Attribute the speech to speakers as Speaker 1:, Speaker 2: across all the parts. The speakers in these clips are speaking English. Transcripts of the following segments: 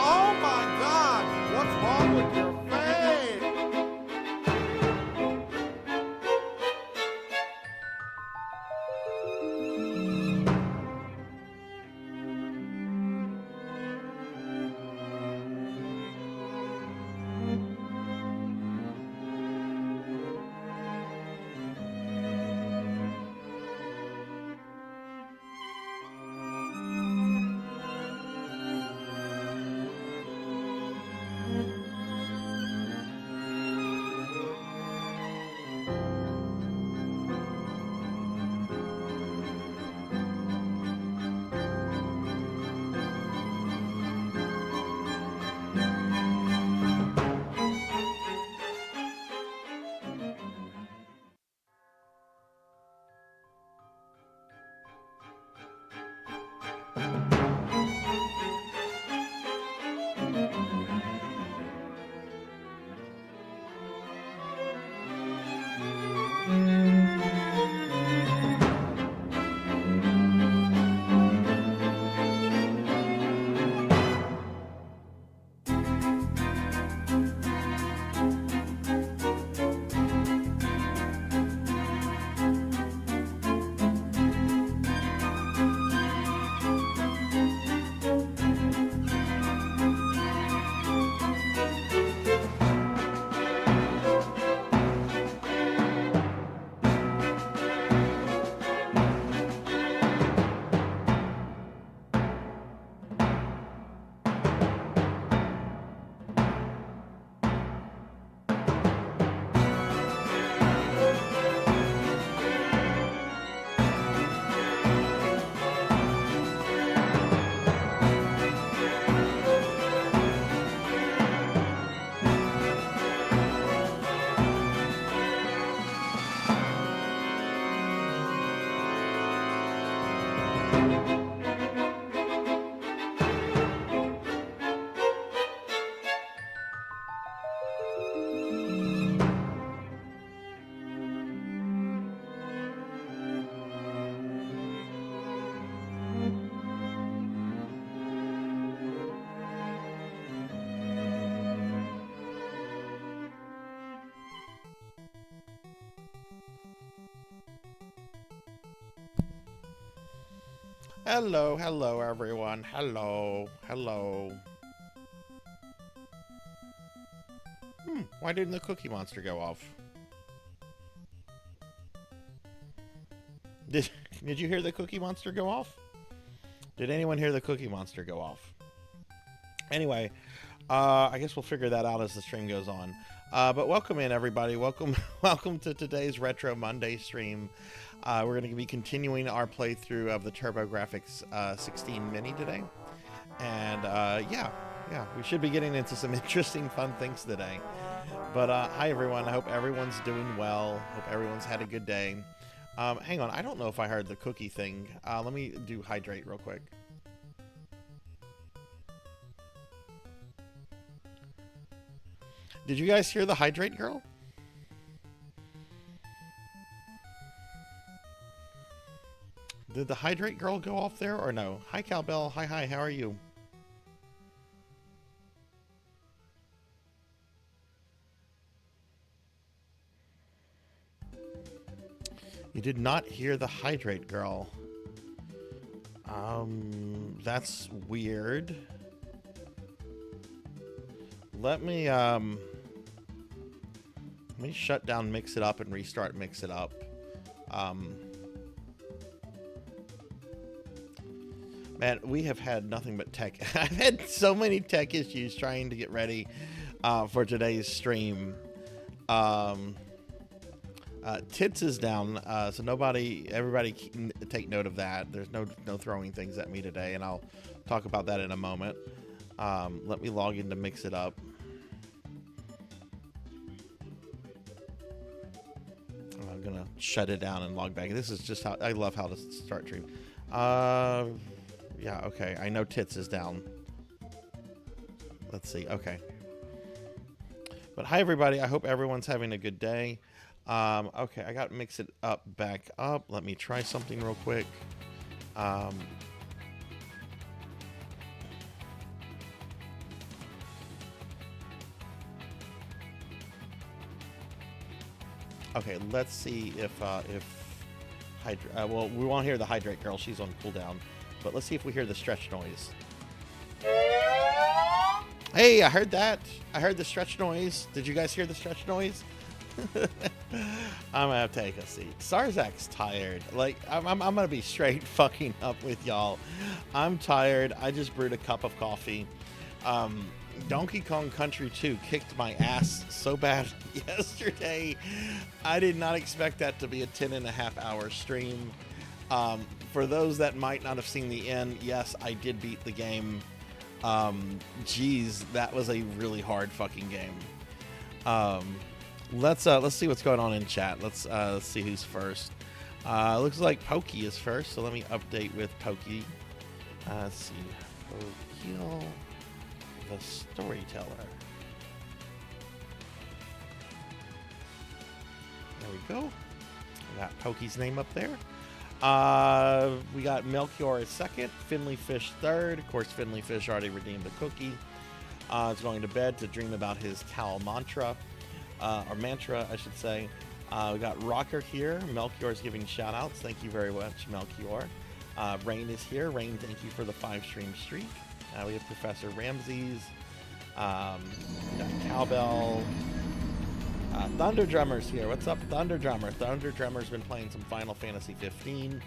Speaker 1: Oh my God! What's wrong with your face? Hello, hello everyone. Hello, hello. Why didn't the Cookie Monster go off?
Speaker 2: Did you hear the Cookie Monster go off? Did anyone hear the Cookie Monster go off? Anyway, I guess we'll figure that out as the stream goes on. But welcome in, everybody. Welcome to today's Retro Monday stream. We're going to be continuing our playthrough of the TurboGrafx-16 Mini today. And yeah, we should be getting into some interesting, fun things today. But hi, everyone. I hope everyone's doing well. Hope everyone's had a good day. Hang on. I don't know if I heard the cookie thing. Let me do hydrate real quick. Did you guys hear the hydrate girl? Did the hydrate girl go off there or no? Hi, Cowbell. Hi. How are you? You did not hear the hydrate girl. That's weird. Let me shut down Mix It Up and restart Mix It Up. Man, we have had nothing but tech. I've had so many tech issues trying to get ready for today's stream. Tits is down, so everybody take note of that. There's no throwing things at me today, and I'll talk about that in a moment. Let me log in to Mix It Up. I'm gonna shut it down and log back. This is just how I love how to start stream. Yeah, okay. I know Tits is down. Let's see. Okay. But hi, everybody. I hope everyone's having a good day. Okay, I got Mix It Up back up. Let me try something real quick. Okay, let's see if well, we won't hear the hydrate girl. She's on cooldown. But let's see if we hear the stretch noise. Hey, I heard that. I heard the stretch noise. Did you guys hear the stretch noise? I'm gonna have to take a seat. Sarzac's tired. Like, I'm gonna be straight fucking up with y'all. I'm tired. I just brewed a cup of coffee. Donkey Kong Country 2 kicked my ass so bad yesterday. I did not expect that to be a 10.5-hour stream. For those that might not have seen the end, yes, I did beat the game. Geez, that was a really hard fucking game. Let's see what's going on in chat. Let's see who's first. Looks like Pokey is first, so let me update with Pokey. Let's see. Pokey, the storyteller. There we go. We got Pokey's name up there. We got Melchior as second, Finley Fish third. Of course, Finley Fish already redeemed the cookie. Is going to bed to dream about his cow mantra. Or mantra, I should say. We got Rocker here. Melchior is giving shout outs. Thank you very much, Melchior. Rain is here. Rain, thank you for the 5-stream streak. We have Professor Ramses. We got Cowbell. Thunder Drummer's here. What's up, Thunder Drummer? Thunder Drummer's been playing some Final Fantasy 15.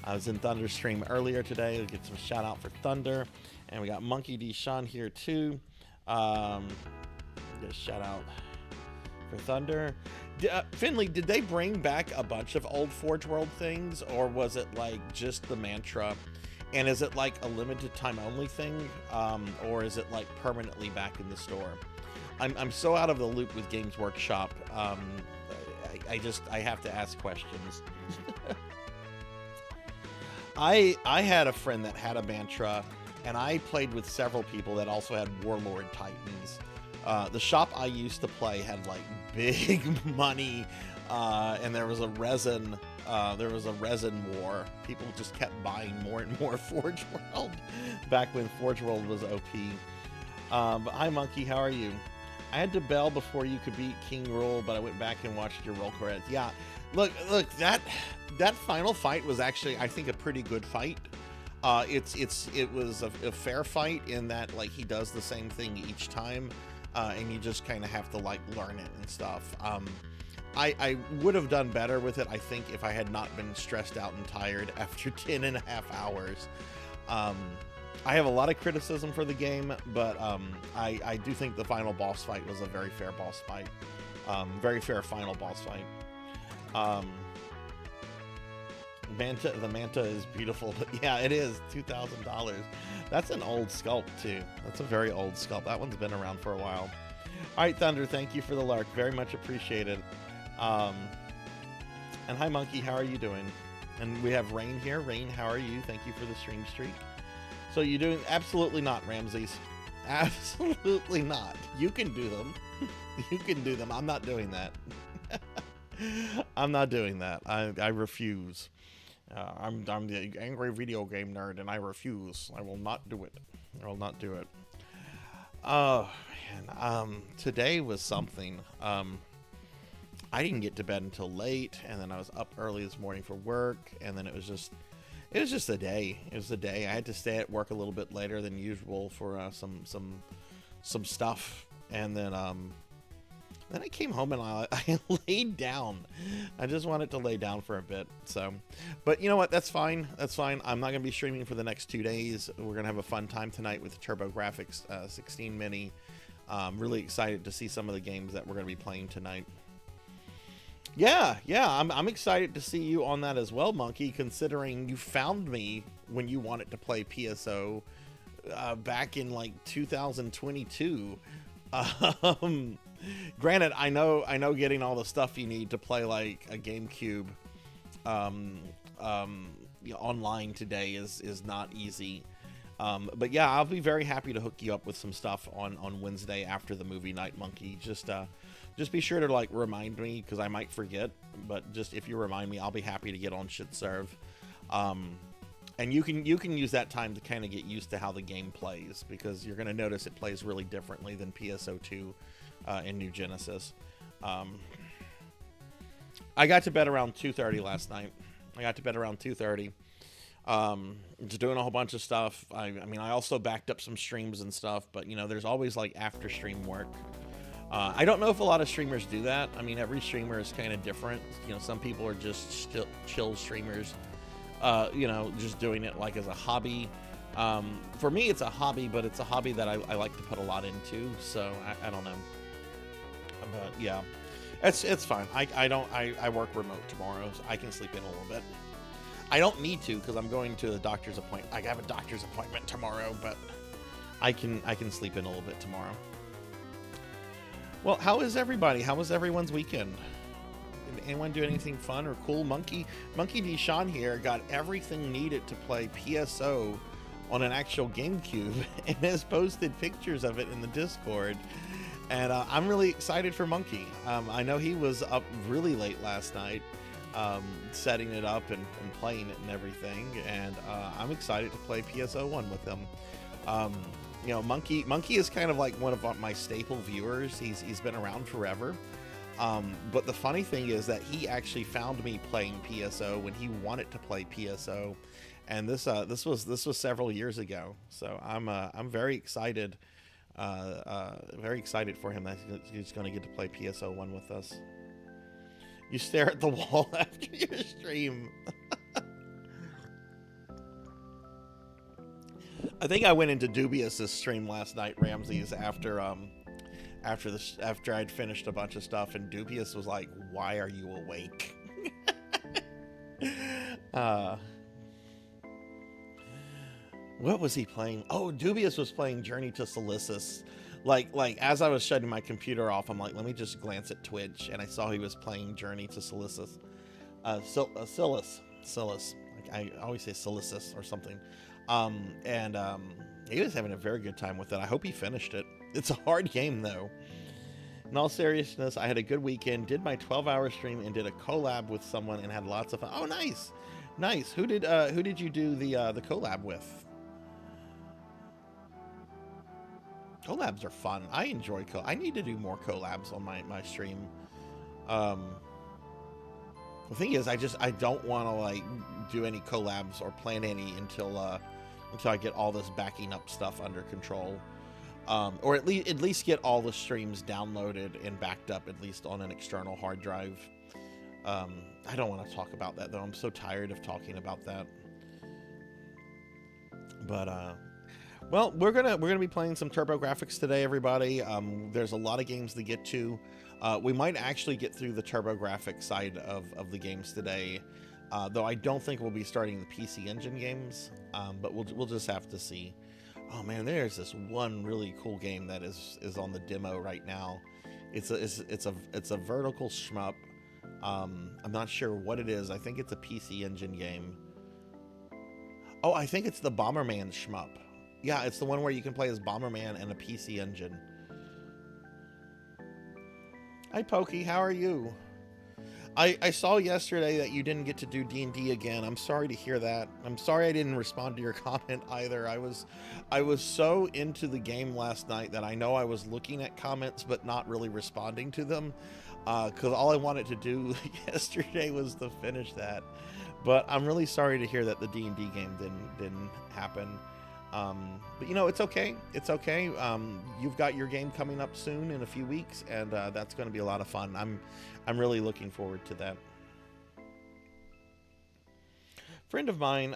Speaker 2: I was in Thunder's stream earlier today. We'll get some shout out for Thunder. And we got Monkey D. Sean here too. Just shout out for Thunder. Finley, did they bring back a bunch of old Forge World things, or was it like just the mantra? And is it like a limited time only thing, or is it like permanently back in the store? I'm so out of the loop with Games Workshop. I have to ask questions. I had a friend that had a mantra, and I played with several people that also had Warlord Titans. The shop I used to play had like big money, and there was a resin war. People just kept buying more and more Forge World back when Forge World was OP. But hi, Monkey, how are you? I had to bell before you could beat King Rule, but I went back and watched your roll credits. Yeah, look, that final fight was actually, I think, a pretty good fight. It was a fair fight in that, like, he does the same thing each time, and you just kind of have to like learn it and stuff. I would have done better with it, I think, if I had not been stressed out and tired after 10.5 hours. I have a lot of criticism for the game, but I do think the final boss fight was a very fair boss fight. Very fair final boss fight. The Manta is beautiful. Yeah, it is. $2,000. That's an old sculpt, too. That's a very old sculpt. That one's been around for a while. All right, Thunder, thank you for the lurk. Very much appreciated. And hi, Monkey. How are you doing? And we have Rain here. Rain, how are you? Thank you for the stream streak. So you doing? Absolutely not, Ramses. Absolutely not. You can do them. You can do them. I'm not doing that. I'm not doing that. I refuse. I'm the angry video game nerd, and I refuse. I will not do it. I will not do it. Oh, man. Today was something. I didn't get to bed until late, and then I was up early this morning for work, and then it was just a day. It was a day. I had to stay at work a little bit later than usual for some stuff, and then I came home and I laid down. I just wanted to lay down for a bit. So, but you know what? That's fine. That's fine. I'm not going to be streaming for the next 2 days. We're going to have a fun time tonight with the TurboGrafx-16 Mini. Really excited to see some of the games that we're going to be playing tonight. Yeah, I'm excited to see you on that as well, Monkey, considering you found me when you wanted to play PSO back in like 2022. Granted, I know getting all the stuff you need to play like a GameCube online today is not easy. But yeah, I'll be very happy to hook you up with some stuff on Wednesday after the movie night, Monkey. Just be sure to like remind me, because I might forget, but just if you remind me, I'll be happy to get on Shit Serve. And you can use that time to kind of get used to how the game plays, because you're going to notice it plays really differently than PSO2 and New Genesis. I got to bed around 2:30 last night. Just doing a whole bunch of stuff. I mean, I also backed up some streams and stuff, but you know, there's always like after stream work. I don't know if a lot of streamers do that. I mean, every streamer is kind of different. You know, some people are just chill streamers, you know, just doing it like as a hobby. For me, it's a hobby, but it's a hobby that I like to put a lot into. So I don't know. But yeah, it's fine. I work remote tomorrow, so I can sleep in a little bit. I don't need to, because I'm going to the doctor's appointment. I have a doctor's appointment tomorrow, but I can sleep in a little bit tomorrow. Well, how is everybody? How was everyone's weekend? Did anyone do anything fun or cool? Monkey D. Sean here got everything needed to play PSO on an actual GameCube and has posted pictures of it in the Discord. And I'm really excited for Monkey. I know he was up really late last night, setting it up and playing it and everything. And I'm excited to play PSO1 with him. You know, Monkey is kind of like one of my staple viewers. He's been around forever. But the funny thing is that he actually found me playing PSO when he wanted to play PSO, and this was several years ago. So I'm very excited. Very excited for him that he's going to get to play PSO1 with us. You stare at the wall after your stream. I think I went into Dubious's stream last night, Ramses, after I'd finished a bunch of stuff, and Dubious was like, "Why are you awake?" What was he playing? Oh, Dubious was playing Journey to Silicis. Like as I was shutting my computer off, I'm like, let me just glance at Twitch, and I saw he was playing Journey to Silicis. Silis. Like, I always say Silicis or something. He was having a very good time with it. I hope he finished it. It's a hard game, though. In all seriousness, I had a good weekend, did my 12-hour stream, and did a collab with someone and had lots of fun. Oh, nice. Who did you do the collab with? Collabs are fun. I enjoy I need to do more collabs on my stream. The thing is, I don't want to like do any collabs or plan any until I get all this backing up stuff under control. or at least get all the streams downloaded and backed up at least on an external hard drive. I don't want to talk about that though. I'm so tired of talking about that. But well, we're gonna be playing some TurboGrafx today, everybody. There's a lot of games to get to. We might actually get through the TurboGrafx side of the games today, though I don't think we'll be starting the PC Engine games. But we'll just have to see. Oh man, there's this one really cool game that is on the demo right now. It's a vertical shmup. I'm not sure what it is. I think it's a PC Engine game. Oh, I think it's the Bomberman shmup. Yeah, it's the one where you can play as Bomberman and a PC Engine. Hi, Pokey. How are you? I saw yesterday that you didn't get to do D&D again. I'm sorry to hear that. I'm sorry I didn't respond to your comment either. I was so into the game last night that I know I was looking at comments but not really responding to them, because all I wanted to do yesterday was to finish that. But I'm really sorry to hear that the D&D game didn't happen. But you know, it's okay. It's okay. You've got your game coming up soon in a few weeks, and that's going to be a lot of fun. I'm really looking forward to that. Friend of mine,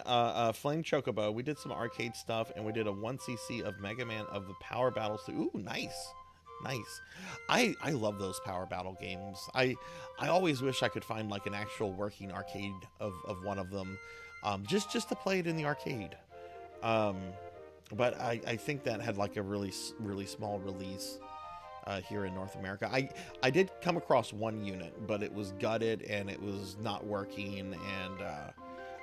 Speaker 2: Flame Chocobo, we did some arcade stuff, and we did a 1cc of Mega Man of the Power Battle. Ooh, nice. Nice. I love those Power Battle games. I always wish I could find like an actual working arcade of one of them, just to play it in the arcade. But I think that had like a really small release here in North America. I did come across one unit, but it was gutted and it was not working, and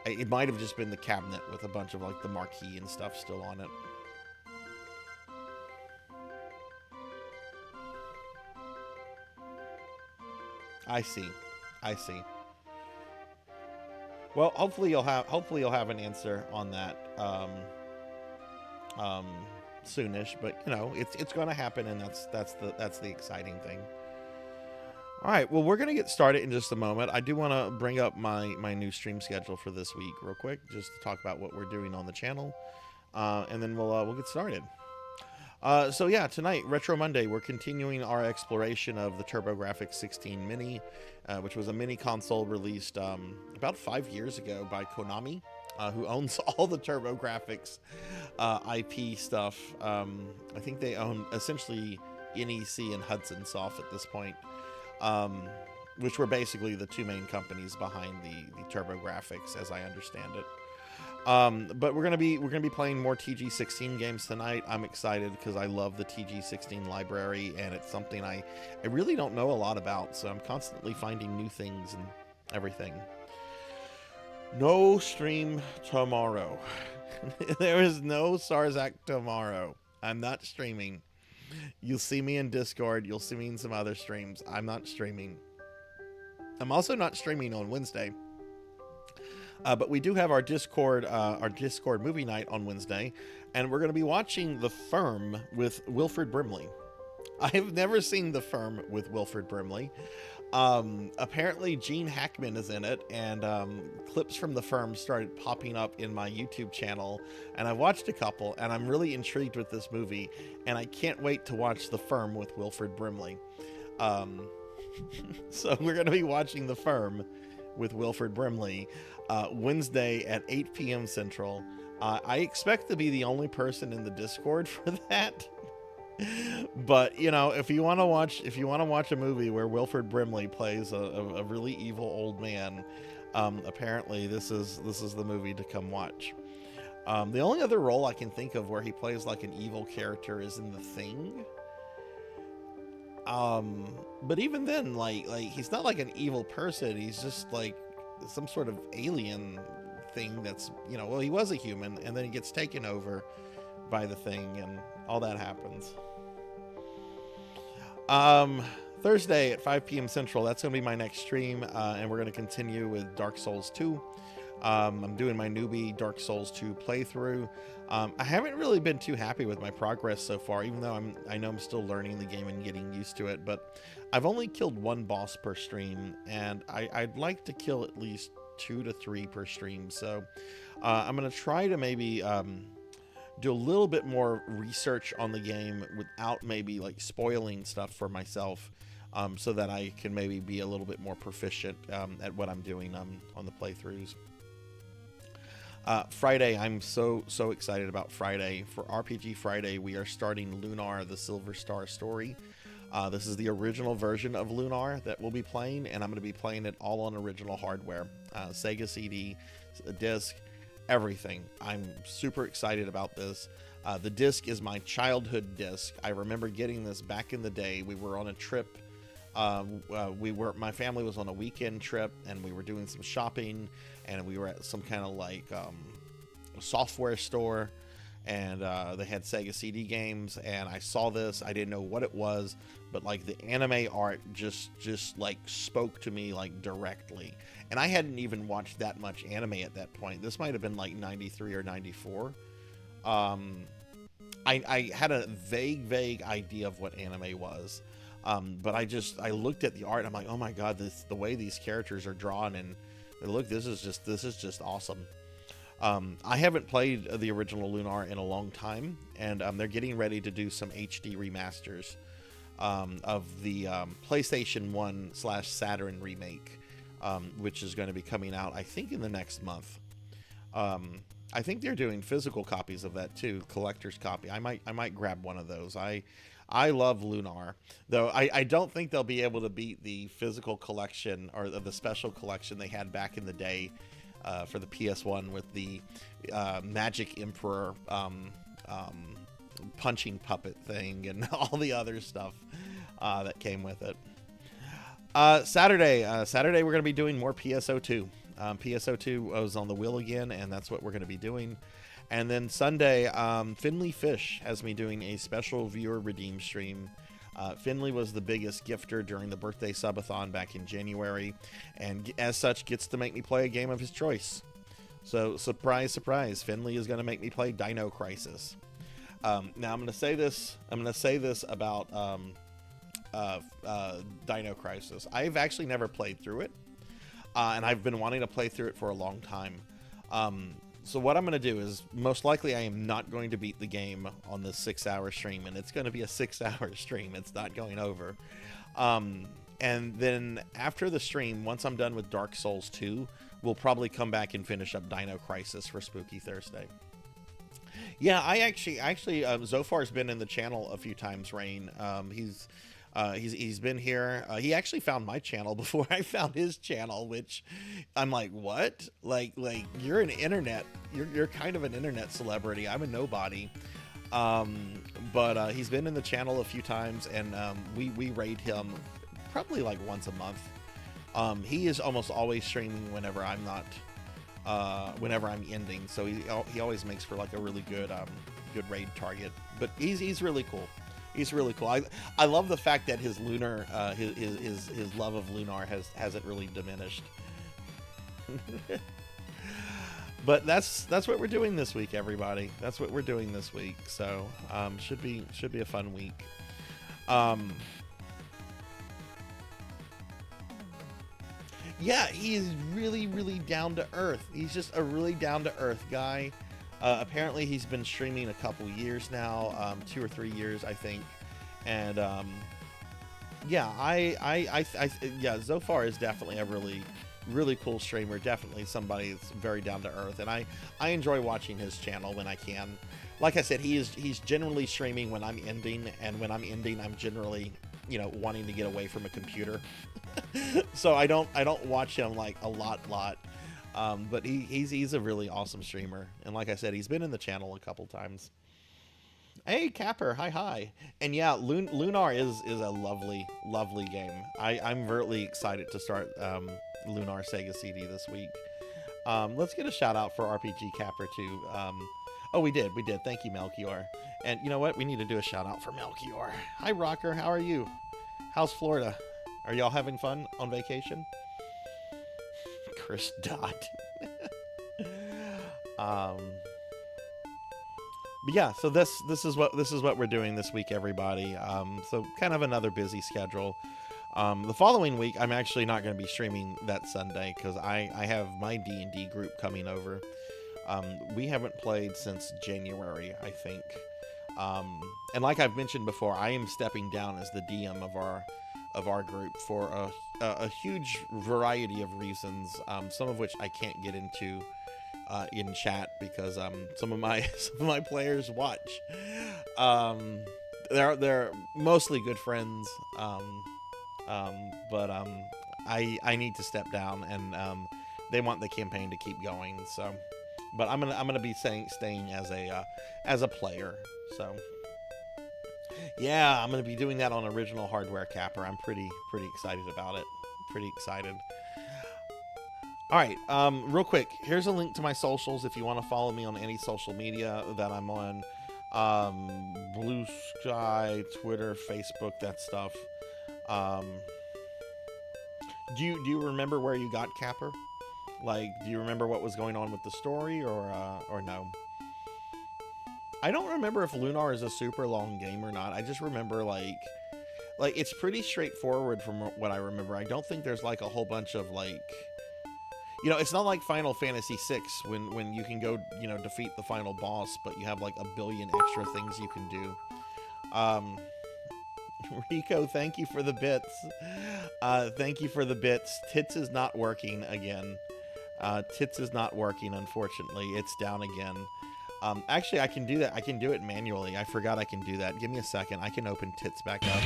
Speaker 2: it might have just been the cabinet with a bunch of like the marquee and stuff still on it. I see. Well, hopefully you'll have an answer on that soonish, but you know, it's going to happen, and that's the exciting thing. All right, well, we're going to get started in just a moment. I do want to bring up my new stream schedule for this week real quick, just to talk about what we're doing on the channel, and then we'll get started. So yeah, tonight, Retro Monday, we're continuing our exploration of the TurboGrafx-16 Mini, which was a mini console released about 5 years ago by Konami, who owns all the TurboGrafx IP stuff. I think they own essentially NEC and Hudson Soft at this point, which were basically the two main companies behind the TurboGrafx, as I understand it. But we're gonna be playing more TG16 games tonight. I'm excited because I love the TG16 library, and it's something I really don't know a lot about, so I'm constantly finding new things and everything. No stream tomorrow. There is no Sarzac tomorrow. I'm not streaming. You'll see me in Discord. You'll see me in some other streams. I'm not streaming. I'm also not streaming on Wednesday. But we do have our Discord movie night on Wednesday, and we're going to be watching The Firm with Wilford Brimley. I have never seen The Firm with Wilford Brimley. Apparently Gene Hackman is in it, and clips from The Firm started popping up in my YouTube channel, and I watched a couple, and I'm really intrigued with this movie, and I can't wait to watch The Firm with Wilford Brimley. So we're going to be watching The Firm with Wilford Brimley Wednesday at 8 p.m. Central. I expect to be the only person in the Discord for that. But you know, if you want to watch a movie where Wilford Brimley plays a really evil old man, apparently this is the movie to come watch. The only other role I can think of where he plays like an evil character is in The Thing. But even then, like he's not like an evil person. He's just like some sort of alien thing that's, you know, well, he was a human, and then he gets taken over by the Thing, and all that happens. Thursday at 5 p.m. Central, that's going to be my next stream, and we're going to continue with Dark Souls 2. I'm doing my newbie Dark Souls 2 playthrough. I haven't really been too happy with my progress so far, even though I know I'm still learning the game and getting used to it, but I've only killed one boss per stream, and I'd like to kill at least 2 to 3 per stream, so I'm going to try to maybe do a little bit more research on the game without maybe like spoiling stuff for myself, so that I can maybe be a little bit more proficient at what I'm doing on the playthroughs. Friday, I'm so excited about Friday. For RPG Friday, we are starting Lunar, the Silver Star story. This is the original version of Lunar that we'll be playing, and I'm going to be playing it all on original hardware. Sega CD, disc, everything. I'm super excited about this. The disc is my childhood disc. I remember getting this back in the day. We were on a trip. My family was on a weekend trip, and we were doing some shopping, and we were at some kind of like software store, and they had Sega CD games, and I saw this. I didn't know what it was, but like the anime art just like spoke to me like directly. And I hadn't even watched that much anime at that point. This might have been like 93 or 94. I had a vague idea of what anime was. But I looked at the art, and I'm like, oh my god, the way these characters are drawn, and look, this is just awesome. I haven't played the original Lunar in a long time, and they're getting ready to do some HD remasters of the PlayStation 1/Saturn remake, which is going to be coming out, I think, in the next month. I think they're doing physical copies of that too, collector's copy. I might grab one of those. I love Lunar, though I don't think they'll be able to beat the physical collection or the special collection they had back in the day for the PS1 with the Magic Emperor punching puppet thing and all the other stuff that came with it. Saturday we're going to be doing more PSO2. PSO2 was on the wheel again, and that's what we're going to be doing. And then Sunday, Finley Fish has me doing a special viewer redeem stream. Finley was the biggest gifter during the birthday subathon back in January, and as such gets to make me play a game of his choice. So surprise, surprise, Finley is going to make me play Dino Crisis. Now I'm going to say this about Dino Crisis. I've actually never played through it, and I've been wanting to play through it for a long time. So what I'm going to do is, most likely I am not going to beat the game on this 6-hour stream, and it's going to be a 6-hour stream. It's not going over. And then after the stream, once I'm done with Dark Souls 2, we'll probably come back and finish up Dino Crisis for Spooky Thursday. Yeah, I actually Zofar's been in the channel a few times, Rain. He's been here. He actually found my channel before I found his channel, which I'm like, what? Like you're an internet, you're kind of an internet celebrity. I'm a nobody. But he's been in the channel a few times, and we raid him probably like once a month. He is almost always streaming whenever I'm not, whenever I'm ending. So he always makes for like a really good raid target. But he's really cool. He's really cool. I love the fact that his Lunar, his love of Lunar hasn't really diminished. But that's what we're doing this week, everybody. That's what we're doing this week. So should be a fun week. Yeah, he is really down to earth. He's just a really down to earth guy. Apparently he's been streaming a couple years now, 2 or 3 years, I think. And yeah, yeah, Zofar is definitely a really cool streamer. Definitely somebody that's very down to earth, and I enjoy watching his channel when I can. Like I said, he's generally streaming when I'm ending, and when I'm ending, I'm generally, wanting to get away from a computer. So I don't watch him like a lot. But he's a really awesome streamer, and like I said, he's been in the channel a couple times. Hey Capper, hi. And yeah, Lunar is a lovely game. I'm really excited to start Lunar Sega CD this week. Let's get a shout out for RPG Capper too. Oh, we did. Thank you, Melchior. And you know what? We need to do a shout out for Melchior. Hi Rocker, how are you? How's Florida? Are y'all having fun on vacation? Chris Dodd. But yeah, so this is what we're doing this week, everybody. So kind of another busy schedule. The following week, I'm actually not going to be streaming that Sunday because I have my D&D group coming over. We haven't played since January, I think. And like I've mentioned before, I am stepping down as the DM of our group for a huge variety of reasons, some of which I can't get into in chat because some of my players watch. They're mostly good friends, but I need to step down, and they want the campaign to keep going. So, but I'm gonna be staying as a player. So, yeah, I'm gonna be doing that on original hardware capper. I'm pretty excited about it. Pretty excited. All right, real quick, here's a link to my socials if you want to follow me on any social media that I'm on. Blue Sky, Twitter, Facebook, that stuff. Do you remember where you got Capper? Like, do you remember what was going on with the story, or no? I don't remember if Lunar is a super long game or not. I just remember like it's pretty straightforward from what I remember. I don't think there's like a whole bunch of like, you know, it's not like Final Fantasy VI when you can go, you know, defeat the final boss, but you have like a billion extra things you can do. Rico, thank you for the bits. Thank you for the bits. Tits is not working again. Tits is not working, unfortunately. It's down again. Actually, I can do that. I can do it manually. I forgot I can do that. Give me a second. I can open Tits back up.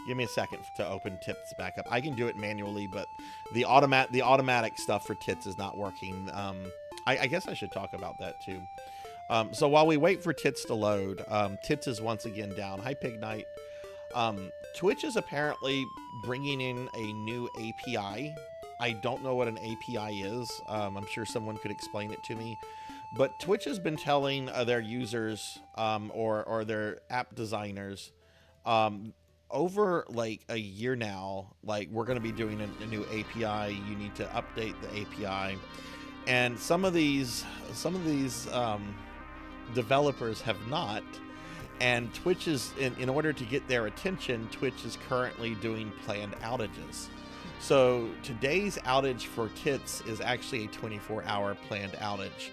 Speaker 2: Give me a second to open Tits back up. I can do it manually, but the automatic stuff for Tits is not working. I guess I should talk about that too. So while we wait for Tits to load, Tits is once again down. Hi, Pig Knight. Twitch is apparently bringing in a new API. I don't know what an API is. I'm sure someone could explain it to me. But Twitch has been telling their users or their app designers over like a year now, like, we're going to be doing a new API. You need to update the API. And some of these developers have not. And Twitch is, in order to get their attention, Twitch is currently doing planned outages. So today's outage for Tits is actually a 24-hour planned outage.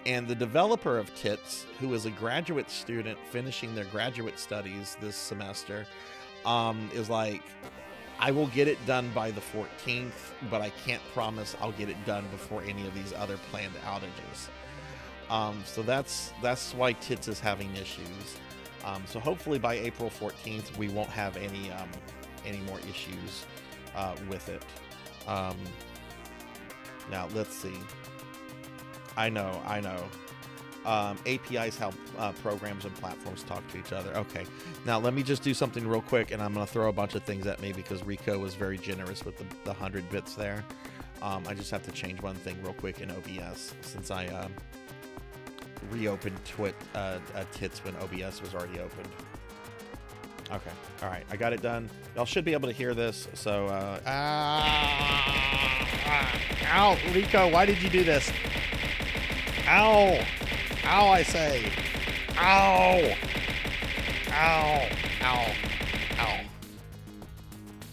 Speaker 2: And the developer of Tits, who is a graduate student finishing their graduate studies this semester, is like, I will get it done by the 14th, but I can't promise I'll get it done before any of these other planned outages. So that's why Tits is having issues. So hopefully by April 14th, we won't have any more issues with it. Now, let's see. I know. APIs help programs and platforms talk to each other. Okay. Now, let me just do something real quick, and I'm going to throw a bunch of things at me because Rico was very generous with the 100 bits there. I just have to change one thing real quick in OBS since I reopened Tits when OBS was already opened. Okay. All right. I got it done. Y'all should be able to hear this. So, ow, Rico, why did you do this? Ow. Ow, I say. Ow. Ow. Ow. Ow.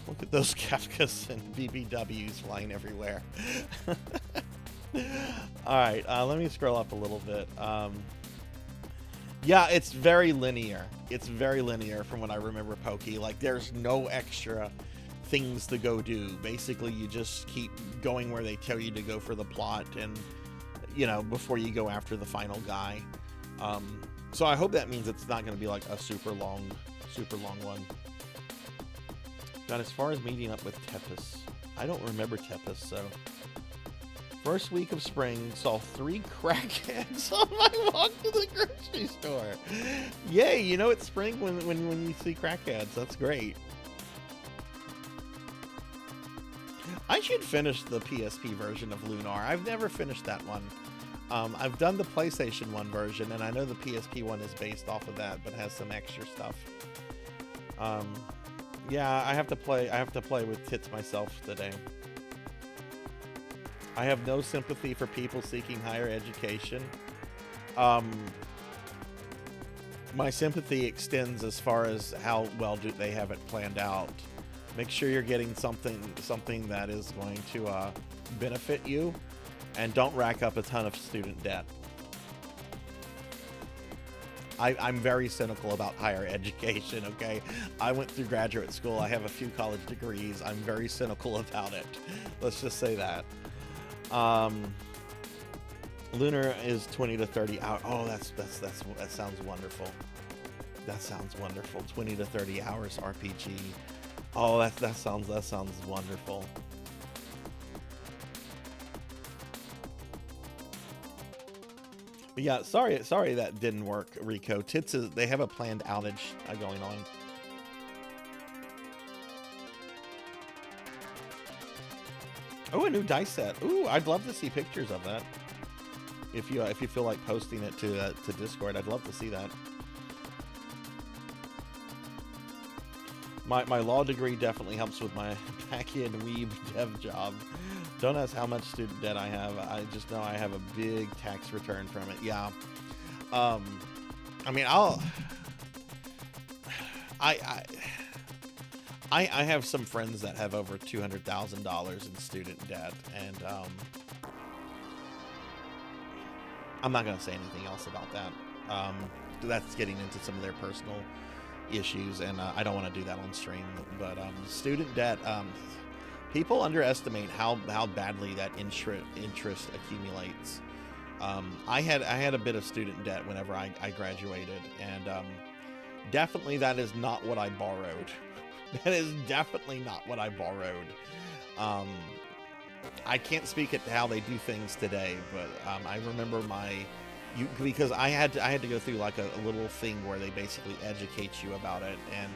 Speaker 2: Look at those Kafkas and BBWs flying everywhere. All right, let me scroll up a little bit. Yeah, it's very linear. It's very linear from what I remember Pokey. Like, there's no extra things to go do. Basically, you just keep going where they tell you to go for the plot, and, you know, before you go after the final guy. So I hope that means it's not going to be like a super long one. But as far as meeting up with Tepis, I don't remember Tepis, so... First week of spring, saw 3 crackheads on my walk to the grocery store. Yay, you know it's spring when you see crackheads. That's great. I should finish the PSP version of Lunar. I've never finished that one. I've done the PlayStation 1 version, and I know the PSP one is based off of that, but has some extra stuff. Yeah, I have to play with Tits myself today. I have no sympathy for people seeking higher education. My sympathy extends as far as how well do they have it planned out. Make sure you're getting something that is going to benefit you, and don't rack up a ton of student debt. I'm very cynical about higher education, okay? I went through graduate school. I have a few college degrees. I'm very cynical about it. Let's just say that. Lunar is 20 to 30 hours. Oh, that sounds wonderful. That sounds wonderful. 20 to 30 hours RPG. Oh, that sounds wonderful. But yeah, sorry that didn't work, Rico. They have a planned outage going on. Oh, a new dice set. Ooh, I'd love to see pictures of that. If you feel like posting it to Discord, I'd love to see that. My law degree definitely helps with my back-end weeb dev job. Don't ask how much student debt I have. I just know I have a big tax return from it. Yeah. I mean, I have some friends that have over $200,000 in student debt, and I'm not going to say anything else about that. That's getting into some of their personal issues, and I don't want to do that on stream. But student debt, people underestimate how badly that interest accumulates. I had a bit of student debt whenever I graduated, and definitely that is not what I borrowed. That is definitely not what I borrowed. I can't speak to how they do things today, but I remember because I had to go through like a little thing where they basically educate you about it, and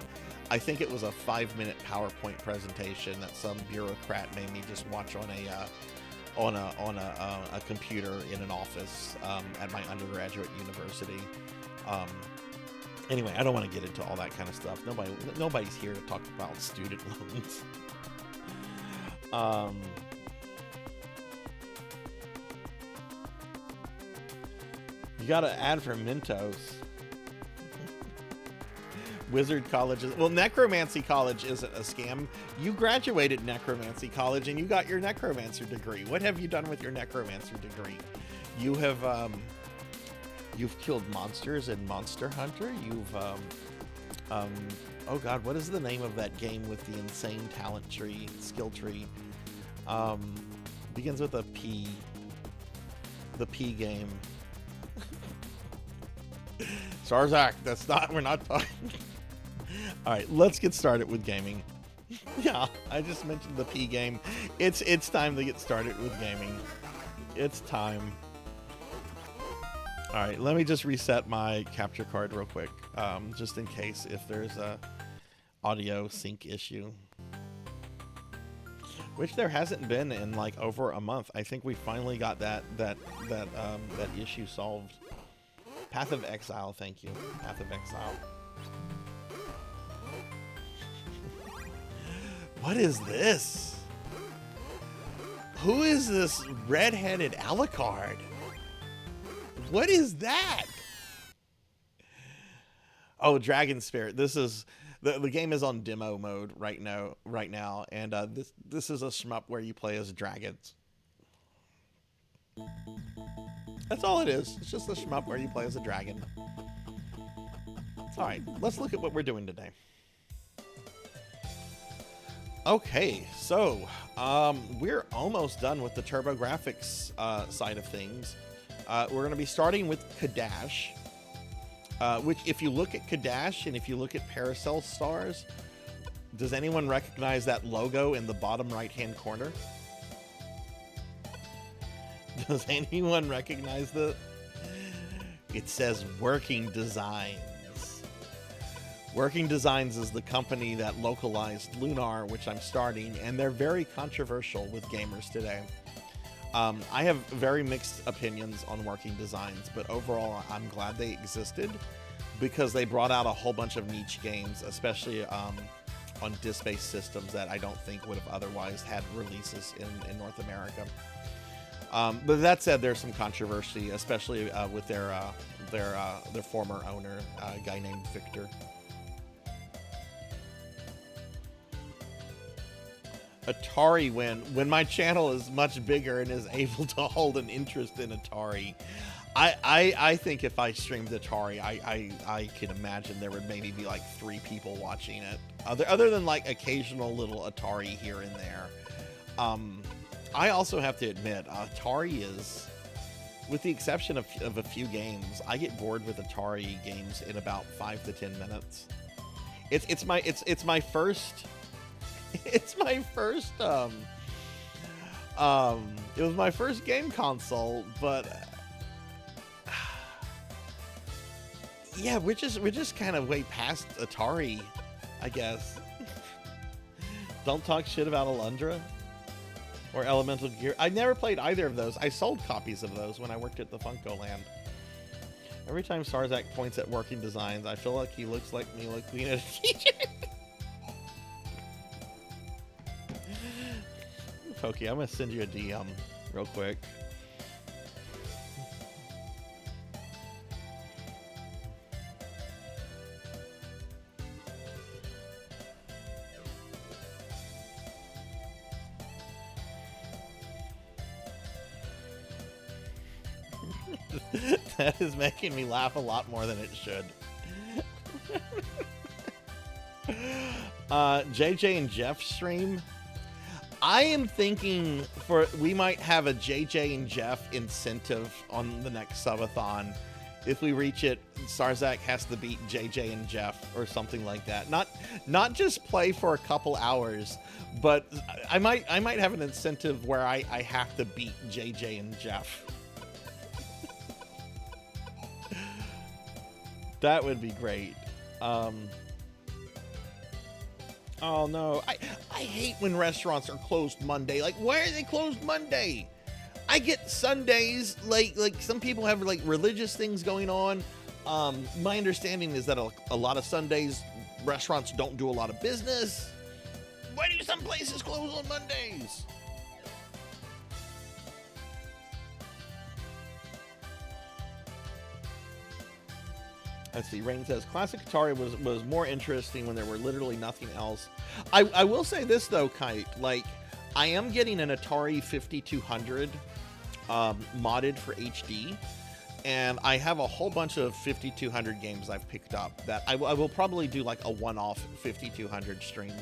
Speaker 2: I think it was a 5-minute PowerPoint presentation that some bureaucrat made me just watch on a computer in an office at my undergraduate university. Anyway, I don't want to get into all that kind of stuff. Nobody's here to talk about student loans. You got an ad for Mentos. Wizard colleges. Well, Necromancy College isn't a scam. You graduated Necromancy College and you got your Necromancer degree. What have you done with your Necromancer degree? You have, you've killed monsters in Monster Hunter. You've, oh God, what is the name of that game with the insane talent tree, skill tree? Begins with a P. The P game. Sarzac, we're not talking. All right, let's get started with gaming. Yeah, I just mentioned the P game. It's time to get started with gaming. It's time. All right, let me just reset my capture card real quick, just in case if there's a audio sync issue, which there hasn't been in like over a month. I think we finally got that issue solved. Path of Exile, thank you. Path of Exile. What is this? Who is this red-headed Alucard? What is that? Oh, Dragon Spirit. This is the game is on demo mode right now, and this is a shmup where you play as dragons. That's all it is. It's just a shmup where you play as a dragon. All right, let's look at what we're doing today. Okay, so we're almost done with the TurboGrafx side of things. We're going to be starting with Kadash, which if you look at Kadash and if you look at Paracel Stars, does anyone recognize that logo in the bottom right-hand corner? Does anyone recognize that? It says Working Designs. Working Designs is the company that localized Lunar, which I'm starting, and they're very controversial with gamers today. I have very mixed opinions on Working Designs, but overall I'm glad they existed because they brought out a whole bunch of niche games, especially on disc-based systems that I don't think would have otherwise had releases in North America. But that said, there's some controversy, especially with their their former owner, a guy named Victor. Atari when my channel is much bigger and is able to hold an interest in Atari. I think if I streamed Atari, I could imagine there would maybe be like 3 people watching it, other than like occasional little Atari here and there. I also have to admit, Atari is, with the exception of a few games, I get bored with Atari games in about 5 to 10 minutes. It's my first. It's my first. It was my first game console, but yeah, we're just kind of way past Atari, I guess. Don't talk shit about Alundra or Elemental Gear. I never played either of those. I sold copies of those when I worked at the Funko Land. Every time Sarzac points at working designs, I feel like he looks like me looking at a teacher. Pokey, I'm gonna send you a DM real quick. That is making me laugh a lot more than it should. JJ and Jeff stream. I am thinking we might have a JJ and Jeff incentive on the next subathon. If we reach it, Sarzac has to beat JJ and Jeff or something like that. Not just play for a couple hours, but I might have an incentive where I have to beat JJ and Jeff. That would be great. Oh no, I hate when restaurants are closed Monday. Like, why are they closed Monday? I get Sundays, like some people have like religious things going on. My understanding is that a lot of Sundays restaurants don't do a lot of business. Why do some places close on Mondays? Let's see, Rain says, classic Atari was more interesting when there were literally nothing else. I will say this, though, Kite. Like, I am getting an Atari 5200 modded for HD. And I have a whole bunch of 5200 games I've picked up that I will probably do, like, a one-off 5200 stream.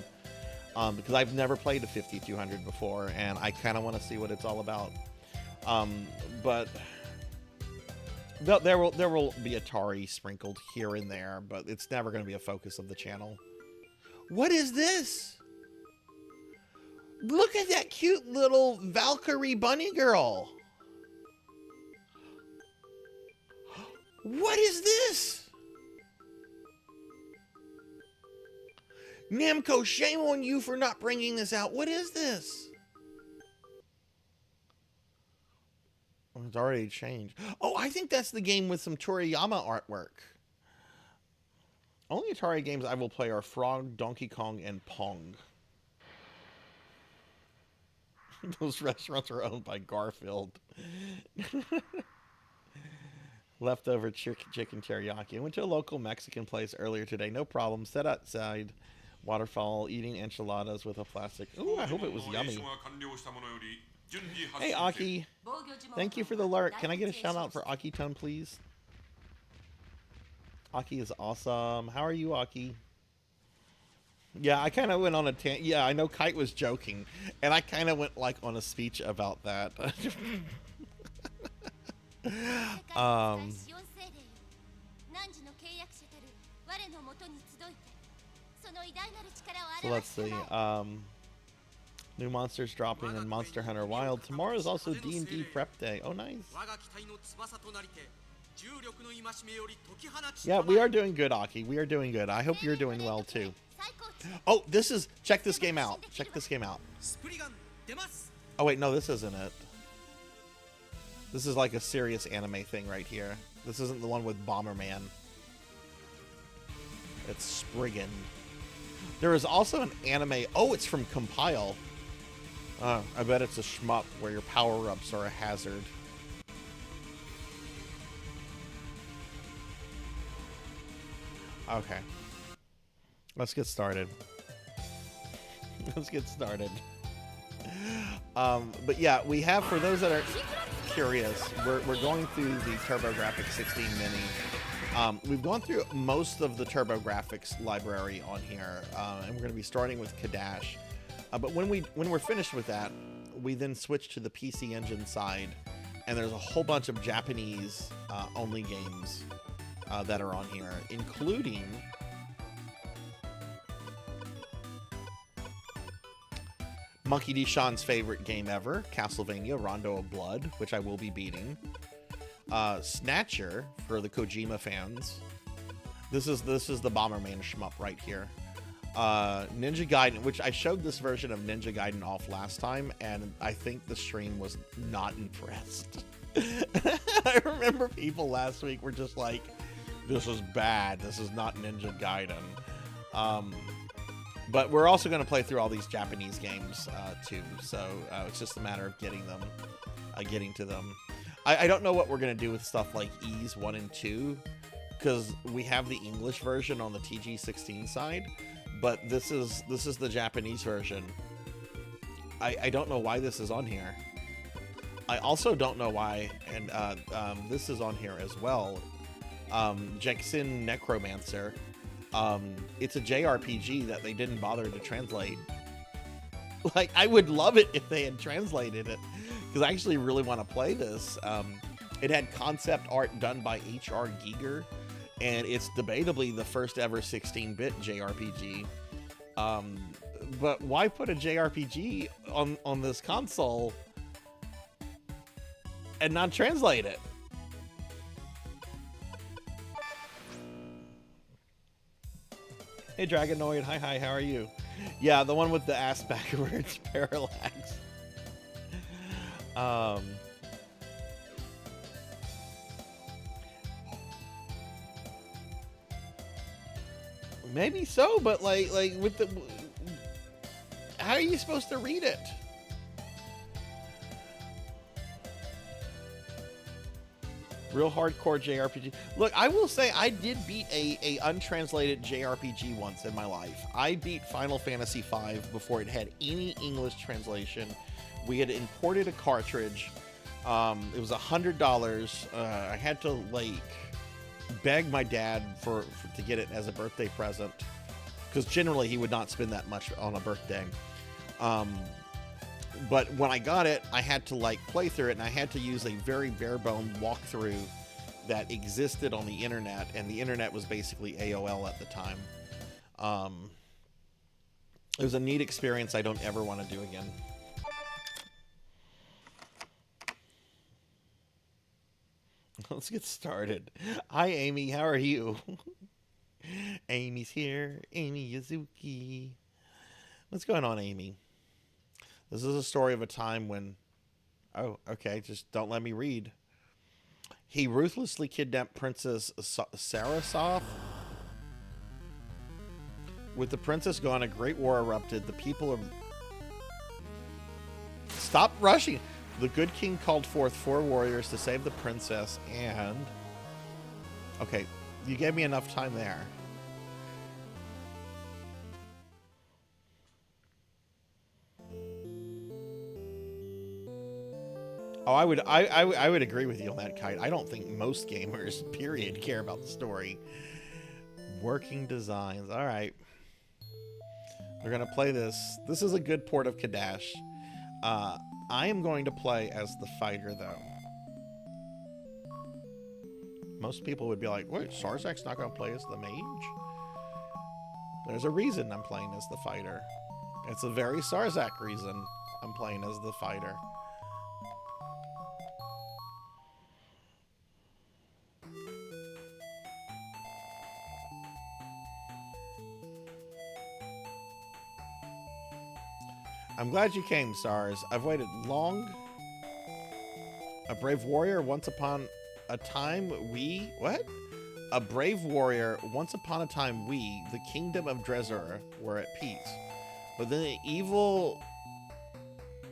Speaker 2: Because I've never played a 5200 before, and I kind of want to see what it's all about. But... There will be Atari sprinkled here and there, but it's never going to be a focus of the channel. What is this? Look at that cute little Valkyrie bunny girl. What is this? Namco, shame on you for not bringing this out. What is this? It's already changed. Oh, I think that's the game with some Toriyama artwork. Only Atari games I will play are Frog, Donkey Kong, and Pong. Those restaurants are owned by Garfield. Leftover chicken teriyaki. I went to a local Mexican place earlier today. No problem. Sat outside. Waterfall. Eating enchiladas with a plastic. Ooh, I hope it was yummy. Hey, Aki. Thank you for the alert. Can I get a shout out for Aki Tone, please? Aki is awesome. How are you, Aki? Yeah, I kind of went on a tangent. Yeah, I know Kite was joking, and I kind of went like on a speech about that. So let's see. New monsters dropping in Monster Hunter Wild. Tomorrow is also D&D Prep Day. Oh, nice. Yeah, we are doing good, Aki. We are doing good. I hope you're doing well, too. Oh, this is... Check this game out. Check this game out. Oh, wait. No, this isn't it. This is like a serious anime thing right here. This isn't the one with Bomberman. It's Spriggan. There is also an anime... Oh, it's from Compile. I bet it's a shmup where your power-ups are a hazard. Okay. Let's get started. Let's get started. But yeah, we have, for those that are curious, we're going through the TurboGrafx-16 Mini. We've gone through most of the TurboGrafx library on here, and we're going to be starting with Kadash. But when we're finished with that, we then switch to the PC Engine side, and there's a whole bunch of Japanese only games that are on here, including Monkey D. Sean's favorite game ever, Castlevania Rondo of Blood, which I will be beating. Snatcher for the Kojima fans. This is the Bomberman shmup right here. Ninja Gaiden, which I showed this version of Ninja Gaiden off last time, and I think the stream was not impressed. I remember people last week were just like, this is bad, this is not Ninja Gaiden. But we're also going to play through all these Japanese games too, so it's just a matter of getting to them. I don't know what we're going to do with stuff like Ys 1 and 2, because we have the English version on the TG16 side, but this is the Japanese version. I don't know why this is on here. I also don't know why, and this is on here as well. Jexin Necromancer. It's a JRPG that they didn't bother to translate. Like, I would love it if they had translated it, because I actually really want to play this. It had concept art done by H.R. Giger, and it's debatably the first ever 16-bit JRPG. But why put a JRPG on this console and not translate it? Hey Dragonoid, hi, how are you? Yeah, the one with the ass backwards parallax. Maybe so, but like with the, how are you supposed to read it? Real hardcore JRPG. Look, I will say I did beat a untranslated JRPG once in my life. I beat Final Fantasy V before it had any English translation. We had imported a cartridge. It was $100. I had to like beg my dad to get it as a birthday present, because generally he would not spend that much on a birthday. But when I got it, I had to like play through it, and I had to use a very bare-bone walkthrough that existed on the internet, and the internet was basically AOL at the time. It was a neat experience I don't ever want to do again. Let's get started. Hi, Amy. How are you? Amy's here. Amy Yazuki. What's going on, Amy? This is a story of a time when... Oh, okay. Just don't let me read. He ruthlessly kidnapped Princess Sarzac. With the princess gone, a great war erupted. The people of... Stop rushing! The good king called forth 4 warriors to save the princess and... Okay, you gave me enough time there. Oh, I would agree with you on that, Kite. I don't think most gamers, period, care about the story. Working designs. All right. We're going to play this. This is a good port of Kadash. I am going to play as the fighter, though. Most people would be like, wait, Sarzac's not going to play as the mage? There's a reason I'm playing as the fighter. It's a very Sarzac reason I'm playing as the fighter. I'm glad you came, Sars. I've waited long. A brave warrior, once upon a time, we... What? A brave warrior, once upon a time, we, the kingdom of Dresser, were at peace. But then the evil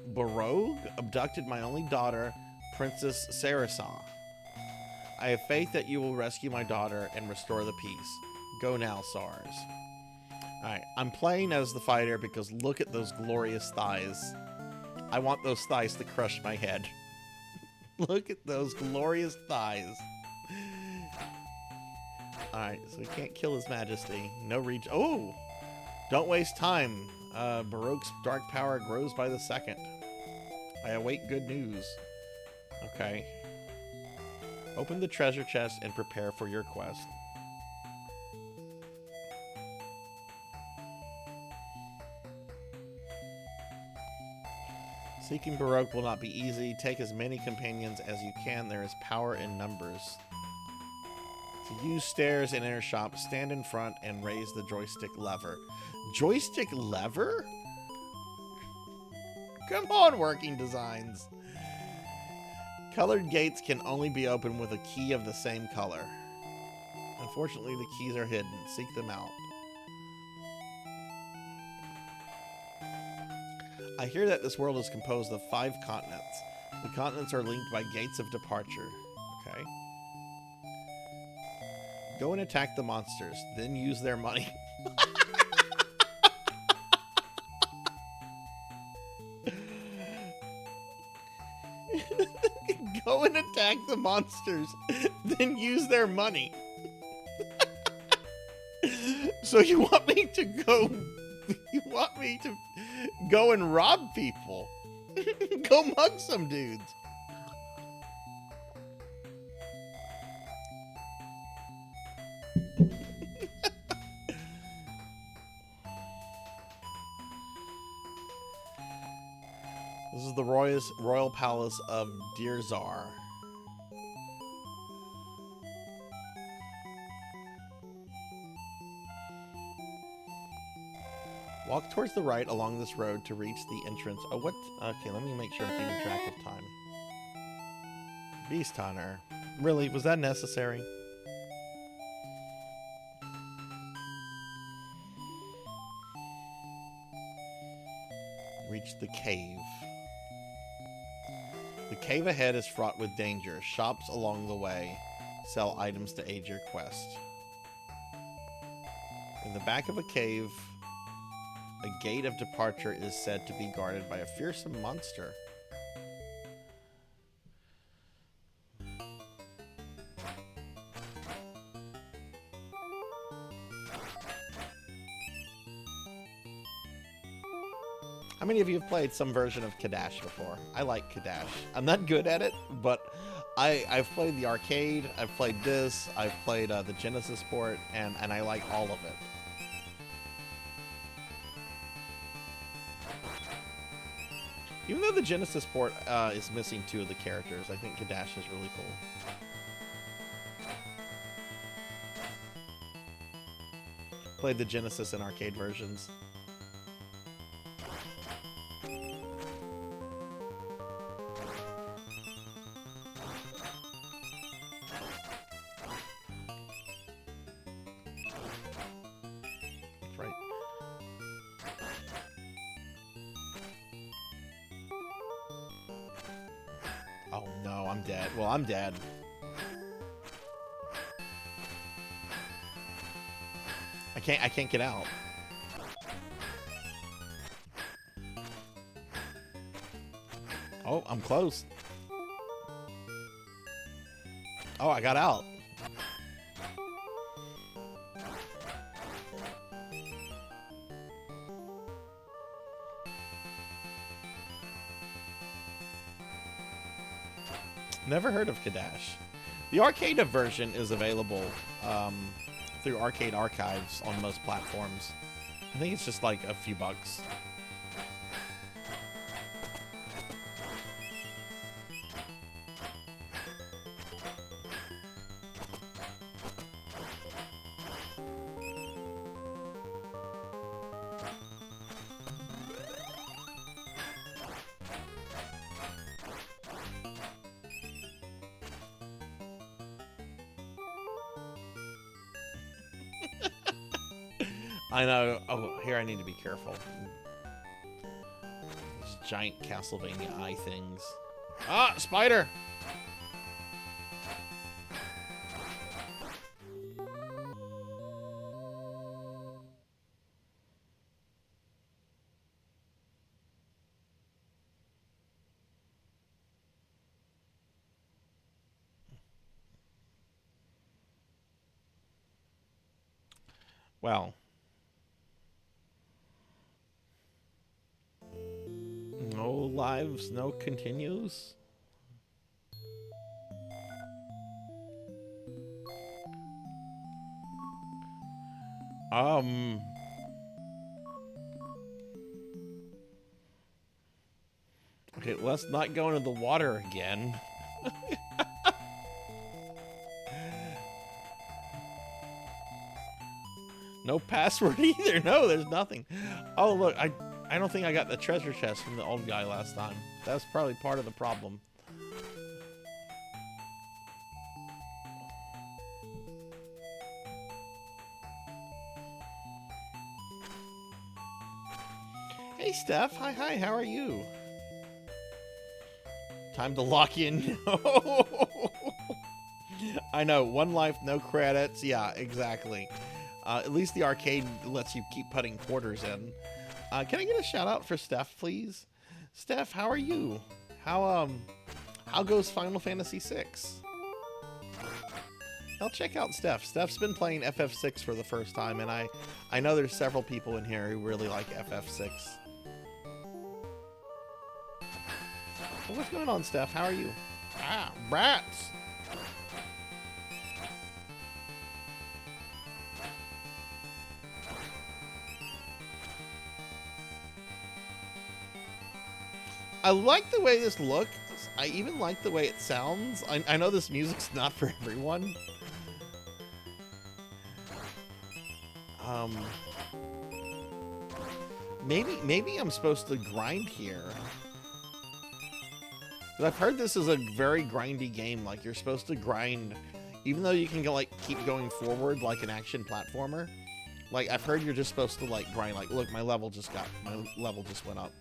Speaker 2: Barogue abducted my only daughter, Princess Sarzac. I have faith that you will rescue my daughter and restore the peace. Go now, Sars. Alright, I'm playing as the fighter because look at those glorious thighs. I want those thighs to crush my head. Look at those glorious thighs. Alright, so we can't kill His Majesty. No reach. Oh! Don't waste time. Baroque's dark power grows by the second. I await good news. Okay. Open the treasure chest and prepare for your quest. Seeking Baroque will not be easy. Take as many companions as you can. There is power in numbers. To use stairs in inner shop, stand in front and raise the joystick lever. Joystick lever? Come on, Working Designs. Colored gates can only be opened with a key of the same color. Unfortunately, the keys are hidden. Seek them out. I hear that this world is composed of 5 continents. The continents are linked by gates of departure. Okay. Go and attack the monsters, then use their money. Go and attack the monsters, then use their money. So you want me to go... You want me to go and rob people? Go mug some dudes. This is the royal palace of Dirzar. Walk towards the right along this road to reach the entrance. Oh, what? Okay, let me make sure I'm keeping track of time. Beast Hunter. Really? Was that necessary? Reach the cave. The cave ahead is fraught with danger. Shops along the way sell items to aid your quest. In the back of a cave, a gate of departure is said to be guarded by a fearsome monster. How many of you have played some version of Kadash before? I like Kadash. I'm not good at it, but I've played the arcade, I've played this, I've played the Genesis port, and I like all of it. Even though the Genesis port is missing 2 of the characters, I think Kadash is really cool. Played the Genesis and arcade versions. That's right. Oh no, I'm dead. Well, I'm dead. I can't get out. Oh, I'm close. Oh, I got out. Never heard of Kadash. The arcade version is available through Arcade Archives on most platforms. I think it's just like a few bucks. I know. Oh, here I need to be careful. These giant Castlevania eye things. Ah, spider! Well. No lives, no continues. Okay, let's not go into the water again. No password either. No, there's nothing. Oh, look, I don't think I got the treasure chest from the old guy last time. That's probably part of the problem. Hey, Steph. Hi, how are you? Time to lock in. I know, one life, no credits. Yeah, exactly. At least the arcade lets you keep putting quarters in. Can I get a shout out for Steph, please? Steph, how are you? How goes Final Fantasy VI? I'll check out Steph. Steph's been playing FF6 for the first time, and I know there's several people in here who really like FF6. Well, what's going on, Steph? How are you? Ah, brats! I like the way this looks. I even like the way it sounds. I know this music's not for everyone. Maybe I'm supposed to grind here. I've heard this is a very grindy game. Like, you're supposed to grind, even though you can go, like, keep going forward like an action platformer. Like, I've heard you're just supposed to, like, grind. Like, look, my level just went up.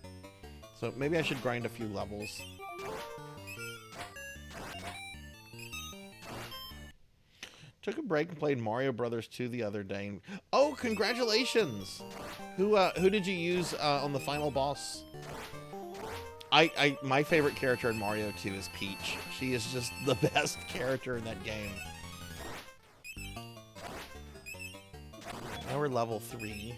Speaker 2: So maybe I should grind a few levels. Took a break and played Mario Brothers 2 the other day. Oh, congratulations! Who did you use on the final boss? My favorite character in Mario 2 is Peach. She is just the best character in that game. Now we're level 3.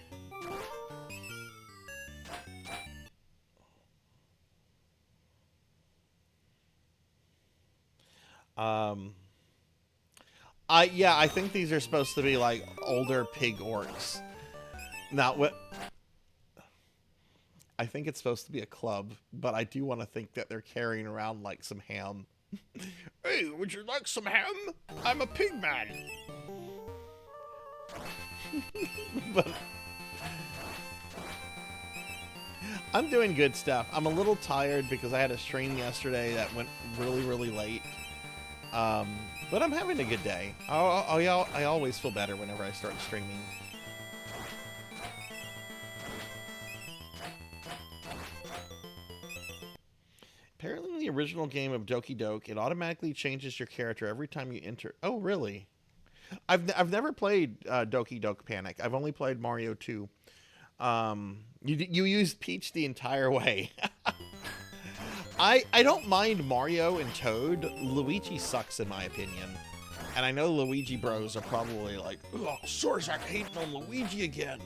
Speaker 2: I think these are supposed to be like older pig orcs. Now, what? I think it's supposed to be a club, but I do want to think that they're carrying around like some ham. Hey, would you like some ham? I'm a pig man. But I'm doing good stuff. I'm a little tired because I had a stream yesterday that went really, really late. But I'm having a good day. I always feel better whenever I start streaming. Apparently in the original game of Doki Doke, it automatically changes your character every time you enter. Oh, really? I've never played Doki Doke Panic. I've only played Mario 2. You used Peach the entire way. I don't mind Mario and Toad. Luigi sucks in my opinion. And I know Luigi bros are probably like, oh, Sarzac hating on Luigi again.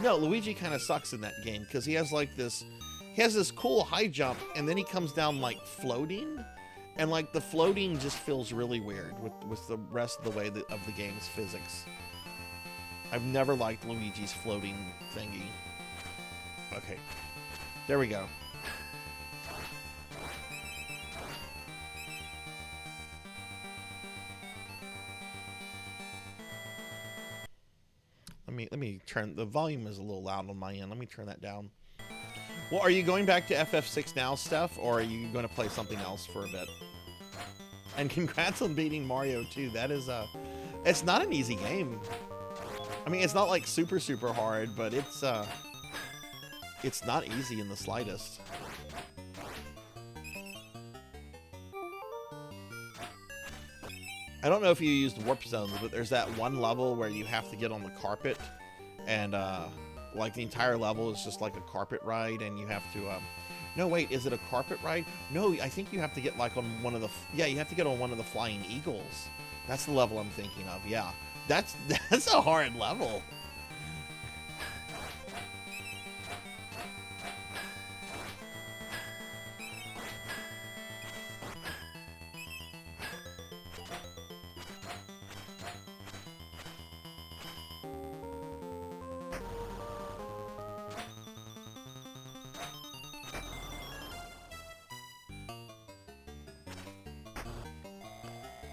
Speaker 2: No, Luigi kind of sucks in that game because he has like this, he has this cool high jump and then he comes down like floating. And like the floating just feels really weird with the rest of the way of the game's physics. I've never liked Luigi's floating thingy. Okay, there we go. Let me turn, the volume is a little loud on my end. Let me turn that down. Well, are you going back to FF6 now, Steph, or are you going to play something else for a bit? And congrats on beating Mario 2. That is it's not an easy game. I mean, it's not like super hard, but it's not easy in the slightest. I don't know if you used warp zones, but there's that one level where you have to get on the carpet, and like the entire level is just like a carpet ride, and you have to no, wait, is it a carpet ride? No, I think you have to get like on one of the, yeah, you have to get on one of the flying eagles. That's the level I'm thinking of. Yeah, that's a hard level.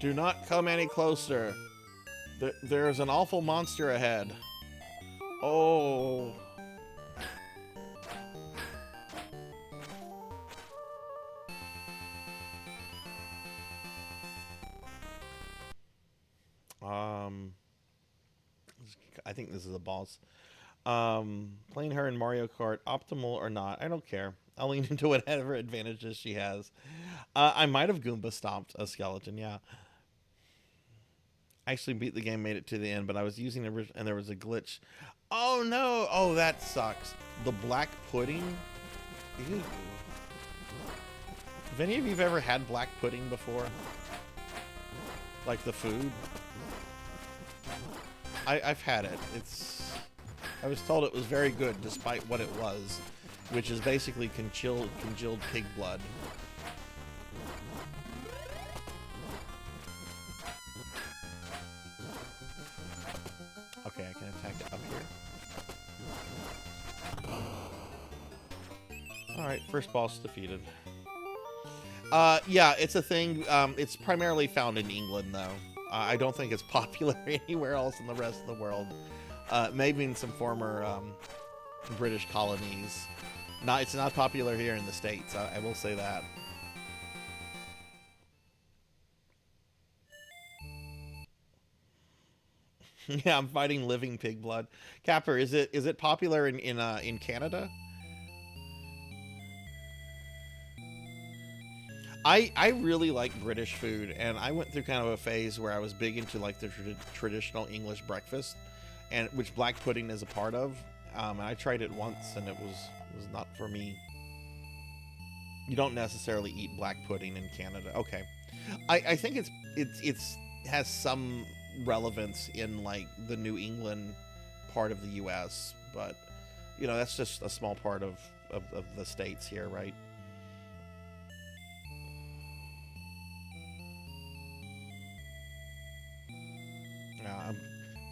Speaker 2: Do not come any closer. There is an awful monster ahead. Oh. I think this is a boss. Playing her in Mario Kart, optimal or not, I don't care. I'll lean into whatever advantages she has. I might have Goomba stomped a skeleton, yeah. I actually beat the game, made it to the end, but I was using the and there was a glitch. Oh no! Oh, that sucks. The black pudding? Ew. Have any of you ever had black pudding before? Like the food? I've had it. I was told it was very good despite what it was, which is basically congealed pig blood. Okay, I can attack it up here. Alright, first boss defeated. Yeah, it's a thing. It's primarily found in England, though. I don't think it's popular anywhere else in the rest of the world. Maybe in some former British colonies. It's not popular here in the States. I will say that. Yeah, I'm fighting living pig blood. Capper, is it popular in Canada? I really like British food, and I went through kind of a phase where I was big into like the traditional English breakfast, and which black pudding is a part of. And I tried it once, and it was not for me. You don't necessarily eat black pudding in Canada. Okay, I think it's has some relevance in like the New England part of the U.S., but you know that's just a small part of the states here, right? I'm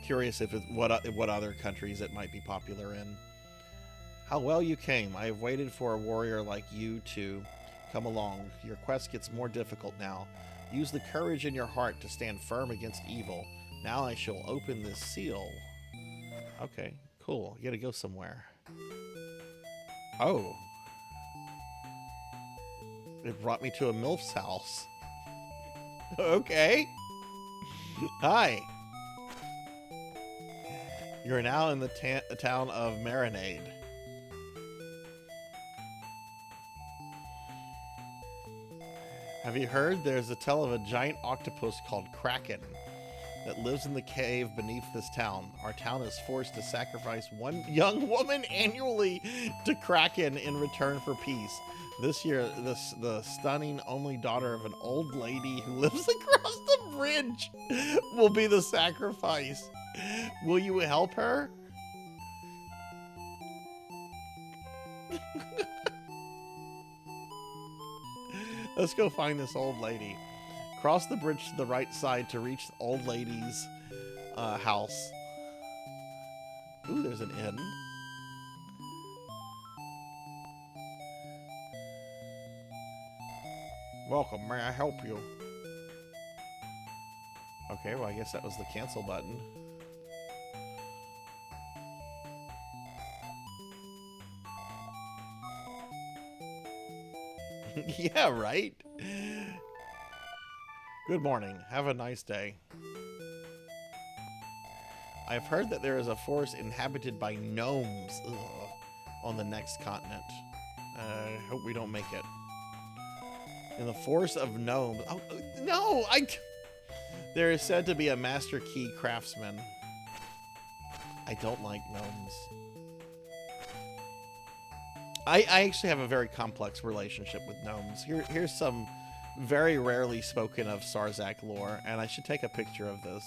Speaker 2: curious if what other countries it might be popular in. How well you came. I have waited for a warrior like you to come along. Your quest gets more difficult now. Use the courage in your heart to stand firm against evil. Now I shall open this seal. Okay, cool. You gotta go somewhere. Oh. It brought me to a MILF's house. Okay. Hi. You're now in the town of Marinade. Have you heard? There's a tale of a giant octopus called Kraken that lives in the cave beneath this town. Our town is forced to sacrifice one young woman annually to Kraken in return for peace. This year, the stunning only daughter of an old lady who lives across the bridge will be the sacrifice. Will you help her? Let's go find this old lady. Cross the bridge to the right side to reach the old lady's house. Ooh, there's an inn. Welcome, may I help you? Okay, well I guess that was the cancel button. Yeah, right? Good morning. Have a nice day. I've heard that there is a forest inhabited by gnomes on the next continent. I hope we don't make it. In the forest of gnomes. Oh, no! There is said to be a master key craftsman. I don't like gnomes. I actually have a very complex relationship with gnomes. Here's some very rarely spoken of Sarzac lore, and I should take a picture of this.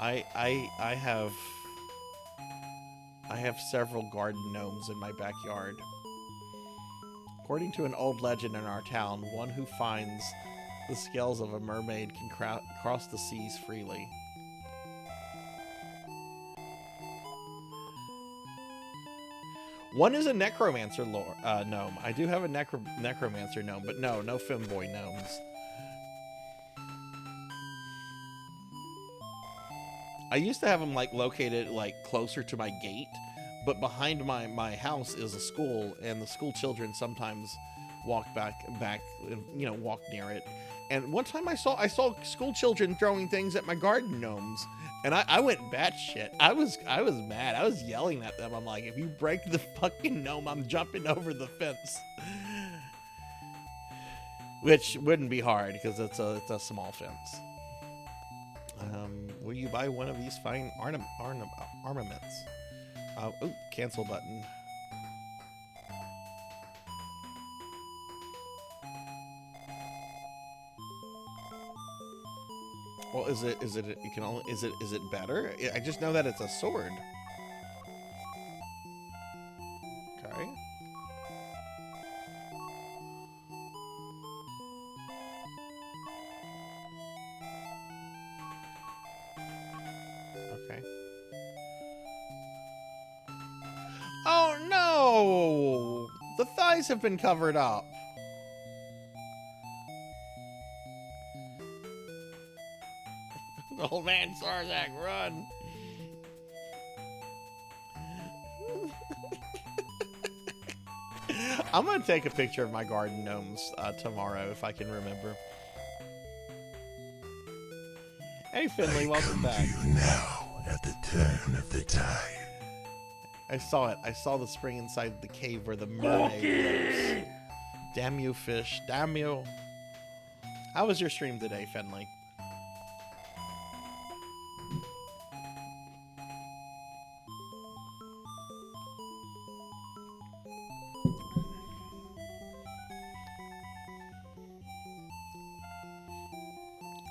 Speaker 2: I have several garden gnomes in my backyard. According to an old legend in our town, one who finds the scales of a mermaid can cross the seas freely. One is a necromancer gnome. I do have a necromancer gnome, but no femboy gnomes. I used to have them like located like closer to my gate, but behind my house is a school, and the school children sometimes walk back, and, you know, walk near it. And one time I saw school children throwing things at my garden gnomes, and I went batshit. I was mad. I was yelling at them. I'm like, if you break the fucking gnome, I'm jumping over the fence. Which wouldn't be hard because it's a small fence. Will you buy one of these fine armaments? Oh, cancel button. Well, is it better? I just know that it's a sword. Okay. Okay. Oh no! The thighs have been covered up. Old man Sarzac, run! I'm gonna take a picture of my garden gnomes tomorrow if I can remember. Hey Finley, welcome back.
Speaker 3: Now at the turn of the tide.
Speaker 2: I saw it. I saw the spring inside the cave where the mermaid lives. Damn you, fish. Damn you. How was your stream today, Finley?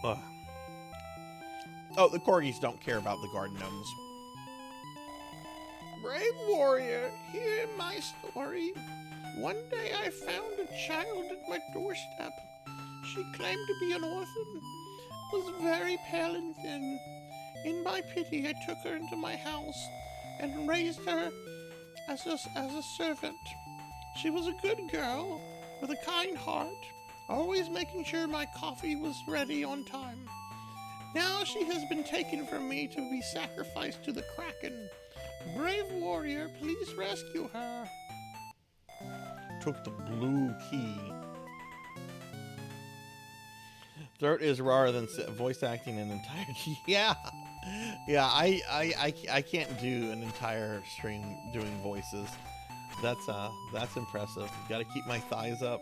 Speaker 2: Ugh. Oh, the corgis don't care about the garden gnomes. Brave warrior, hear my story. One day I found a child at my doorstep. She claimed to be an orphan, was very pale and thin. In my pity, I took her into my house and raised her as a servant. She was a good girl with a kind heart, always making sure my coffee was ready on time. Now she has been taken from me to be sacrificed to the Kraken. Brave warrior, please rescue her. Took the blue key. Dirt is rawer than voice acting an entire. Yeah, I can't do an entire stream doing voices. That's impressive. Got to keep my thighs up.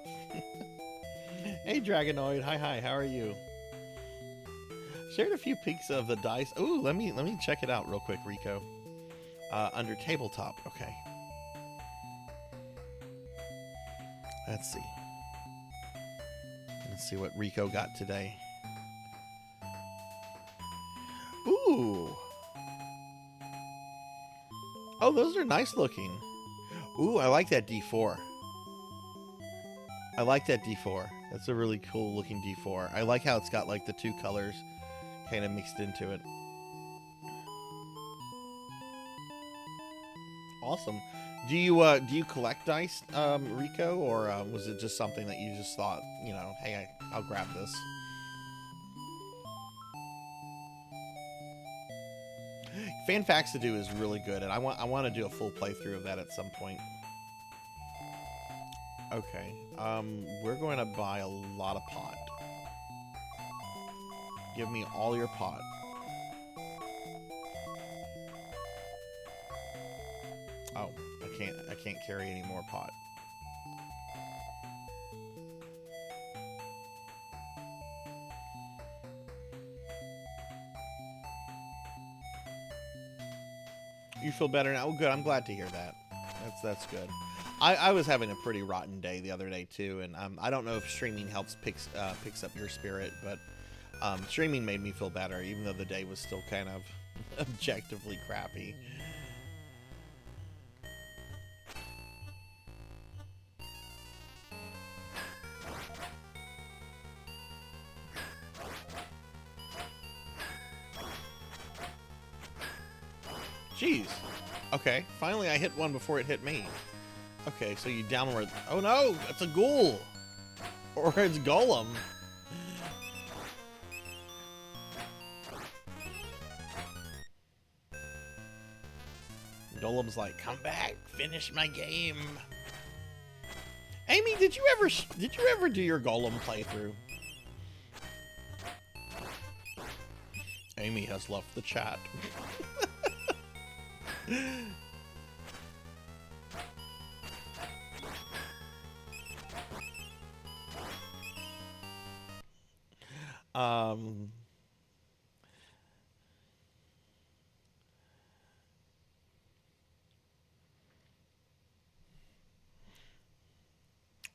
Speaker 2: Hey Dragonoid, hi, how are you? Shared a few peeks of the dice. Ooh, let me check it out real quick, Rico. Under tabletop, okay. Let's see. Let's see what Rico got today. Ooh. Oh, those are nice looking. Ooh, I like that D4. I like that D4. That's a really cool looking D4. I like how it's got like the two colors kind of mixed into it. Awesome. Do you collect dice, Rico, or was it just something that you just thought, you know, hey, I'll grab this? Fanfaxidoo is really good, and I want to do a full playthrough of that at some point. Okay, we're going to buy a lot of pot. Give me all your pot. Oh, I can't carry any more pot. You feel better now? Oh, good. I'm glad to hear that. That's good. I was having a pretty rotten day the other day too, and I don't know if streaming picks up your spirit, but streaming made me feel better, even though the day was still kind of objectively crappy. Jeez. Okay, finally I hit one before it hit me. Okay, so you downward. Oh no, it's a ghoul. Or it's Golem. Golem's like, come back, finish my game. Amy, did you ever do your Golem playthrough? Amy has left the chat.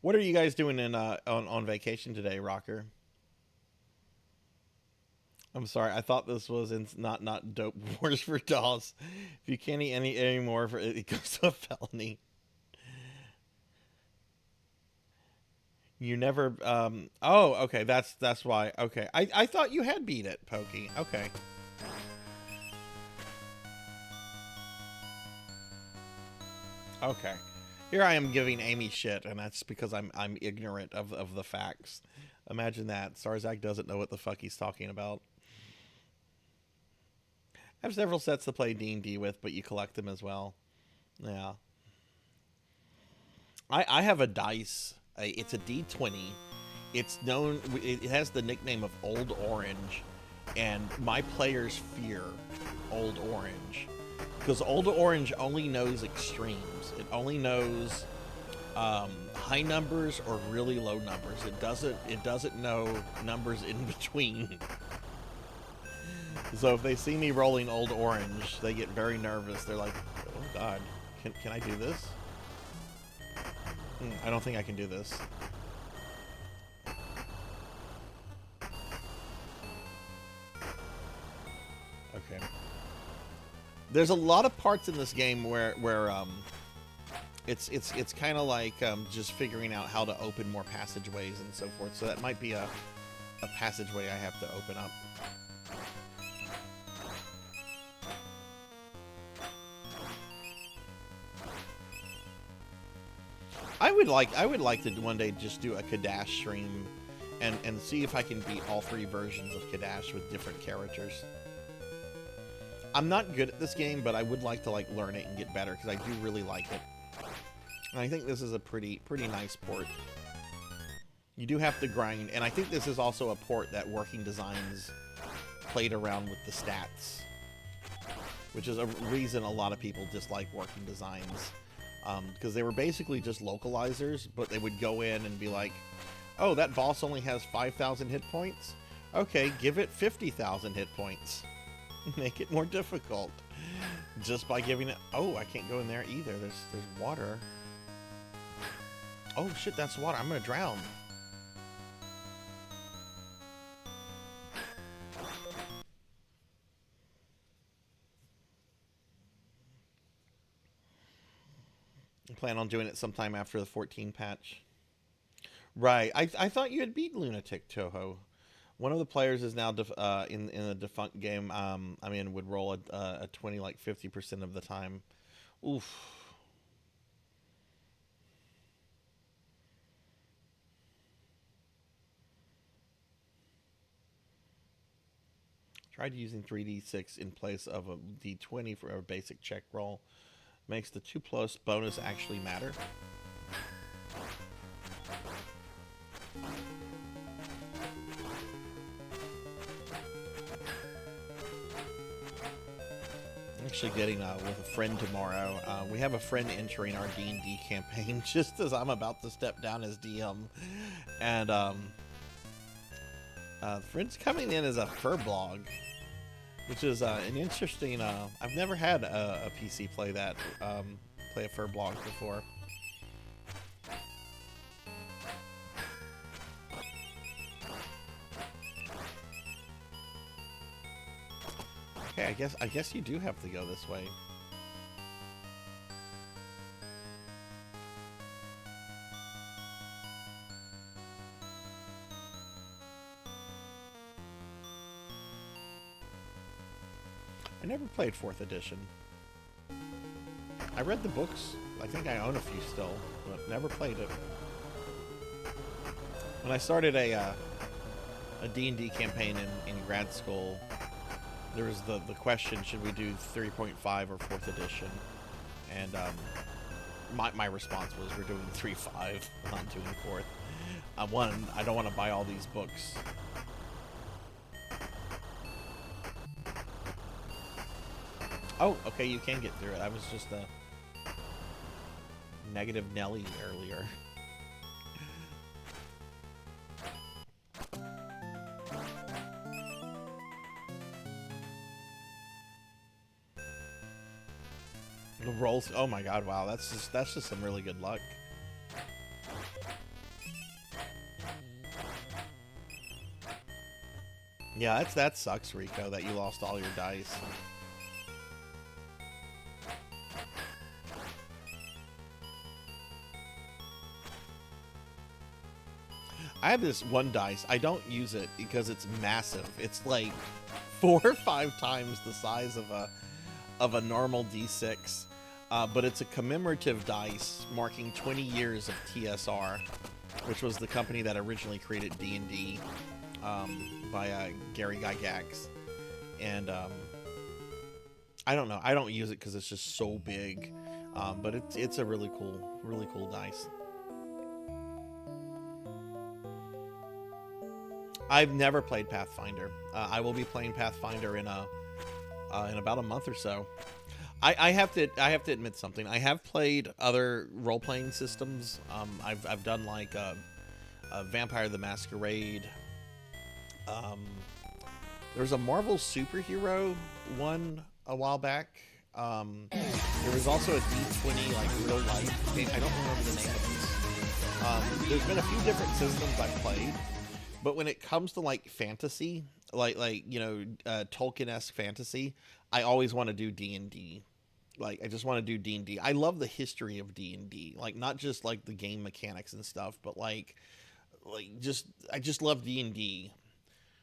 Speaker 2: What are you guys doing on vacation today, Rocker? I'm sorry, I thought this was not Dope Wars for Dolls. If you can't eat any anymore, it goes to a felony. You never oh, okay, that's why. Okay. I thought you had beat it, Pokey. Okay. Okay. Here I am giving Amy shit, and that's because I'm ignorant of the facts. Imagine that. Sarzac doesn't know what the fuck he's talking about. I have several sets to play D&D with, but you collect them as well. Yeah. I have a dice. It's a D20. It's known. It has the nickname of Old Orange, and my players fear Old Orange because Old Orange only knows extremes. It only knows high numbers or really low numbers. It doesn't know numbers in between. So if they see me rolling Old Orange, they get very nervous. They're like, "Oh God, can I do this? I don't think I can do this." Okay. There's a lot of parts in this game where it's kind of like just figuring out how to open more passageways and so forth. So that might be a passageway I have to open up. I would like to one day just do a Kadash stream and see if I can beat all 3 versions of Kadash with different characters. I'm not good at this game, but I would like to learn it and get better because I do really like it. And I think this is a pretty nice port. You do have to grind, and I think this is also a port that Working Designs played around with the stats, which is a reason a lot of people dislike Working Designs. Because they were basically just localizers, but they would go in and be like, oh, that boss only has 5,000 hit points? Okay, give it 50,000 hit points. Make it more difficult. Just by giving it... Oh, I can't go in there either. There's water. Oh, shit, that's water. I'm gonna drown. I plan on doing it sometime after the 14 patch. Right. I thought you had beat Lunatic, Toho. One of the players is now in a defunct game. I mean, would roll a 20 like 50% of the time. Oof. Tried using 3d6 in place of a d20 for a basic check roll. Makes the 2+ bonus actually matter. Actually getting with a friend tomorrow. We have a friend entering our D&D campaign just as I'm about to step down as DM. And friend's coming in as a furblog, which is an interesting... I've never had a PC play that, play a furblog before. Okay, I guess you do have to go this way. I never played 4th edition. I read the books. I think I own a few still, but never played it. When I started a D&D campaign in grad school, there was the question, should we do 3.5 or 4th edition? And my response was, we're doing 3-5, not doing 4th. One, I don't want to buy all these books. Oh, okay, you can get through it. I was just a negative Nelly earlier. The rolls. Oh my god! Wow, that's just some really good luck. Yeah, that sucks, Rico, that you lost all your dice. I have this one dice. I don't use it because it's massive. It's like 4 or 5 times the size of a normal D6. But it's a commemorative dice marking 20 years of TSR, which was the company that originally created D&D by Gary Gygax. And I don't know. I don't use it because it's just so big. But it's a really cool dice. I've never played Pathfinder. I will be playing Pathfinder in about a month or so. I have to admit something. I have played other role-playing systems. I've done like Vampire the Masquerade. There was a Marvel superhero one a while back. There was also a D20 like real life game. I don't remember the name of this. There's been a few different systems I've played, but when it comes to like fantasy, like you know, Tolkien-esque fantasy, I always want to do D&D. Like, I just want to do D&D. I love the history of D&D. Like, not just, like, the game mechanics and stuff, but, I just love D&D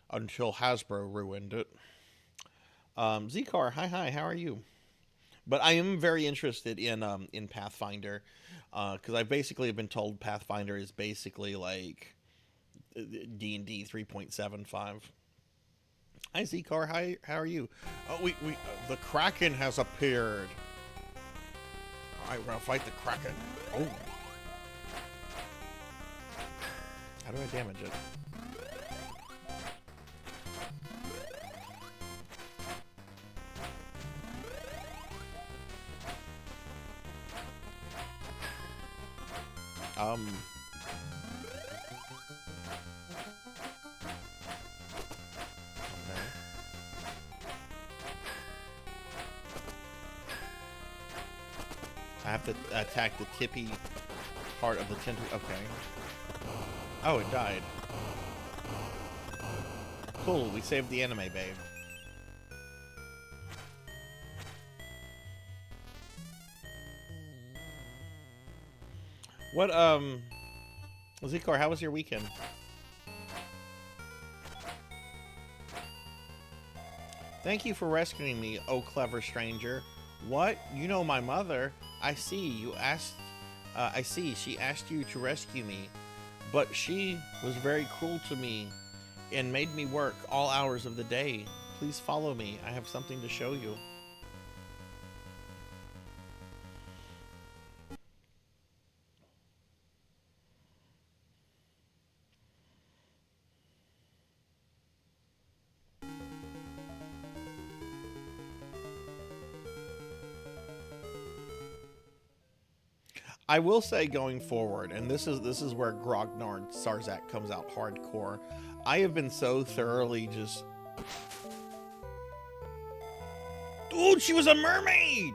Speaker 2: until Hasbro ruined it. Zcar, hi, how are you? But I am very interested in Pathfinder, because I basically have been told Pathfinder is basically, like, D&D 3.75. Hi, Zcar. Hi, how are you? Oh, the Kraken has appeared. All right, we're gonna fight the Kraken. Oh. How do I damage it? I have to attack the tippy part of the tentacle. Okay. Oh, it died. Cool, we saved the anime babe. What, Zikor, how was your weekend? Thank you for rescuing me, oh clever stranger. What? You know my mother? I see, she asked you to rescue me, but she was very cruel to me and made me work all hours of the day. Please follow me. I have something to show you. I will say going forward, and this is where Grognard Sarzac comes out hardcore. I have been so thoroughly just... Dude, she was a mermaid!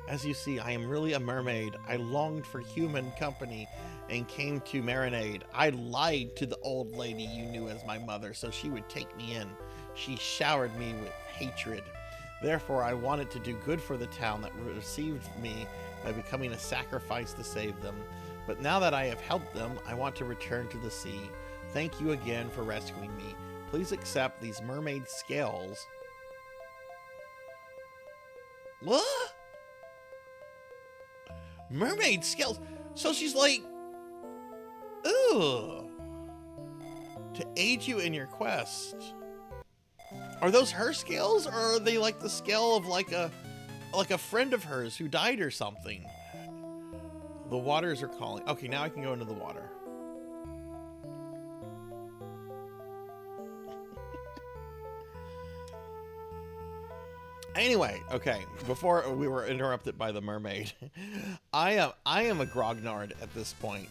Speaker 2: As you see, I am really a mermaid. I longed for human company and came to marinade. I lied to the old lady you knew as my mother so she would take me in. She showered me with hatred. Therefore, I wanted to do good for the town that received me by becoming a sacrifice to save them. But now that I have helped them, I want to return to the sea. Thank you again for rescuing me. Please accept these mermaid scales. What? Mermaid scales? So she's like... Ugh. To aid you in your quest. Are those her scales, or are they like the scale of like a friend of hers who died or something? The waters are calling. Okay, now I can go into the water. Anyway, okay, before we were interrupted by the mermaid, I am a grognard at this point.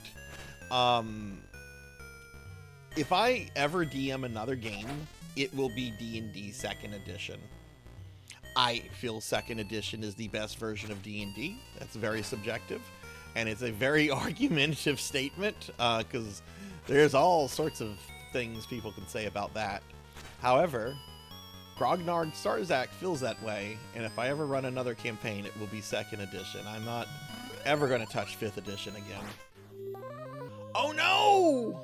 Speaker 2: If I ever DM another game, it will be D&D 2nd Edition. I feel 2nd Edition is the best version of D&D. That's very subjective, and it's a very argumentative statement, because there's all sorts of things people can say about that. However, Grognard Sarzac feels that way, and if I ever run another campaign, it will be 2nd Edition. I'm not ever going to touch 5th Edition again. Oh no!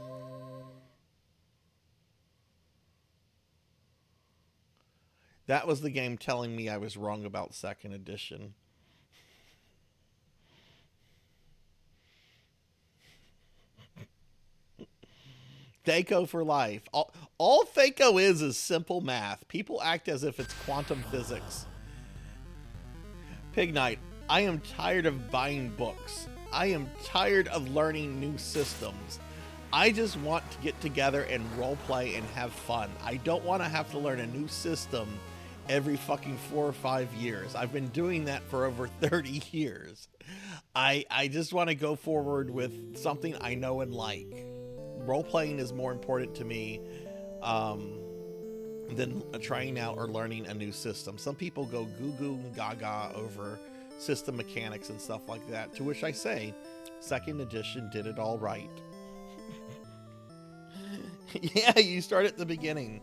Speaker 2: That was the game telling me I was wrong about 2nd Edition. Thaco for life. All Thaco is simple math. People act as if it's quantum physics. Pig Knight, I am tired of buying books. I am tired of learning new systems. I just want to get together and roleplay and have fun. I don't want to have to learn a new system every fucking 4 or 5 years. I've been doing that for over 30 years. I just want to go forward with something I know and like. Role-playing is more important to me than trying out or learning a new system. Some people go goo-goo and gaga over system mechanics and stuff like that, to which I say, 2nd Edition did it all right. Yeah, you start at the beginning.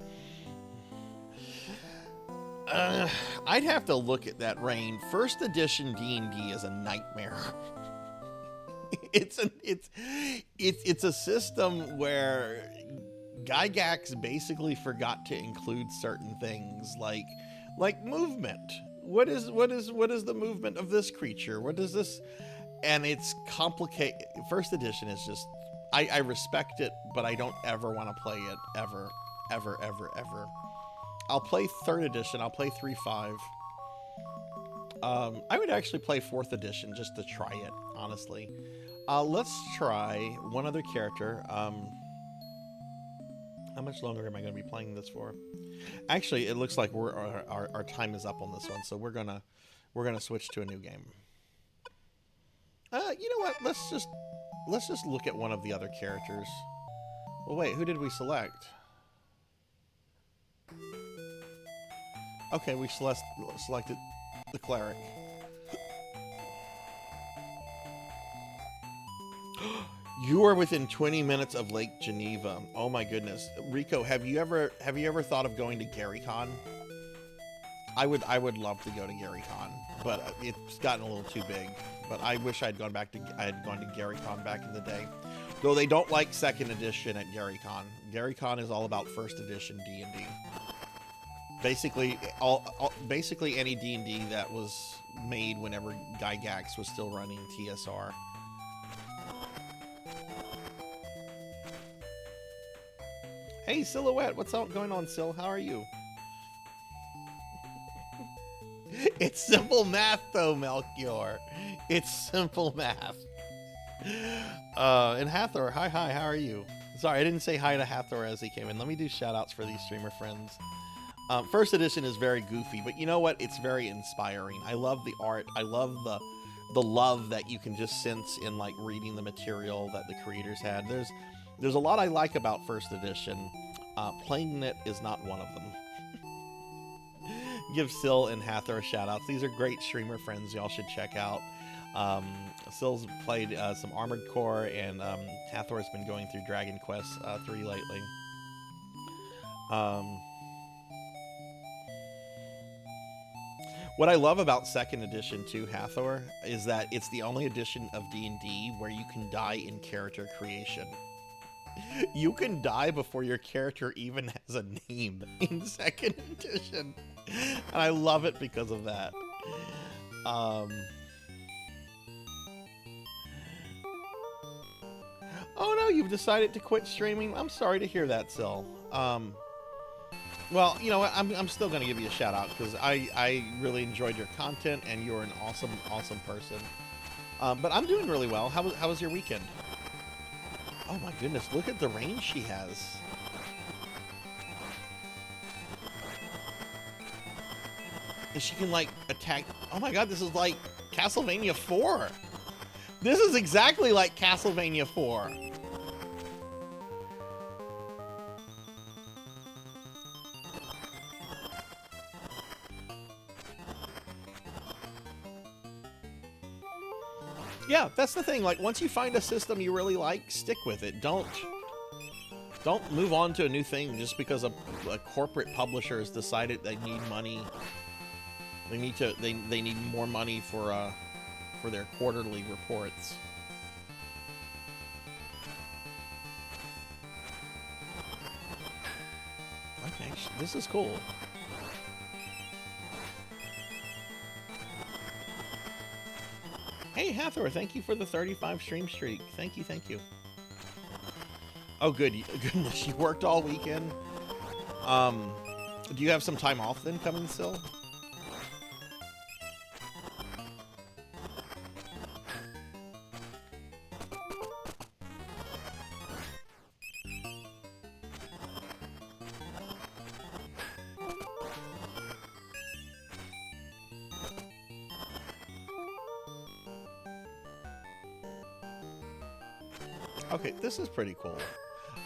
Speaker 2: I'd have to look at that reign. 1st Edition D&D is a nightmare. It's a system where Gygax basically forgot to include certain things like movement. What is the movement of this creature? What is this? And it's complicated. 1st Edition is just, I respect it, but I don't ever want to play it ever. I'll play 3rd Edition. I'll play 3.5. I would actually play 4th Edition just to try it, honestly. Let's try one other character. How much longer am I going to be playing this for? Actually, it looks like our time is up on this one, so we're gonna switch to a new game. You know what? Let's just look at one of the other characters. Well, wait, who did we select? Okay, we selected the cleric. You are within 20 minutes of Lake Geneva. Oh my goodness. Rico, have you ever thought of going to GaryCon? I would love to go to GaryCon, but it's gotten a little too big. But I wish I had gone to GaryCon back in the day. Though they don't like 2nd Edition at GaryCon. GaryCon is all about 1st Edition D&D. Basically any D&D that was made whenever Gygax was still running TSR. Hey, Silhouette, what's going on, Sil? How are you? It's simple math, though, Melchior. It's simple math. And Hathor, hi, how are you? Sorry, I didn't say hi to Hathor as he came in. Let me do shout-outs for these streamer friends. 1st Edition is very goofy, but you know what? It's very inspiring. I love the art. I love the love that you can just sense in like reading the material that the creators had. There's a lot I like about 1st Edition. Playing it is not one of them. Give Sil and Hathor shout-outs. These are great streamer friends y'all should check out. Sil's played some Armored Core, and Hathor's been going through Dragon Quest 3 lately. What I love about 2nd Edition too, Hathor, is that it's the only edition of D&D where you can die in character creation. You can die before your character even has a name in 2nd Edition. And I love it because of that. Oh no, you've decided to quit streaming? I'm sorry to hear that, Sil. Well, you know what? I'm still going to give you a shout out because I really enjoyed your content and you're an awesome, awesome person. But I'm doing really well. How was your weekend? Oh my goodness, look at the range she has. And she can like attack. Oh my god, this is like Castlevania 4. This is exactly like Castlevania 4. Yeah, that's the thing. Like, once you find a system you really like, stick with it. Don't move on to a new thing just because a corporate publisher has decided they need money. They need more money for their quarterly reports. Okay, this is cool. Hey, Hathor, thank you for the 35 stream streak. Thank you, thank you. Oh, good. Goodness, you worked all weekend. Do you have some time off then coming still? Okay, this is pretty cool.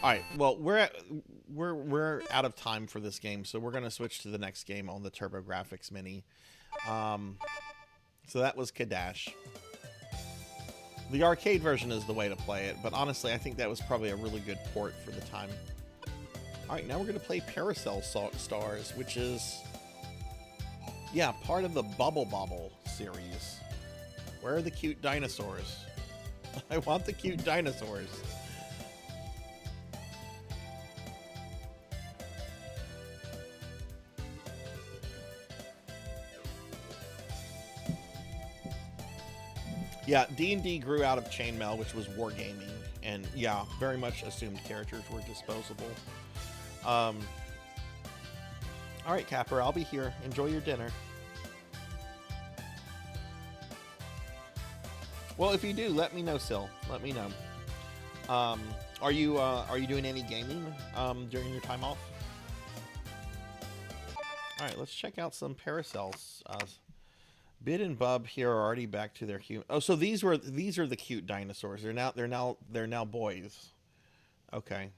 Speaker 2: All right, well, we're out of time for this game, so we're gonna switch to the next game on the TurboGrafx Mini. So that was Kadash. The arcade version is the way to play it, but honestly, I think that was probably a really good port for the time. All right, now we're gonna play Paracel Stars, which is, yeah, part of the Bubble Bobble series. Where are the cute dinosaurs? I want the cute dinosaurs. Yeah, D&D grew out of chainmail, which was wargaming, and yeah, very much assumed characters were disposable. All right, Capper, I'll be here. Enjoy your dinner. Well, if you do, let me know, Sil. Let me know. Are you doing any gaming during your time off? All right, let's check out some Paracels. Bid and Bub here are already back to their human. Oh, so these are the cute dinosaurs. They're now boys. Okay.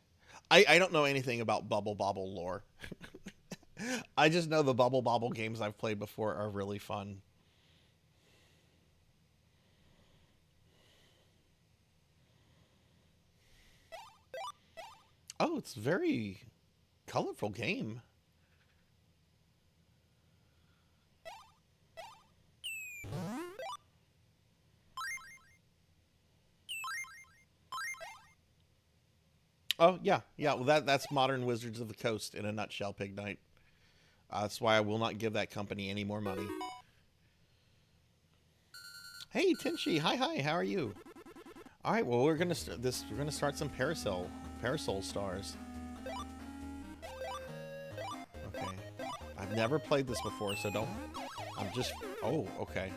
Speaker 2: I don't know anything about Bubble Bobble lore. I just know the Bubble Bobble games I've played before are really fun. Oh, it's a very colorful game. Oh, yeah. Well, that's modern Wizards of the Coast in a nutshell, Pig Knight. That's why I will not give that company any more money. Hey, Tenchi. Hi. How are you? All right. Well, we're gonna start some Parasol Stars. Okay. I've never played this before, so don't. I'm just. Oh, okay.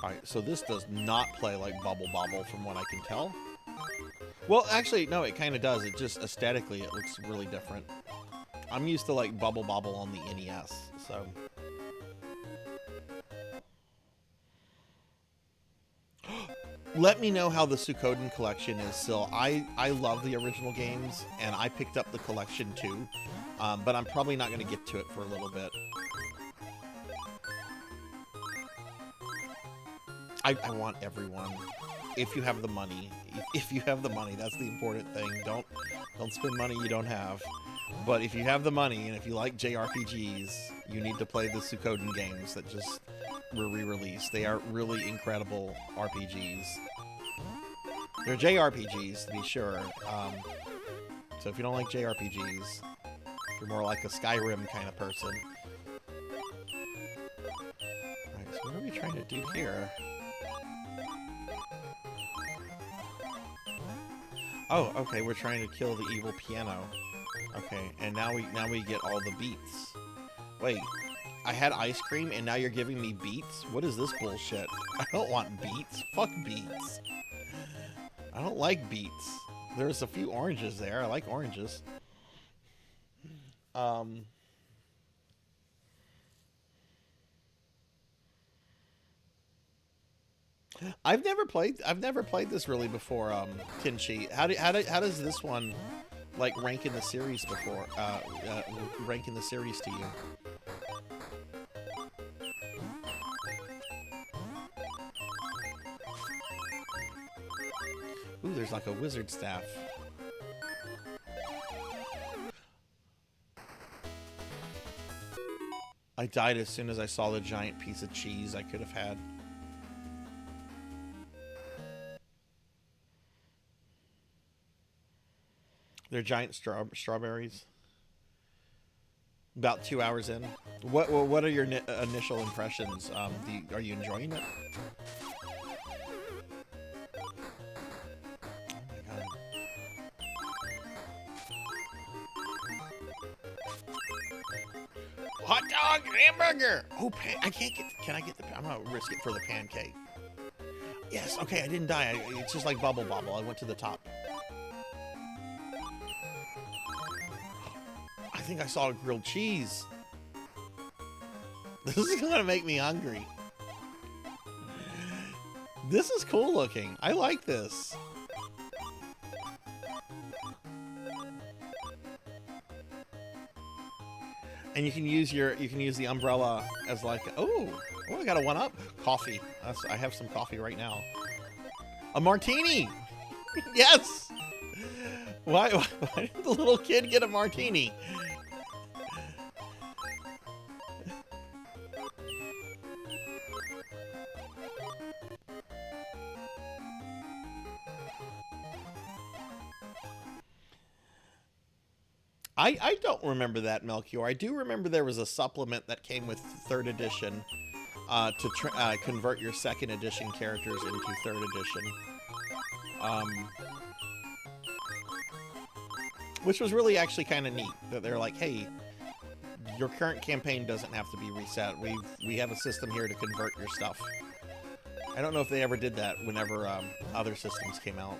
Speaker 2: Alright, so this does not play like Bubble Bobble from what I can tell. Well, actually, no, it kind of does. It just, aesthetically, it looks really different. I'm used to, like, Bubble Bobble on the NES, so... Let me know how the Suikoden collection is, Sil. I love the original games, and I picked up the collection, too. But I'm probably not going to get to it for a little bit. I want everyone. If you have the money. If you have the money, that's the important thing. Don't spend money you don't have. But if you have the money, and if you like JRPGs, you need to play the Suikoden games that just were re-released. They are really incredible RPGs. They're JRPGs, to be sure. So if you don't like JRPGs, if you're more like a Skyrim kind of person. Alright, so what are we trying to do here? Oh, okay, we're trying to kill the evil piano. Okay, and now we get all the beats. Wait, I had ice cream and now you're giving me beets? What is this bullshit? I don't want beets. Fuck beets. I don't like beets. There's a few oranges there. I like oranges. I've never played this really before, Kinchi. How does this one like rank in the series before rank in the series to you? Ooh, there's like a wizard staff. I died as soon as I saw the giant piece of cheese I could have had. They're giant strawberries. About 2 hours in. What are your initial impressions? Are you enjoying it? Hot dog, hamburger. Oh, I can't get. Can I get the? I'm gonna risk it for the pancake. Yes. Okay, I didn't die. It's just like bubble bobble. I went to the top. I think I saw a grilled cheese. This is gonna make me hungry. This is cool looking. I like this. And you can use the umbrella as like, oh, I got a 1-up. Coffee. I have some coffee right now. A martini. Yes. Why did the little kid get a martini? I don't remember that, Melchior. I do remember there was a supplement that came with 3rd edition to convert your 2nd edition characters into 3rd edition. Which was really actually kind of neat. That they're like, hey, your current campaign doesn't have to be reset. We have a system here to convert your stuff. I don't know if they ever did that whenever other systems came out.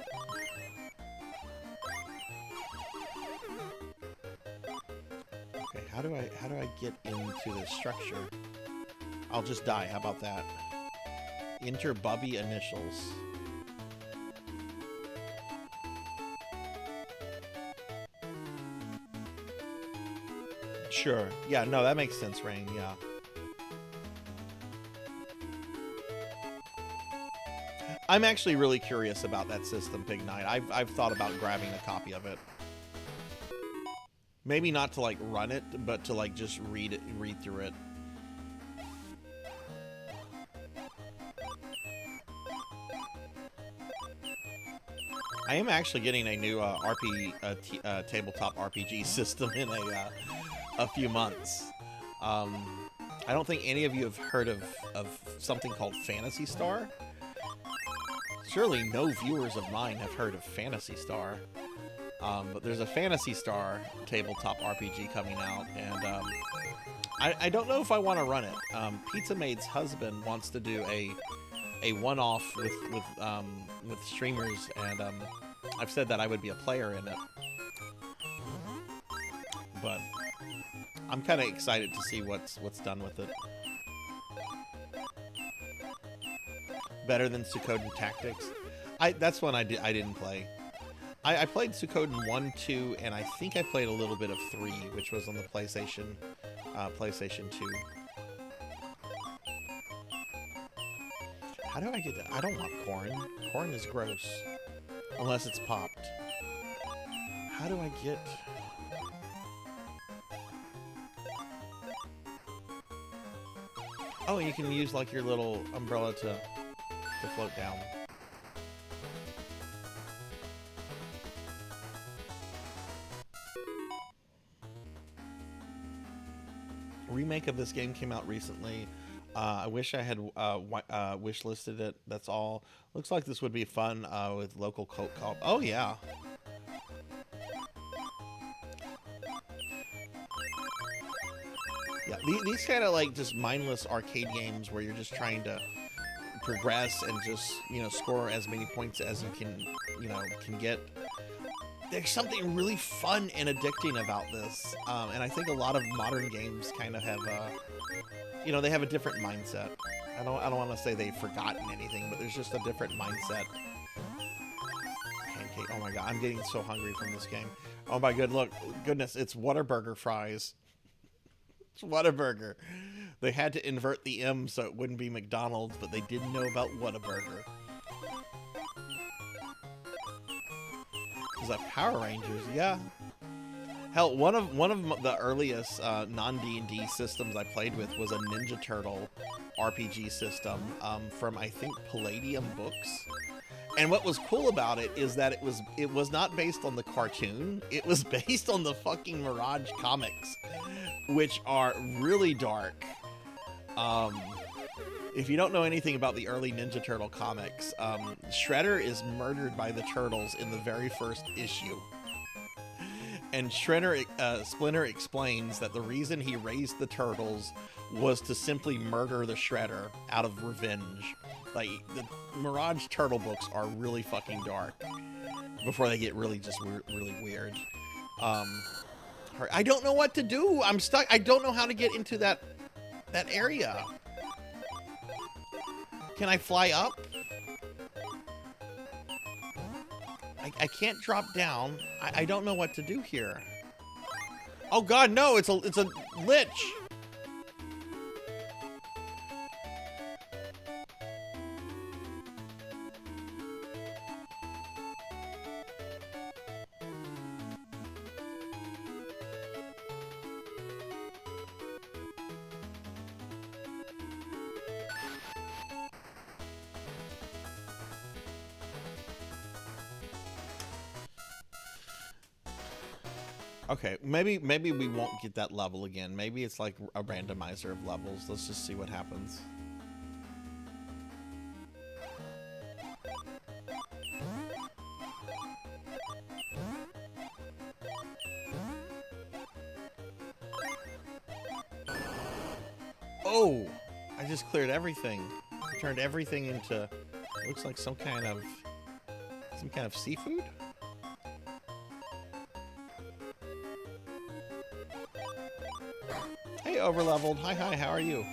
Speaker 2: Okay, how do I get into the structure? I'll just die. How about that? Enter Bubby initials. Sure. Yeah, no, that makes sense, Rain. Yeah. I'm actually really curious about that system, Pig Knight. I've thought about grabbing a copy of it. Maybe not to like run it, but to like just read through it. I am actually getting a new tabletop RPG system in a few months. I don't think any of you have heard of something called Phantasy Star. Surely no viewers of mine have heard of Phantasy Star. But there's a Phantasy Star tabletop RPG coming out, and I don't know if I want to run it. Pizza Maid's husband wants to do a one-off with streamers, and I've said that I would be a player in it. But I'm kind of excited to see what's done with it. Better than Suikoden Tactics. That's one I didn't play. I played Suikoden 1, 2, and I think I played a little bit of 3, which was on the PlayStation 2. How do I get that? I don't want corn. Corn is gross. Unless it's popped. How do I get... Oh, you can use like your little umbrella to float down. Remake of this game came out recently. I wish I had wish listed it. That's all. Looks like this would be fun with local co-op. Oh yeah, Yeah, these kind of like just mindless arcade games where you're just trying to progress and just, you know, score as many points as you can, you know, can get. There's something really fun and addicting about this, and I think a lot of modern games kind of have, you know, they have a different mindset. I don't want to say they've forgotten anything, but there's just a different mindset. Pancake. Oh my god, I'm getting so hungry from this game. Oh my goodness, it's Whataburger fries. It's Whataburger. They had to invert the M so it wouldn't be McDonald's, but they didn't know about Whataburger. Is that Power Rangers? Yeah. Hell, one of the earliest non-D&D systems I played with was a Ninja Turtle RPG system from, I think, Palladium Books. And what was cool about it is that it was not based on the cartoon. It was based on the fucking Mirage comics, which are really dark. If you don't know anything about the early Ninja Turtle comics, Shredder is murdered by the Turtles in the very first issue. And Splinter explains that the reason he raised the Turtles was to simply murder the Shredder out of revenge. Like, the Mirage Turtle books are really fucking dark before they get really just really weird. I don't know what to do. I'm stuck. I don't know how to get into that area. Can I fly up? I can't drop down. I don't know what to do here. Oh god, no, it's a lich. Okay, maybe we won't get that level again. Maybe it's like a randomizer of levels. Let's just see what happens. Oh, I just cleared everything. I turned everything into, looks like some kind of seafood. Hey, Overleveled. Hi, how are you?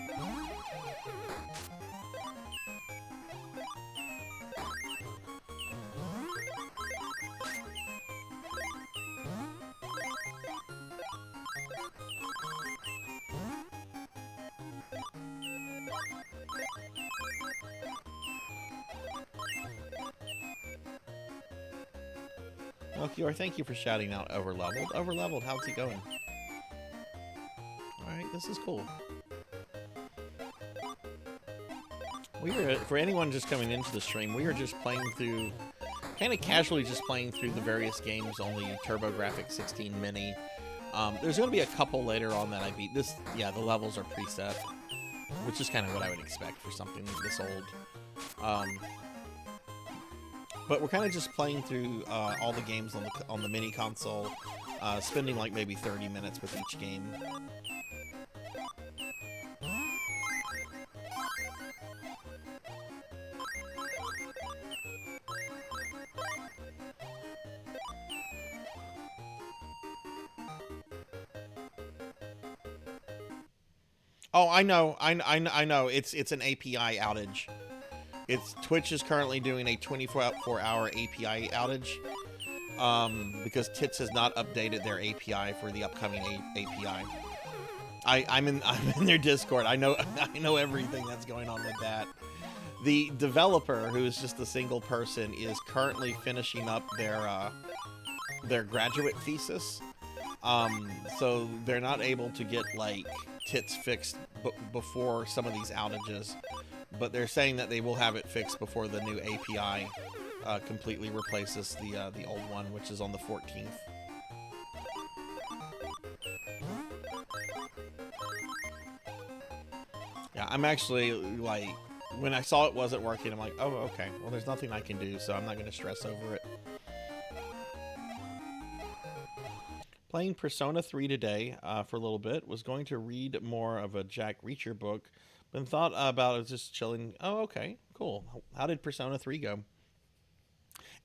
Speaker 2: Melchior, thank you for shouting out Overleveled. Overleveled, how's it going? Alright, this is cool. We are, for anyone just coming into the stream, we are just playing through, kind of casually just playing through the various games on the TurboGrafx-16 Mini. There's going to be a couple later on that I beat. This, yeah, the levels are preset, which is kind of what I would expect for something this old. But we're kind of just playing through all the games on the mini console, spending like maybe 30 minutes with each game. Oh, I know. I know. It's an API outage. Twitch is currently doing a 24-hour API outage because Tits has not updated their API for the upcoming API. I'm in their Discord. I know everything that's going on with that. The developer, who is just a single person, is currently finishing up their graduate thesis. So they're not able to get like Tits fixed before some of these outages. But they're saying that they will have it fixed before the new API completely replaces the old one, which is on the 14th. Yeah, I'm actually, like, when I saw it wasn't working, I'm like, oh, okay. Well, there's nothing I can do, so I'm not going to stress over it. playing Persona 3 today for a little bit. Was going to read more of a Jack Reacher book, but thought about it just chilling. Oh, okay, cool. How did Persona 3 go?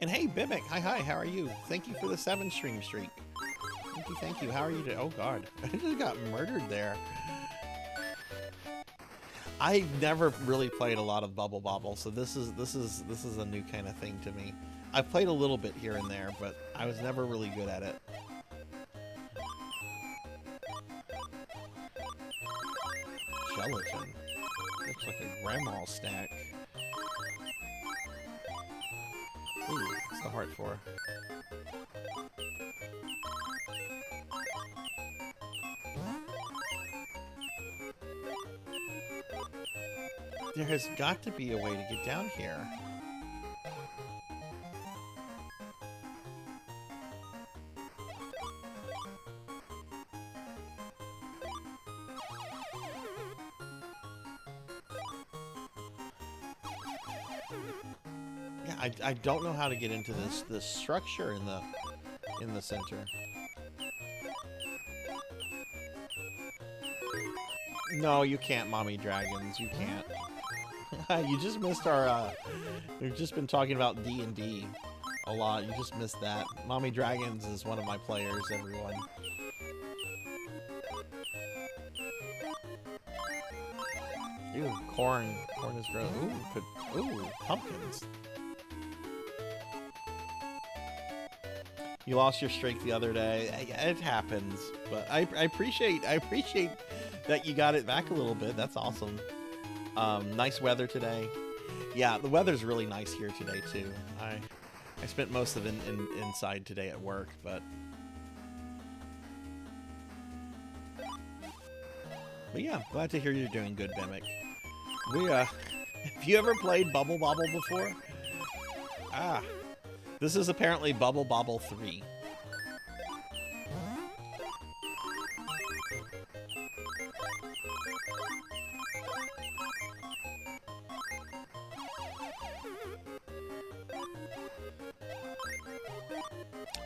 Speaker 2: And hey, Bimic, hi, how are you? Thank you for the 7 stream streak. Thank you. How are you today? Oh God, I just got murdered there. I've never really played a lot of Bubble Bobble, so this is a new kind of thing to me. I've played a little bit here and there, but I was never really good at it. Gelatin. Looks like a grandma snack. Ooh, what's the heart for? There has got to be a way to get down here. Yeah, I don't know how to get into this structure in the center. No, you can't, Mommy Dragons. You can't. You just missed our, we've just been talking about D&D a lot. You just missed that. Mommy Dragons is one of my players, everyone. Ooh, corn. Corn is gross. Ooh, pumpkins. You lost your streak the other day. It happens, but I appreciate that you got it back a little bit. That's awesome. Nice weather today. Yeah, the weather's really nice here today too. I spent most of it inside today at work, but yeah, glad to hear you're doing good, Bimic. Have you ever played Bubble Bobble before? This is apparently Bubble Bobble 3.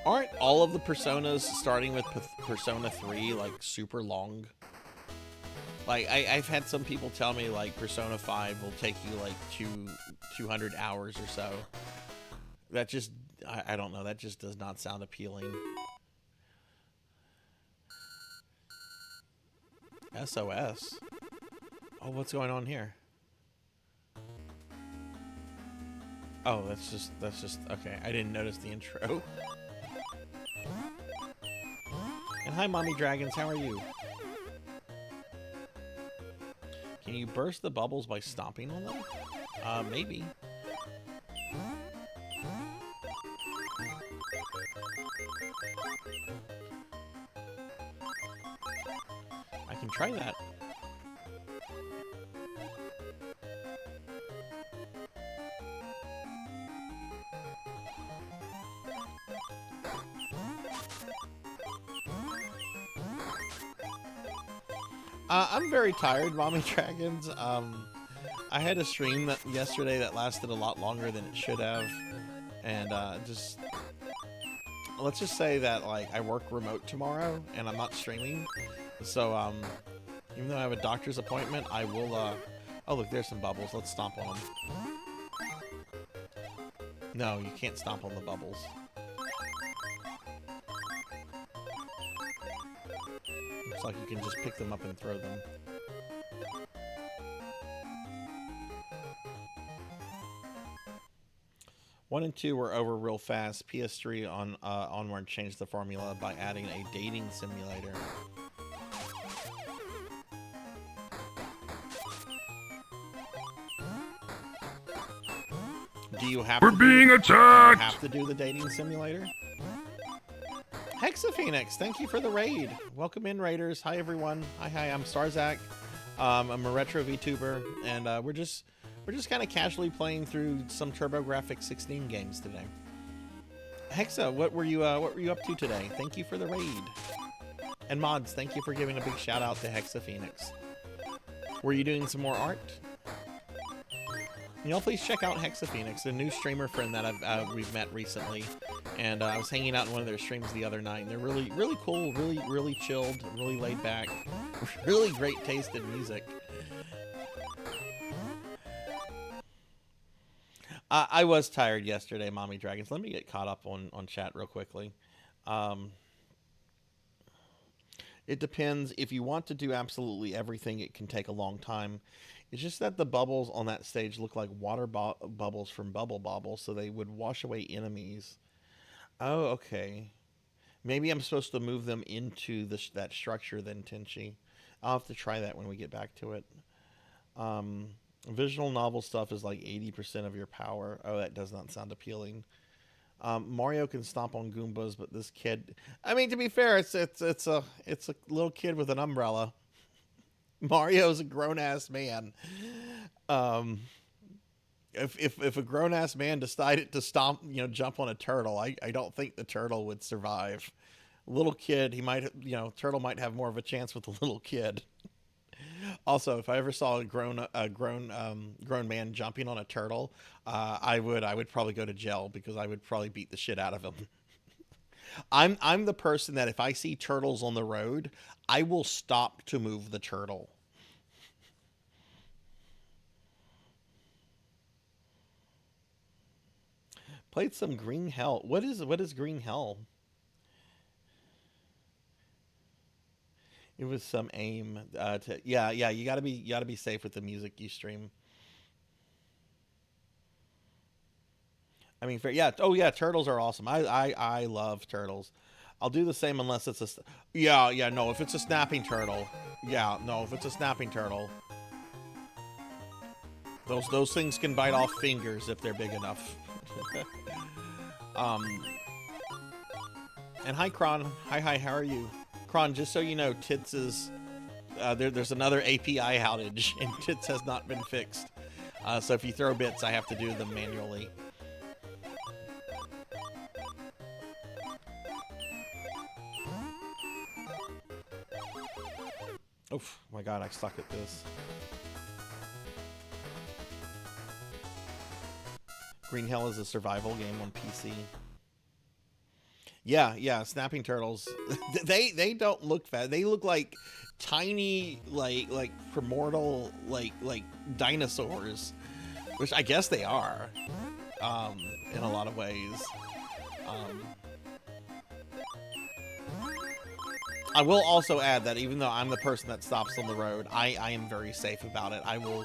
Speaker 2: Aren't all of the Personas starting with Persona 3 like super long? Like I've had some people tell me like Persona 5 will take you like 200 hours or so. That just I don't know, that just does not sound appealing. SOS. Oh, what's going on here? Oh, that's just okay. I didn't notice the intro. And hi, Mommy Dragons, how are you? Can you burst the bubbles by stomping on them? Maybe. I can try that. I'm very tired, Mommy Dragons. I had a stream yesterday that lasted a lot longer than it should have, and let's just say that like I work remote tomorrow and I'm not streaming, so even though I have a doctor's appointment, I will. Oh look, there's some bubbles. Let's stomp on them. No, you can't stomp on the bubbles. Looks like you can just pick them up and throw them. One and 2 were over real fast. PS3 onward changed the formula by adding a dating simulator. Do you have
Speaker 3: We're being attacked!
Speaker 2: Have to do the dating simulator? Hexaphoenix, thank you for the raid. Welcome in, raiders. Hi, everyone. Hi, I'm Sarzac. I'm a retro VTuber, and we're just kind of casually playing through some TurboGrafx-16 games today. Hexa, what were you up to today? Thank you for the raid. And Mods, thank you for giving a big shout out to Hexaphoenix. Were you doing some more art? Y'all please check out Hexaphoenix, a new streamer friend that we've met recently, And I was hanging out in one of their streams the other night, and they're really, really cool, really chilled, really laid back, really great taste in music. I was tired yesterday, Mommy Dragons. Let me get caught up on chat real quickly. It depends. If you want to do absolutely everything, it can take a long time. It's just that the bubbles on that stage look like water bubbles from Bubble Bobble, so they would wash away enemies. Oh, okay. Maybe I'm supposed to move them into that structure then, Tenchi. I'll have to try that when we get back to it. Visual novel stuff is like 80% of your power. Oh, that does not sound appealing. Mario can stomp on Goombas, but this kid... I mean, to be fair, it's a little kid with an umbrella. Mario's a grown-ass man. If a grown-ass man decided to jump on a turtle, I don't think the turtle would survive. A little kid, he might, turtle might have more of a chance with a little kid. Also, if I ever saw a grown man jumping on a turtle, I would probably go to jail because I would probably beat the shit out of him. I'm the person that if I see turtles on the road, I will stop to move the turtle. Played some Green Hell. What is Green Hell? It was some aim. Yeah. You gotta be safe with the music you stream. I mean, fair, yeah. Oh yeah, turtles are awesome. I love turtles. I'll do the same unless it's a. Yeah. No, if it's a snapping turtle. Yeah, no, if it's a snapping turtle. Those things can bite off fingers if they're big enough. And hi, Kron. Hi. How are you? Kron, just so you know, Tits is... there's another API outage, and Tits has not been fixed. So if you throw bits, I have to do them manually. Oof, my god, I suck at this. Green Hell is a survival game on PC. Yeah, snapping turtles. they don't look fat. They look like tiny, like primordial, like dinosaurs, which I guess they are, in a lot of ways. I will also add that even though I'm the person that stops on the road, I am very safe about it. I will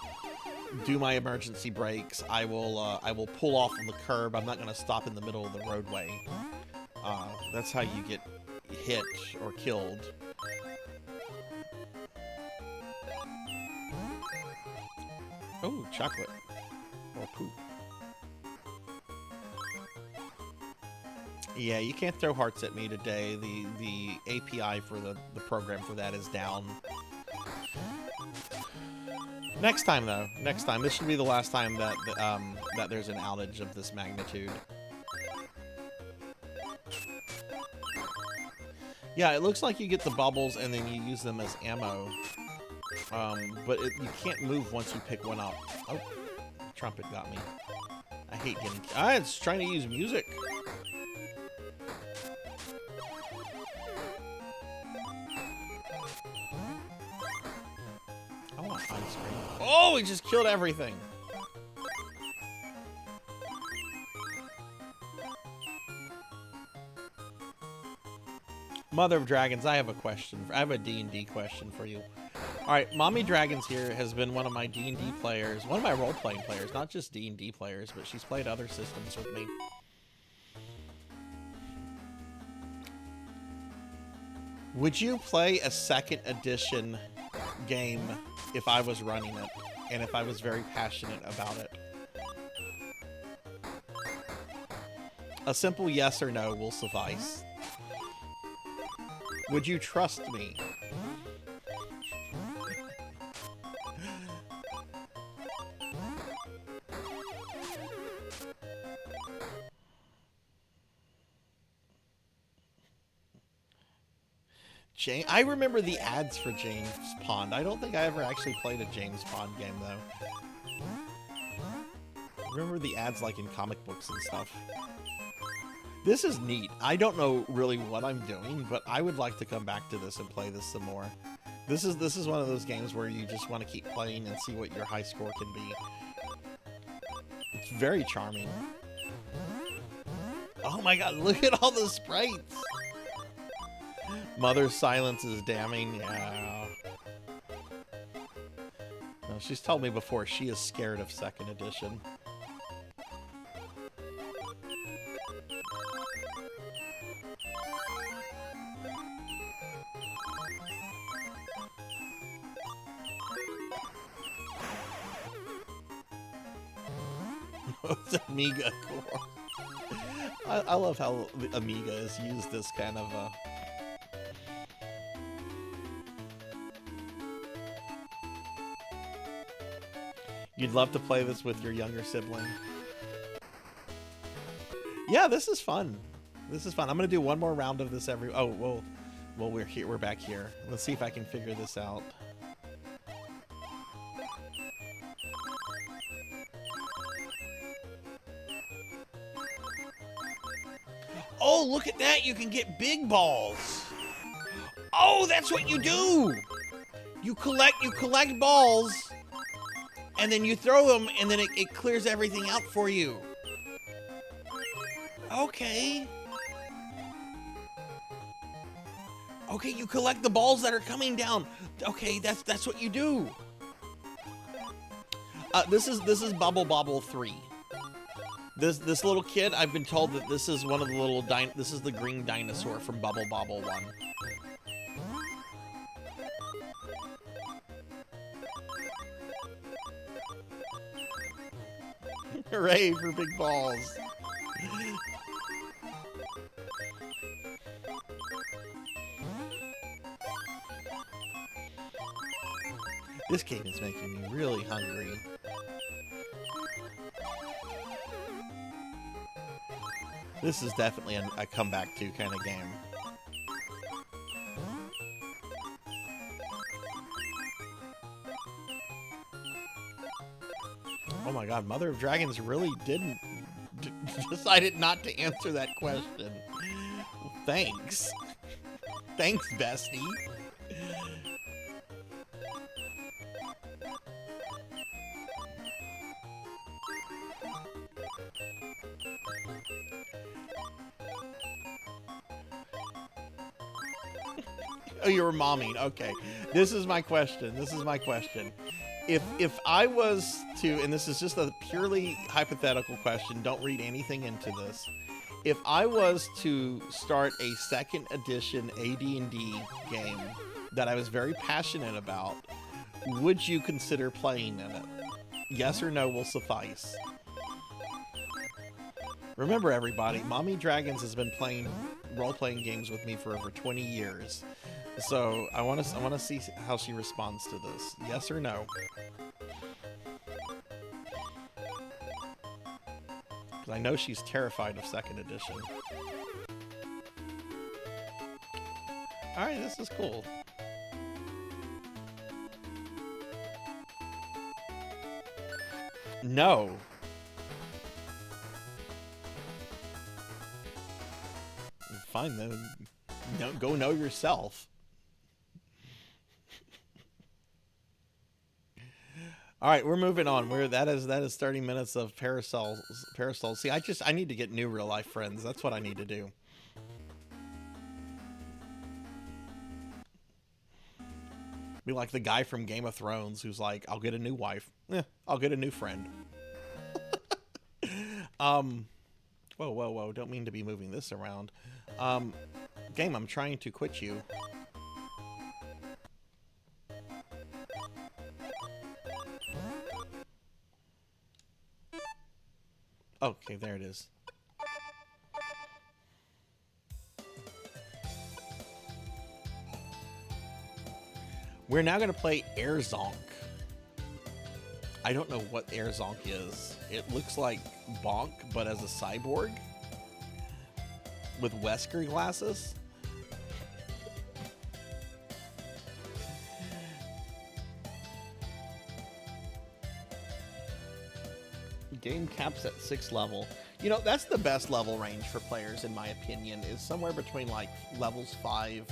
Speaker 2: do my emergency brakes. I will pull off on the curb. I'm not going to stop in the middle of the roadway. That's how you get hit or killed. Oh, chocolate. Or poop. Yeah, you can't throw hearts at me today. The API for the program for that is down. Next time, though. Next time. This should be the last time that that there's an outage of this magnitude. Yeah, it looks like you get the bubbles and then you use them as ammo. But you can't move once you pick one up. Oh, trumpet got me. I hate getting... it's trying to use music. I want ice cream. Oh, he just killed everything. Mother of Dragons, I have a question. I have a D&D question for you. Alright, Mommy Dragons here has been one of my D&D players, one of my role-playing players, not just D&D players, but she's played other systems with me. Would you play a 2nd edition game if I was running it, and if I was very passionate about it? A simple yes or no will suffice. Would you trust me? I remember the ads for James Pond. I don't think I ever actually played a James Pond game, though. I remember the ads like in comic books and stuff. This is neat. I don't know really what I'm doing, but I would like to come back to this and play this some more. This is one of those games where you just want to keep playing and see what your high score can be. It's very charming. Oh my god, look at all the sprites! Mother's silence is damning, yeah. No, she's told me before she is scared of 2nd edition. It's Amiga core. I love how the Amiga has used this kind of You'd love to play this with your younger sibling. Yeah, this is fun. This is fun. I'm gonna do one more round of this every. Oh, well, we're here. We're back here. Let's see if I can figure this out. Oh, look at that! You can get big balls. Oh, that's what you do. You collect balls, and then you throw them, and then it clears everything out for you. Okay. Okay, you collect the balls that are coming down. Okay, that's what you do. This is Bubble Bobble 3. This little kid, I've been told that this is one of the little this is the green dinosaur from Bubble Bobble 1. Hooray for big balls. This game is making me really hungry. This is definitely a comeback to kind of game. Oh my god, Mother of Dragons really decided not to answer that question. Thanks. Thanks, bestie. Oh, you were momming. Okay. This is my question. If I was to, and this is just a purely hypothetical question, don't read anything into this. If I was to start a 2nd edition AD&D game that I was very passionate about, would you consider playing in it? Yes or no will suffice. Remember, everybody, Mommy Dragons has been playing role-playing games with me for over 20 years. So I want to see how she responds to this. Yes or no? Because I know she's terrified of 2nd edition. Alright, this is cool. No. Fine then. No, go know yourself. All right, we're moving on. That is 30 minutes of parasols. See, I need to get new real life friends. That's what I need to do. Be like the guy from Game of Thrones who's like, I'll get a new wife. I'll get a new friend. Whoa. Don't mean to be moving this around. Game, I'm trying to quit you. Okay, there it is. We're now going to play Airzonk. I don't know what Airzonk is. It looks like Bonk, but as a cyborg. With Wesker glasses. Game caps at 6th level. You know, that's the best level range for players, in my opinion, is somewhere between like levels 5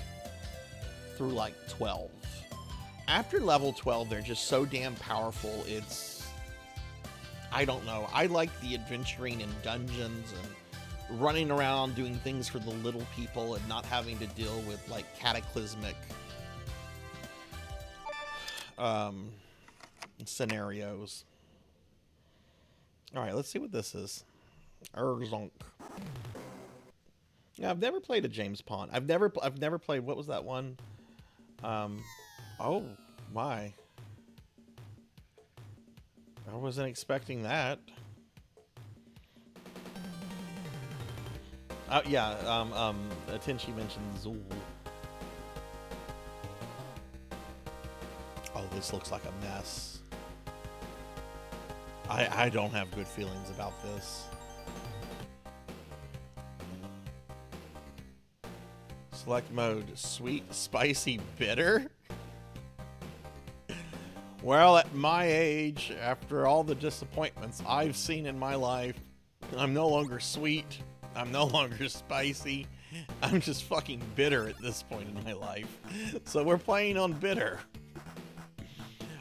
Speaker 2: through like 12. After level 12, they're just so damn powerful. It's, I don't know. I like the adventuring in dungeons and running around doing things for the little people and not having to deal with like cataclysmic scenarios. All right, let's see what this is. Erzonk. Yeah, I've never played a James Pond. I've never played, what was that one? Oh my. I wasn't expecting that. Yeah, Tenchi mentioned Zool. Oh, this looks like a mess. I don't have good feelings about this. Select mode, sweet, spicy, bitter? Well, at my age, after all the disappointments I've seen in my life, I'm no longer sweet, I'm no longer spicy, I'm just fucking bitter at this point in my life. So we're playing on bitter.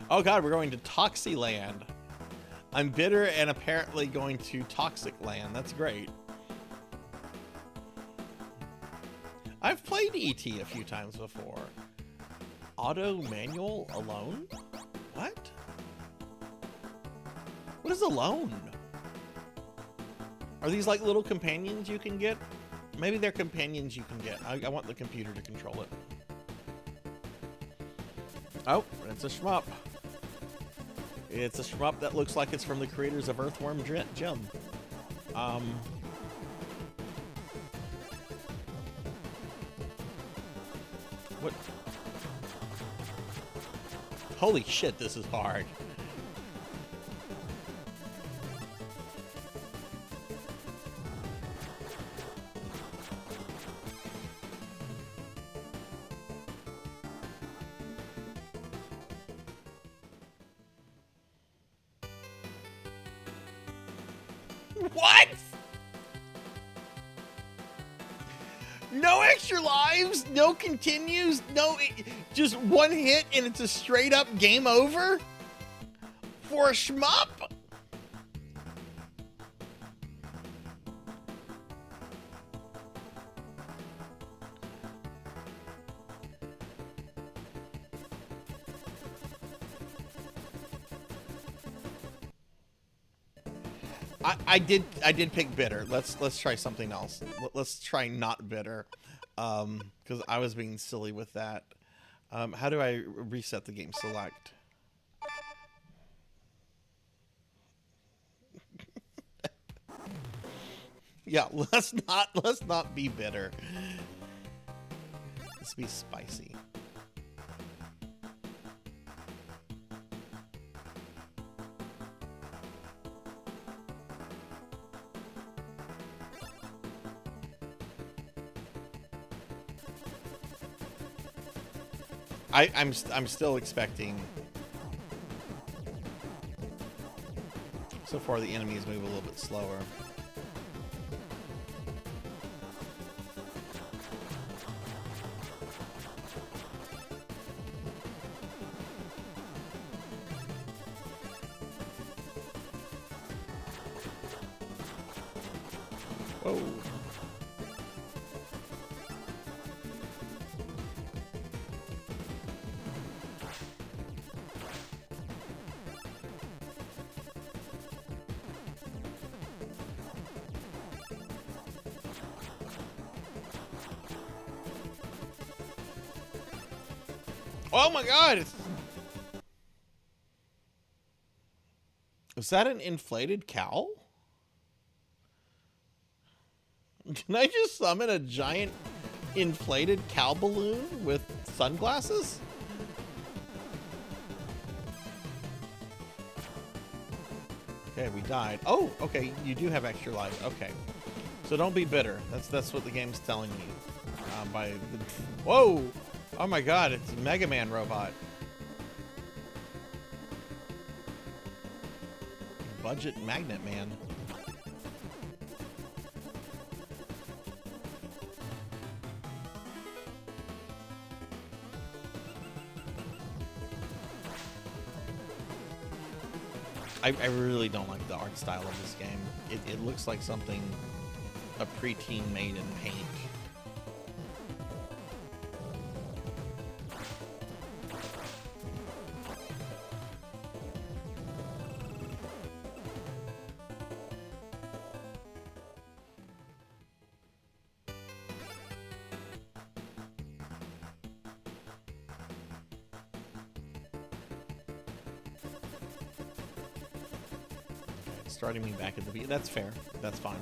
Speaker 2: Oh god, we're going to Toxyland. I'm bitter and apparently going to Toxic Land. That's great. I've played ET a few times before. Auto manual alone? What? What is alone? Are these like little companions you can get? Maybe they're companions you can get. I want the computer to control it. Oh, it's a shmup. It's a shmup that looks like it's from the creators of Earthworm Jim. What? Holy shit, this is hard. What? No extra lives, no continues, no, just one hit and it's a straight up game over? For a shmup? I did pick bitter. Let's try something else. Let's try not bitter, because I was being silly with that. How do I reset the game? Select. Yeah, let's not be bitter. Let's be spicy. I'm still expecting. So far, the enemies move a little bit slower. Whoa. Oh my god! Is that an inflated cow? Can I just summon a giant inflated cow balloon with sunglasses? Okay, we died. Oh, okay, you do have extra life. Okay. So don't be bitter. That's what the game's telling you. Whoa! Oh my god, it's a Mega Man robot. Budget Magnet Man. I really don't like the art style of this game. It looks like something a preteen made in paint. Starting me back at the beat. That's fair. That's fine.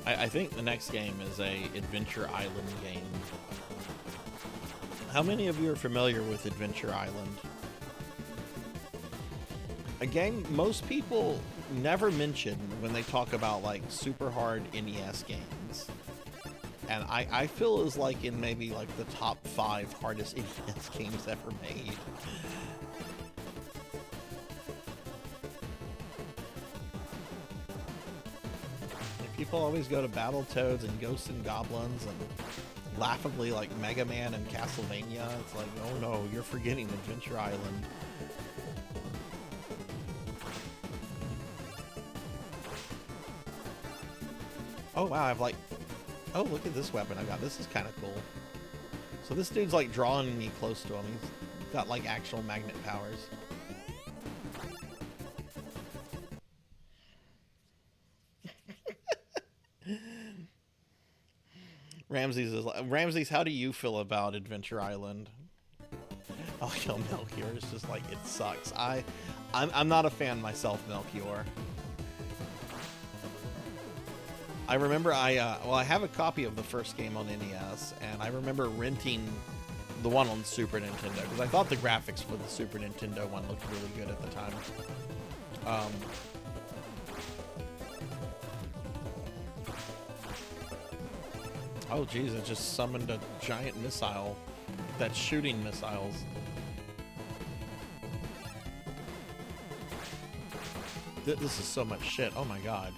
Speaker 2: I think the next game is a Adventure Island game. How many of you are familiar with Adventure Island? A game most people never mention when they talk about like super hard NES games. And I feel is like in maybe like the top 5 hardest NES games ever made. People always go to Battletoads and Ghosts and Goblins and laughably like Mega Man and Castlevania. It's like, oh no, you're forgetting Adventure Island. Oh wow, I've like, oh look at this weapon I got. This is kind of cool. So this dude's like drawing me close to him. He's got like actual magnet powers. Ramses, how do you feel about Adventure Island? Oh, yo, Melchior is just like, it sucks. I'm not a fan myself, Melchior. I remember well, I have a copy of the first game on NES, and I remember renting the one on Super Nintendo, because I thought the graphics for the Super Nintendo one looked really good at the time. Oh geez, it just summoned a giant missile that's shooting missiles. This is so much shit. Oh my god.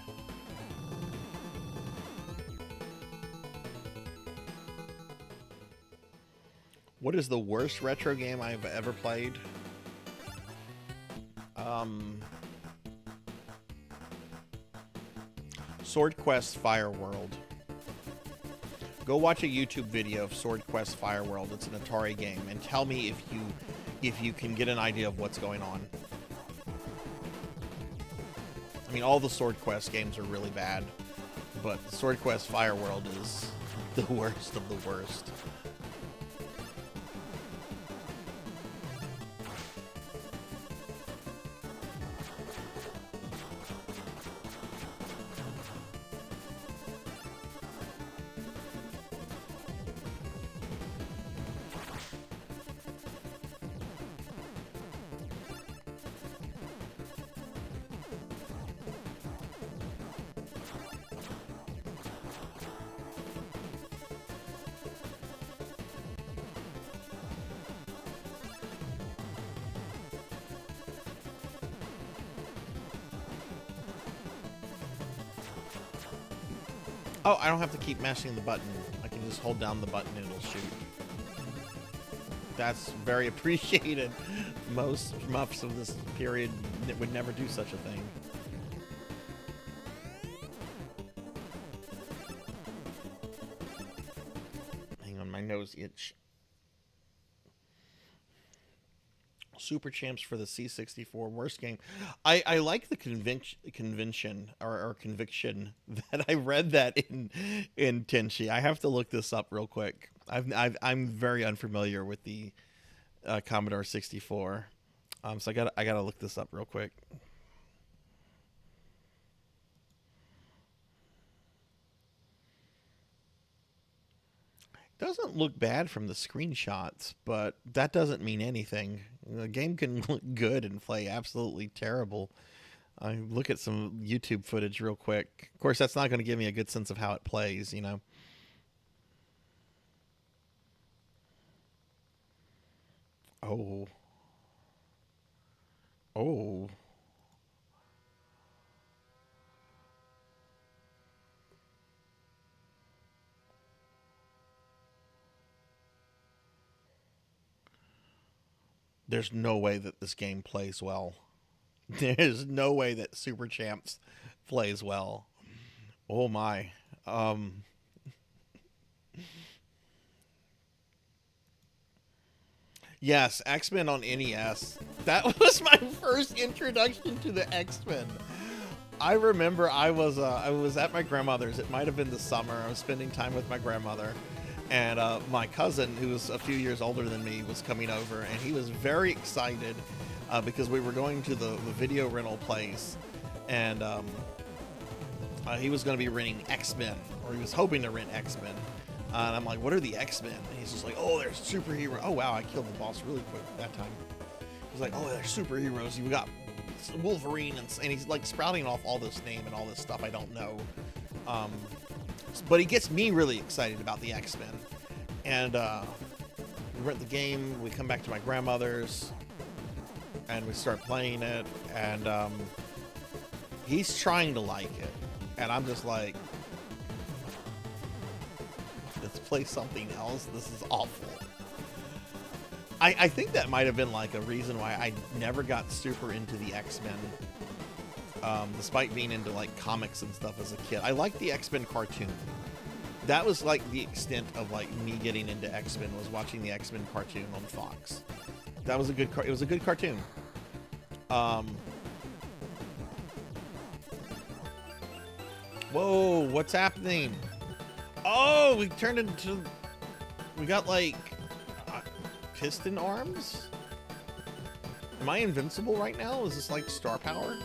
Speaker 2: What is the worst retro game I've ever played? Sword Quest Fire World. Go watch a YouTube video of Sword Quest Fire World. It's an Atari game, and tell me if you can get an idea of what's going on. I mean, all the Sword Quest games are really bad, but Sword Quest Fire World is the worst of the worst. Oh, I don't have to keep mashing the button. I can just hold down the button and it'll shoot. That's very appreciated. Most muffs of this period would never do such a thing. Hang on, my nose itch. Super Champs for the C64 worst game. I like the conviction that I read that in Tenchi. I have to look this up real quick. I'm very unfamiliar with the Commodore 64, so I gotta look this up real quick. Doesn't look bad from the screenshots, but that doesn't mean anything. The game can look good and play absolutely terrible. I look at some YouTube footage real quick. Of course, that's not going to give me a good sense of how it plays, you know. Oh. Oh. There's no way that this game plays well. There's no way that Super Champs plays well. Oh my. Yes, X-Men on NES. That was my first introduction to the X-Men. I remember I was at my grandmother's. It might have been the summer. I was spending time with my grandmother, and my cousin, who was a few years older than me, was coming over, and he was very excited because we were going to the video rental place, and he was going to be renting X-Men, or he was hoping to rent X-Men. And I'm like, what are the X-Men? And he's just like, oh, they're superheroes. Oh, wow, I killed the boss really quick that time. He's like, oh, they're superheroes. You got Wolverine, and he's like sprouting off all this name and all this stuff I don't know. But he gets me really excited about the X-Men. And we rent the game, we come back to my grandmother's, and we start playing it, and he's trying to like it. And I'm just like, let's play something else. This is awful. I think that might have been like a reason why I never got super into the X-Men, despite being into like comics and stuff as a kid. I liked the X-Men cartoon. That was like the extent of like me getting into X-Men, was watching the X-Men cartoon on Fox. That was a good it was a good cartoon. Whoa, what's happening? Oh, we turned into, we got like piston arms? Am I invincible right now? Is this like star power?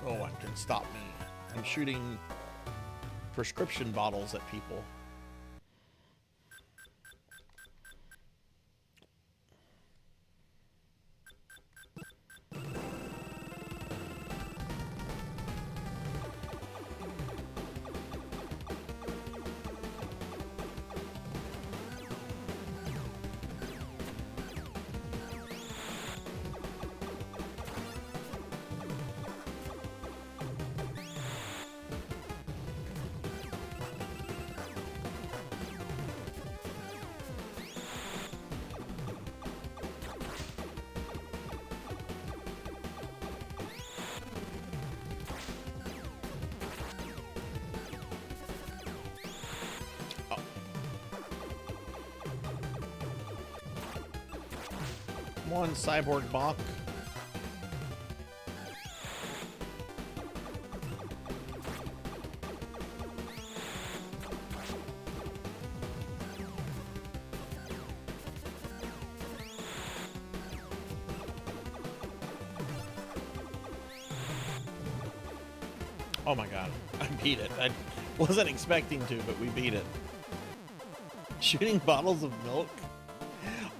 Speaker 2: Oh, it can stop me. I'm shooting prescription bottles at people. Come on, Cyborg Bonk. Oh my god, I beat it. I wasn't expecting to, but we beat it. Shooting bottles of milk?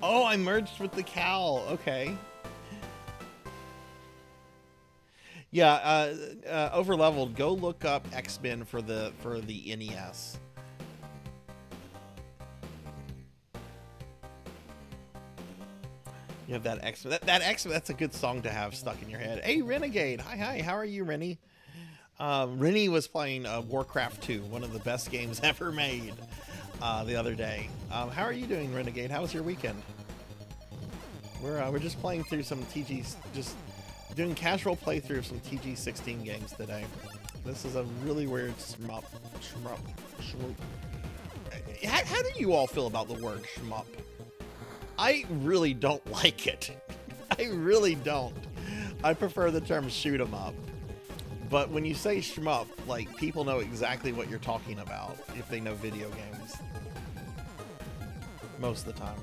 Speaker 2: Oh, I merged with the cow. Okay. Yeah, Overleveled, go look up X-Men for the NES. You have that X-Men. That X-Men, that's a good song to have stuck in your head. Hey, Renegade. Hi. How are you, Rennie? Rennie was playing Warcraft 2, one of the best games ever made, the other day. How are you doing, Renegade? How was your weekend? We're just playing through some TGs, just doing casual playthrough of some TG-16 games today. This is a really weird shmup. How do you all feel about the word shmup? I really don't like it. I really don't. I prefer the term shoot 'em up. But when you say shmup, like, people know exactly what you're talking about if they know video games. Most of the time.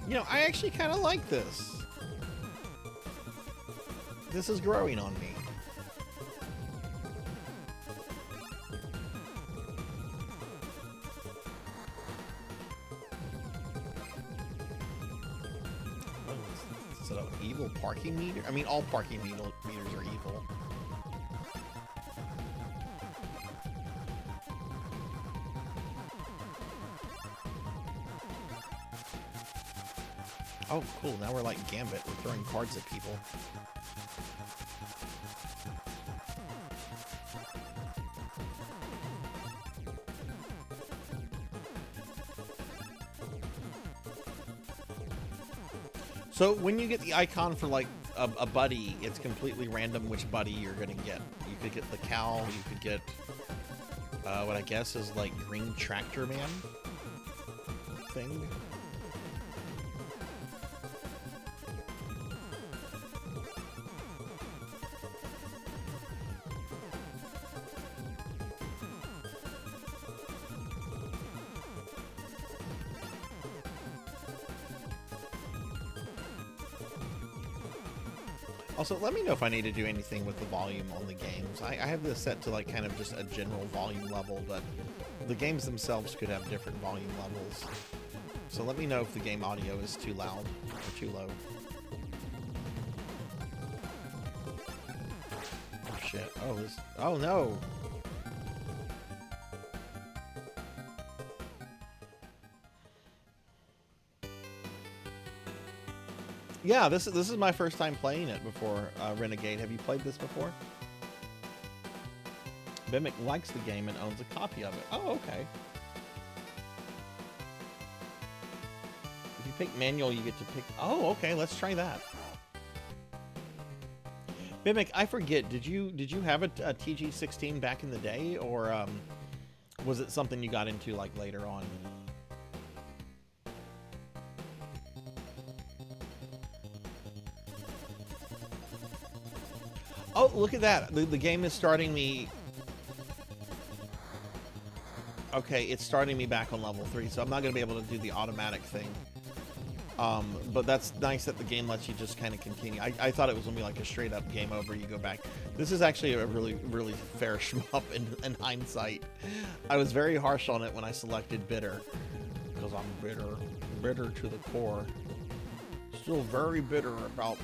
Speaker 2: You know, I actually kind of like this. This is growing on me. Is it an evil parking meter? I mean, all parking meters are evil. Oh, cool. Now we're like Gambit. We're throwing cards at people. So when you get the icon for like a buddy, it's completely random which buddy you're gonna get. You could get the cow, you could get what I guess is like Green Tractor Man thing. Also, let me know if I need to do anything with the volume on the games. I have this set to like kind of just a general volume level, but the games themselves could have different volume levels. So let me know if the game audio is too loud or too low. Oh shit. Oh, this. Oh no! Yeah, this is my first time playing it before Renegade. Have you played this before? Mimic likes the game and owns a copy of it. Oh, okay. If you pick manual, you get to pick... Oh, okay, let's try that. Mimic, I forget, did you have a TG-16 back in the day, or was it something you got into like later on? Oh, look at that. The game is starting me... Okay, it's starting me back on level 3, so I'm not going to be able to do the automatic thing. But that's nice that the game lets you just kind of continue. I thought it was going to be like a straight-up game over, you go back. This is actually a really, really fair shmup in hindsight. I was very harsh on it when I selected bitter, because I'm bitter. Bitter to the core. Still very bitter about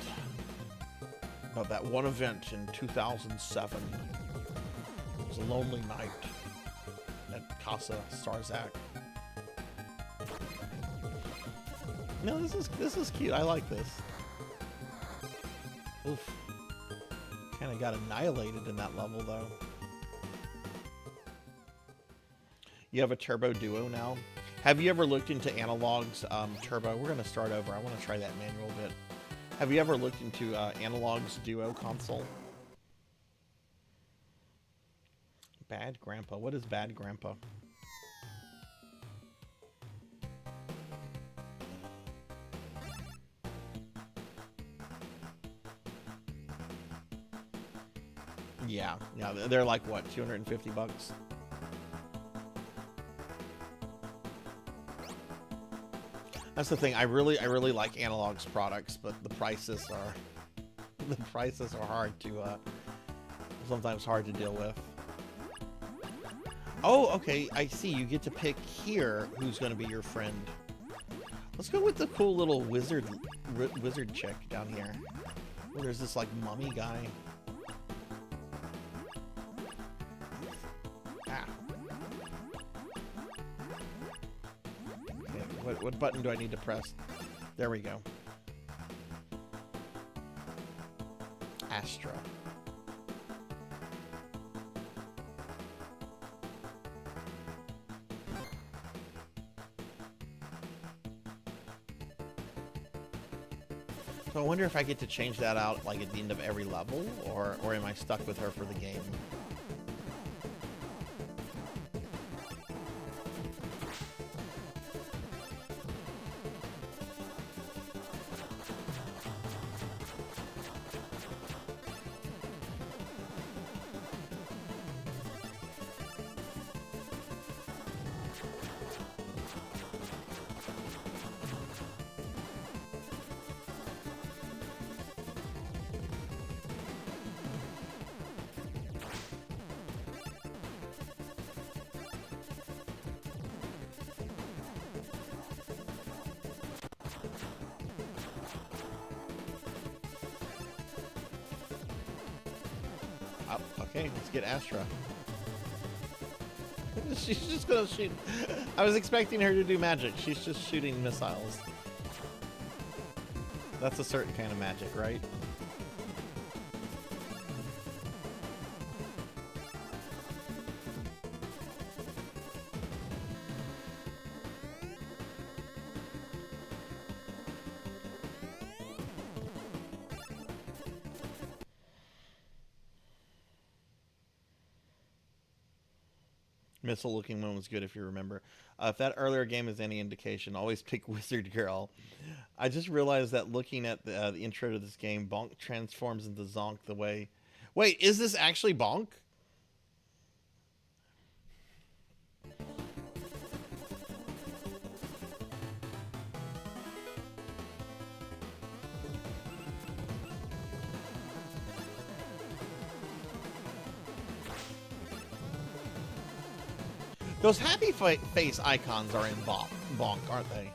Speaker 2: that one event in 2007. It was a lonely night at Casa Sarzac. No, this is cute. I like this. Oof. Kind of got annihilated in that level, though. You have a Turbo Duo now. Have you ever looked into Analog's Turbo? We're gonna start over. I want to try that manual bit. Have you ever looked into Analog's Duo console? Bad Grandpa. What is Bad Grandpa? Yeah, they're like what, 250 bucks? That's the thing. I really like Analog's products, but the prices are hard to sometimes hard to deal with. Oh, okay. I see. You get to pick here who's going to be your friend. Let's go with the cool little wizard chick down here. Oh, there's this like mummy guy. Ah. Okay, what button do I need to press? There we go. Astra. So I wonder if I get to change that out like at the end of every level, or am I stuck with her for the game? Okay, let's get Astra. She's just gonna shoot. I was expecting her to do magic. She's just shooting missiles. That's a certain kind of magic, right? Missile-looking one was good if you remember. If that earlier game is any indication, always pick Wizard Girl. I just realized that looking at the intro to this game, Bonk transforms into Zonk the way... Wait, is this actually Bonk? Those happy face icons are in Bonk, aren't they?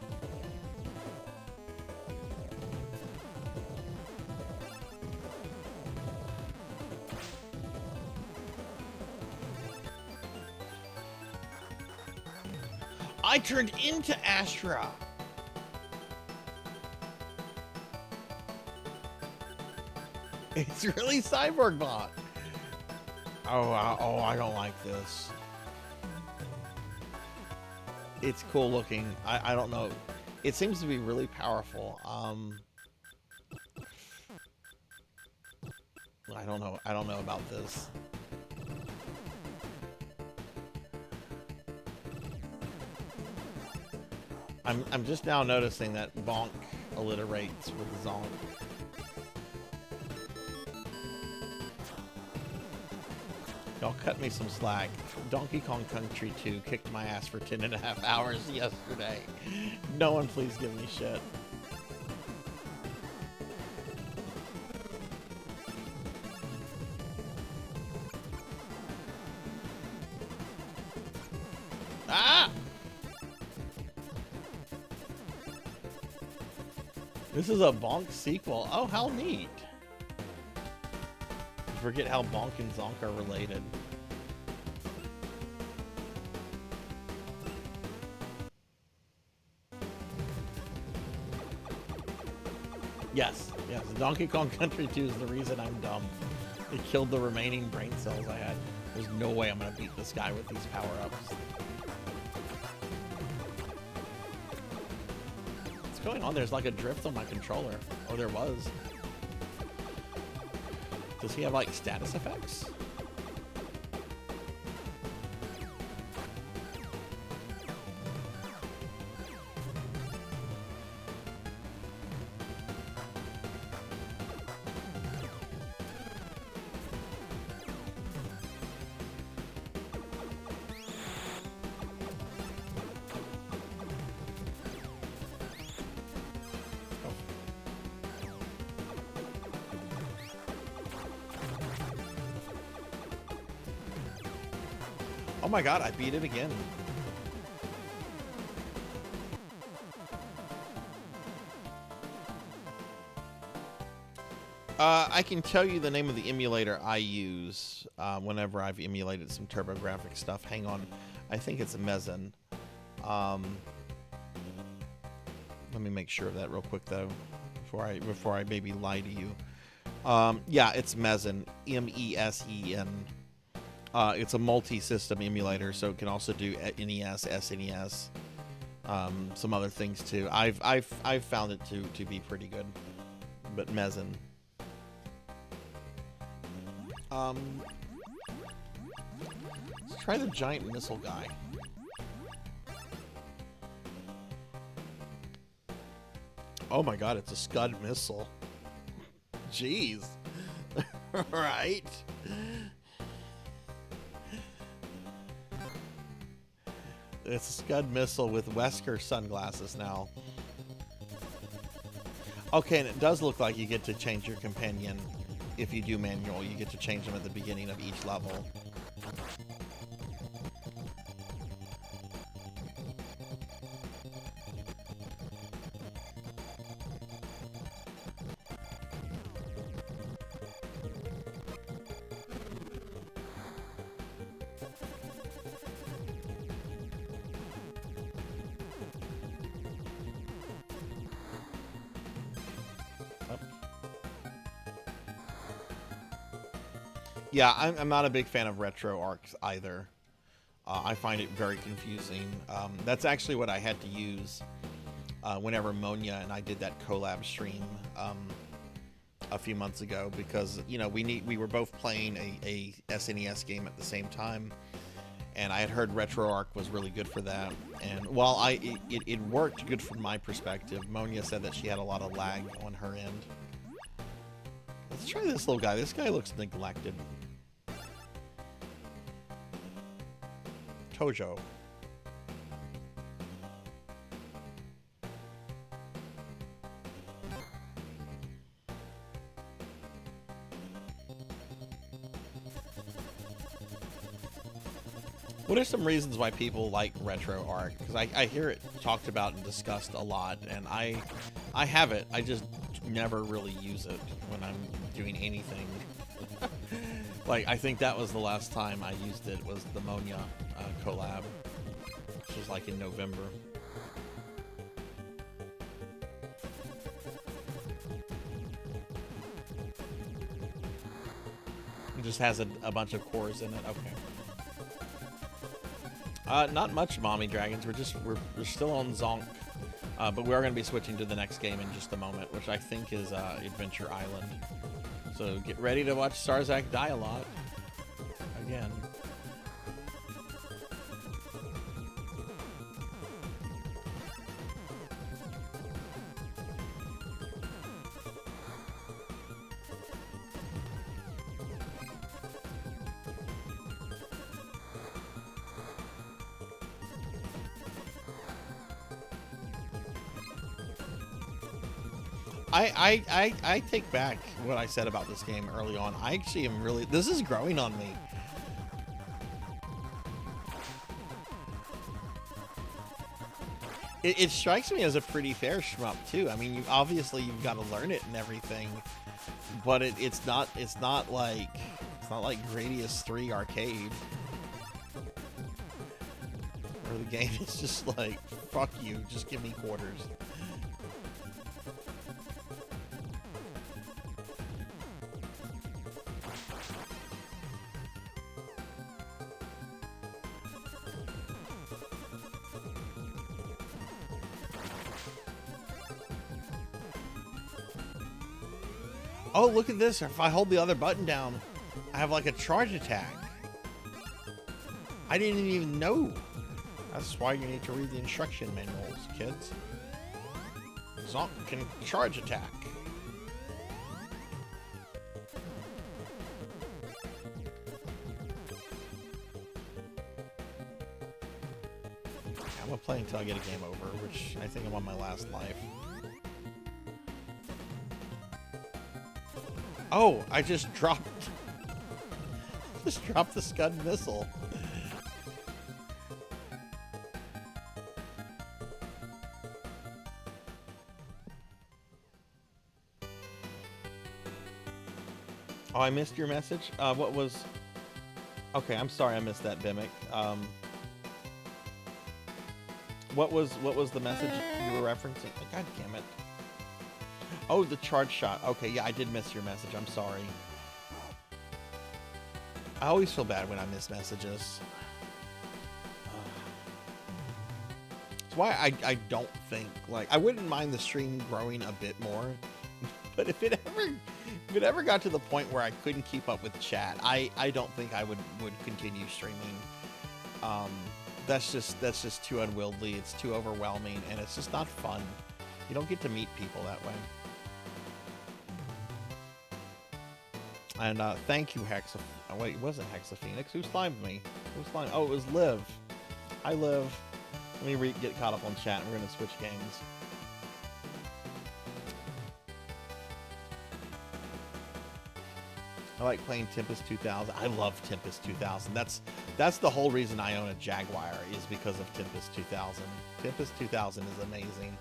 Speaker 2: I turned into Astra. It's really Cyborg Bot. Oh, I don't like this. It's cool looking. I don't know. It seems to be really powerful. I don't know. I don't know about this. I'm just now noticing that Bonk alliterates with Zonk. Y'all cut me some slack. Donkey Kong Country 2 kicked my ass for 10.5 hours yesterday. No one please give me shit. Ah! This is a Bonk sequel. Oh, how neat. Forget how Bonk and Zonk are related. Yes, yes. Donkey Kong Country 2 is the reason I'm dumb. It killed the remaining brain cells I had. There's no way I'm gonna beat this guy with these power-ups. What's going on? There's like a drift on my controller. Oh, there was. Does he have like status effects? Oh my god, I beat it again. I can tell you the name of the emulator I use whenever I've emulated some TurboGrafx stuff. Hang on. I think it's a Mezen. Let me make sure of that real quick though, before I maybe lie to you. Yeah, it's Mezen. M-E-S-E-N. It's a multi-system emulator, so it can also do NES, SNES, some other things too. I've found it to be pretty good, but Mezen. Let's try the giant missile guy. Oh my god, it's a Scud missile. Jeez. Right. It's a Scud missile with Wesker sunglasses now. Okay, and it does look like you get to change your companion. If you do manual, you get to change them at the beginning of each level. Yeah, I'm not a big fan of retro arcs either. I find it very confusing. That's actually what I had to use whenever Monia and I did that collab stream a few months ago, because we were both playing a SNES game at the same time, and I had heard RetroArch was really good for that. And while it worked good from my perspective, Monia said that she had a lot of lag on her end. Let's try this little guy. This guy looks neglected. Tojo. What are some reasons why people like RetroArch? Because I hear it talked about and discussed a lot, and I have it. I just never really use it when I'm doing anything. Like, I think that was the last time I used it, was the Monia collab, which was like in November. It just has a bunch of cores in it. Okay. Not much, Mommy Dragons. We're still on Zonk, but we are going to be switching to the next game in just a moment, which I think is Adventure Island. So get ready to watch Sarzac die a lot again. I take back what I said about this game early on. I actually am really... This is growing on me. It strikes me as a pretty fair shmup, too. I mean, you've got to learn it and everything. But it's not like Gradius 3 Arcade. Where the game is just like, fuck you, just give me quarters. Oh, look at this. If I hold the other button down, I have like a charge attack. I didn't even know. That's why you need to read the instruction manuals, kids. Zonk can charge attack. I'm gonna play until I get a game over, which I think I'm on my last life. Oh, I just dropped the Scud missile. Oh, I missed your message? What was... Okay, I'm sorry I missed that, Bimic. What was the message you were referencing? God damn it. Oh, the charge shot. Okay, yeah, I did miss your message. I'm sorry. I always feel bad when I miss messages. That's why I don't think, like, I wouldn't mind the stream growing a bit more, but if it ever got to the point where I couldn't keep up with chat, I don't think I would continue streaming. That's just too unwieldy. It's too overwhelming, and it's just not fun. You don't get to meet people that way. And thank you, Hexa. Oh, wait, it wasn't Hexa Phoenix. Who slimed me? Who slimed? Oh, it was Liv. Hi, Liv. Let me get caught up on chat, and we're gonna switch games. I like playing Tempest 2000. I love Tempest 2000. That's the whole reason I own a Jaguar, is because of Tempest 2000. Tempest 2000 is amazing.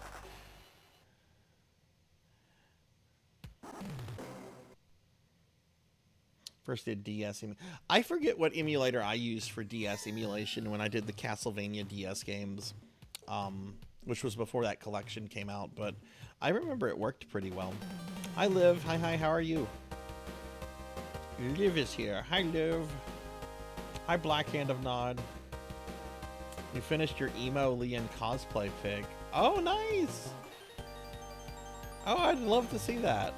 Speaker 2: First did DS. I forget what emulator I used for DS emulation when I did the Castlevania DS games, which was before that collection came out, but I remember it worked pretty well. Hi, Liv. Hi, how are you? Liv is here. Hi, Liv. Hi, Black Hand of Nod. You finished your emo Leon cosplay pic. Oh, nice. Oh, I'd love to see that.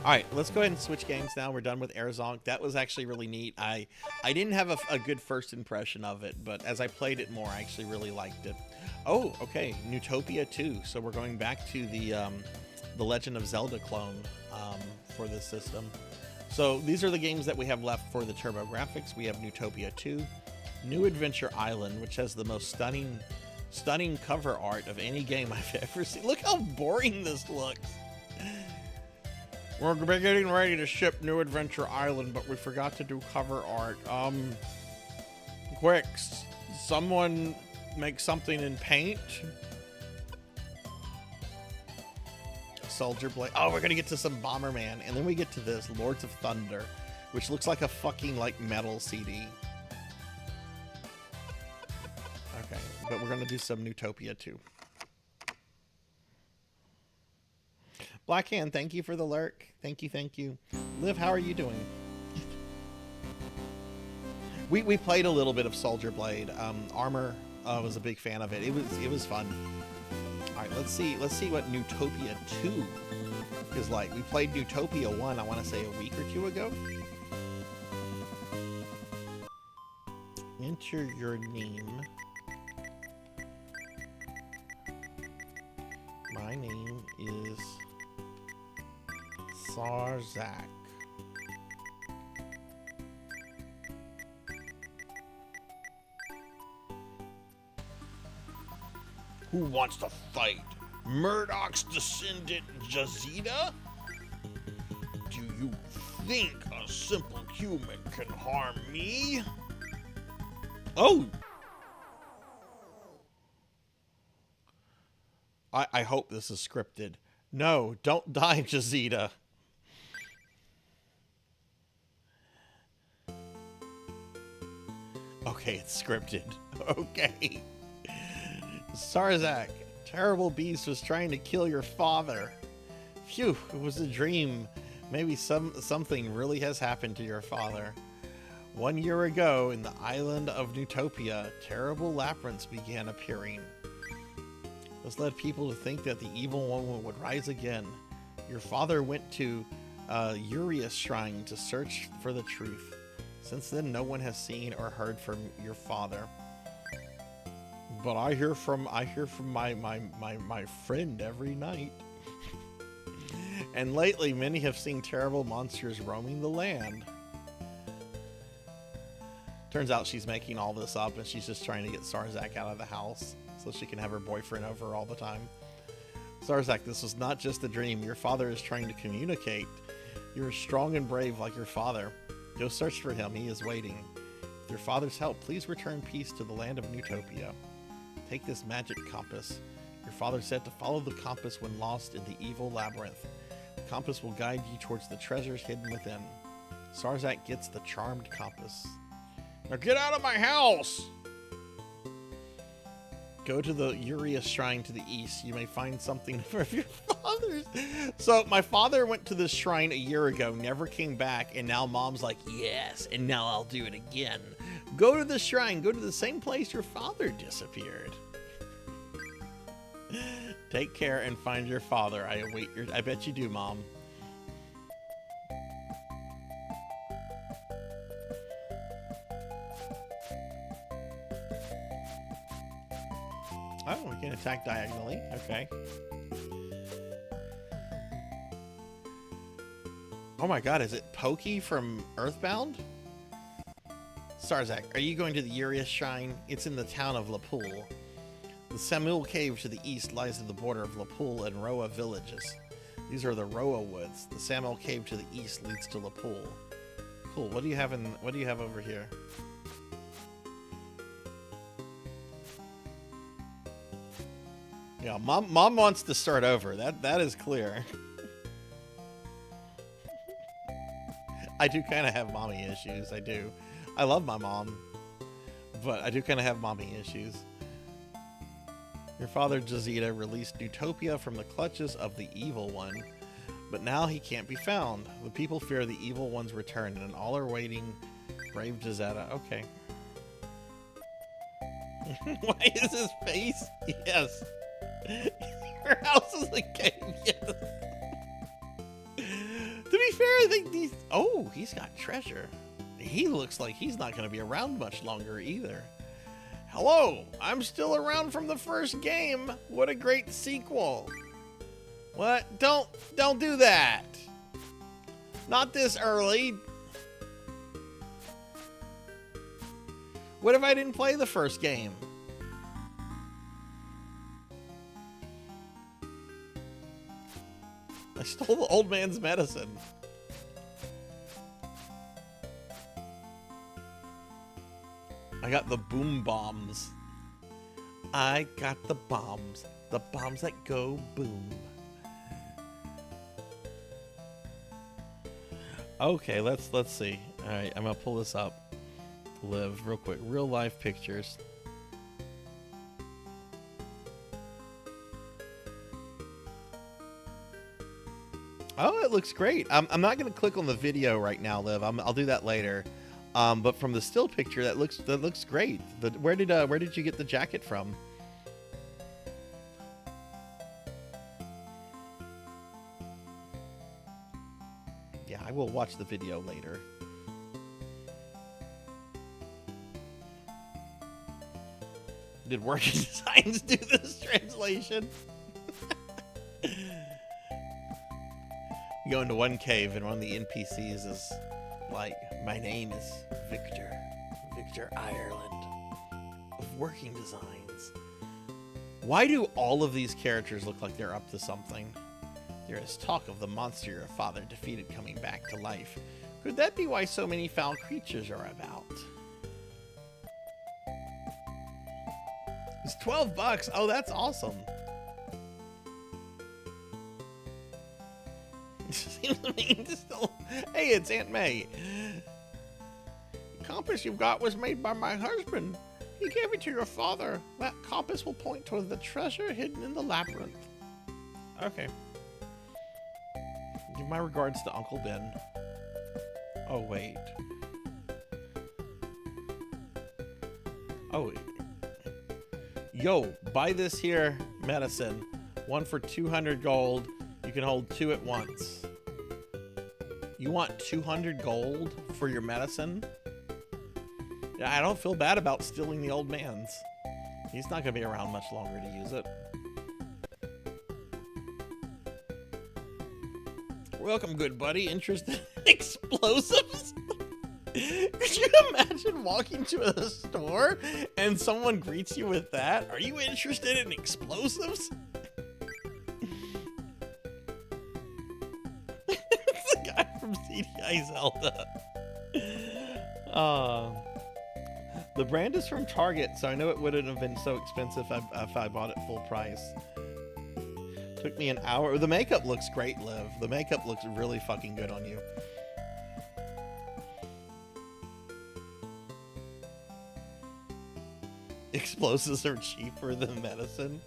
Speaker 2: All right, let's go ahead and switch games now. We're done with Arzonk. That was actually really neat. I didn't have a good first impression of it, but as I played it more, I actually really liked it. Oh, okay, Newtopia 2. So we're going back to the Legend of Zelda clone for this system. So these are the games that we have left for the TurboGrafx. We have Newtopia 2, New Adventure Island, which has the most stunning cover art of any game I've ever seen. Look how boring this looks. We're getting ready to ship New Adventure Island, but we forgot to do cover art. Quick, someone make something in paint. Soldier Blade. Oh, we're gonna get to some Bomberman, and then we get to this Lords of Thunder, which looks like a fucking like metal CD. Okay, but we're gonna do some Newtopia 2. Blackhand, thank you for the lurk. Thank you, thank you. Liv, how are you doing? We played a little bit of Soldier Blade. Armor was a big fan of it. It was fun. All right, let's see what Newtopia 2 is like. We played Newtopia 1, I want to say a week or two ago. Enter your name. My name is Sarzac. Who wants to fight? Murdoch's descendant Jazida? Do you think a simple human can harm me? Oh! I hope this is scripted. No, don't die, Jazida. Okay, it's scripted. Okay. Sarzac, terrible beast was trying to kill your father. Phew, it was a dream. Maybe something really has happened to your father. 1 year ago, in the island of Newtopia, terrible labyrinths began appearing. This led people to think that the evil one would rise again. Your father went to Urias Shrine to search for the truth. Since then, no one has seen or heard from your father. But I hear from my friend every night. And lately, many have seen terrible monsters roaming the land. Turns out she's making all this up, and she's just trying to get Sarzac out of the house so she can have her boyfriend over all the time. Sarzac, this was not just a dream. Your father is trying to communicate. You are strong and brave like your father. Go search for him. He is waiting. With your father's help, please return peace to the land of Newtopia. Take this magic compass. Your father said to follow the compass when lost in the evil labyrinth. The compass will guide you towards the treasures hidden within. Sarzac gets the charmed compass. Now get out of my house! Go to the Urias Shrine to the east. You may find something for your father's. So my father went to this shrine a year ago, never came back, and now mom's like, yes, and now I'll do it again. Go to the shrine. Go to the same place your father disappeared. Take care and find your father. I await your... I bet you do, Mom. Oh, we can attack diagonally. Okay. Oh my god, is it Pokey from Earthbound? Sarzac, are you going to the Urias Shrine? It's in the town of Lapul. The Samul Cave to the east lies at the border of Lapul and Roa villages. These are the Roa Woods. The Samul Cave to the east leads to Lapul. Cool. What do you have over here? Yeah, mom wants to start over. That is clear. I do kind of have mommy issues. I do. I love my mom, but I do kind of have mommy issues. Your father, Jazita, released Utopia from the clutches of the Evil One, but now he can't be found. The people fear the Evil One's return, and all are waiting brave Jazeta. Okay. Why is his face? Yes. Your house is a cave. Yes. To be fair, I think these... Oh, he's got treasure. He looks like he's not going to be around much longer either. Hello, I'm still around from the first game. What a great sequel. What? Don't do that. Not this early. What if I didn't play the first game? I stole the old man's medicine. I got the boom bombs. I got the bombs that go boom. Okay, let's see. All right, I'm gonna pull this up. Live real quick. Real life pictures. Oh, it looks great. I'm not gonna click on the video right now, Liv. I'll do that later. But from the still picture, that looks great. Where did you get the jacket from? Yeah, I will watch the video later. Did Working Designs do this translation? You go into one cave and one of the NPCs is like, my name is Victor Ireland of Working Designs. Why do all of these characters look like they're up to something? There is talk of the monster your father defeated coming back to life. Could that be why so many foul creatures are about? It's $12. Oh, that's awesome. Seems to me to still... Hey, it's Aunt May. The compass you've got was made by my husband. He gave it to your father. That compass will point toward the treasure hidden in the labyrinth. Okay. Give my regards to Uncle Ben. Oh, wait. Oh, yo, buy this here medicine. One for 200 gold. You can hold 2 at once. You want 200 gold for your medicine? Yeah, I don't feel bad about stealing the old man's. He's not going to be around much longer to use it. Welcome, good buddy. Interested in explosives? Could you imagine walking to a store and someone greets you with that? Are you interested in explosives? It's the guy from CDI Zelda. The brand is from Target, so I know it wouldn't have been so expensive if I bought it full price. Took me an hour. The makeup looks great, Liv. The makeup looks really fucking good on you. Explosives are cheaper than medicine.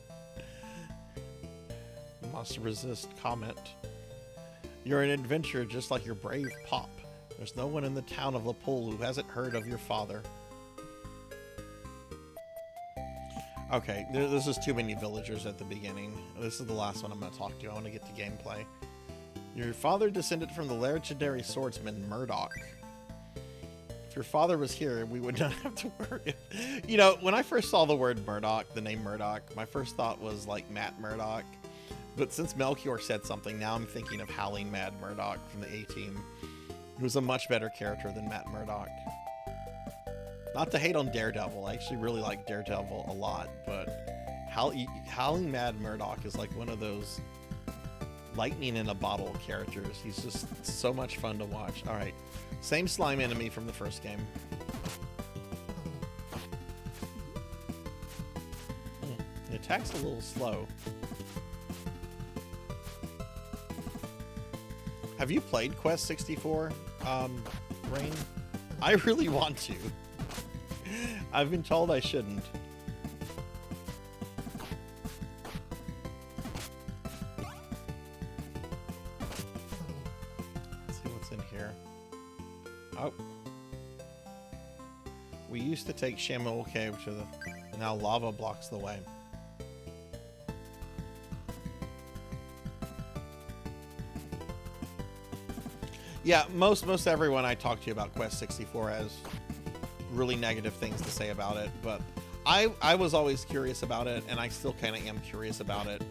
Speaker 2: Must resist comment. You're an adventurer just like your brave pop. There's no one in the town of Lapul who hasn't heard of your father. Okay, this is too many villagers at the beginning. This is the last one I'm going to talk to. I want to get to gameplay. Your father descended from the legendary swordsman Murdoch. If your father was here, we would not have to worry. You know, when I first saw the word Murdoch, the name Murdoch, my first thought was like Matt Murdock. But since Melchior said something, now I'm thinking of Howling Mad Murdoch from the A-Team, who's a much better character than Matt Murdock. Not to hate on Daredevil, I actually really like Daredevil a lot, but Howling Mad Murdoch is like one of those lightning in a bottle characters. He's just so much fun to watch. All right, same slime enemy from the first game. The attack's a little slow. Have you played Quest 64, Rain? I really want to. I've been told I shouldn't. Oh. We used to take Shamil Cave to the... Now lava blocks the way. Yeah, most everyone I talk to about Quest 64 has really negative things to say about it, but I was always curious about it, and I still kind of am curious about it.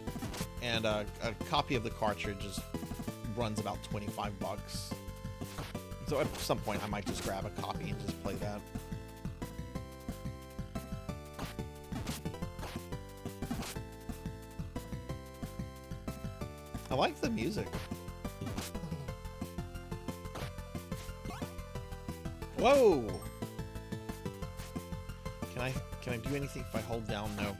Speaker 2: And a copy of the cartridge just runs about 25 bucks. So at some point I might just grab a copy and just play that. I like the music. Whoa! Can I do anything if I hold down? No.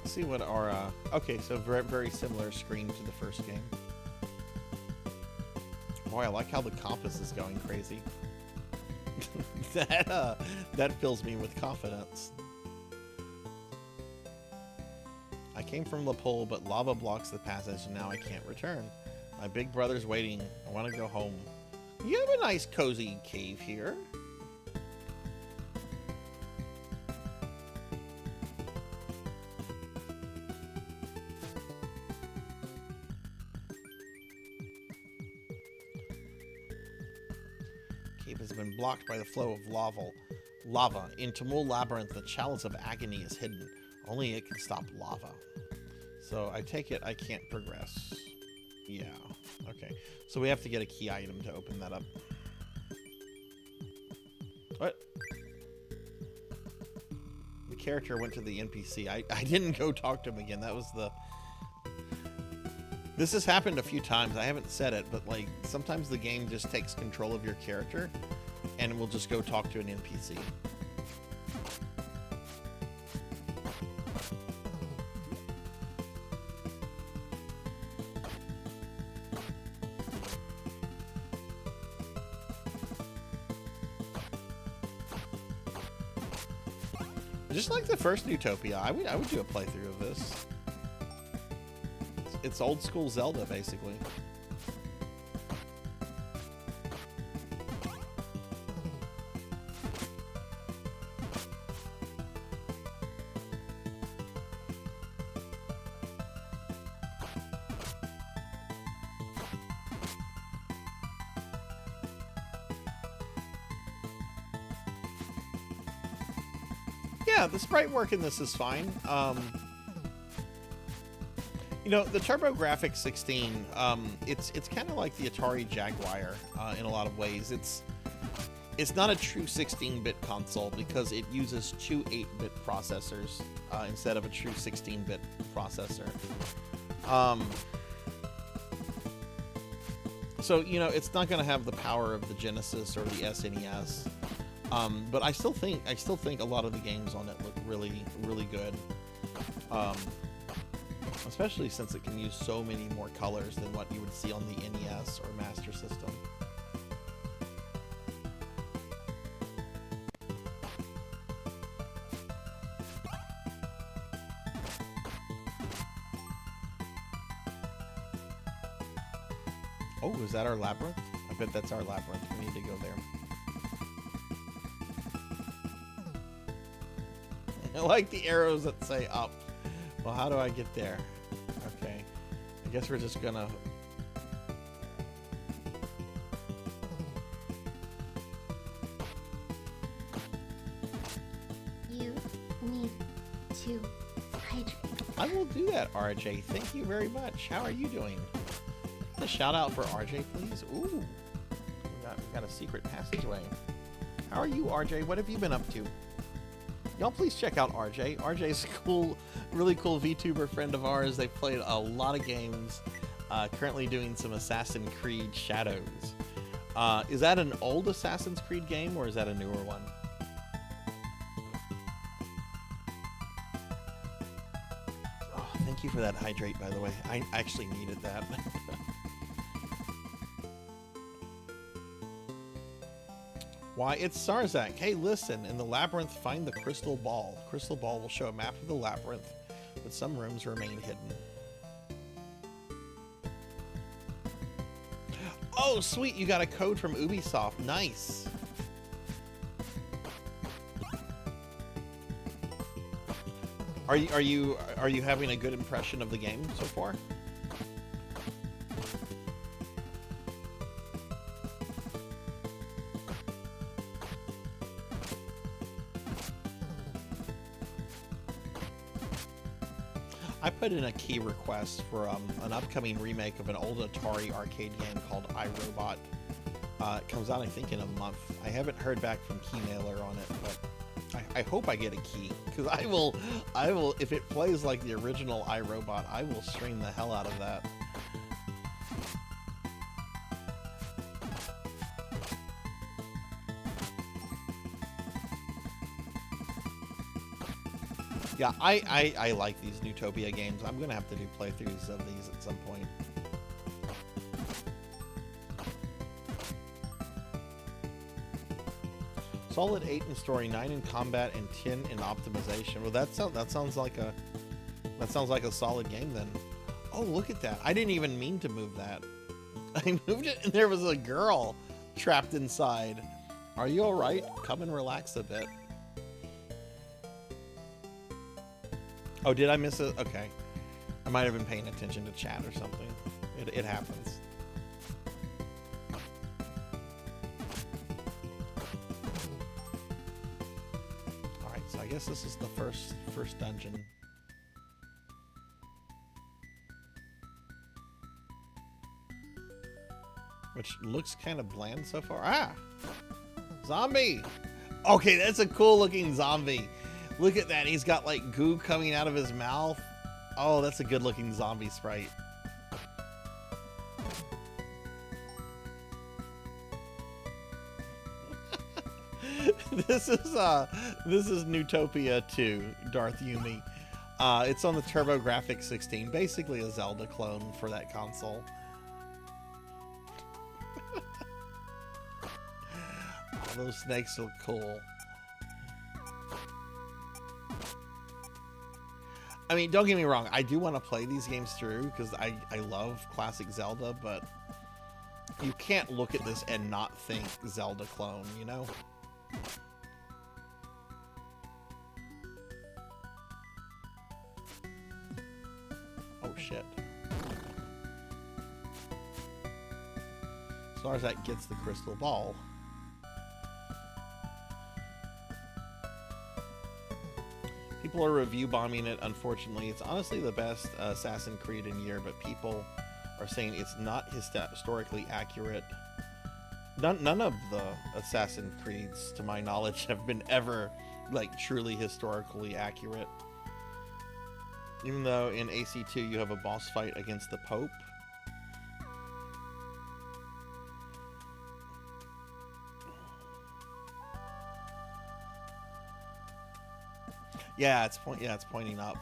Speaker 2: See what our okay, so very similar screen to the first game. Boy, I like how the compass is going crazy. That fills me with confidence. I came from the pole, but lava blocks the passage, and now I can't return. My big brother's waiting. I want to go home. You have a nice cozy cave here. Has been blocked by the flow of lava. In Tumul Labyrinth, the chalice of agony is hidden. Only it can stop lava. So I take it I can't progress. Yeah. Okay. So we have to get a key item to open that up. What? The character went to the NPC. I didn't go talk to him again. That was the... This has happened a few times. I haven't said it, but like sometimes the game just takes control of your character and will just go talk to an NPC. Just like the first Utopia, I would do a playthrough of this. It's old school Zelda, basically. Yeah, the sprite work in this is fine. You know, the TurboGrafx-16, it's kind of like the Atari Jaguar in a lot of ways. It's not a true 16-bit console because it uses two 8-bit processors instead of a true 16-bit processor. So, you know, it's not going to have the power of the Genesis or the SNES. But I still think a lot of the games on it look really, really good. Especially since it can use so many more colors than what you would see on the NES or Master System. Oh, is that our labyrinth? I bet that's our labyrinth. We need to go there. I like the arrows that say up. Well, how do I get there? Okay. I guess we're just gonna...
Speaker 4: You need to hydrate.
Speaker 2: I will do that, RJ. Thank you very much. How are you doing? A shout out for RJ, please. Ooh. We got a secret passageway. How are you, RJ? What have you been up to? Y'all please check out RJ. RJ's a cool, really cool VTuber friend of ours. They've played a lot of games. Currently doing some Assassin's Creed Shadows. Is that an old Assassin's Creed game or is that a newer one? Thank you for that hydrate, by the way. I actually needed that. Why, it's Sarzac. Hey, listen, in the labyrinth, find the crystal ball. The crystal ball will show a map of the labyrinth, but some rooms remain hidden. Oh, sweet, you got a code from Ubisoft. Nice. Are you having a good impression of the game so far? I put in a key request for an upcoming remake of an old Atari arcade game called iRobot. It comes out, I think, in a month. I haven't heard back from Keymailer on it, but I hope I get a key, because I will, if it plays like the original iRobot, I will stream the hell out of that. Yeah, I like these Newtopia games. I'm gonna have to do playthroughs of these at some point. Solid 8 in story, 9 in combat, and 10 in optimization. Well, that sounds like a solid game then. Oh, look at that! I didn't even mean to move that. I moved it, and there was a girl trapped inside. Are you all right? Come and relax a bit. Oh, did I miss it? Okay. I might have been paying attention to chat or something. It happens. Alright, so I guess this is the first dungeon. Which looks kind of bland so far. Ah! Zombie! Okay, that's a cool looking zombie. Look at that, he's got like goo coming out of his mouth. Oh, that's a good looking zombie sprite. This is Newtopia 2, Darth Yumi. It's on the TurboGrafx-16, basically a Zelda clone for that console. Oh, those snakes look cool. I mean, don't get me wrong, I do want to play these games through because I love classic Zelda, but you can't look at this and not think Zelda clone, you know? Oh shit. Sarzac gets the crystal ball. People are review bombing it, unfortunately. It's honestly the best Assassin's Creed in year, but people are saying it's not historically accurate. None of the Assassin's Creeds, to my knowledge, have been ever, like, truly historically accurate. Even though in AC2 you have a boss fight against the Pope. Yeah, it's pointing up.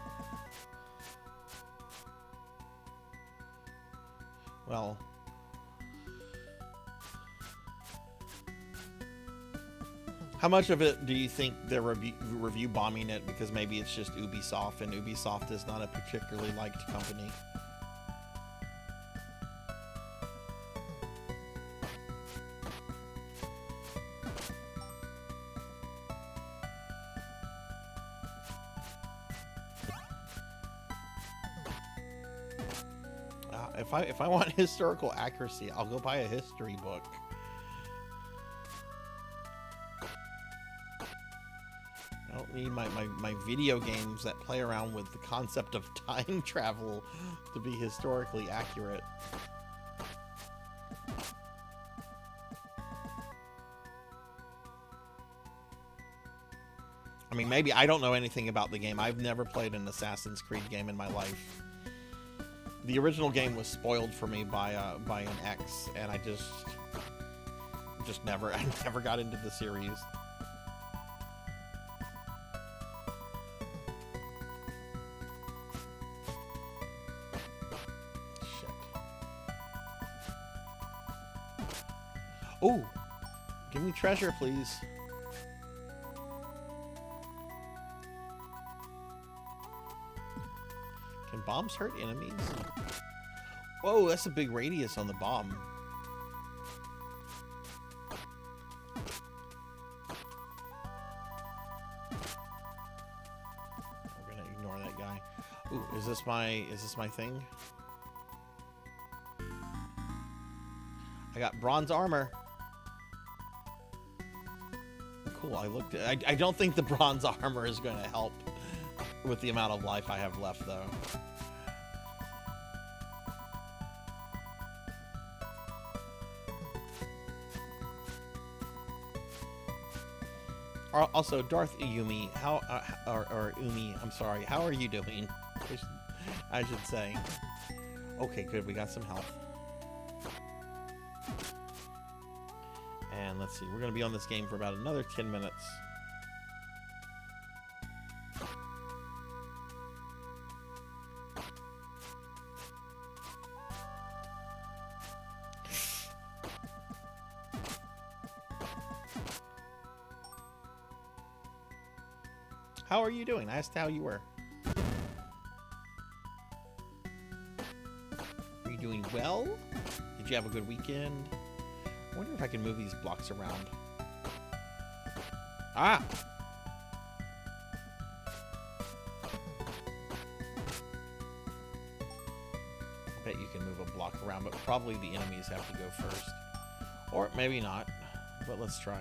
Speaker 2: Well, how much of it do you think they're review bombing it because maybe it's just Ubisoft, and Ubisoft is not a particularly liked company? If I want historical accuracy, I'll go buy a history book. I don't need my video games that play around with the concept of time travel to be historically accurate. I mean, maybe I don't know anything about the game. I've never played an Assassin's Creed game in my life. The original game was spoiled for me by an ex, and I never got into the series. Oh, give me treasure, please. Can bombs hurt enemies? Whoa, that's a big radius on the bomb. We're gonna ignore that guy. Ooh, is this my thing? I got bronze armor. Cool. I don't think the bronze armor is going to help with the amount of life I have left, though. Also, Darth Yumi, or Umi, I'm sorry, how are you doing? I should say. Okay, good, we got some health. And let's see, we're going to be on this game for about another 10 minutes. How are you doing? I asked how you were. Are you doing well? Did you have a good weekend? I wonder if I can move these blocks around. Ah! I bet you can move a block around, but probably the enemies have to go first. Or maybe not, but let's try.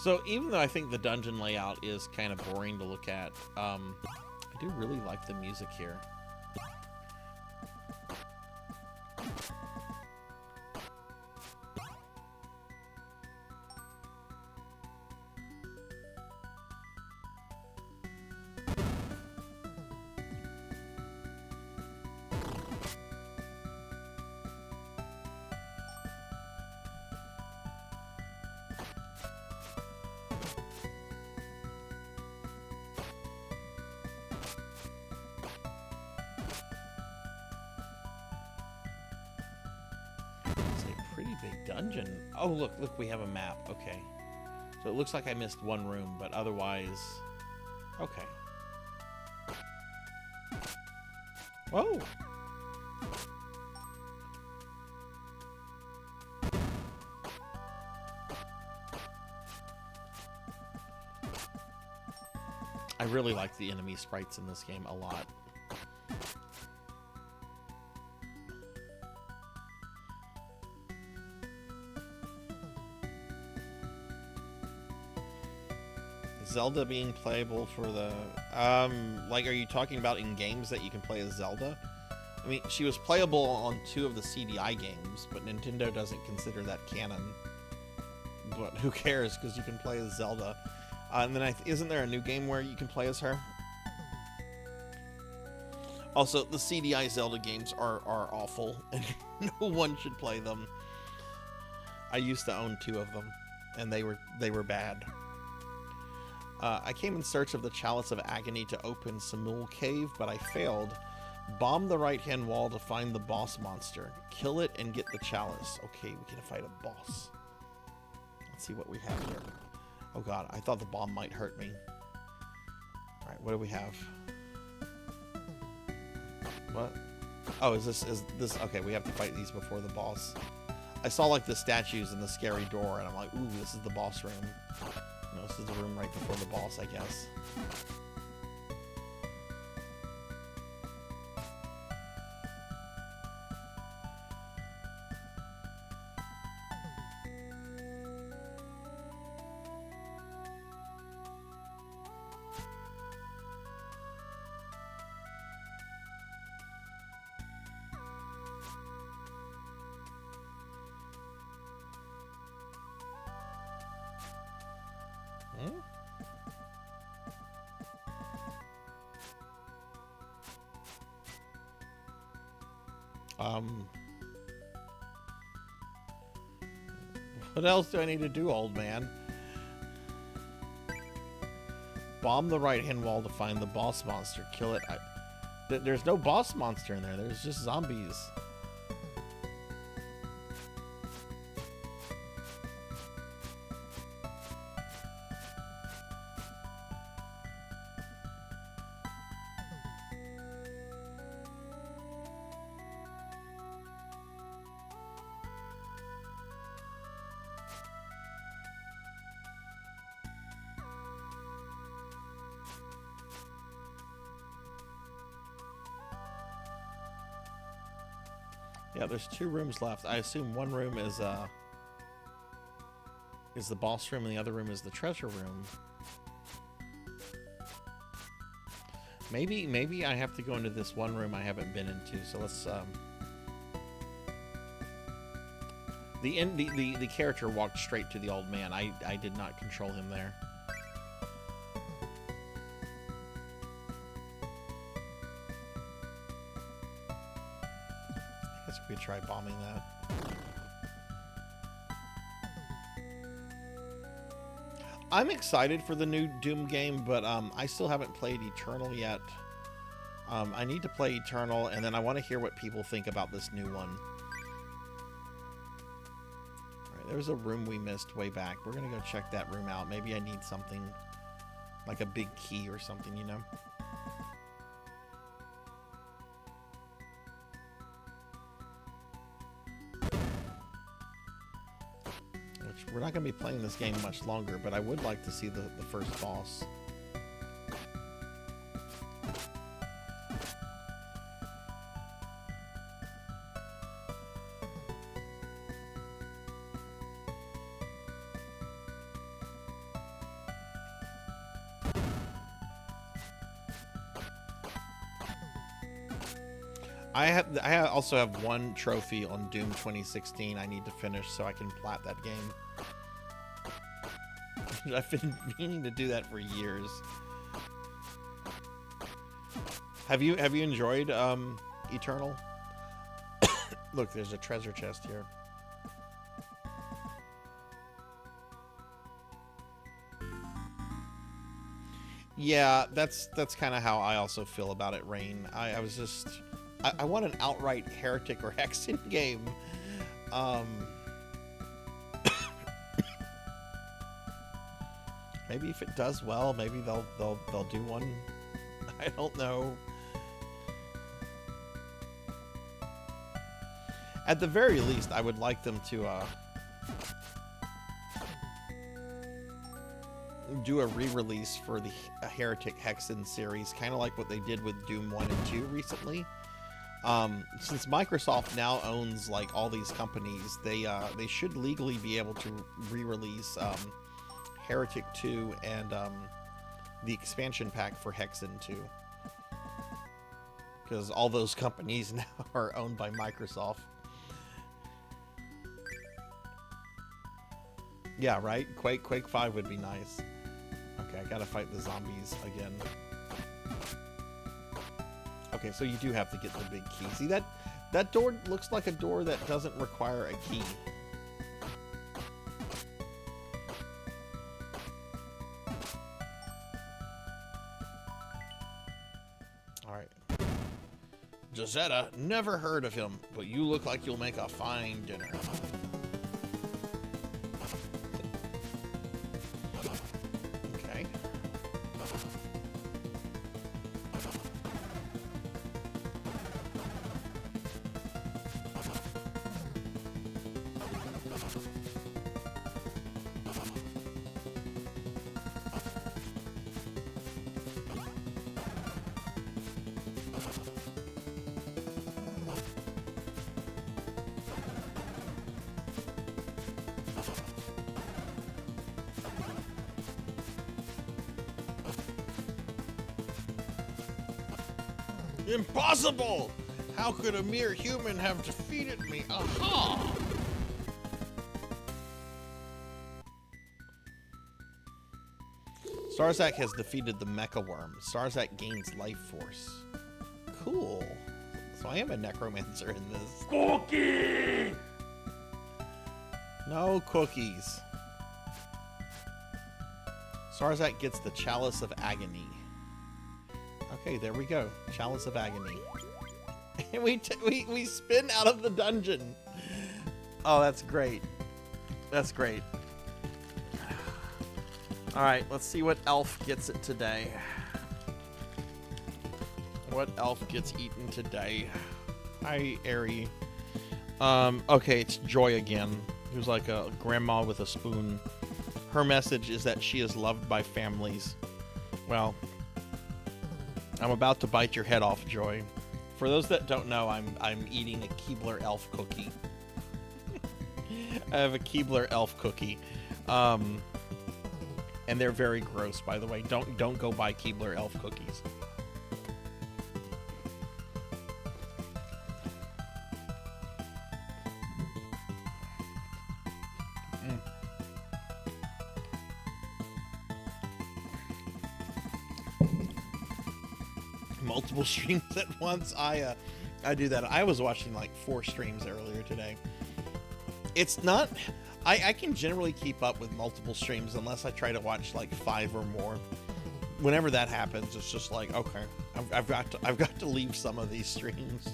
Speaker 2: So even though I think the dungeon layout is kind of boring to look at, I do really like the music here. Big dungeon. Oh, look, we have a map. Okay. So it looks like I missed one room, but otherwise... Okay. Whoa! I really like the enemy sprites in this game a lot. Zelda being playable for the like, are you talking about in games that you can play as Zelda? I mean, she was playable on 2 of the CDI games, but Nintendo doesn't consider that canon. But who cares, because you can play as Zelda. And then isn't there a new game where you can play as her? Also, the CDI Zelda games are awful, and no one should play them. I used to own 2 of them, and they were bad. I came in search of the Chalice of Agony to open Samul Cave, but I failed. Bomb the right-hand wall to find the boss monster. Kill it and get the chalice. Okay, we can fight a boss. Let's see what we have here. Oh god, I thought the bomb might hurt me. Alright, what do we have? What? Oh, is this... Okay, we have to fight these before the boss. I saw, like, the statues and the scary door, and I'm like, ooh, this is the boss room. No, this is the room right before the boss, I guess. What else do I need to do, old man? Bomb the right-hand wall to find the boss monster. Kill it. There's no boss monster in there. There's just zombies. Yeah, there's 2 rooms left. I assume one room is the boss room and the other room is the treasure room. Maybe I have to go into this one room I haven't been into. So let's the character walked straight to the old man. I did not control him there. I guess we could try bombing that. I'm excited for the new Doom game, but I still haven't played Eternal yet. I need to play Eternal, and then I want to hear what people think about this new one. Alright, there's a room we missed way back. We're going to go check that room out. Maybe I need something, like a big key or something, you know? We're not going to be playing this game much longer, but I would like to see the first boss. I also have one trophy on Doom 2016 I need to finish so I can plat that game. I've been meaning to do that for years. Have you enjoyed Eternal? Look, there's a treasure chest here. Yeah, that's kind of how I also feel about it, Rain. I was just I want an outright Heretic or Hexen game. Maybe if it does well, maybe they'll do one. I don't know. At the very least, I would like them to do a re-release for the Heretic Hexen series, kind of like what they did with Doom 1 and 2 recently. Since Microsoft now owns like all these companies, they should legally be able to re-release Heretic 2 and the expansion pack for Hexen 2, because all those companies now are owned by Microsoft. Yeah, right? Quake 5 would be nice. Okay, I gotta fight the zombies again. Okay, so you do have to get the big key. See, that door looks like a door that doesn't require a key. Alright. Josetta, never heard of him, but you look like you'll make a fine dinner. Okay. Impossible! How could a mere human have defeated me? Aha! Sarzac has defeated the Mecha Worm. Sarzac gains life force. Cool. So I am a necromancer in this. Cookie! No cookies. Sarzac gets the Chalice of Agony. Okay, there we go. Chalice of Agony. And we spin out of the dungeon. Oh, that's great. That's great. All right, let's see what elf gets it today. What elf gets eaten today? Hi, Airy. Okay, it's Joy again. Who's like a grandma with a spoon. Her message is that she is loved by families. Well, I'm about to bite your head off, Joy. For those that don't know, I'm eating a Keebler elf cookie. I have a Keebler elf cookie. And they're very gross, by the way. Don't go buy Keebler elf cookies. Multiple streams at once. I do that. I was watching like 4 streams earlier today. It's not... I can generally keep up with multiple streams unless I try to watch like 5 or more. Whenever that happens, it's just like, okay, I've got to leave some of these streams.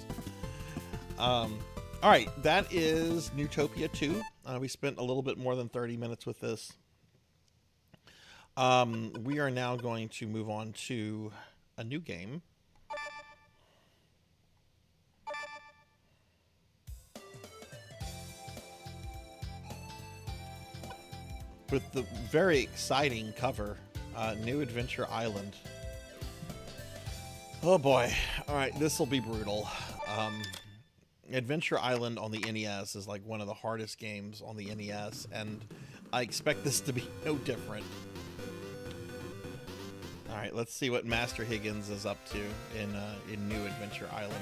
Speaker 2: All right, that is Newtopia 2. We spent a little bit more than 30 minutes with this. We are now going to move on to a new game. With the very exciting cover, New Adventure Island. Oh boy. Alright, this will be brutal. Adventure Island on the NES is like one of the hardest games on the NES, and I expect this to be no different. Alright, let's see what Master Higgins is up to in New Adventure Island.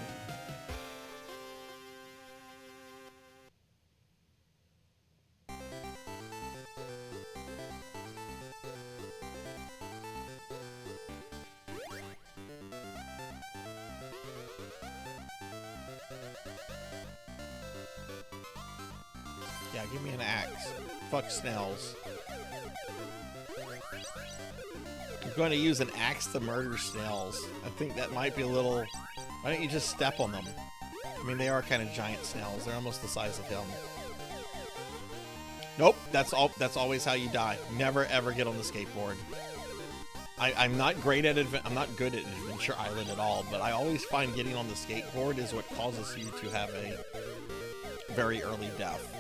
Speaker 2: Yeah, give me an axe. Fuck snails. I'm going to use an axe to murder snails. I think that might be a little... Why don't you just step on them? I mean, they are kind of giant snails. They're almost the size of him. Nope, that's always how you die. Never ever get on the skateboard. I'm not great at I'm not good at Adventure Island at all, but I always find getting on the skateboard is what causes you to have a very early death.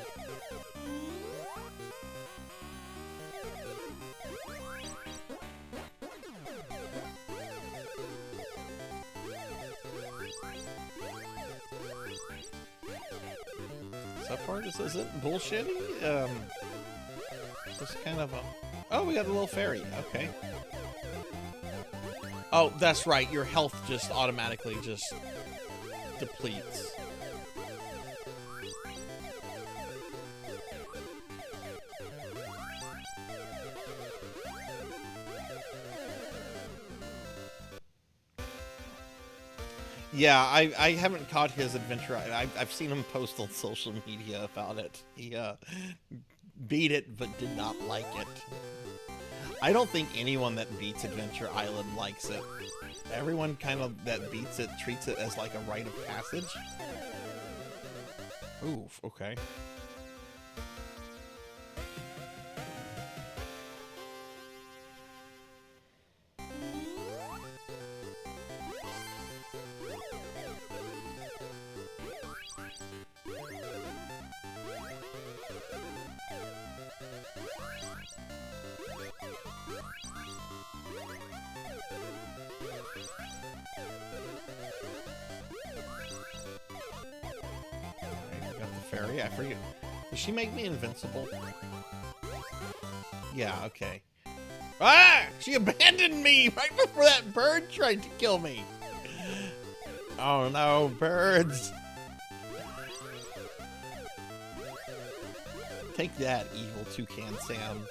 Speaker 2: So far, this isn't bullshitty. Just kind of a... Oh, we got a little fairy. Okay. Oh, that's right. Your health just automatically just depletes. Yeah, I haven't caught his adventure. I've seen him post on social media about it. He beat it, but did not like it. I don't think anyone that beats Adventure Island likes it. Everyone kind of that beats it treats it as like a rite of passage. Oof, okay. Fairy, I forget. Does she make me invincible? Yeah, okay. Ah! She abandoned me right before that bird tried to kill me. Oh no, birds. Take that, evil Toucan Sam.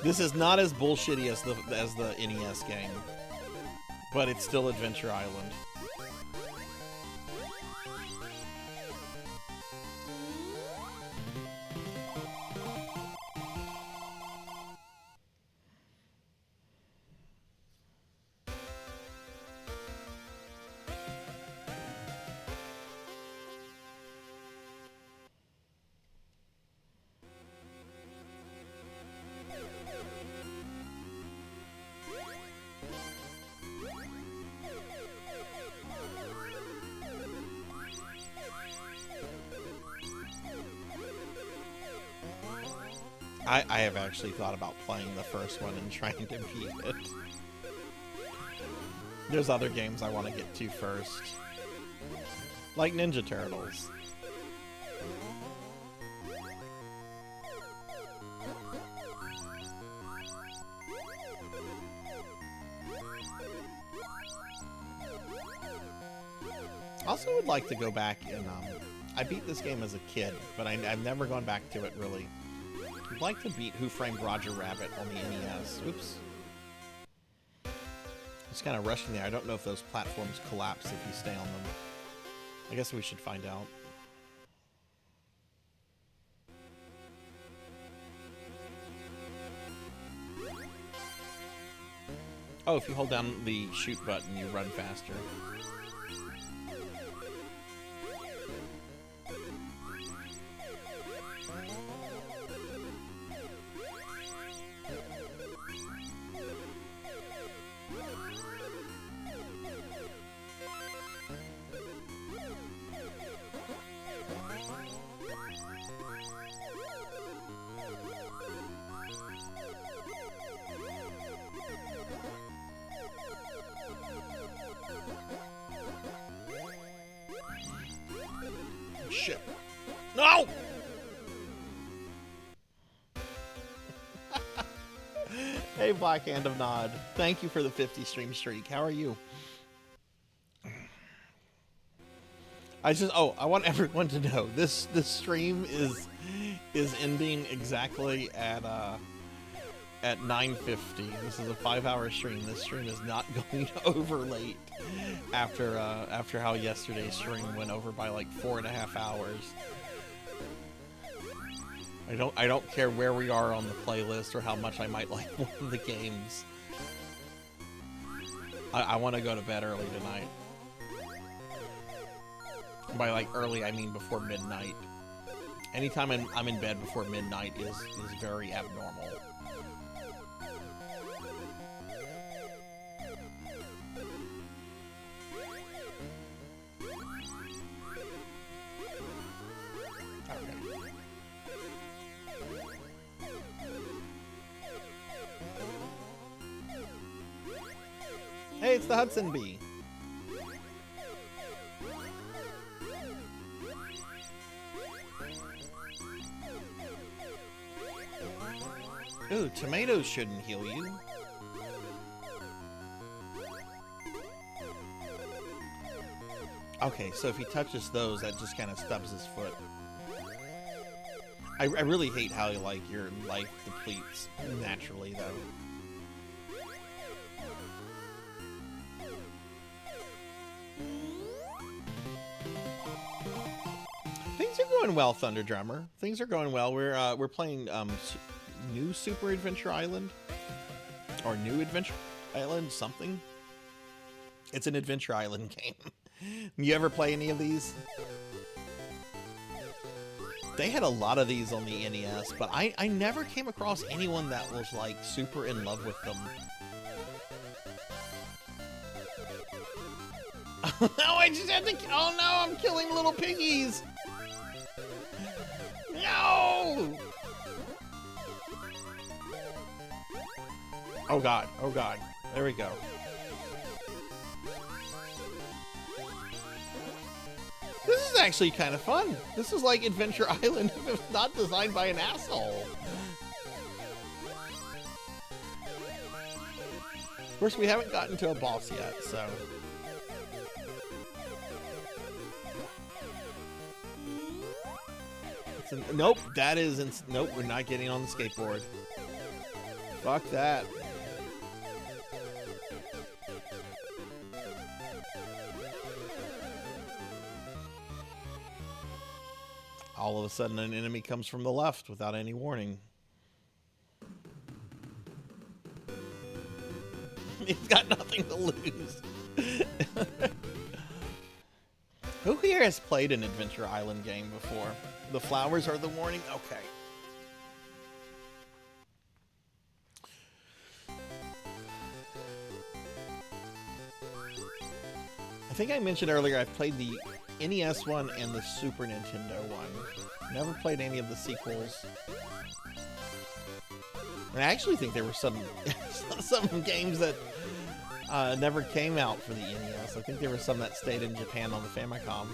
Speaker 2: This is not as bullshitty as the NES game, but it's still Adventure Island. I have actually thought about playing the first one and trying to beat it. There's other games I want to get to first. Like Ninja Turtles. Also would like to go back and, I beat this game as a kid, but I've never gone back to it, really. I'd like to beat Who Framed Roger Rabbit on the NES. Oops. Just kind of rushing there. I don't know if those platforms collapse if you stay on them. I guess we should find out. Oh, if you hold down the shoot button, you run faster. Shit. No! Hey, Black Hand of Nod. Thank you for the 50 stream streak. How are you? I want everyone to know this stream is ending exactly at 9:50. This is a 5-hour stream. This stream is not going over late after how yesterday's stream went over by like 4.5 hours. I don't care where we are on the playlist or how much I might like one of the games. I want to go to bed early tonight. By like early, I mean before midnight. Anytime I'm in bed before midnight is very abnormal. Hey, it's the Hudson Bee. Ooh, tomatoes shouldn't heal you. Okay, so if he touches those, that just kind of stubs his foot. I really hate how like your life depletes naturally, though. Things are going well, Thunder Drummer. Things are going well. We're playing New Super Adventure Island, or New Adventure Island something. It's an Adventure Island game. You ever play any of these? They had a lot of these on the NES, but I never came across anyone that was like super in love with them. No, I just had to. Oh no, I'm killing little piggies. No! Oh god, oh god. There we go. This is actually kind of fun. This is like Adventure Island if it's not designed by an asshole. Of course, we haven't gotten to a boss yet, so... Nope, that is... Nope, we're not getting on the skateboard. Fuck that. All of a sudden, an enemy comes from the left without any warning. He's got nothing to lose. Who here has played an Adventure Island game before? The flowers are the warning? Okay. I think I mentioned earlier I've played the NES one and the Super Nintendo one. Never played any of the sequels. And I actually think there were some some games that never came out for the NES. I think there were some that stayed in Japan on the Famicom.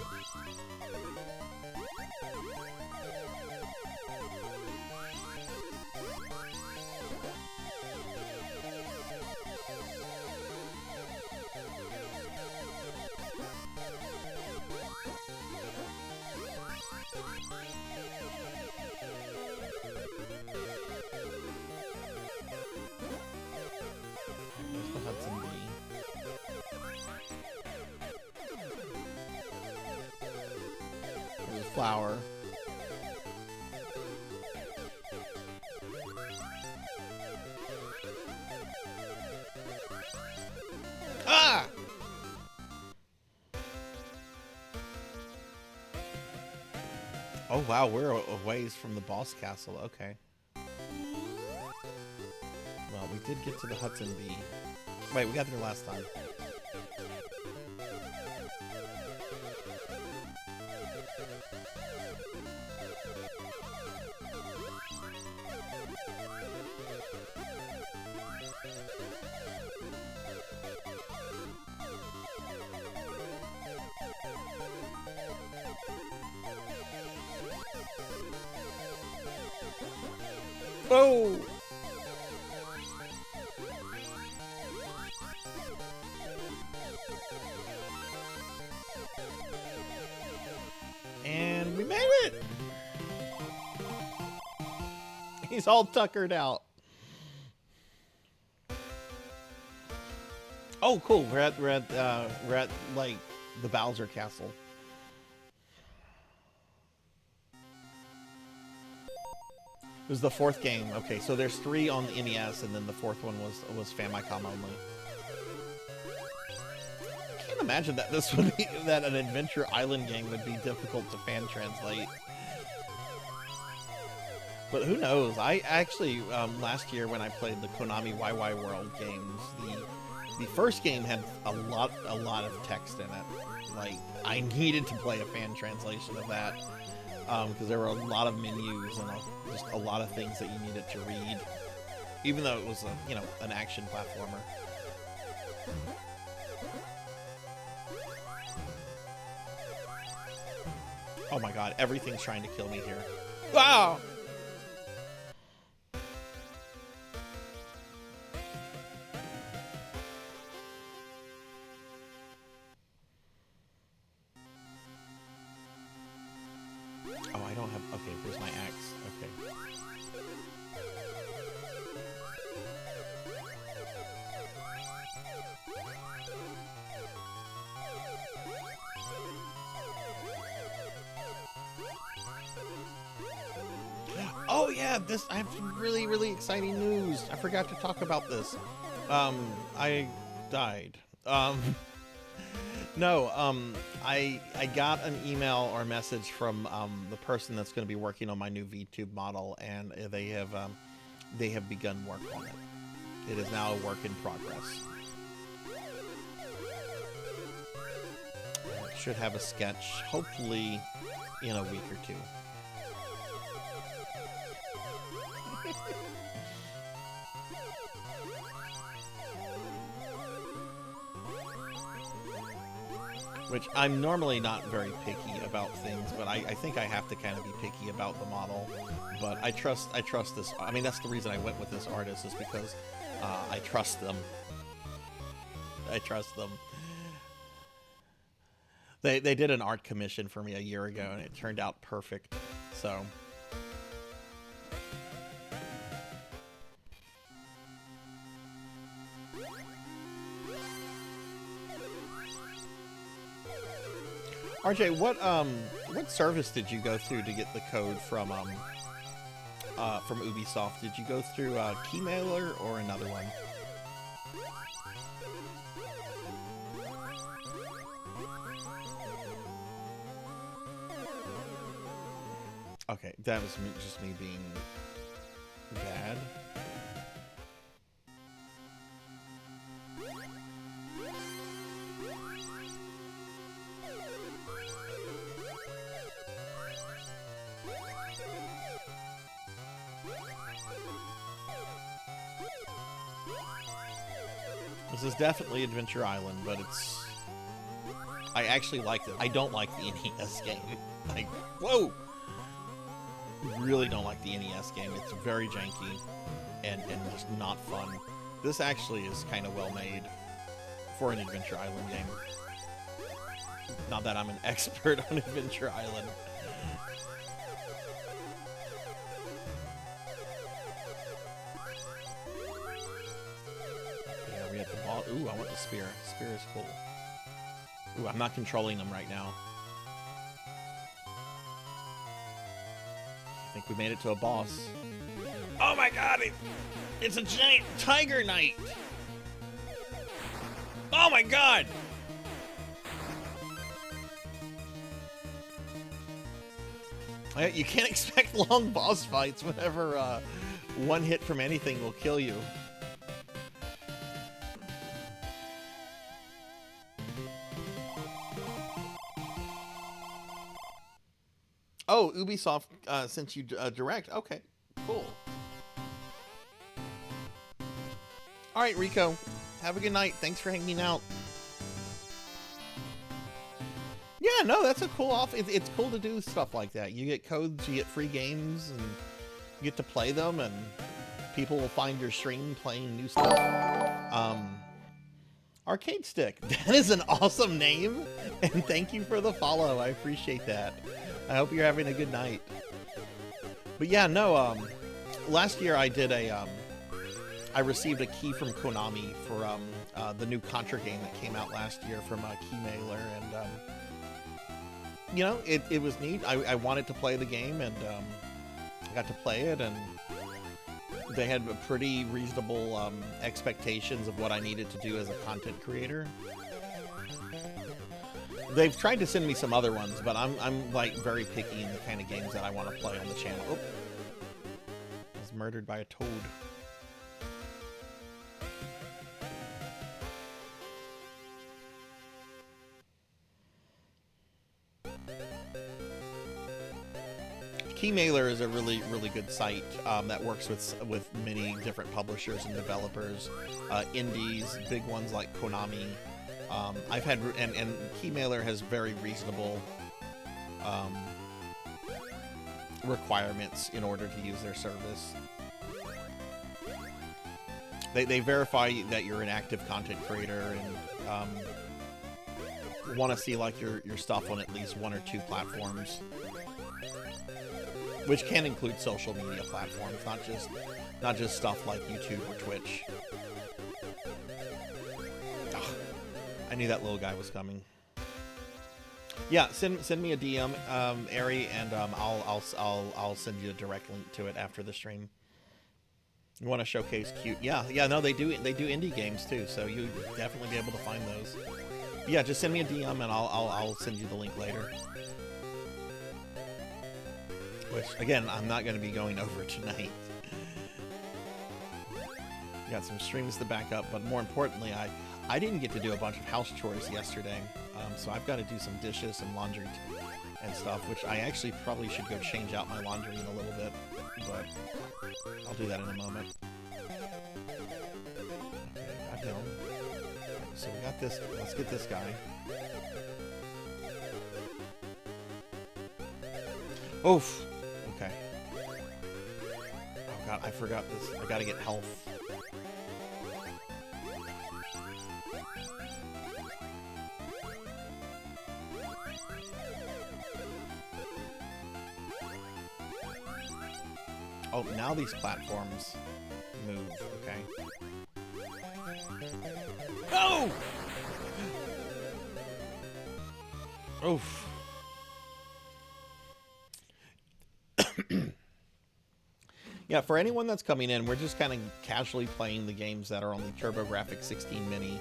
Speaker 2: Flower. Ah! Oh wow, we're a ways from the boss castle. Okay. Well, we did get to the Hudson Bee. Wait, we got there last time. Oh! And we made it! He's all tuckered out. Oh, cool. We're at like the Bowser Castle. It was the fourth game. Okay, so there's 3 on the NES, and then the fourth one was Famicom only. I can't imagine that this would be that an Adventure Island game would be difficult to fan translate. But who knows? I actually last year when I played the Konami YY World games, the first game had a lot of text in it. Like I needed to play a fan translation of that. Because there were a lot of menus and just a lot of things that you needed to read, even though it was an action platformer. Oh my god, everything's trying to kill me here. Wow! Oh, I don't have... Okay, where's my axe? Okay. Oh yeah, I have some really, really exciting news. I forgot to talk about this. I died. No, I got an email or message from the person that's going to be working on my new VTube model, and they have begun work on it. It is now a work in progress. Should have a sketch, hopefully, in a week or 2. Which I'm normally not very picky about things, but I think I have to kind of be picky about the model. But I trust this. I mean, that's the reason I went with this artist, is because I trust them. I trust them. They did an art commission for me a year ago, and it turned out perfect. So. RJ, what service did you go through to get the code from Ubisoft? Did you go through Keymailer or another one? Okay, that was just me being bad. This is definitely Adventure Island, but it's... I actually like it. I don't like the NES game. Like, whoa! Really don't like the NES game. It's very janky and just not fun. This actually is kind of well made for an Adventure Island game. Not that I'm an expert on Adventure Island. Yeah, we have the ball. Ooh, I want the spear. Spear is cool. Ooh, I'm not controlling them right now. I think we made it to a boss. Oh my god! It's a giant tiger knight! Oh my god! You can't expect long boss fights whenever one hit from anything will kill you. Oh, Ubisoft sent you direct. Okay, cool. All right, Rico. Have a good night. Thanks for hanging out. Yeah, no, that's a cool off. It's cool to do stuff like that. You get codes, you get free games, and you get to play them, and people will find your stream playing new stuff. Arcade Stick. That is an awesome name, and thank you for the follow. I appreciate that. I hope you're having a good night. But yeah, no, last year I did I received a key from Konami for the new Contra game that came out last year from Keymailer, and you know, it was neat. I wanted to play the game, and I got to play it, and they had pretty reasonable expectations of what I needed to do as a content creator. They've tried to send me some other ones, but I'm like very picky in the kind of games that I want to play on the channel. Oh, I was murdered by a toad. Keymailer is a really good site that works with many different publishers and developers, indies, big ones like Konami. I've had and Keymailer has very reasonable requirements in order to use their service. They verify that you're an active content creator and want to see like your stuff on at least 1 or 2 platforms, which can include social media platforms, not just stuff like YouTube or Twitch. Ugh, I knew that little guy was coming. Yeah, send me a DM, Ari, and I'll send you a direct link to it after the stream. You want to showcase cute? Yeah, no, they do indie games too, so you definitely be able to find those. Yeah, just send me a DM and I'll send you the link later. Which, again, I'm not going to be going over tonight. Got some streams to back up, but more importantly, I didn't get to do a bunch of house chores yesterday, so I've got to do some dishes and laundry and stuff, which I actually probably should go change out my laundry in a little bit, but I'll do that in a moment. Okay, got him. So we got this. Let's get this guy. Oof. Okay. Oh god, I forgot this. I gotta get health. Oh, now these platforms move, okay. Oh! Oof. Yeah, for anyone that's coming in, we're just kind of casually playing the games that are on the TurboGrafx-16 Mini.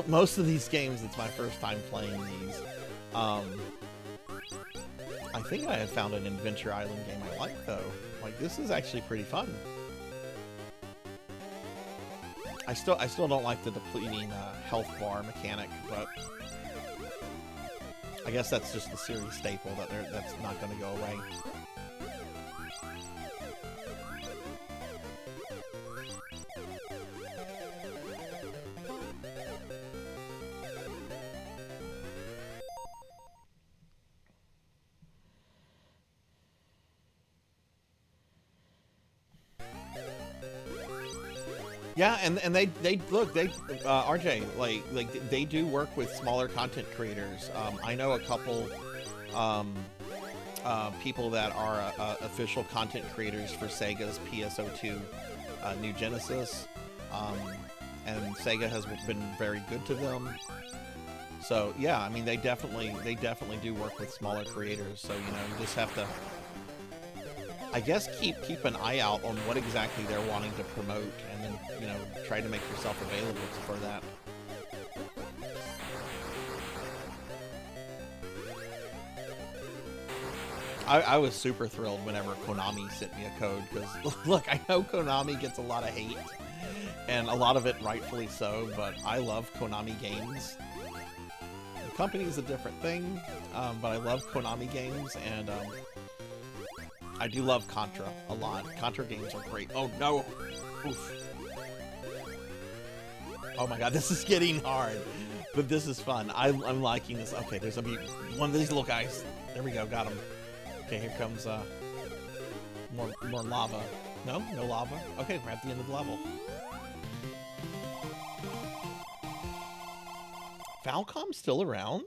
Speaker 2: Most of these games, it's my first time playing these. I think I had found an Adventure Island game I like, though. Like, this is actually pretty fun. I still don't like the depleting health bar mechanic, but I guess that's just the series staple that's not going to go away. Yeah, and they look, they RJ, like they do work with smaller content creators. I know a couple people that are official content creators for Sega's PSO2 New Genesis, and Sega has been very good to them. So yeah, I mean they definitely do work with smaller creators. So you just have to, I guess, keep an eye out on what exactly they're wanting to promote, and then try to make yourself available for that. I was super thrilled whenever Konami sent me a code, because look, I know Konami gets a lot of hate, and a lot of it rightfully so, but I love Konami games. The company is a different thing, but I love Konami games, and I do love Contra a lot. Contra games are great. Oh no! Oof. Oh my god, this is getting hard, but this is fun. I'm liking this. Okay, there's one of these little guys. There we go, got him. Okay, here comes more lava. No lava. Okay, we're at the end of the level. Falcom's still around?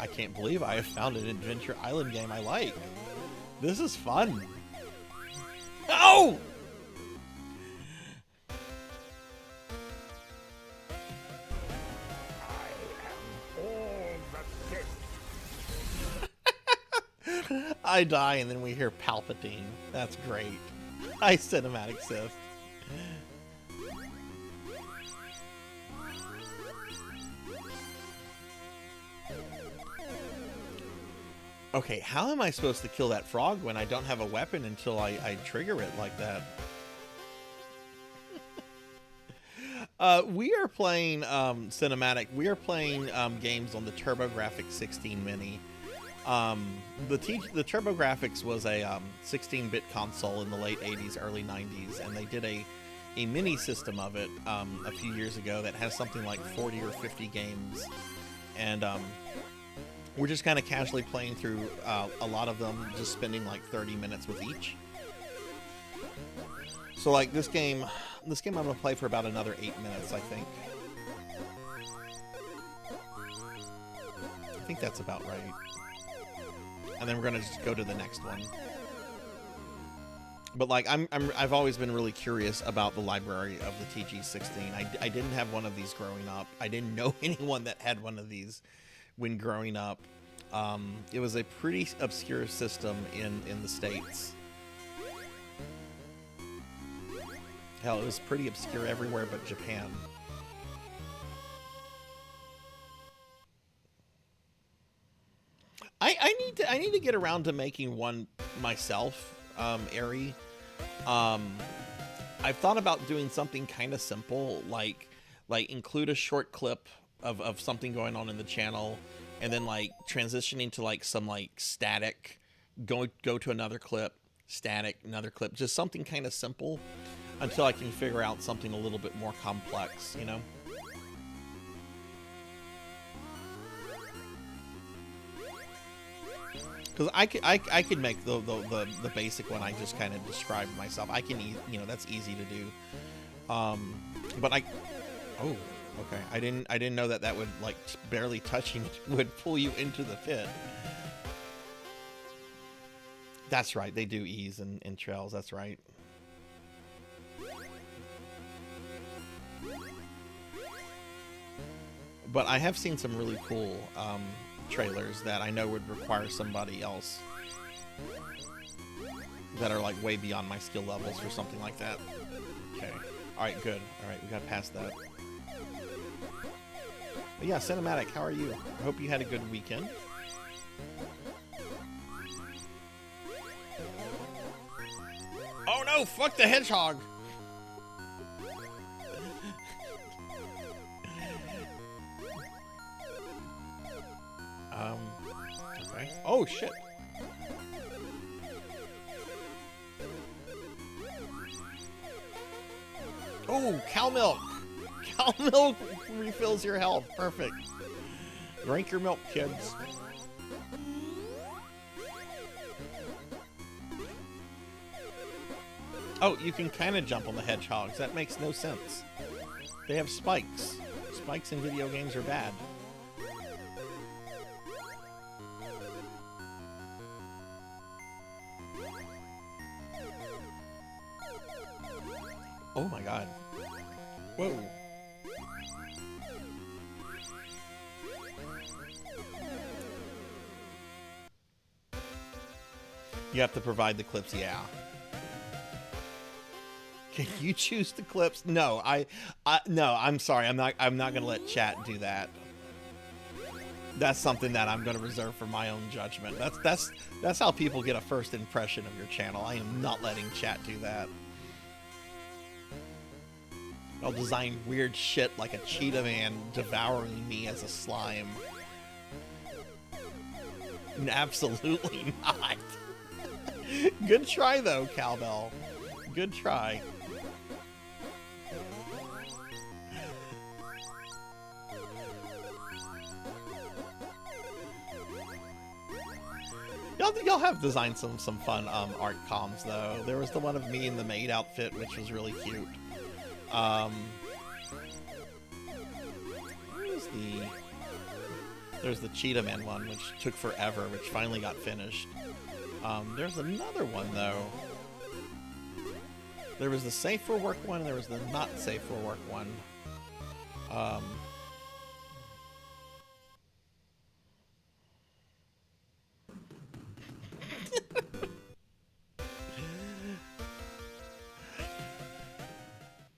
Speaker 2: I can't believe I have found an Adventure Island game I like. This is fun. Oh! I die and then we hear Palpatine. That's great. Hi, Cinematic Sith. Okay, how am I supposed to kill that frog when I don't have a weapon until I trigger it like that? We are playing cinematic. We are playing games on the TurboGrafx-16 Mini. The TurboGrafx was a 16-bit console in the late 80s, early 90s, and they did a mini system of it a few years ago that has something like 40 or 50 games, and we're just kind of casually playing through a lot of them, just spending like 30 minutes with each. So like this game I'm gonna play for about another 8 minutes, I think. I think that's about right. And then we're gonna just go to the next one. But like I've always been really curious about the library of the TG-16. I didn't have one of these growing up. I didn't know anyone that had one of these when growing up. It was a pretty obscure system in the States. Hell, it was pretty obscure everywhere but Japan. I need to get around to making one myself, Airy. I've thought about doing something kind of simple, like include a short clip of something going on in the channel, and then like transitioning to like some like static, go to another clip, static, another clip, just something kind of simple until I can figure out something a little bit more complex, you know? Because I could make the basic one I just kind of described myself. I can, that's easy to do. But oh, okay. I didn't know that would, like, barely touching it would pull you into the pit. That's right. They do ease in trails. That's right. But I have seen some really cool trailers that I know would require somebody else that are like way beyond my skill levels or something like that. Okay. Alright, good. Alright, we got past that. But yeah, Cinematic, how are you? I hope you had a good weekend. Oh no, fuck the hedgehog! Okay. Oh, shit. Oh, cow milk. Cow milk refills your health. Perfect. Drink your milk, kids. Oh, you can kind of jump on the hedgehogs. That makes no sense. They have spikes. Spikes in video games are bad. Oh my god. Whoa. You have to provide the clips, yeah. Can you choose the clips? No, no, I'm sorry. I'm not gonna let chat do that. That's something that I'm gonna reserve for my own judgment. That's how people get a first impression of your channel. I am not letting chat do that. I'll design weird shit like a cheetah man devouring me as a slime. Absolutely not. Good try though, Cowbell. Good try. Y'all have designed some fun art comms though. There was the one of me in the maid outfit, which was really cute. There's the Cheetah Man one, which took forever, which finally got finished. There's another one though. There was the safe for work one, and there was the not safe for work one.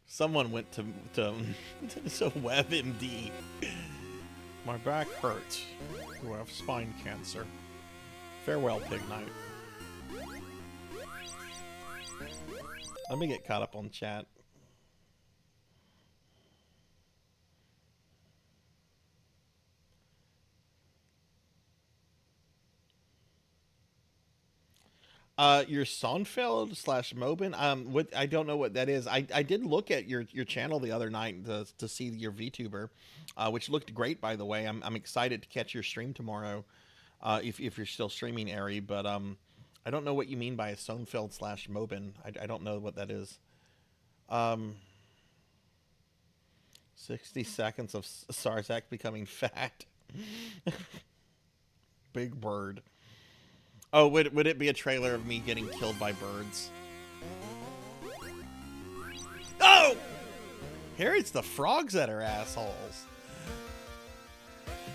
Speaker 2: Someone went to WebMD. My back hurts. I have spine cancer. Farewell, Pig Knight. Let me get caught up on chat. Your Sonfeld / Mobin. What I don't know what that is. I did look at your channel the other night to see your VTuber, which looked great, by the way. I'm excited to catch your stream tomorrow, if you're still streaming, Ari. But I don't know what you mean by a Sonfeld / Mobin. I don't know what that is. 60 seconds of Sarzac becoming fat. Big Bird. Oh, would it be a trailer of me getting killed by birds? Oh! Here it's the frogs that are assholes.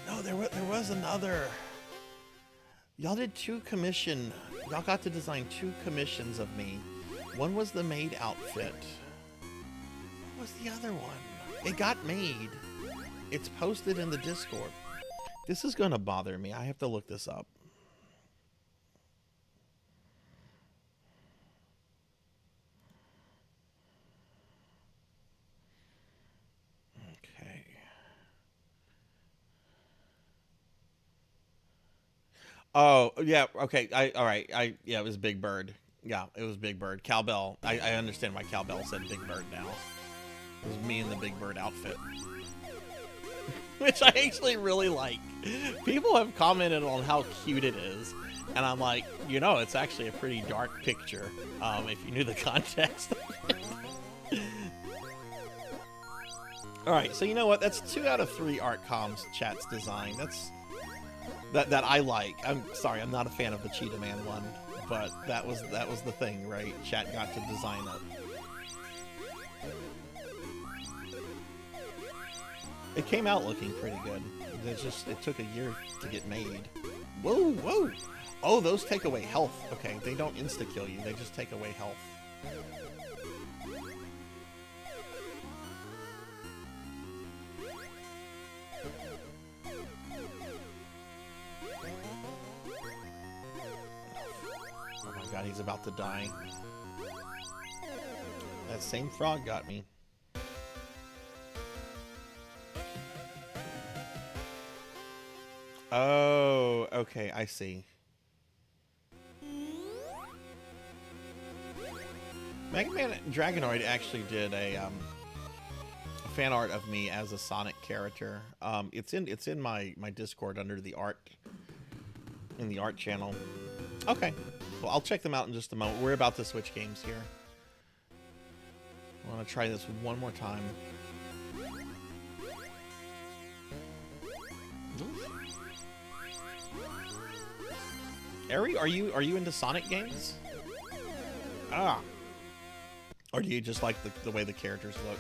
Speaker 2: No, there was another. Y'all did two commission. Y'all got to design 2 commissions of me. One was the maid outfit. What was the other one? It got made. It's posted in the Discord. This is gonna bother me. I have to look this up. Okay. Oh, yeah, okay. All right. Yeah, it was Big Bird. Yeah, it was Big Bird. Cowbell. I understand why Cowbell said Big Bird now. It was me in the Big Bird outfit. Which I actually really like. People have commented on how cute it is. And I'm like, you know, it's actually a pretty dark picture, if you knew the context of it. Alright, so you know what? That's 2 out of 3 art comms chat's design. That I like. I'm sorry, I'm not a fan of the Cheetah Man one, but that was the thing, right? Chat got to design it. It came out looking pretty good. It took a year to get made. Whoa, whoa! Oh, those take away health. Okay, they don't insta-kill you, they just take away health. Oh my god, he's about to die. That same frog got me. Oh, okay, I see. Mega Man Dragonoid actually did a fan art of me as a Sonic character. It's in my Discord under the art in the art channel. Okay, well I'll check them out in just a moment. We're about to switch games here. I want to try this one more time. Ari, are you into Sonic games? Ah. Or do you just like the way the characters look?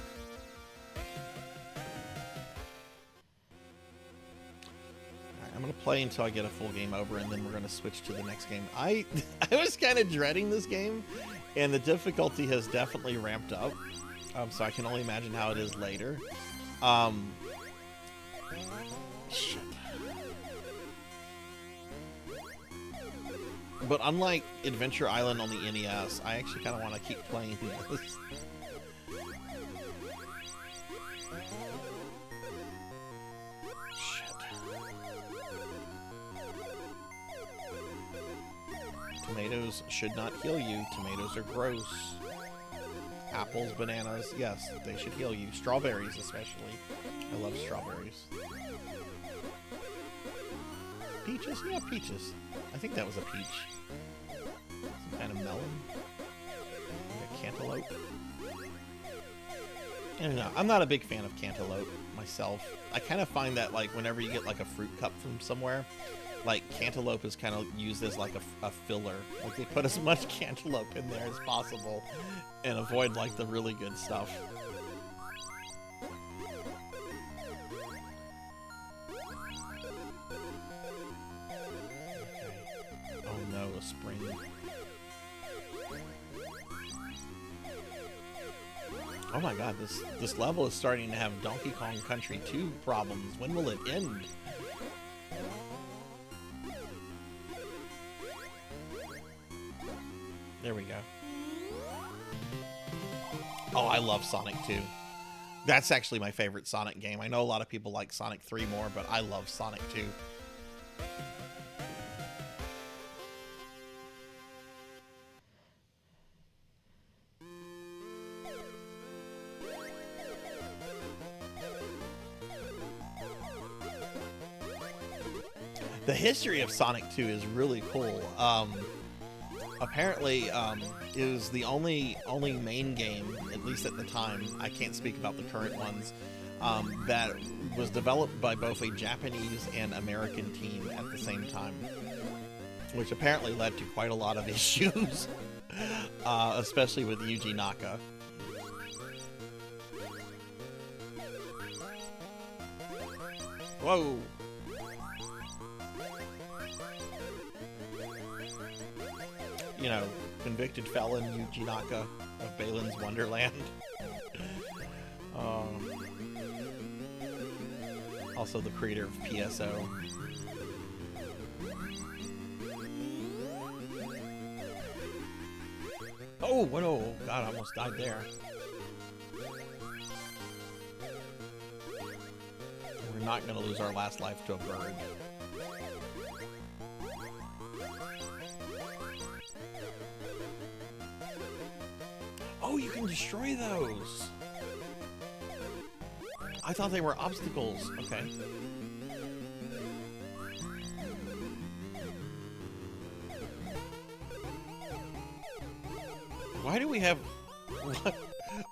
Speaker 2: Alright, I'm gonna play until I get a full game over, and then we're gonna switch to the next game. I was kind of dreading this game, and the difficulty has definitely ramped up. So I can only imagine how it is later. Shit. But unlike Adventure Island on the NES, I actually kind of want to keep playing this. Shit. Tomatoes should not heal you. Tomatoes are gross. Apples, bananas, yes, they should heal you. Strawberries, especially. I love strawberries. Peaches? Yeah, peaches. I think that was a peach. Some kind of melon. Like a cantaloupe. I don't know. I'm not a big fan of cantaloupe myself. I kind of find that, like, whenever you get, like, a fruit cup from somewhere, like, cantaloupe is kind of used as, like, a filler. Like, they put as much cantaloupe in there as possible and avoid, like, the really good stuff. Spring. Oh my god, this level is starting to have Donkey Kong Country 2 problems. When will it end? There we go. Oh, I love Sonic 2. That's actually my favorite Sonic game. I know a lot of people like Sonic 3 more, but I love Sonic 2. The history of Sonic 2 is really cool. Apparently, it was the only main game, at least at the time, I can't speak about the current ones, that was developed by both a Japanese and American team at the same time, which apparently led to quite a lot of issues, especially with Yuji Naka. Whoa! You know, convicted felon Yuji Naka of Balin's Wonderland. Also the creator of PSO. Oh, what? Oh, God, I almost died there. We're not going to lose our last life to a bird. Oh, you can destroy those! I thought they were obstacles. Okay. Why do we have...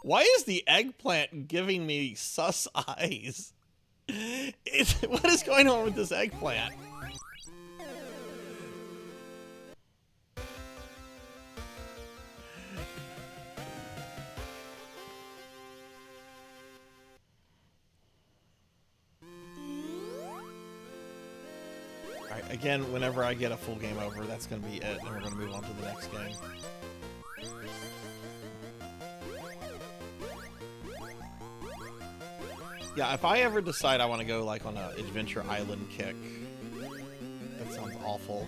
Speaker 2: Why is the eggplant giving me sus eyes? What is going on with this eggplant? Alright, again, whenever I get a full game over, that's going to be it, and we're going to move on to the next game. Yeah, if I ever decide I want to go, like, on an Adventure Island kick, that sounds awful.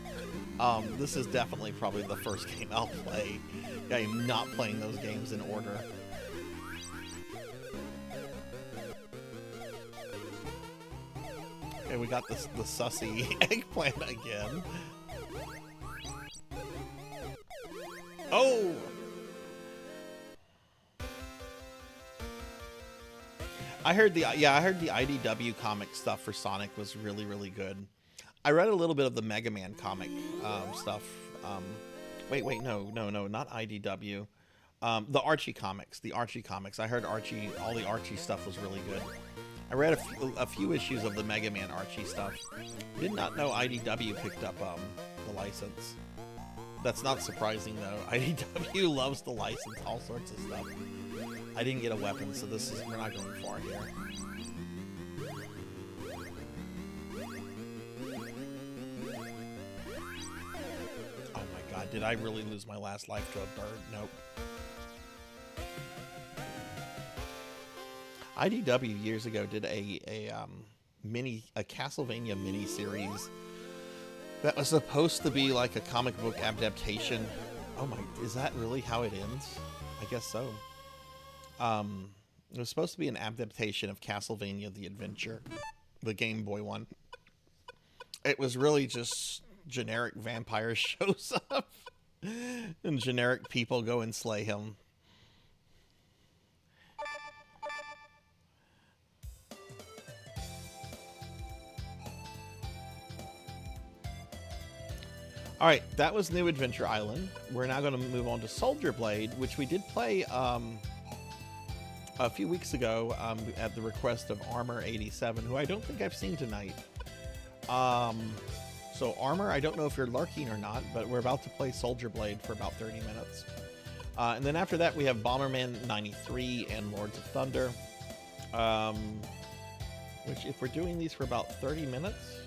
Speaker 2: This is definitely probably the first game I'll play. I am not playing those games in order. Okay, And we got the sussy eggplant again. Oh! I heard the IDW comic stuff for Sonic was really, really good. I read a little bit of the Mega Man comic stuff. Wait, no, not IDW. The Archie comics. I heard all the Archie stuff was really good. I read a few issues of the Mega Man Archie stuff. Did not know IDW picked up the license. That's not surprising though. IDW loves to license all sorts of stuff. I didn't get a weapon, so we're not going far here. Oh my god, did I really lose my last life to a bird? Nope. IDW years ago did a Castlevania mini series that was supposed to be like a comic book adaptation. Oh my, is that really how it ends? I guess so. It was supposed to be an adaptation of Castlevania the Adventure, the Game Boy one. It was really just generic vampire shows up and generic people go and slay him. Alright, that was New Adventure Island. We're now going to move on to Soldier Blade, which we did play a few weeks ago at the request of Armor87, who I don't think I've seen tonight. So Armor, I don't know if you're lurking or not, but we're about to play Soldier Blade for about 30 minutes. And then after that, we have Bomberman 93 and Lords of Thunder. Which, if we're doing these for about 30 minutes...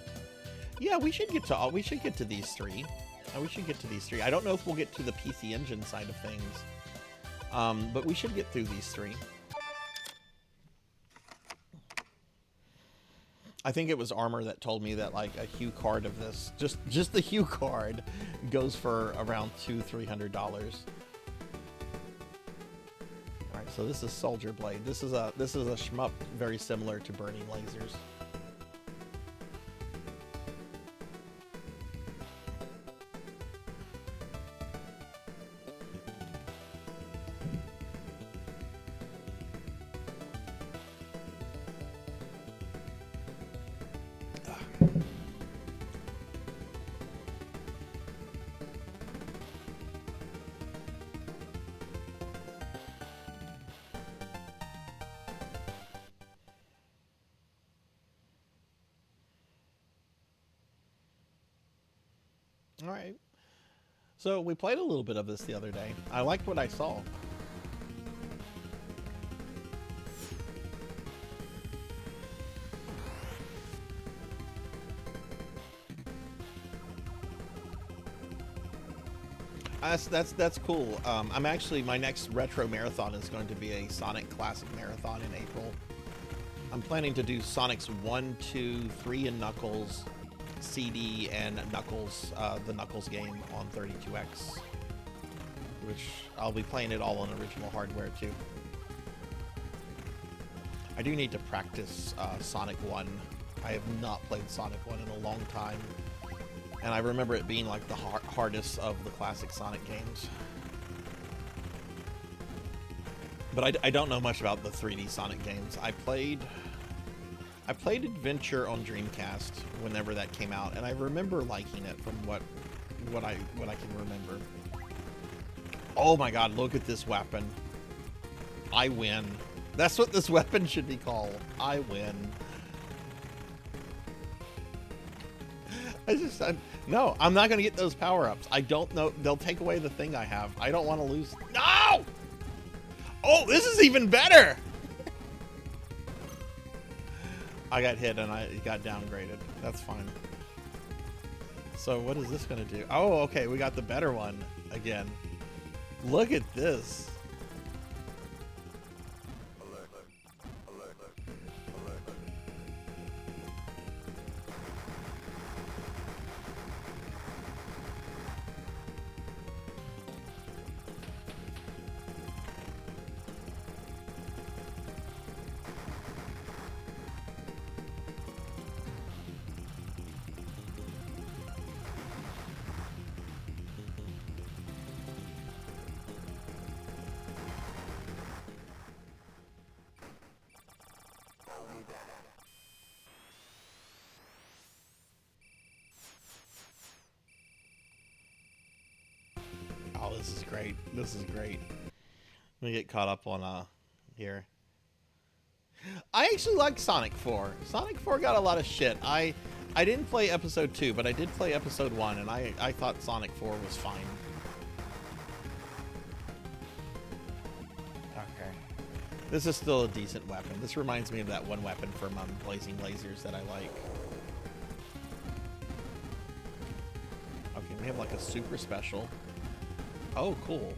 Speaker 2: Yeah, we should get to these three. We should get to these three. I don't know if we'll get to the PC Engine side of things, but we should get through these three. I think it was Armor that told me that like a Hue card of this, just the Hue card, goes for around $200-300. All right, so this is Soldier Blade. This is a shmup very similar to Burning Lasers. All right. So we played a little bit of this the other day. I liked what I saw. That's cool. I'm actually, my next retro marathon is going to be a Sonic Classic Marathon in April. I'm planning to do Sonic's 1, 2, 3 and Knuckles CD and Knuckles, the Knuckles game on 32X, which I'll be playing it all on original hardware too. I do need to practice Sonic 1. I have not played Sonic 1 in a long time, and I remember it being like the hardest of the classic Sonic games. But I don't know much about the 3D Sonic games. I played Adventure on Dreamcast whenever that came out, and I remember liking it from what I can remember. Oh my god, look at this weapon. I win. That's what this weapon should be called. I win. No, I'm not going to get those power-ups. I don't know. They'll take away the thing I have. I don't want to lose. No! Oh, this is even better! I got hit and I got downgraded. That's fine. So what is this going to do? Oh, okay. We got the better one again. Look at this. Oh, this is great. This is great. Let me get caught up on here. I actually like Sonic 4. Sonic 4 got a lot of shit. I didn't play episode 2, but I did play episode 1, and I thought Sonic 4 was fine. Okay. This is still a decent weapon. This reminds me of that one weapon from Blazing Lasers that I like. Okay, we have like a super special. Oh, cool.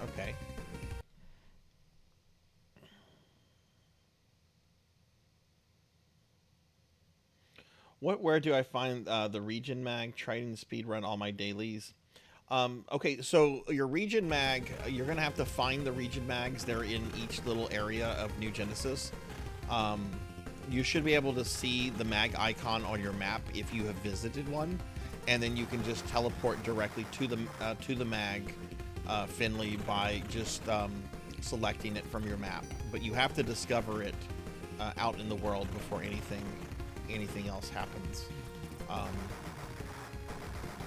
Speaker 2: Okay. Where do I find the region mag? Trying to speed run all my dailies. Okay, so your region mag, you're gonna have to find the region mags. They're in each little area of New Genesis. You should be able to see the mag icon on your map if you have visited one, and then you can just teleport directly to the mag, Finley, by just selecting it from your map. But you have to discover it out in the world before anything else happens.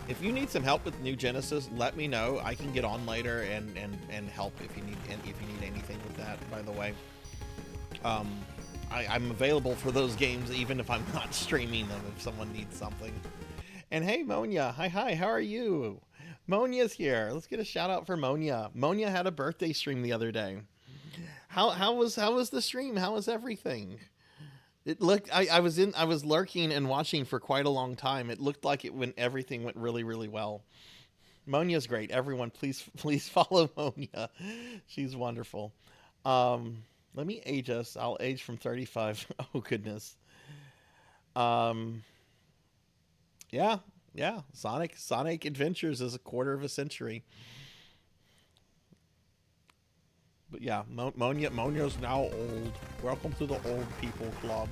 Speaker 2: If you need some help with New Genesis, let me know. I can get on later and help if you need anything with that. By the way, I'm available for those games even if I'm not streaming them. If someone needs something. And hey, Monia, hi, how are you? Monia's here. Let's get a shout out for Monia. Monia had a birthday stream the other day. How was the stream? How was everything? It looked, I was lurking and watching for quite a long time. It looked like everything went really, really well. Monia's great. Everyone, please follow Monia. She's wonderful. Let me age us. I'll age from 35. Oh, goodness. Yeah. Sonic Adventures is a quarter of a century. But yeah, Monia's now old. Welcome to the old people club.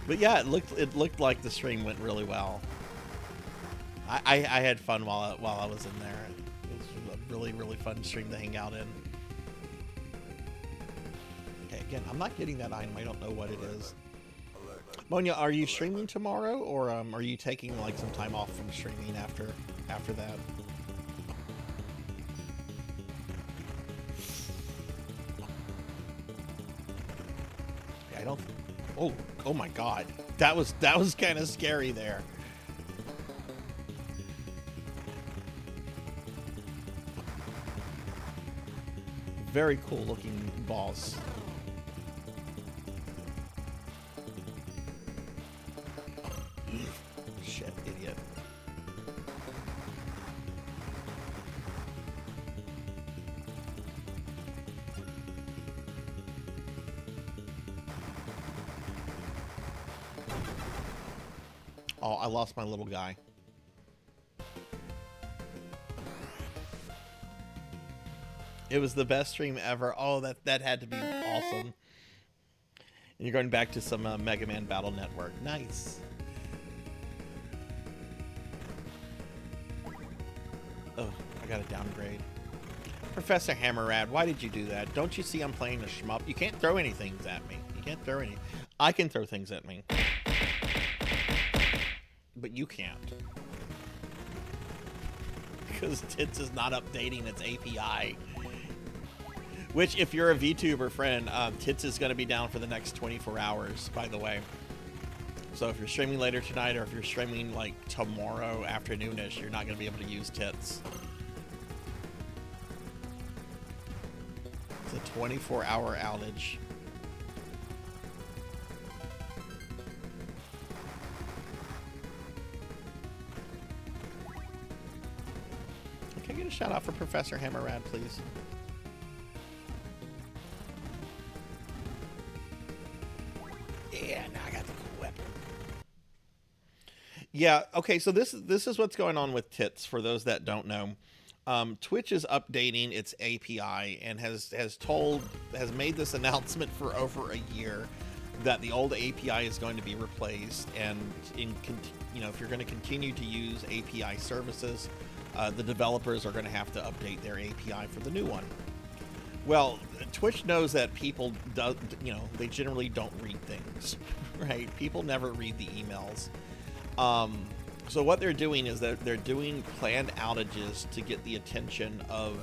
Speaker 2: But yeah, it looked like the stream went really well. I had fun while I was in there. It was a really, really fun stream to hang out in. Okay, again, I'm not getting that item. I don't know what it is. Monia, are you streaming tomorrow, or are you taking like some time off from streaming after that? I don't. Oh my God, that was kind of scary there. Very cool looking boss. Shit, idiot. Oh, I lost my little guy. It was the best stream ever. Oh, that had to be awesome. And you're going back to some Mega Man Battle Network. Nice. Oh, I got a downgrade. Professor Hammerrad, why did you do that? Don't you see I'm playing a shmup? You can't throw anything at me. You can't throw any. I can throw things at me. But you can't. Because Tits is not updating its API. Which, if you're a VTuber friend, Tits is going to be down for the next 24 hours, by the way. So if you're streaming later tonight, or if you're streaming like tomorrow afternoonish, you're not going to be able to use Tits. It's a 24-hour outage. Can I get a shout out for Professor Hammerrad, please? Yeah, now I got the cool weapon. Yeah, okay, so this is what's going on with Tits, for those that don't know. Twitch is updating its API and has made this announcement for over a year that the old API is going to be replaced, and if you're going to continue to use API services, the developers are going to have to update their API for the new one. Well, Twitch knows that people do, you know, they generally don't read things, right? People never read the emails. So what they're doing is that they're doing planned outages to get the attention of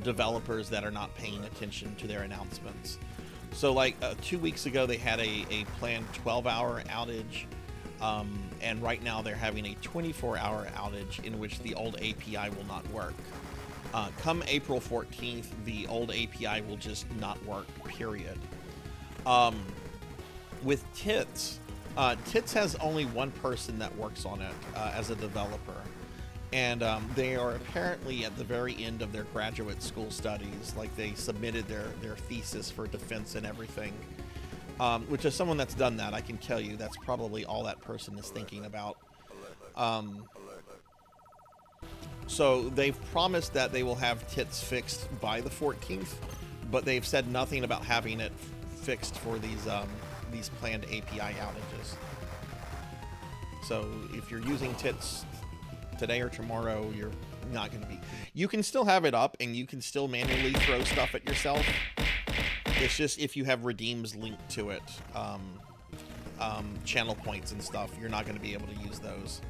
Speaker 2: developers that are not paying attention to their announcements. So like 2 weeks ago, they had a planned 12-hour outage. And right now they're having a 24-hour outage in which the old API will not work. Come April 14th, the old API will just not work, period. With Tits, Tits has only one person that works on it as a developer. And they are apparently at the very end of their graduate school studies. Like, they submitted their thesis for defense and everything. Which, as someone that's done that, I can tell you that's probably all that person is thinking about. So they've promised that they will have Tits fixed by the 14th, but they've said nothing about having it fixed for these planned API outages. So if you're using Tits today or tomorrow, you're not going to be. You can still have it up, and you can still manually throw stuff at yourself. It's just if you have redeems linked to it, channel points and stuff, you're not going to be able to use those.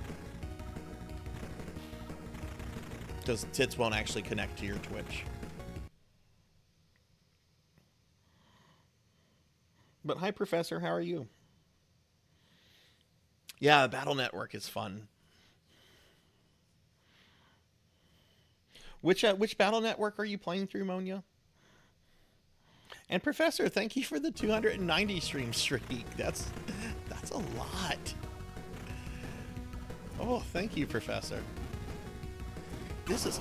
Speaker 2: Because Tits won't actually connect to your Twitch. But hi, Professor, how are you? Yeah, the Battle Network is fun. Which Battle Network are you playing through, Monia? And Professor, thank you for the 290 stream streak. That's a lot. Oh, thank you, Professor. This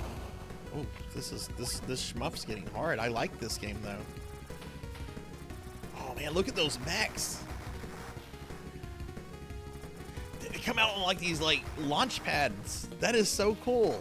Speaker 2: shmuff's getting hard. I like this game though. Oh man, look at those mechs. They come out on like these like launch pads. That is so cool.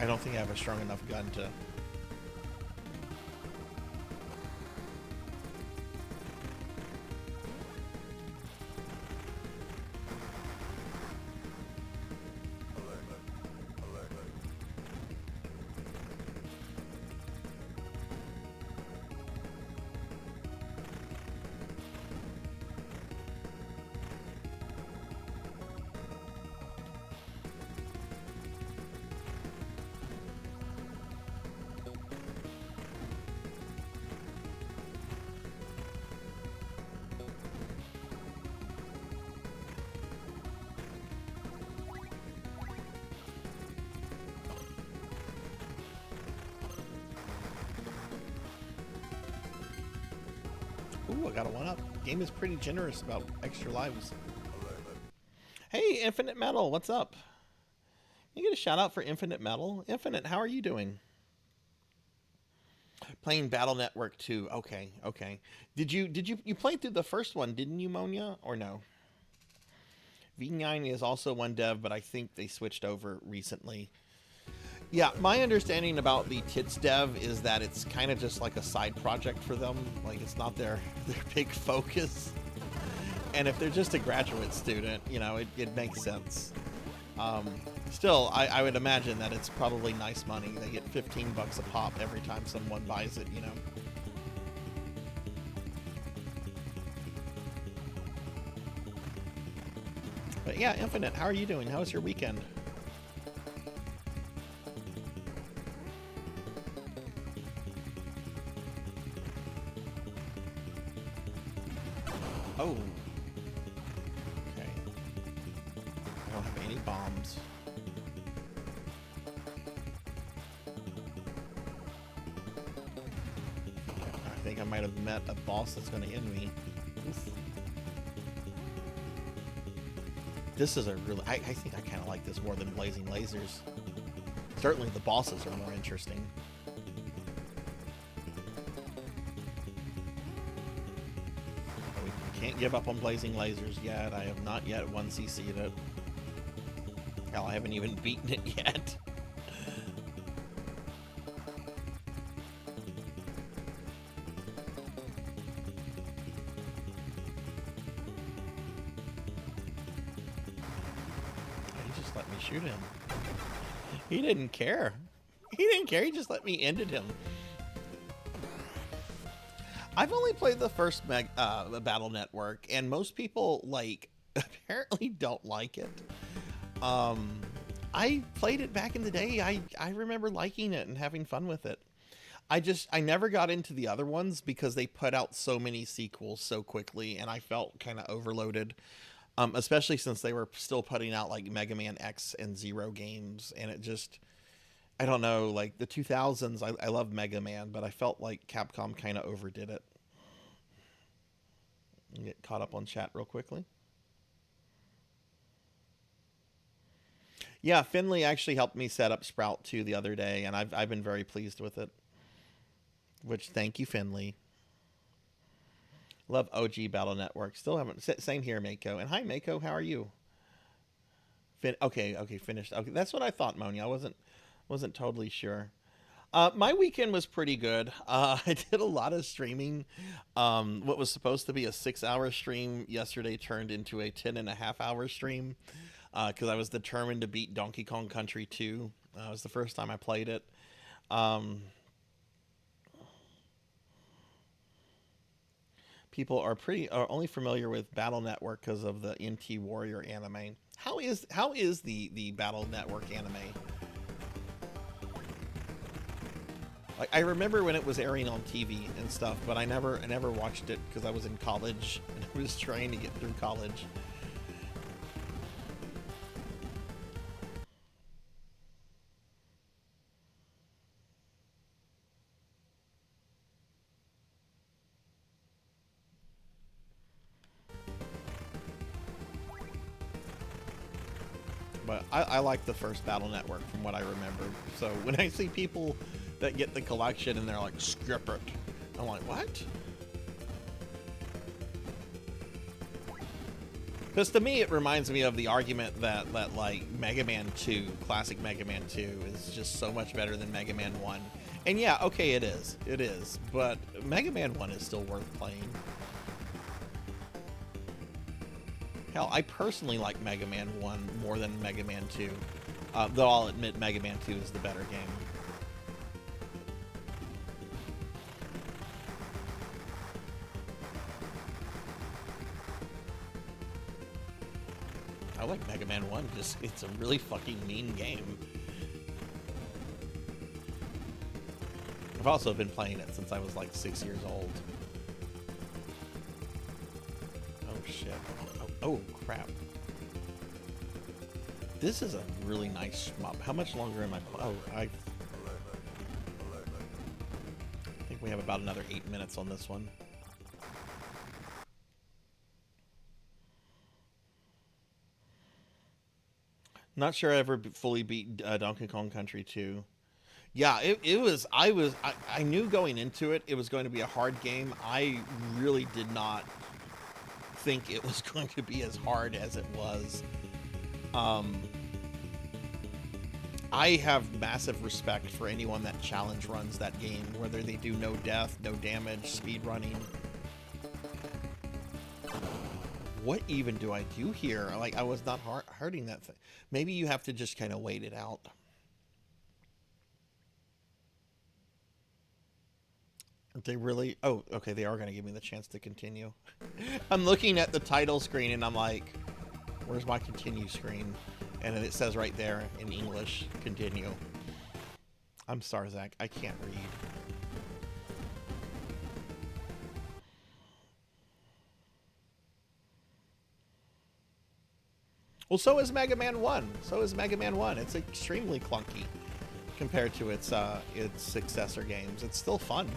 Speaker 2: I don't think I have a strong enough gun to... Ooh, I got a 1-up. Game is pretty generous about extra lives. Hey, Infinite Metal, what's up? Can you get a shout out for Infinite Metal? Infinite, how are you doing? Playing Battle Network 2. Okay, okay. Did you played through the first one, didn't you, Monia, or no? V9 is also one dev, but I think they switched over recently. Yeah, my understanding about the Tits dev is that it's kind of just like a side project for them. Like, it's not their big focus. And if they're just a graduate student, you know, it makes sense. Still, I would imagine that it's probably nice money. They get 15 bucks a pop every time someone buys it, you know. But yeah, Infinite, how are you doing? How was your weekend? Oh. Okay. I don't have any bombs. I think I might have met a boss that's going to end me. Oof. This is a really... I think I kind of like this more than Blazing Lasers. Certainly the bosses are more interesting. give up on Blazing Lasers yet. I have not yet 1cc'd it. Hell, I haven't even beaten it yet. He just let me shoot him. He didn't care. He didn't care. He just let me ended him. I've only played the first Battle Network, and most people, like, apparently don't like it. I played it back in the day. I remember liking it and having fun with it. I never got into the other ones because they put out so many sequels so quickly, and I felt kind of overloaded. Especially since they were still putting out, like, Mega Man X and Zero games, and it just... I don't know, like, the 2000s, I love Mega Man, but I felt like Capcom kind of overdid it. Get caught up on chat real quickly. Yeah, Finley actually helped me set up Sprout 2 the other day, and I've been very pleased with it. Which, thank you, Finley. Love OG Battle Network. Still haven't... Same here, Mako. And hi, Mako, how are you? Okay, finished. Okay, that's what I thought, Moni. I wasn't totally sure. My weekend was pretty good. I did a lot of streaming. What was supposed to be a 6-hour stream yesterday turned into a 10.5-hour stream because I was determined to beat Donkey Kong Country 2. It was the first time I played it. People are only familiar with Battle Network because of the NT Warrior anime. How is the Battle Network anime? Like, I remember when it was airing on TV and stuff, but I never watched it because I was in college and I was trying to get through college. But I like the first Battle Network from what I remember. So when I see people that get the collection and they're like, skip it, I'm like, what? Because to me, it reminds me of the argument that like Mega Man 2, classic Mega Man 2, is just so much better than Mega Man 1. And yeah, okay, it is. But Mega Man 1 is still worth playing. Hell, I personally like Mega Man 1 more than Mega Man 2. Though I'll admit Mega Man 2 is the better game. I like Mega Man 1, just it's a really fucking mean game. I've also been playing it since I was like 6 years old. Oh shit. Oh crap. This is a really nice shmup. How much longer am I I think we have about another 8 minutes on this one. Not sure I ever fully beat Donkey Kong Country 2. Yeah, I knew going into it was going to be a hard game. I really did not think it was going to be as hard as it was. I have massive respect for anyone that challenge runs that game, whether they do no death, no damage, speed running. What even do I do here? Like, I was not hurting that thing. Maybe you have to just kind of wait it out. They really... Oh, okay, they are going to give me the chance to continue. I'm looking at the title screen and I'm like, where's my continue screen? And it says right there in English, continue. I'm Sarzac, I can't read. Well, so is Mega Man 1. So is Mega Man 1. It's extremely clunky compared to its successor games. It's still fun.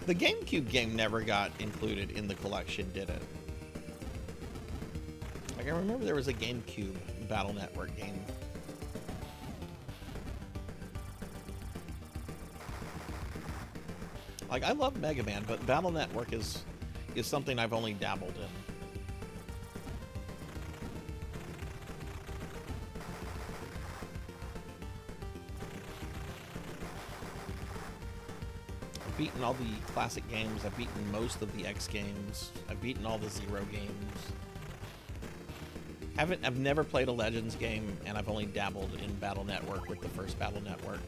Speaker 2: The GameCube game never got included in the collection, did it? Like, I remember there was a GameCube Battle Network game. Like, I love Mega Man, but Battle Network is something I've only dabbled in. I've beaten all the classic games. I've beaten most of the X games. I've beaten all the Zero games. I've never played a Legends game, and I've only dabbled in Battle Network with the first Battle Network.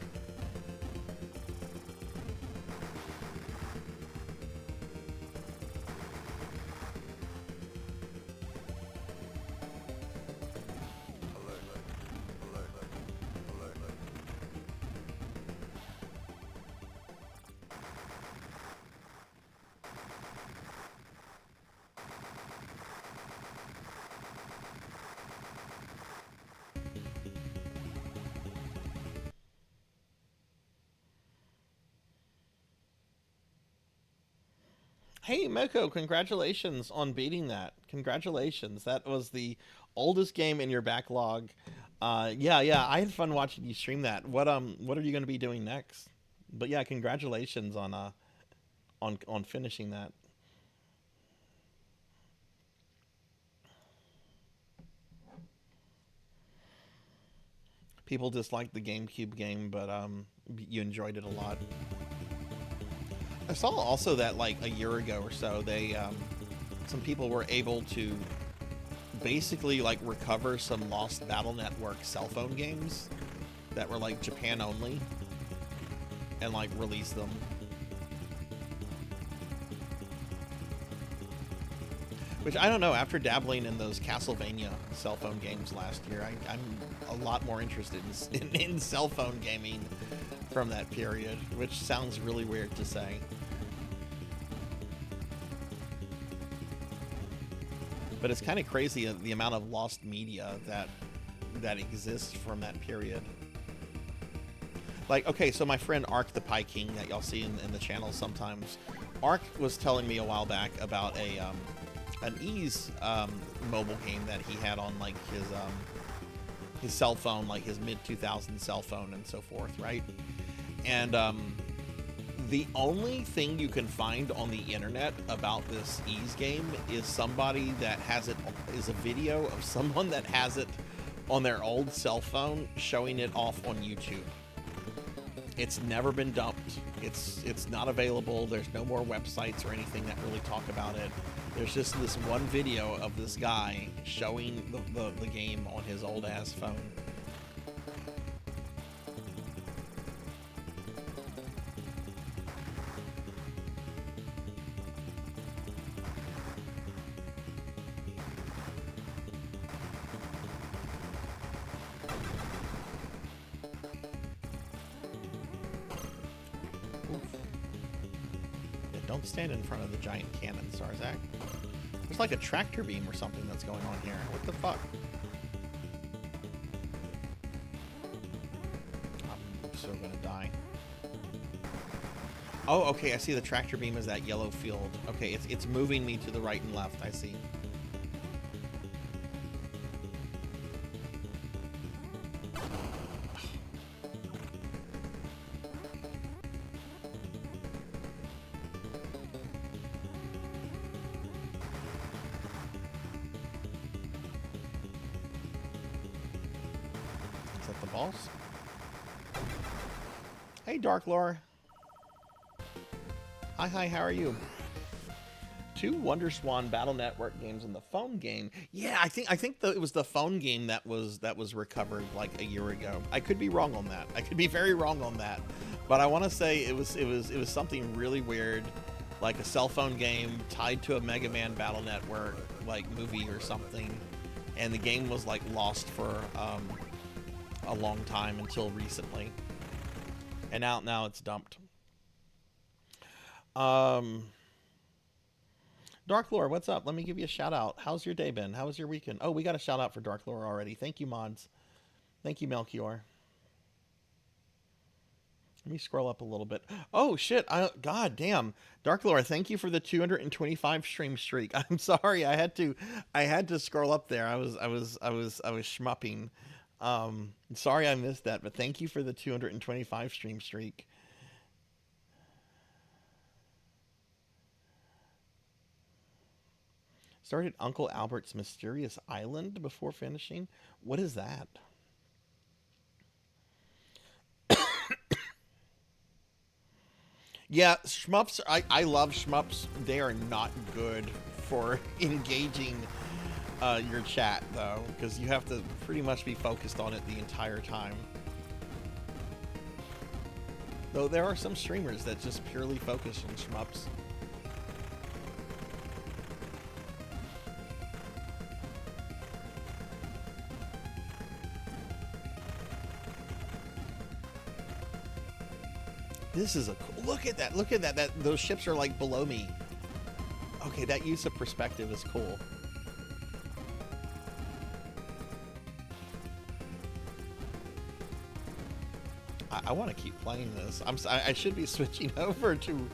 Speaker 2: Hey, Moko, congratulations on beating that. Congratulations. That was the oldest game in your backlog. Yeah, I had fun watching you stream that. What are you going to be doing next? But yeah, congratulations on finishing that. People disliked the GameCube game, but you enjoyed it a lot. I saw also that like a year ago or so, they some people were able to basically like recover some lost Battle Network cell phone games that were like Japan only and like release them. Which I don't know, after dabbling in those Castlevania cell phone games last year, I'm a lot more interested in cell phone gaming from that period, which sounds really weird to say. But it's kind of crazy the amount of lost media that exists from that period. Like, okay, so my friend Ark the Pie King that y'all see in the channel sometimes, Ark was telling me a while back about an Ease mobile game that he had on like his cell phone, like his mid-2000s cell phone and so forth, right? And the only thing you can find on the internet about this Ease game is somebody that has it, is a video of someone that has it on their old cell phone showing it off on YouTube. It's never been dumped. It's not available. There's no more websites or anything that really talk about it. There's just this one video of this guy showing the game on his old ass phone. Don't stand in front of the giant cannon, Sarzac. There's like a tractor beam or something that's going on here. What the fuck? I'm so gonna die. Oh, okay, I see the tractor beam is that yellow field. Okay, it's moving me to the right and left, I see. Hey, Dark Lore. Hi, how are you? 2 Wonder Swan Battle Network games in the phone game. Yeah, I think it was the phone game that was recovered like a year ago. I could be wrong on that. I could be very wrong on that. But I want to say it was something really weird, like a cell phone game tied to a Mega Man Battle Network like movie or something, and the game was like lost for a long time until recently. And now it's dumped. Dark Lore, what's up? Let me give you a shout out. How's your day been? How was your weekend? Oh, we got a shout out for Dark Lore already. Thank you, mods. Thank you, Melchior. Let me scroll up a little bit. Oh shit! God damn, Dark Lord, thank you for the 225 stream streak. I'm sorry, I had to scroll up there. I was schmupping. Sorry I missed that, but thank you for the 225 stream streak. Started Uncle Albert's Mysterious Island before finishing. What is that? Yeah, shmups. I love shmups. They are not good for engaging your chat though, because you have to pretty much be focused on it the entire time. Though there are some streamers that just purely focus on shmups. This is a cool, look at that, look at that, those ships are like below me. Okay, that use of perspective is cool. I want to keep playing this. I should be switching over to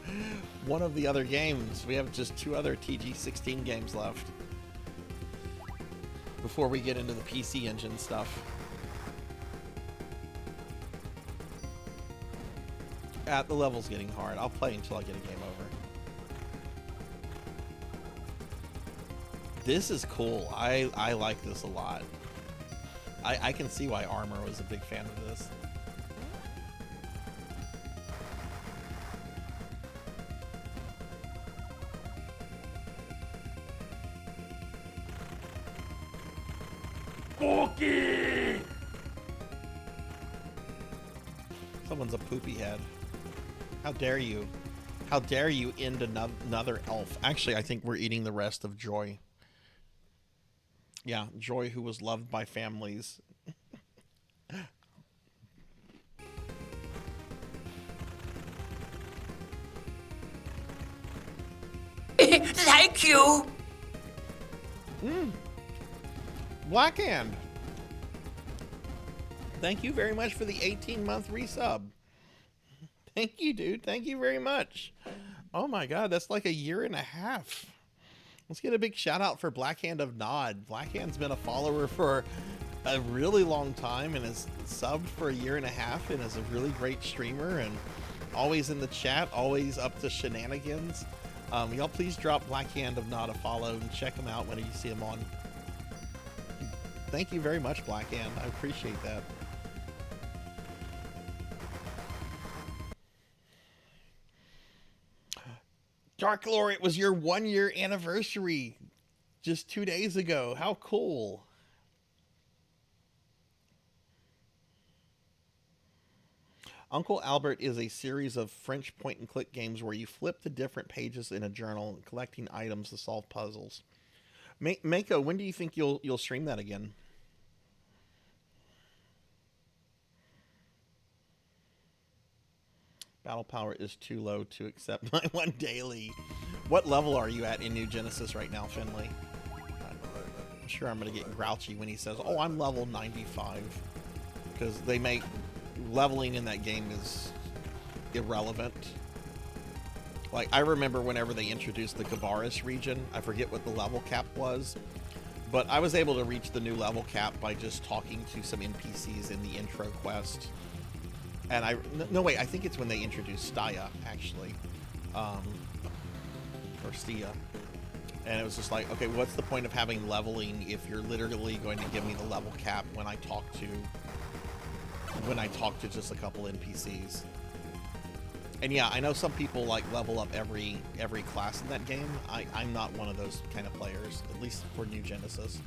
Speaker 2: one of the other games. We have just 2 other TG-16 games left before we get into the PC Engine stuff. The level's getting hard. I'll play until I get a game over. This is cool. I like this a lot. I can see why Armor was a big fan of this. Forky! Someone's a poopy head. How dare you? How dare you end another elf? Actually, I think we're eating the rest of Joy. Yeah, Joy, who was loved by families.
Speaker 5: Thank you.
Speaker 2: Blackhand. Thank you very much for the 18-month resub. Thank you, dude. Thank you very much. Oh my god, that's like 1.5 years. Let's get a big shout out for Blackhand of Nod. Blackhand's been a follower for a really long time and has subbed for 1.5 years and is a really great streamer and always in the chat, always up to shenanigans. Y'all please drop Blackhand of Nod a follow and check him out when you see him on. Thank you very much, Blackhand. I appreciate that. Dark Lord, it was your 1-year anniversary just 2 days ago. How cool. Uncle Albert is a series of French point-and-click games where you flip to different pages in a journal, collecting items to solve puzzles. Mako, when do you think you'll stream that again? Battle power is too low to accept my one daily. What level are you at in New Genesis right now, Finley? I'm sure I'm going to get grouchy when he says, oh, I'm level 95. Because they make leveling in that game is irrelevant. Like, I remember whenever they introduced the Kavaris region, I forget what the level cap was, but I was able to reach the new level cap by just talking to some NPCs in the intro quest. And no wait, I think it's when they introduced Staya, actually. Or Stia. And it was just like, okay, what's the point of having leveling if you're literally going to give me the level cap when I talk to just a couple NPCs? And yeah, I know some people like level up every class in that game. I'm not one of those kind of players, at least for New Genesis.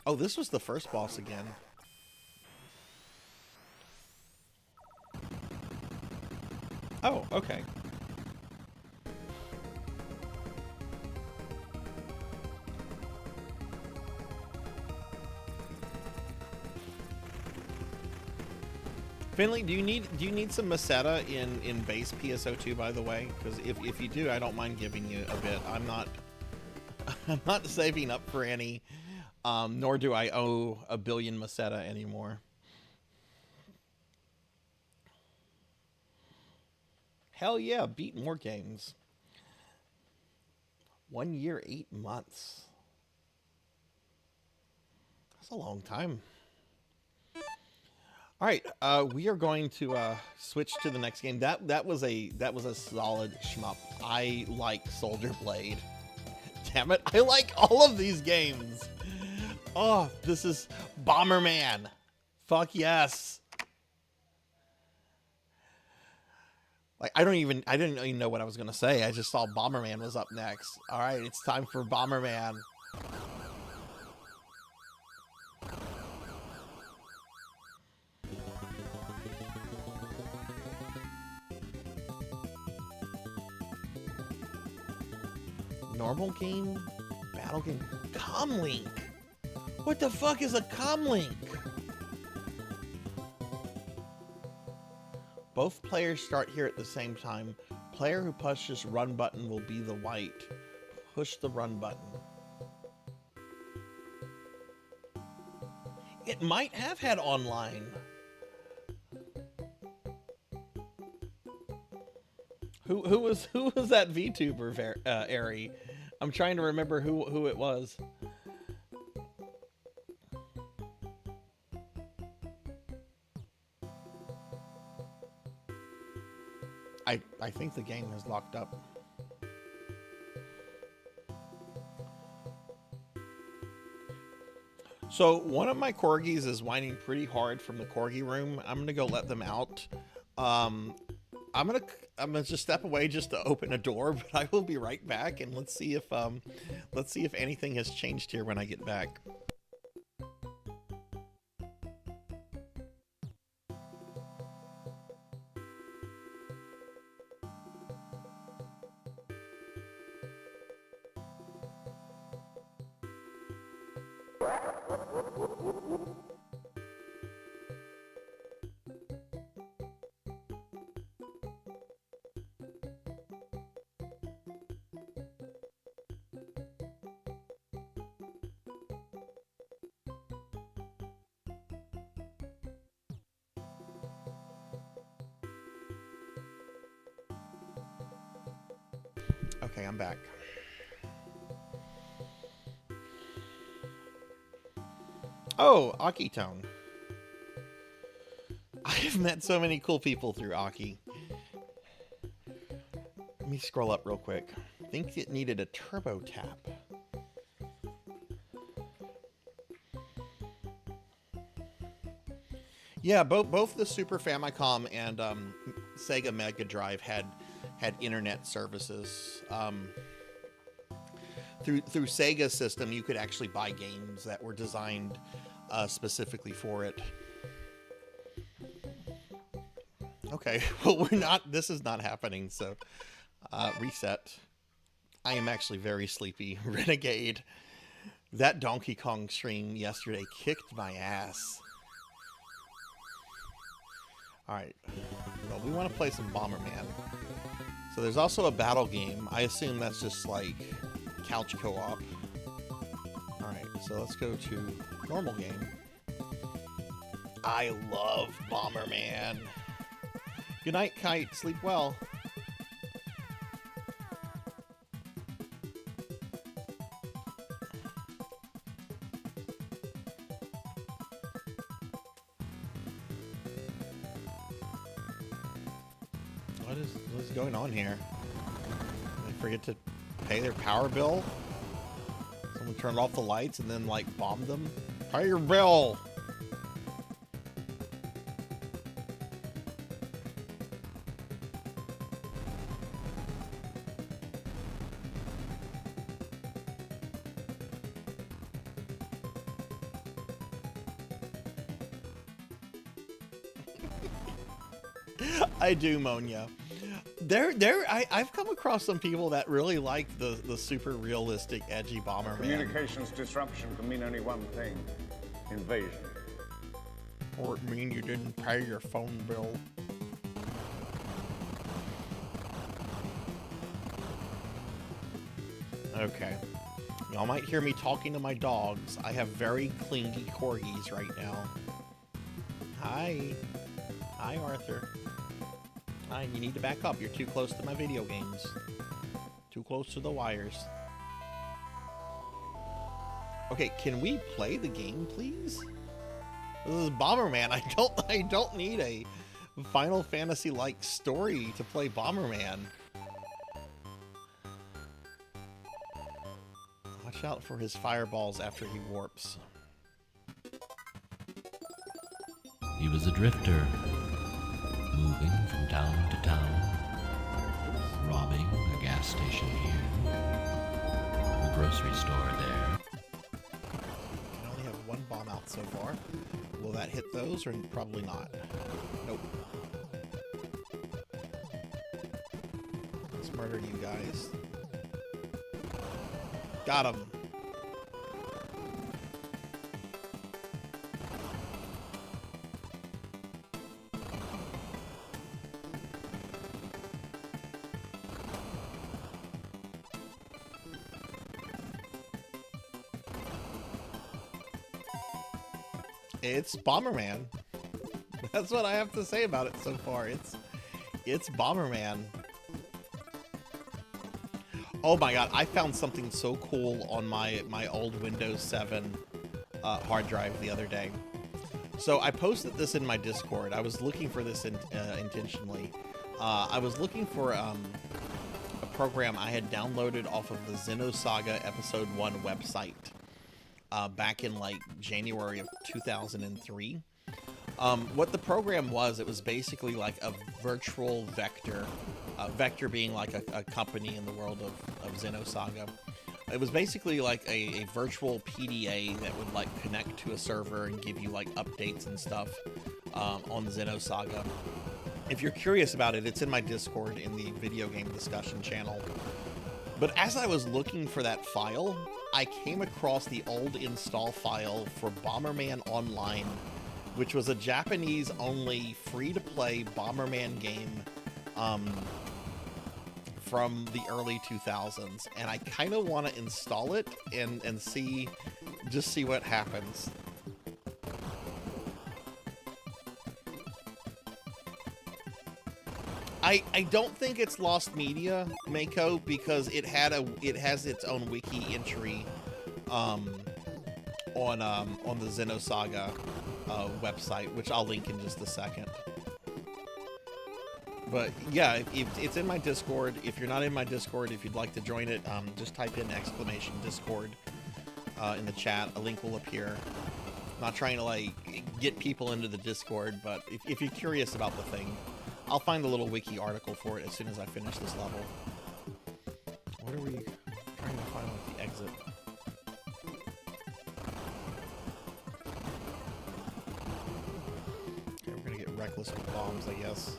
Speaker 2: Oh, this was the first boss again. Oh, okay. Finley, do you need some Meseta in base PSO2, by the way? Because if you do, I don't mind giving you a bit. I'm not saving up for any Nor do I owe a billion Masetta anymore. Hell yeah, beat more games. 1 year, 8 months. That's a long time. All right, we are going to switch to the next game. That was a solid shmup. I like Soldier Blade. Damn it, I like all of these games. Oh, this is Bomberman. Fuck yes. Like I didn't even know what I was gonna say. I just saw Bomberman was up next. All right, it's time for Bomberman. Normal game, battle game, comlink. What the fuck is a comlink? Both players start here at the same time. Player who pushes run button will be the white. Push the run button. It might have had online. Who was that VTuber, Ari? I'm trying to remember who it was. I think the game is locked up. So one of my corgis is whining pretty hard from the corgi room. I'm gonna go let them out. I'm gonna just step away just to open a door, but I will be right back, and let's see if anything has changed here when I get back. Okay, I'm back. Oh, Akitone. I've met so many cool people through Aki. Let me scroll up real quick. I think it needed a turbo tap. Yeah, both the Super Famicom and Sega Mega Drive had internet services. Through Sega's system, you could actually buy games that were designed specifically for it. Okay, well this is not happening, so reset. I am actually very sleepy. Renegade. That Donkey Kong stream yesterday kicked my ass. Alright, well, we want to play some Bomberman. So there's also a battle game. I assume that's just like couch co-op. Alright, so let's go to normal game. I love Bomberman. Good night, Kite. Sleep well. What is going on here? Did they forget to pay their power bill? Someone turned off the lights and then like bombed them? Pay your bill! I do, Monya. I've come across some people that really like the super realistic, edgy Bomberman.
Speaker 6: Communications disruption can mean only one thing: invasion.
Speaker 2: Or it mean you didn't pay your phone bill. Okay. Y'all might hear me talking to my dogs. I have very clingy corgis right now. Hi. Hi, Arthur. Hi, you need to back up. You're too close to my video games. Too close to the wires. Okay, can we play the game, please? This is Bomberman. I don't need a Final Fantasy-like story to play Bomberman. Watch out for his fireballs after he warps.
Speaker 7: He was a drifter, moving from town to town, robbing a gas station here, a grocery store there.
Speaker 2: Can only have one bomb out so far. Will that hit those or probably not? Nope. Let's murder you guys. Got him. It's Bomberman. That's what I have to say about it so far. It's Bomberman. Oh my god, I found something so cool on my old Windows 7 hard drive the other day. So I posted this in my Discord. I was looking for this intentionally. I was looking for a program I had downloaded off of the Xenosaga Episode 1 website back in like January of 2003. What the program was, it was basically like a virtual vector. Vector being like a company in the world of Xenosaga. It was basically like a virtual PDA that would like connect to a server and give you like updates and stuff on Xenosaga. If you're curious about it, it's in my Discord in the video game discussion channel. But as I was looking for that file, I came across the old install file for Bomberman Online, which was a Japanese-only free-to-play Bomberman game from the early 2000s, and I kind of want to install it and see what happens. I don't think it's lost media, Mako, because it has its own wiki entry on the Xenosaga website, which I'll link in just a second. But yeah, it's in my Discord. If you're not in my Discord, if you'd like to join it, just type in !Discord in the chat. A link will appear. I'm not trying to like get people into the Discord, but if you're curious about the thing, I'll find a little wiki article for it as soon as I finish this level. What are we trying to find with the exit? Okay, we're gonna get reckless with bombs, I guess.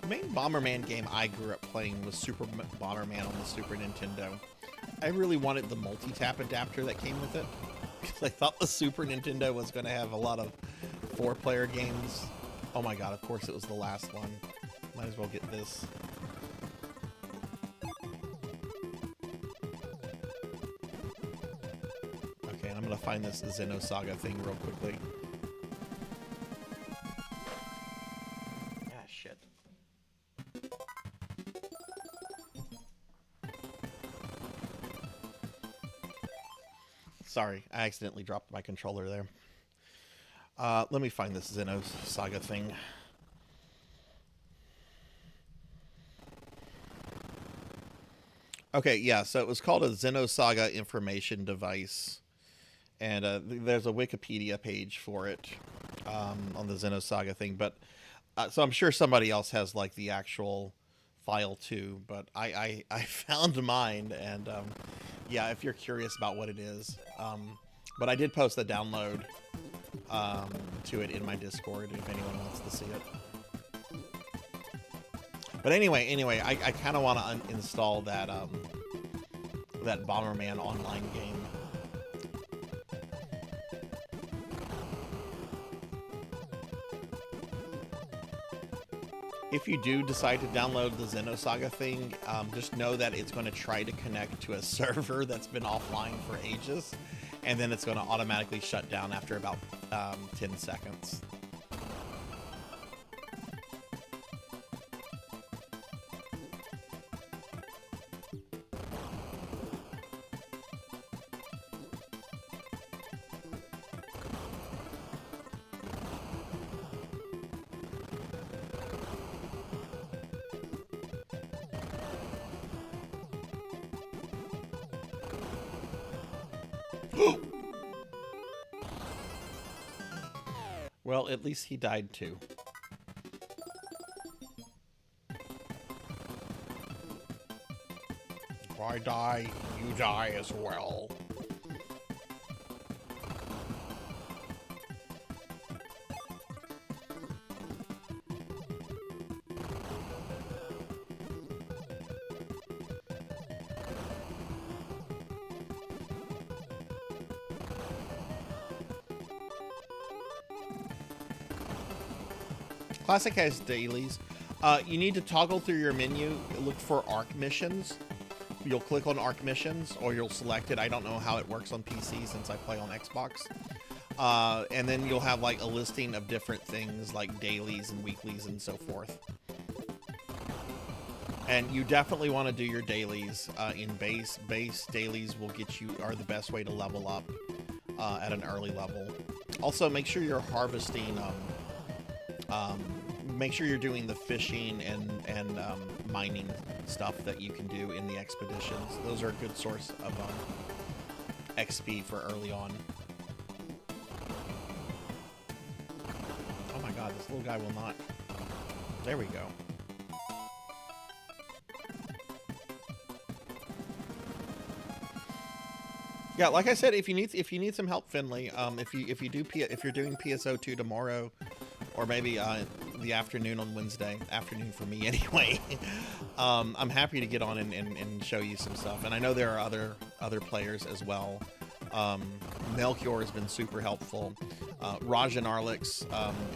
Speaker 2: The main Bomberman game I grew up playing was Super Bomberman on the Super Nintendo. I really wanted the multi-tap adapter that came with it, because I thought the Super Nintendo was going to have a lot of 4-player games. Oh my god, of course it was the last one. Might as well get this. Okay, and I'm going to find this Xenosaga thing real quickly. Ah, shit. Sorry, I accidentally dropped my controller there. Let me find this Xenosaga thing. Okay, yeah, so it was called a Xenosaga information device. And there's a Wikipedia page for it on the Xenosaga thing. But so I'm sure somebody else has like the actual file too. But I found mine, and yeah, if you're curious about what it is. But I did post a download to it in my Discord if anyone wants to see it. But anyway, I kind of want to install that that Bomberman online game. If you do decide to download the Xenosaga thing, just know that it's going to try to connect to a server that's been offline for ages, and then it's going to automatically shut down after about 10 seconds. Well, at least he died too. If I die, you die as well. Classic has dailies. You need to toggle through your menu, look for ARC missions. You'll click on ARC missions, or you'll select it. I don't know how it works on PC since I play on Xbox. And then you'll have like a listing of different things like dailies and weeklies and so forth. And you definitely want to do your dailies in base. Base dailies will get you, are the best way to level up at an early level. Also, make sure you're harvesting. Make sure you're doing the fishing and mining stuff that you can do in the expeditions. Those are a good source of XP for early on. Oh my god, this little guy will not. There we go. Yeah, like I said, if you need some help, Finley, if you're doing PSO2 tomorrow, or maybe the afternoon on Wednesday, afternoon for me anyway, I'm happy to get on and show you some stuff. And I know there are other players as well. Melchior has been super helpful. Rajan Arlix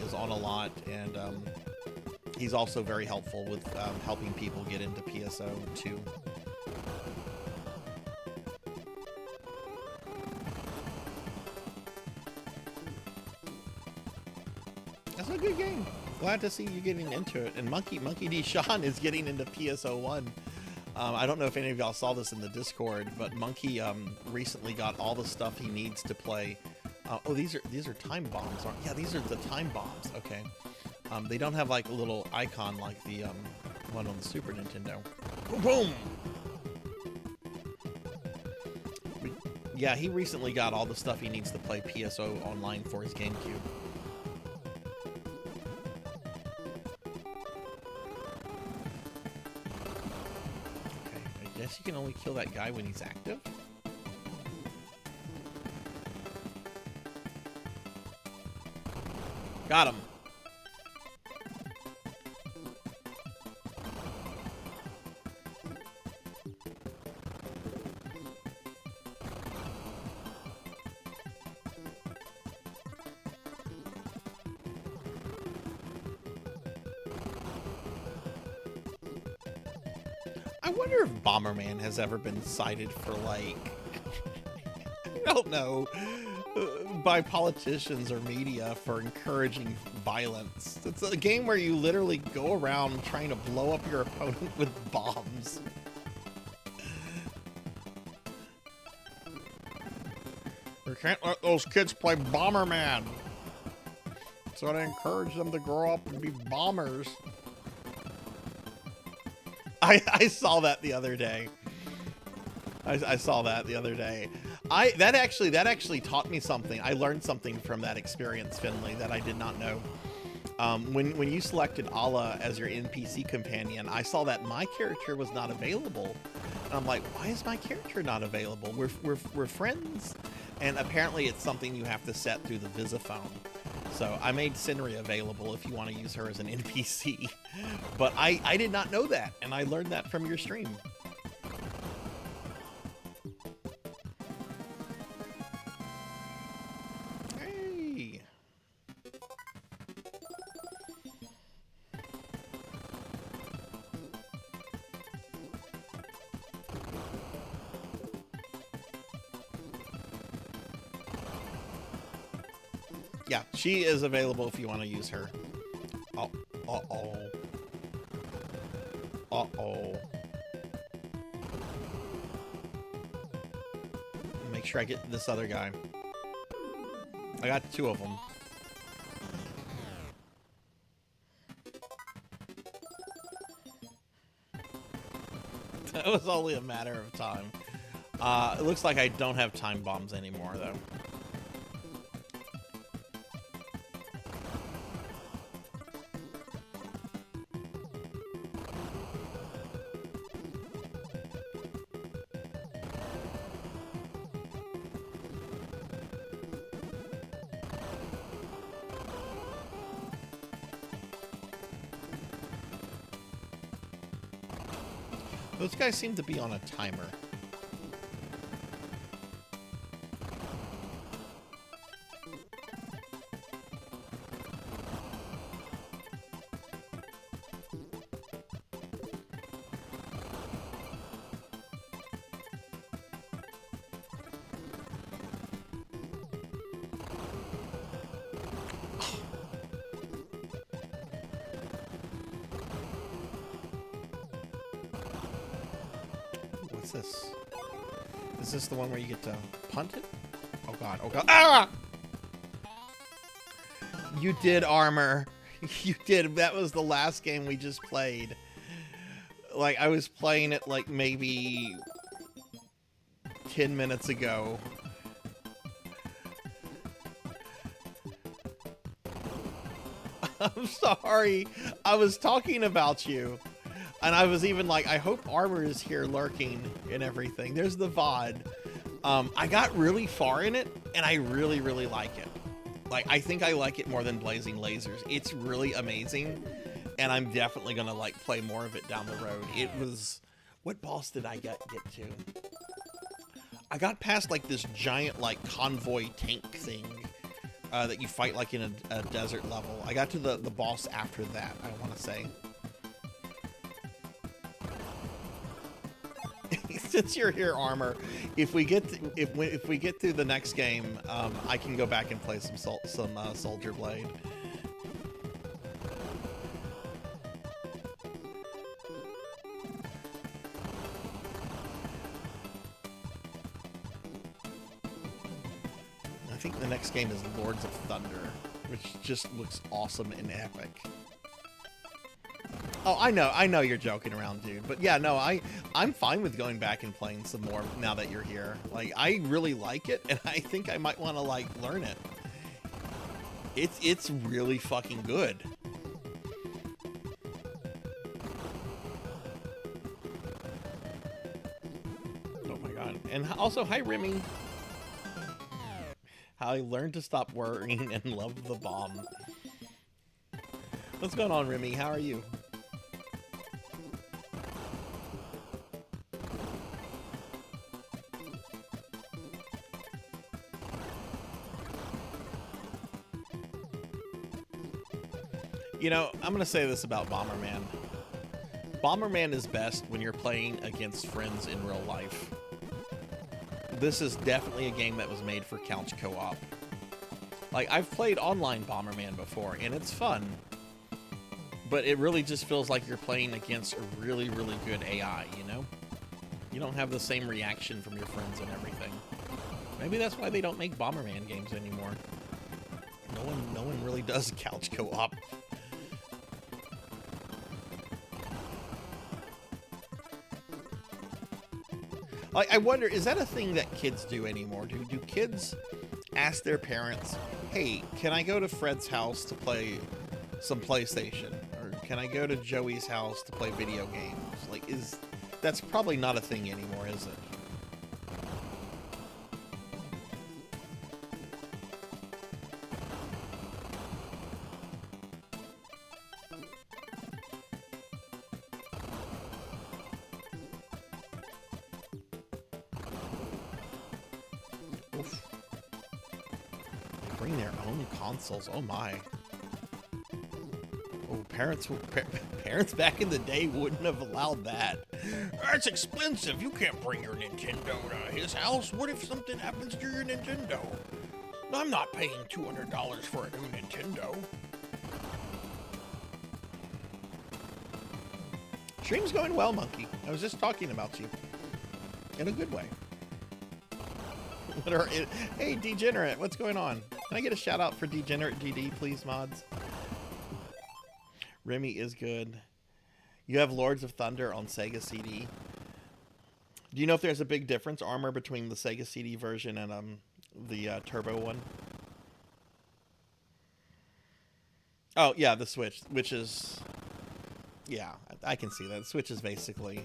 Speaker 2: is on a lot, and he's also very helpful with helping people get into PSO2. That's a good game. Glad to see you getting into it. And Monkey D. Sean is getting into PSO1. I don't know if any of y'all saw this in the Discord, but Monkey recently got all the stuff he needs to play. Oh, these are time bombs, aren't? Yeah, these are the time bombs. Okay. They don't have like a little icon like the one on the Super Nintendo. Boom! Yeah, he recently got all the stuff he needs to play PSO online for his GameCube. You can only kill that guy when he's active. Got him. I wonder if Bomberman has ever been cited for, like, I don't know, by politicians or media for encouraging violence. It's a game where you literally go around trying to blow up your opponent with bombs. We can't let those kids play Bomberman. So I encourage them to grow up and be bombers. I saw that the other day. I saw that the other day. That actually taught me something. I learned something from that experience, Finley, that I did not know. When you selected Allah as your NPC companion, I saw that my character was not available. And I'm like, why is my character not available? We're friends. And apparently it's something you have to set through the Visiphone. So I made Sinri available if you want to use her as an NPC. But I did not know that, and I learned that from your stream. Yeah, she is available if you want to use her. Oh, uh-oh. Uh-oh. Make sure I get this other guy. I got 2 of them. That was only a matter of time. It looks like I don't have time bombs anymore, though. Those guys seem to be on a timer. What's this? Is this the one where you get to punt it? Oh god, oh god. Ah! You did, Armor. You did. That was the last game we just played. Like, I was playing it like maybe 10 minutes ago. I'm sorry. I was talking about you. And I was even like, I hope Armor is here lurking and everything. There's the VOD. I got really far in it, and I really, really like it. Like, I think I like it more than Blazing Lasers. It's really amazing, and I'm definitely going to, like, play more of it down the road. It was... What boss did I get to? I got past, like, this giant, like, convoy tank thing that you fight, like, in a desert level. I got to the boss after that, I want to say. Since you're here, Armor, if we get through the next game, I can go back and play some Soldier Blade. I think the next game is Lords of Thunder, which just looks awesome and epic. Oh, I know you're joking around, dude. But yeah, no, I'm fine with going back and playing some more now that you're here. Like, I really like it, and I think I might want to, like, learn it. It's really fucking good. Oh my god. And also, hi, Remy. How I learned to stop worrying and love the bomb. What's going on, Remy? How are you? You know, I'm going to say this about Bomberman. Bomberman is best when you're playing against friends in real life. This is definitely a game that was made for couch co-op. Like, I've played online Bomberman before, and it's fun. But it really just feels like you're playing against a really, really good AI, you know? You don't have the same reaction from your friends and everything. Maybe that's why they don't make Bomberman games anymore. No one really does couch co-op. Like, I wonder, is that a thing that kids do anymore? Do kids ask their parents, hey, can I go to Fred's house to play some PlayStation? Or can I go to Joey's house to play video games? Like, that's probably not a thing anymore, is it? Bring their own consoles. Oh my. Oh, parents back in the day wouldn't have allowed that. That's expensive. You can't bring your Nintendo to his house. What if something happens to your Nintendo? I'm not paying $200 for a new Nintendo. Stream's going well, Monkey. I was just talking about you. In a good way. Hey, Degenerate, what's going on? Can I get a shout out for Degenerate GD, please, mods? Remy is good. You have Lords of Thunder on Sega CD. Do you know if there's a big difference, Armor, between the Sega CD version and the Turbo one? Oh, yeah, the Switch, which is... Yeah, I can see that. The Switch is basically...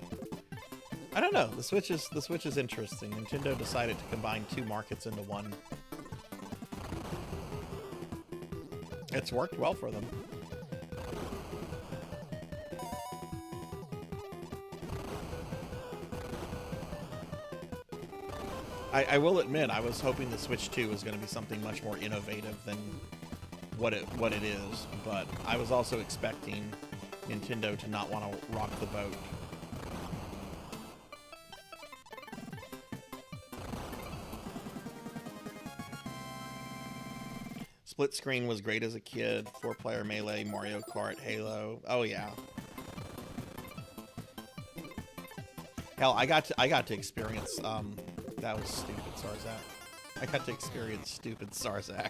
Speaker 2: I don't know. The Switch is interesting. Nintendo decided to combine two markets into one. It's worked well for them. I will admit, I was hoping the Switch 2 was going to be something much more innovative than what it is, but I was also expecting Nintendo to not want to rock the boat. Split screen was great as a kid. 4-player Melee, Mario Kart, Halo. Oh yeah. Hell, I got to experience that was stupid, Sarzac. I got to experience stupid Sarzac.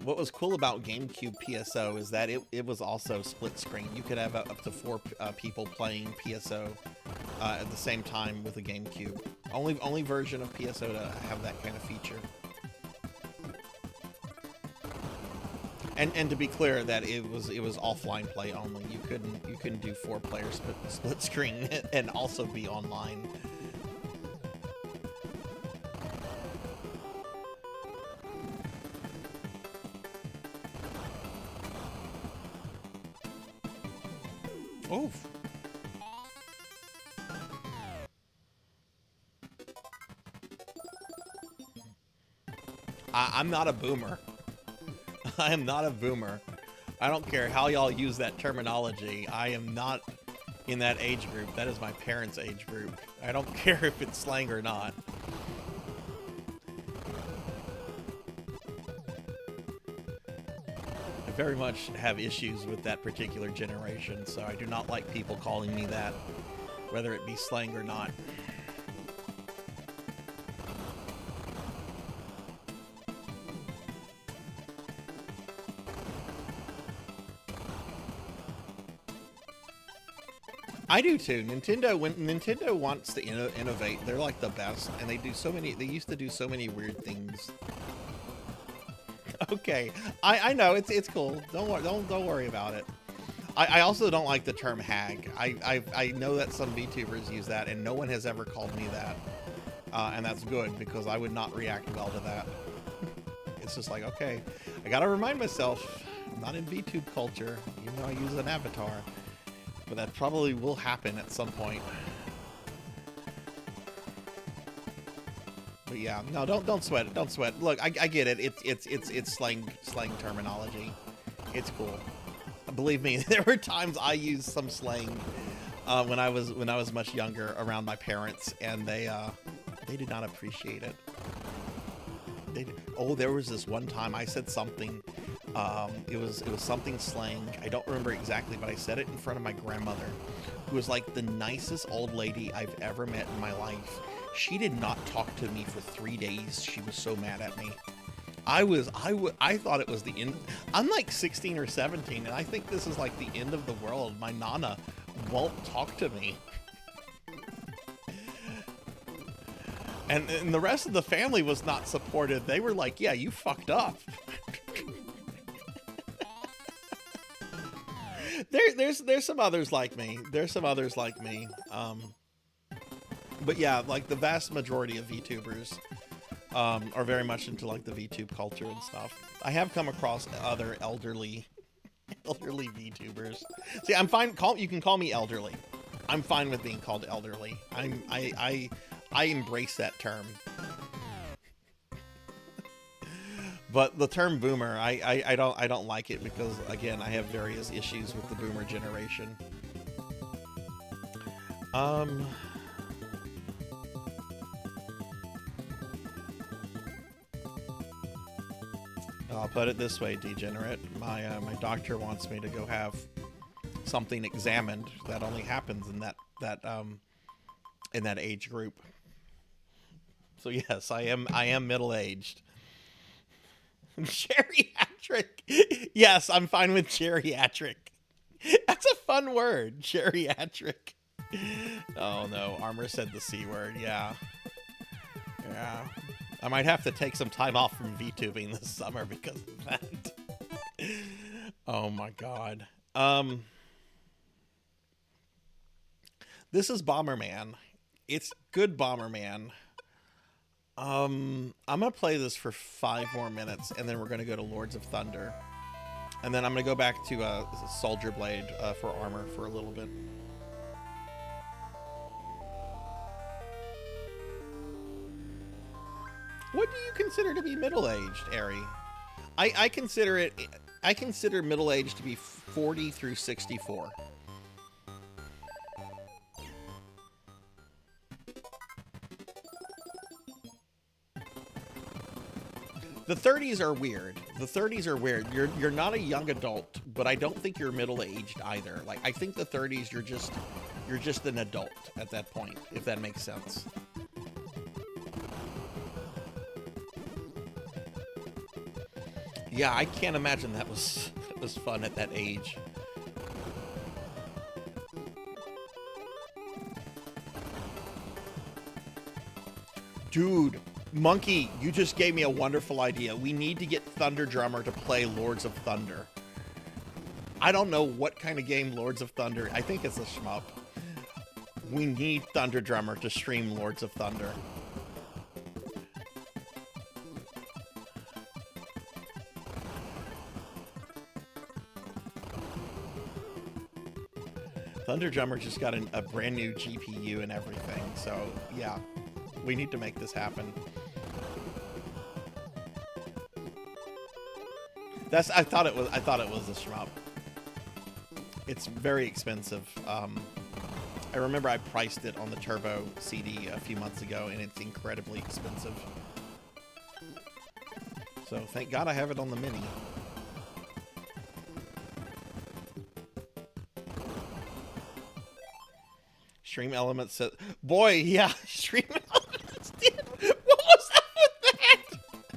Speaker 2: What was cool about GameCube PSO is that it was also split screen. You could have up to 4 people playing PSO at the same time with a GameCube. Only version of PSO to have that kind of feature. And to be clear, that it was offline play only. You couldn't do 4-player split screen and also be online. Oof. I'm not a boomer. I am not a boomer. I don't care how y'all use that terminology. I am not in that age group. That is my parents' age group. I don't care if it's slang or not. I very much have issues with that particular generation, so I do not like people calling me that, whether it be slang or not. I do too. When Nintendo wants to innovate, they're like the best, and they used to do so many weird things. Okay, I know it's cool. Don't worry about it. I also don't like the term hag. I know that some VTubers use that, and no one has ever called me that, and that's good because I would not react well to that. It's just like, okay, I gotta remind myself, I'm not in VTube culture, even though I use an avatar. But that probably will happen at some point. But yeah, no, don't sweat it. Don't sweat. Look, I get it. It's slang terminology. It's cool. Believe me, there were times I used some slang when I was much younger around my parents, and they did not appreciate it. Oh, there was this one time I said something. It was something slang. I don't remember exactly, but I said it in front of my grandmother, who was like the nicest old lady I've ever met in my life. She did not talk to me for 3 days. She was so mad at me. I thought it was the end. I'm like 16 or 17, and I think this is like the end of the world. My nana won't talk to me. And the rest of the family was not supportive. They were like, yeah, you fucked up. There's some others like me. But yeah, like the vast majority of VTubers are very much into like the VTube culture and stuff. I have come across other elderly VTubers. See, I'm fine. You can call me elderly. I'm fine with being called elderly. I embrace that term. But the term boomer, I don't like it because, again, I have various issues with the boomer generation. put it this way, Degenerate. My doctor wants me to go have something examined that only happens in that age group. So yes, I am middle-aged. Geriatric. Yes, I'm fine with geriatric. That's a fun word, geriatric. Oh no, Armor said the C word. Yeah. Yeah. I might have to take some time off from VTubing this summer because of that. Oh my god. This is Bomberman. It's good Bomberman. I'm gonna play this for 5 more minutes, and then we're gonna go to Lords of Thunder, and then I'm gonna go back to Soldier Blade for Armor for a little bit. What do you consider to be middle-aged, Ari? I consider middle-aged to be 40 through 64. The 30s are weird. The 30s are weird. You're not a young adult, but I don't think you're middle-aged either. Like, I think the 30s you're just an adult at that point, if that makes sense. Yeah, I can't imagine that was fun at that age. Dude, Monkey, you just gave me a wonderful idea. We need to get Thunder Drummer to play Lords of Thunder. I don't know what kind of game Lords of Thunder. I think it's a shmup. We need Thunder Drummer to stream Lords of Thunder. Thunder Drummer just got a brand new GPU and everything, so yeah, we need to make this happen. I thought it was a shmup. It's very expensive. I remember I priced it on the Turbo CD a few months ago, and it's incredibly expensive. So thank God I have it on the Mini. Stream Elements said, boy, yeah, Stream Elements did. What was that with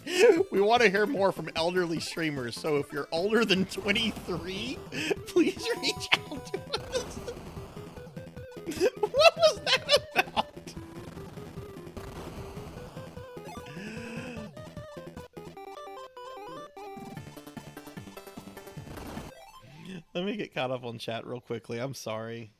Speaker 2: that? We want to hear more from elderly streamers, so if you're older than 23, please reach out to us. What was that about? Let me get caught up on chat real quickly. I'm sorry.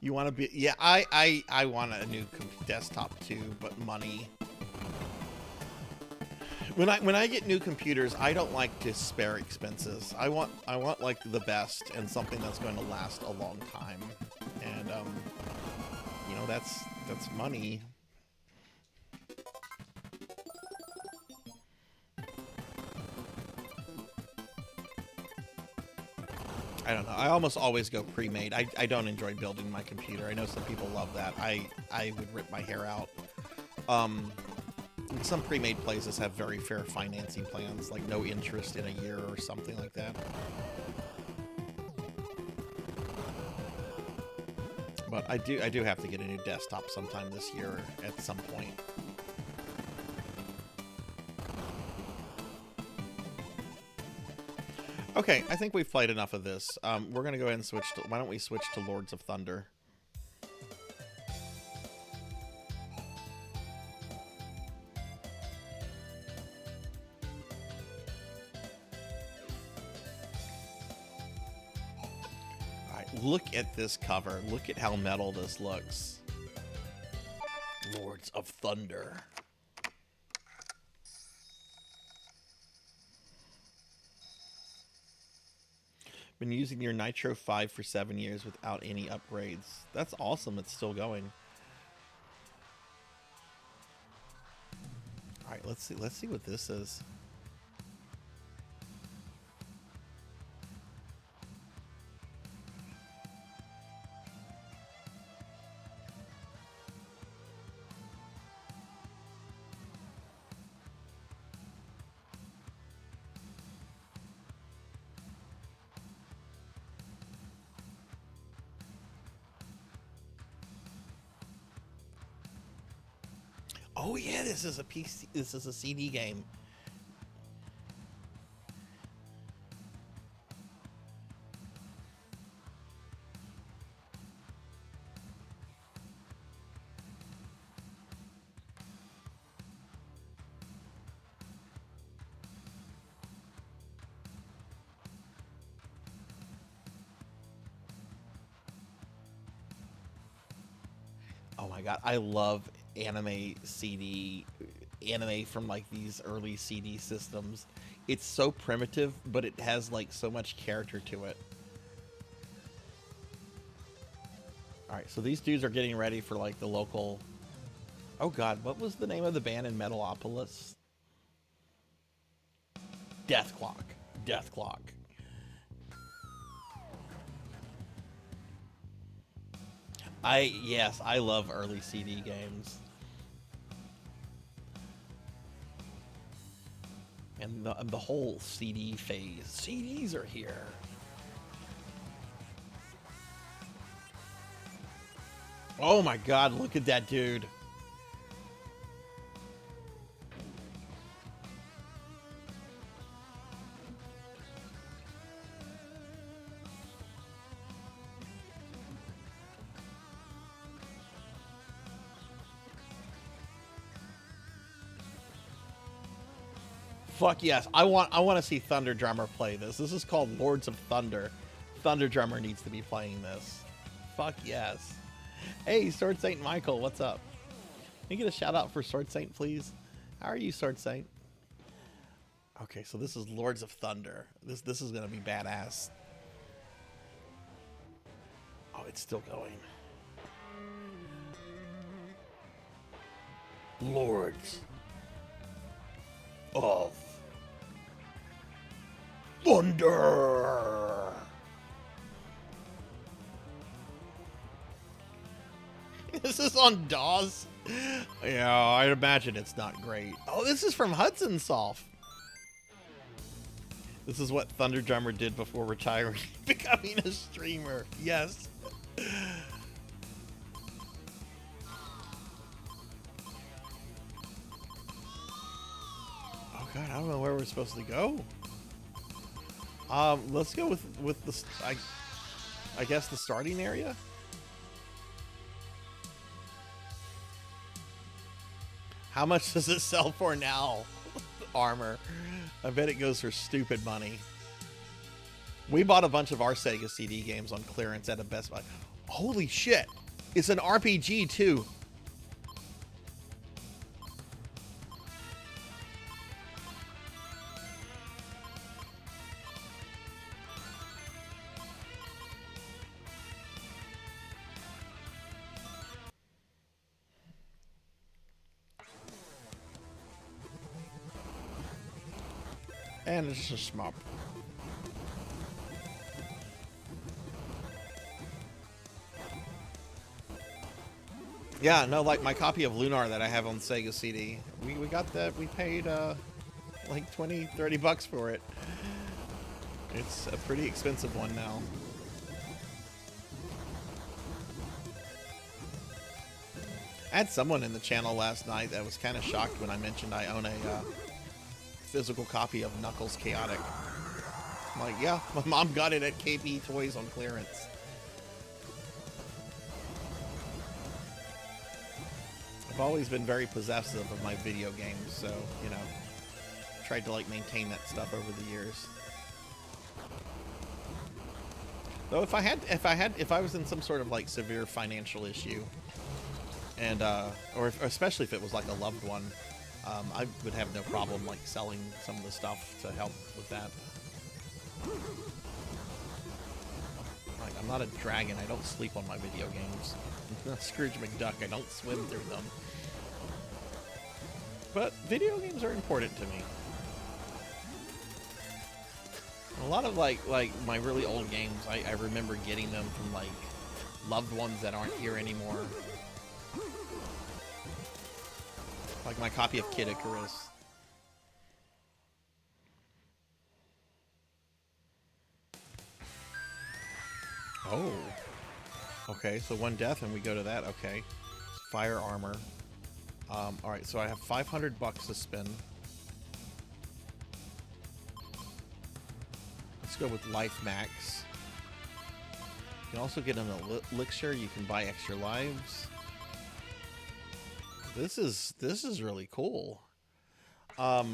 Speaker 2: You want to be... Yeah, I want a new desktop too, but money. When I get new computers, I don't like to spare expenses. I want like the best and something that's going to last a long time. And you know, that's money. I don't know. I almost always go pre-made. I don't enjoy building my computer. I know some people love that. I would rip my hair out. Some pre-made places have very fair financing plans, like no interest in a year or something like that. But I do have to get a new desktop sometime this year at some point. Okay, I think we've played enough of this. We're going to go ahead and switch to... Why don't we switch to Lords of Thunder? Alright, look at this cover. Look at how metal this looks. Lords of Thunder. Been using your Nitro 5 for 7 years without any upgrades. That's awesome. It's still going. All right, let's see what this is. Oh yeah, this is a PC. This is a CD game. Oh my god, I love anime from like these early CD systems. It's so primitive, but it has like so much character to it. Alright, so these dudes are getting ready for like the local... Oh god, what was the name of the band in Metalopolis? Death Clock. Death Clock. Yes, I love early CD games. And the whole CD phase. CDs are here. Oh my god, look at that dude. Fuck yes. I want to see Thunder Drummer play this. This is called Lords of Thunder. Thunder Drummer needs to be playing this. Fuck yes. Hey, Sword Saint Michael, what's up? Can you get a shout out for Sword Saint, please? How are you, Sword Saint? Okay, so this is Lords of Thunder. This is gonna be badass. Oh, it's still going. Lords of Thunder. This is on DOS. Yeah, I'd imagine it's not great. Oh, this is from Hudson Soft. This is what Thunder Drummer did before retiring, becoming a streamer. Yes. Oh god, I don't know where we're supposed to go. Let's go with the I guess the starting area. How much does it sell for now? Armor. I bet it goes for stupid money. We bought a bunch of our Sega CD games on clearance at a Best Buy. Holy shit! It's an RPG too. And it's just a shmup. Yeah, no, like my copy of Lunar that I have on Sega CD. We got that, we paid like 20, 30 bucks for it. It's a pretty expensive one now. I had someone in the channel last night that was kind of shocked when I mentioned I own a physical copy of Knuckles Chaotic. I'm like, yeah, my mom got it at KP Toys on clearance. I've always been very possessive of my video games, so, you know, tried to like maintain that stuff over the years. Though if I was in some sort of like severe financial issue, and especially if it was like a loved one, I would have no problem like selling some of the stuff to help with that. Like, I'm not a dragon. I don't sleep on my video games. I'm not Scrooge McDuck. I don't swim through them. But video games are important to me. A lot of like my really old games, I remember getting them from like loved ones that aren't here anymore. Like my copy of Kid Icarus. Oh. Okay, so one death and we go to that. Okay. Fire armor. All right, so I have 500 bucks to spend. Let's go with Life Max. You can also get an elixir. You can buy extra lives. This is really cool. I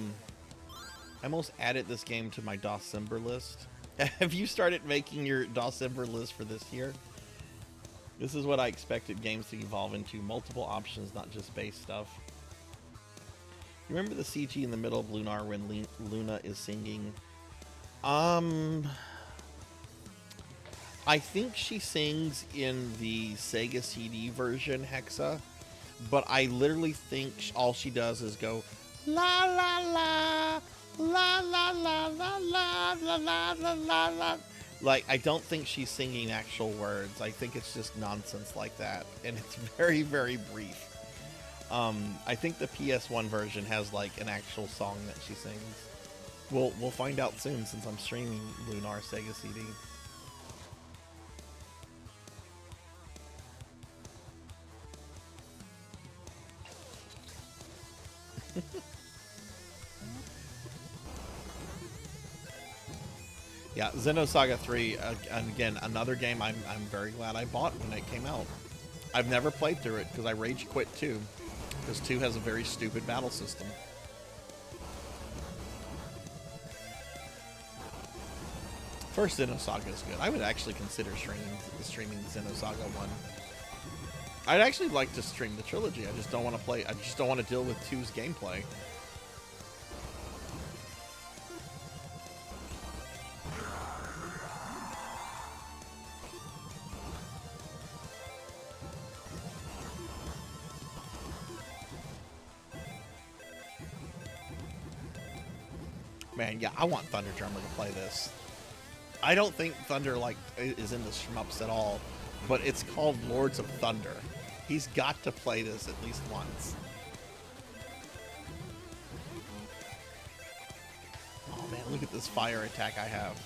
Speaker 2: almost added this game to my Dawsember list. Have you started making your Dawsember list for this year? This is what I expected games to evolve into. Multiple options, not just base stuff. You remember the CG in the middle of Lunar when Luna is singing? I think she sings in the Sega CD version, Hexa. But I literally think all she does is go la la la la la la la la la la la la la. Like, I don't think she's singing actual words. I think it's just nonsense like that, and it's very, very brief. I think the PS1 version has like an actual song that she sings. We'll find out soon since I'm streaming Lunar Sega CD. Yeah, Xenosaga 3, again, another game I'm very glad I bought when it came out. I've never played through it because I rage quit 2, because 2 has a very stupid battle system. First Xenosaga is good. I would actually consider streaming Xenosaga 1. I'd actually like to stream the trilogy. I just don't want to deal with 2's gameplay. Man, yeah, I want Thunder Drummer to play this. I don't think Thunder is in the shmups at all, but it's called Lords of Thunder. He's got to play this at least once. Oh man, look at this fire attack I have.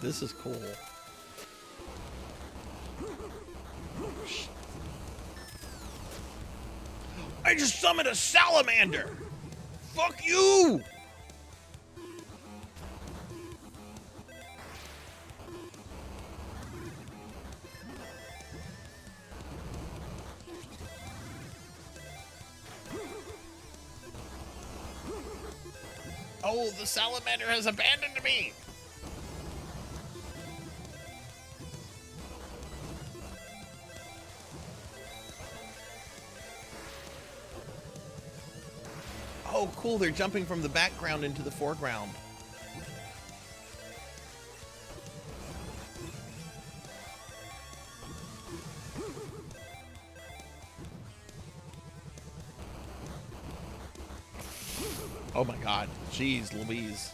Speaker 2: This is cool. I just summoned a salamander! Fuck you! Oh, the salamander has abandoned me! Oh, cool, they're jumping from the background into the foreground. Oh my god, jeez Louise.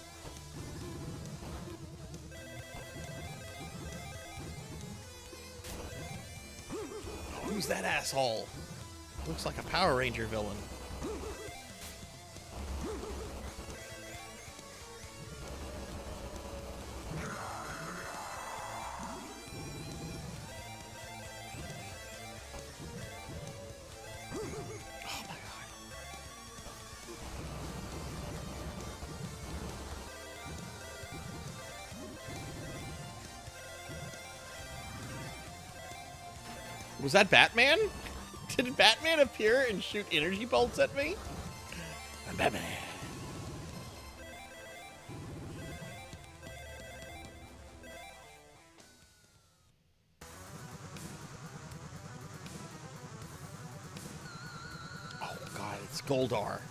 Speaker 2: Who's that asshole? Looks like a Power Ranger villain. Was that Batman? Did Batman appear and shoot energy bolts at me? I'm Batman. Oh god, it's Goldar.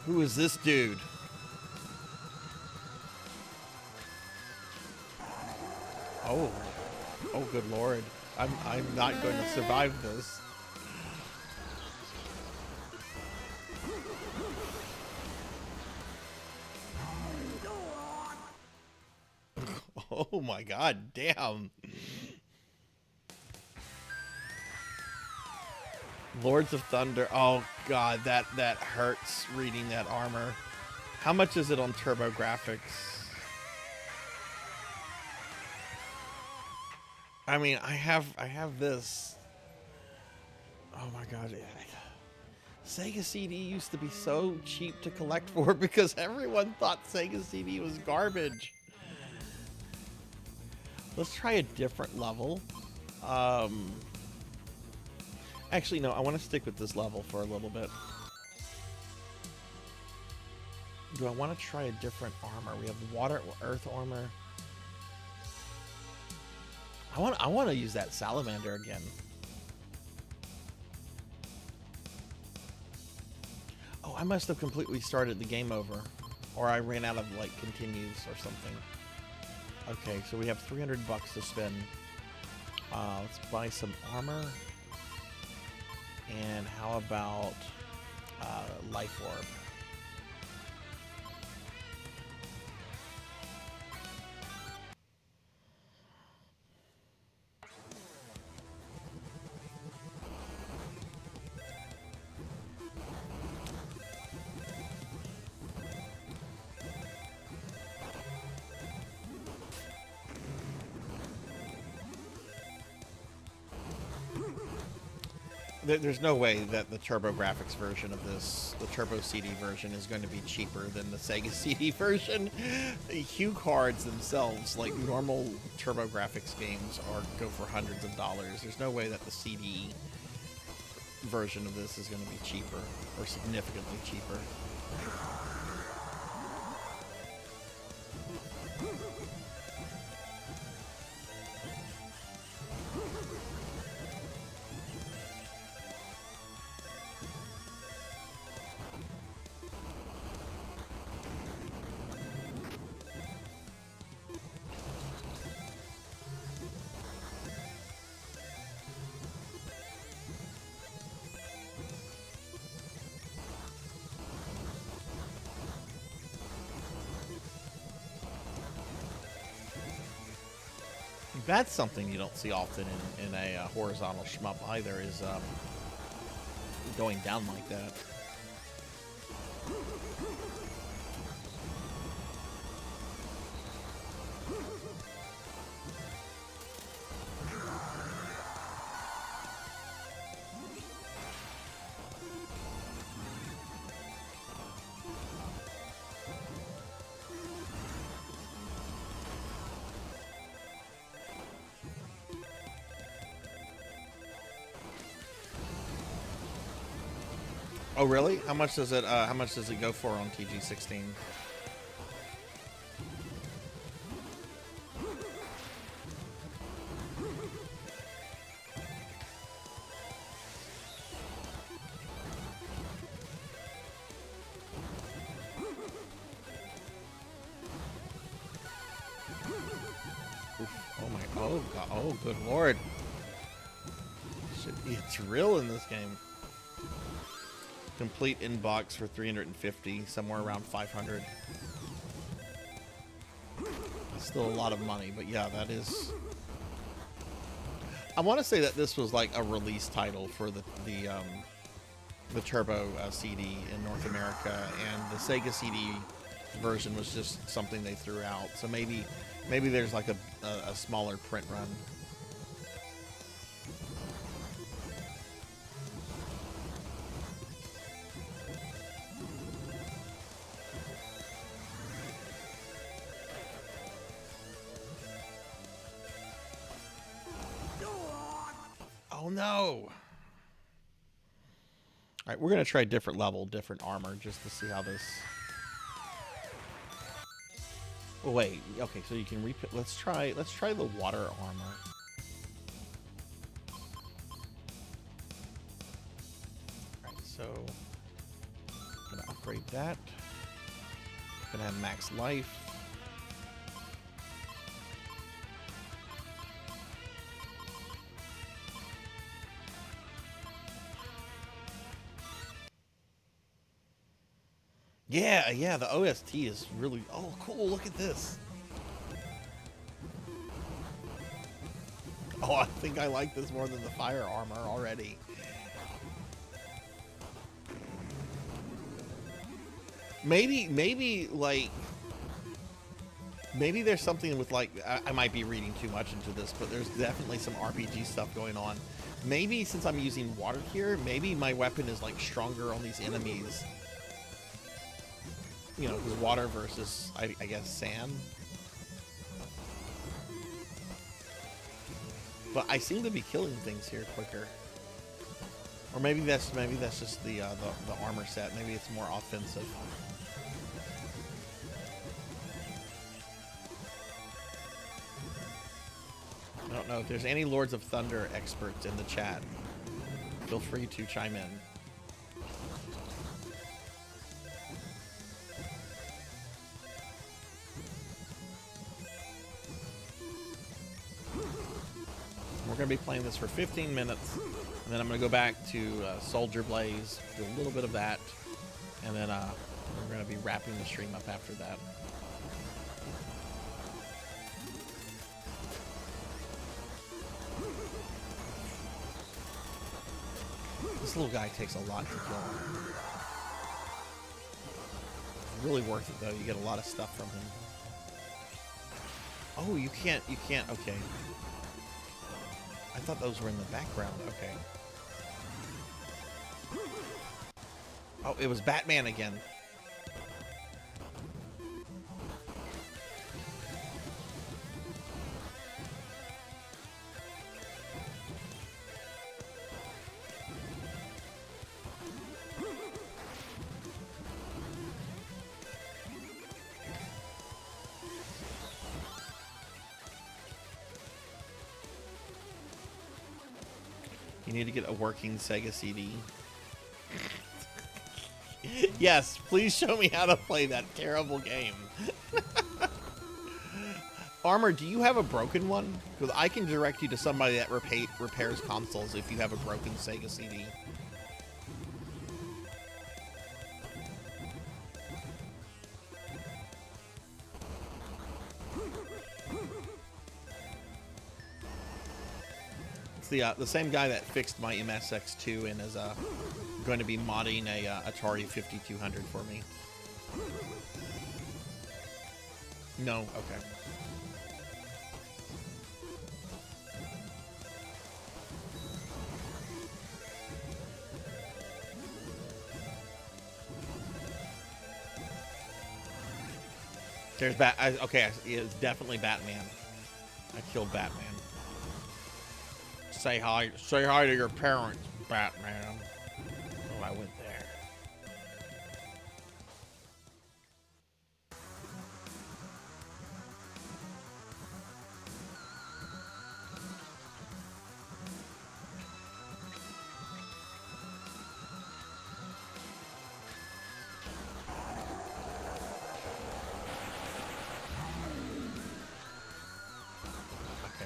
Speaker 2: Who is this dude? Oh. Oh good lord. I'm not going to survive this. Oh my god, damn. Lords of Thunder. Oh god, that hurts reading that armor. How much is it on TurboGrafx? I mean, I have this. Oh my god. Sega CD used to be so cheap to collect for because everyone thought Sega CD was garbage. Let's try a different level. Actually, no, I want to stick with this level for a little bit. Do I want to try a different armor? We have water, earth armor. I want to use that salamander again. Oh, I must have completely started the game over, or I ran out of like continues or something. Okay, so we have 300 bucks to spend. Let's buy some armor. And how about life orb? There's no way that the TurboGrafx version of this, the Turbo CD version, is going to be cheaper than the Sega CD version. Hue cards themselves, like normal TurboGrafx games, go for hundreds of dollars. There's no way that the CD version of this is going to be cheaper, or significantly cheaper. That's something you don't see often in a horizontal shmup either, is going down like that. Oh really? How much does it go for on TG16? Oh good lord. Shit, it's real in this game. Complete inbox for 350, somewhere around 500. That's still a lot of money, but yeah, that is. I want to say that this was like a release title for the Turbo CD in North America, and the Sega CD version was just something they threw out. So maybe there's like a smaller print run. Oh no! Alright, we're gonna try different level, different armor, just to see how this... Oh wait, okay, so you can repick... Let's try the water armor. Alright, so... I'm gonna upgrade that. Gonna have max life. Yeah, the OST is really... Oh, cool, look at this. Oh, I think I like this more than the fire armor already. Maybe like, maybe there's something with like, I might be reading too much into this, but there's definitely some RPG stuff going on. Maybe since I'm using water here, maybe my weapon is like stronger on these enemies. You know, because water versus, I guess, sand. But I seem to be killing things here quicker. Or maybe that's just the armor set. Maybe it's more offensive. I don't know if there's any Lords of Thunder experts in the chat. Feel free to chime in. We're going to be playing this for 15 minutes, and then I'm going to go back to Soldier Blaze, do a little bit of that, and then we're going to be wrapping the stream up after that. This little guy takes a lot to kill. It's really worth it though. You get a lot of stuff from him. Oh, you can't, okay. I thought those were in the background, okay. Oh, it was Batman again. You need to get a working Sega CD. Yes, please show me how to play that terrible game. Armor, do you have a broken one? Because I can direct you to somebody that repairs consoles if you have a broken Sega CD. The same guy that fixed my MSX2 and is going to be modding a Atari 5200 for me. No, okay. There's okay, it's definitely Batman. I killed Batman. Say hi to your parents, Batman. Oh, I went there.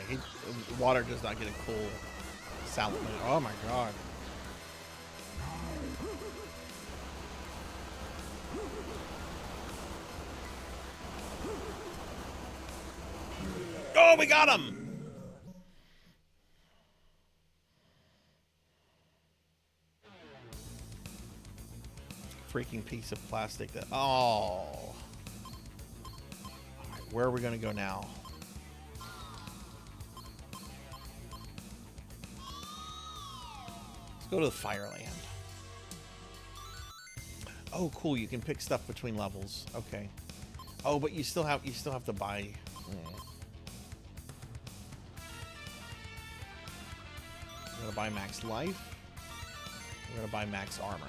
Speaker 2: Okay, water does not get a cool salad. Oh my god. Oh, we got him! Freaking piece of plastic that... Oh. All right, where are we going to go now? Let's go to the Fireland. Oh, cool! You can pick stuff between levels. Okay. Oh, but you still have to buy. We're gonna buy max life. We're gonna buy max armor.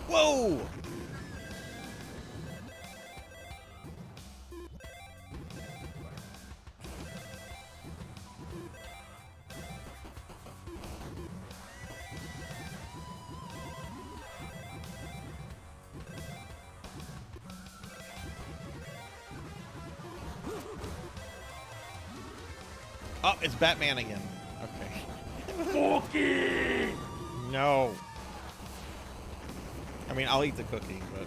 Speaker 2: Whoa! Oh, it's Batman again. Okay. No. I mean, I'll eat the cookie, but...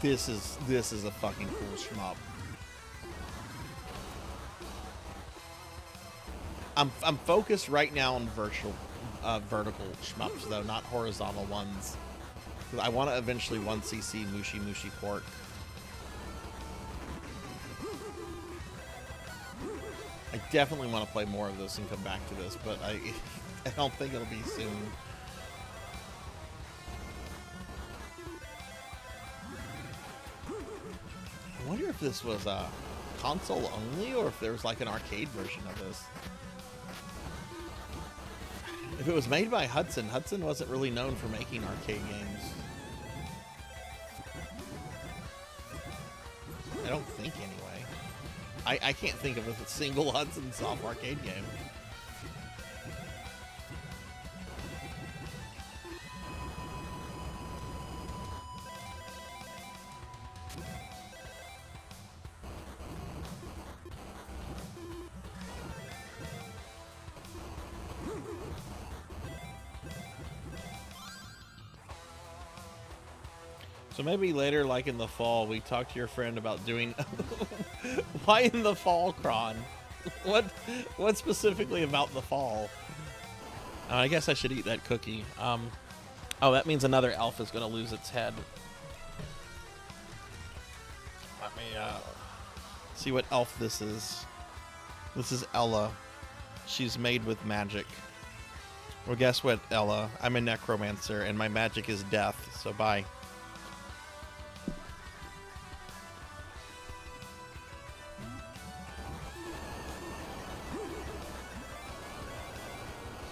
Speaker 2: This is a fucking cool shmup. I'm focused right now on vertical shmups though, not horizontal ones. I want to eventually 1cc Mushi Mushi Pork. I definitely want to play more of this and come back to this, but I don't think it'll be soon. I wonder if this was console only or if there was like an arcade version of this. If it was made by Hudson, Hudson wasn't really known for making arcade games. I don't think anyway. I can't think of a single Hudson Soft arcade game. So maybe later, like in the fall, we talk to your friend about doing... Why in the fall, Kron? What specifically about the fall? I guess I should eat that cookie. Oh, that means another elf is going to lose its head. Let me see what elf this is. This is Ella. She's made with magic. Well, guess what, Ella? I'm a necromancer, and my magic is death, so bye.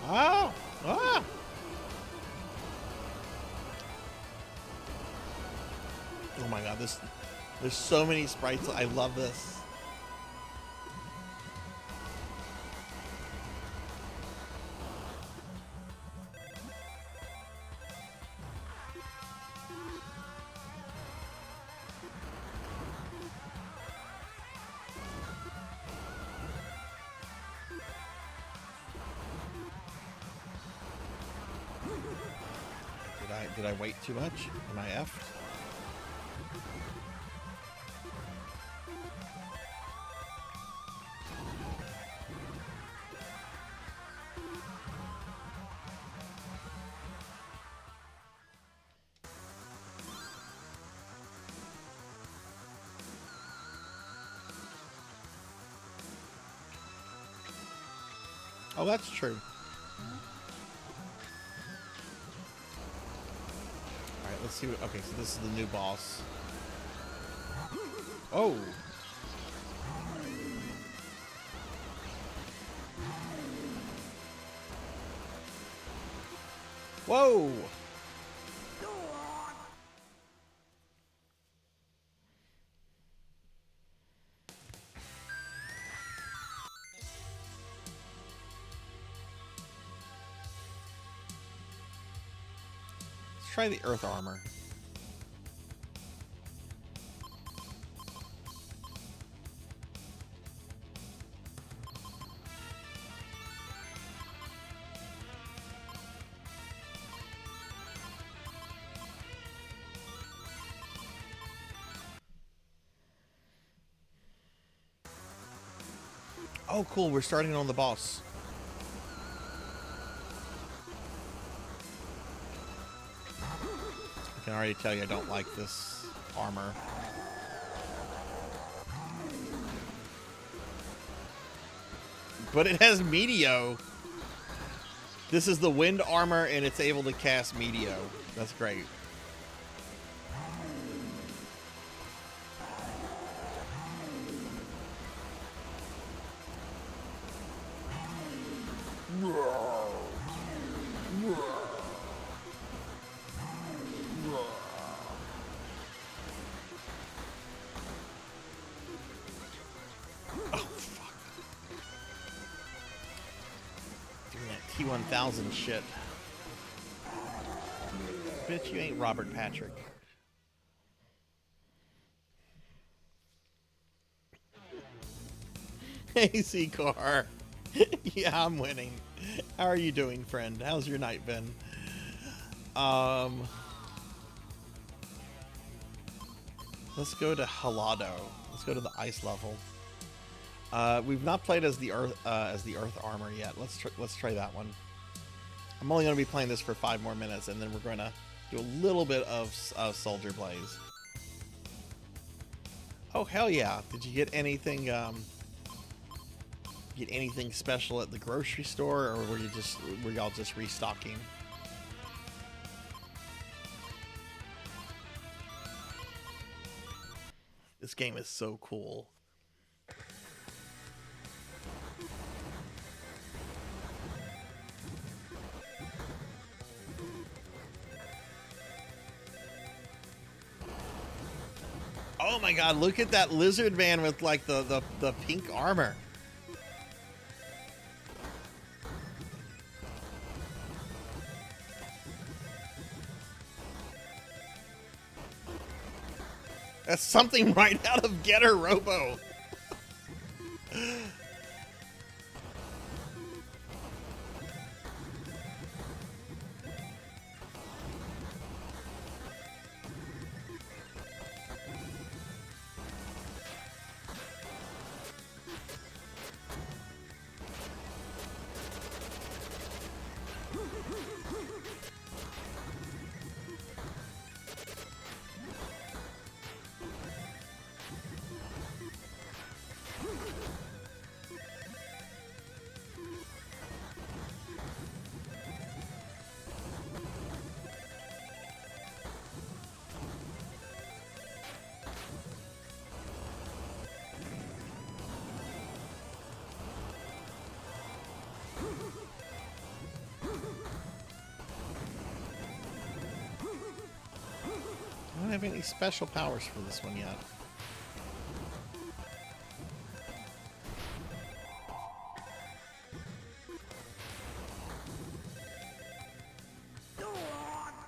Speaker 2: Oh! Ah! Oh my god, there's so many sprites. I love this. Did I wait too much? Am I effed? Oh, that's true. Alright, let's see what... Okay, so this is the new boss. Oh! Whoa! Let's try the earth armor. Oh, cool. We're starting on the boss. I can already tell you I don't like this armor. But it has Meteo. This is the wind armor, and it's able to cast Meteo. That's great. T1000 shit. Bitch, you ain't Robert Patrick. Hey, C-Car. Yeah, I'm winning. How are you doing, friend? How's your night been? Let's go to Halado. Let's go to the ice level. We've not played as the earth armor yet. Let's try that one. I'm only going to be playing this for 5 more minutes, and then we're going to do a little bit of Soldier Blaze. Oh hell yeah! Did you get anything? Get anything special at the grocery store, or were y'all just restocking? This game is so cool. Oh my god, look at that lizard man with like the pink armor. That's something right out of Getter Robo. I don't have any special powers for this one yet.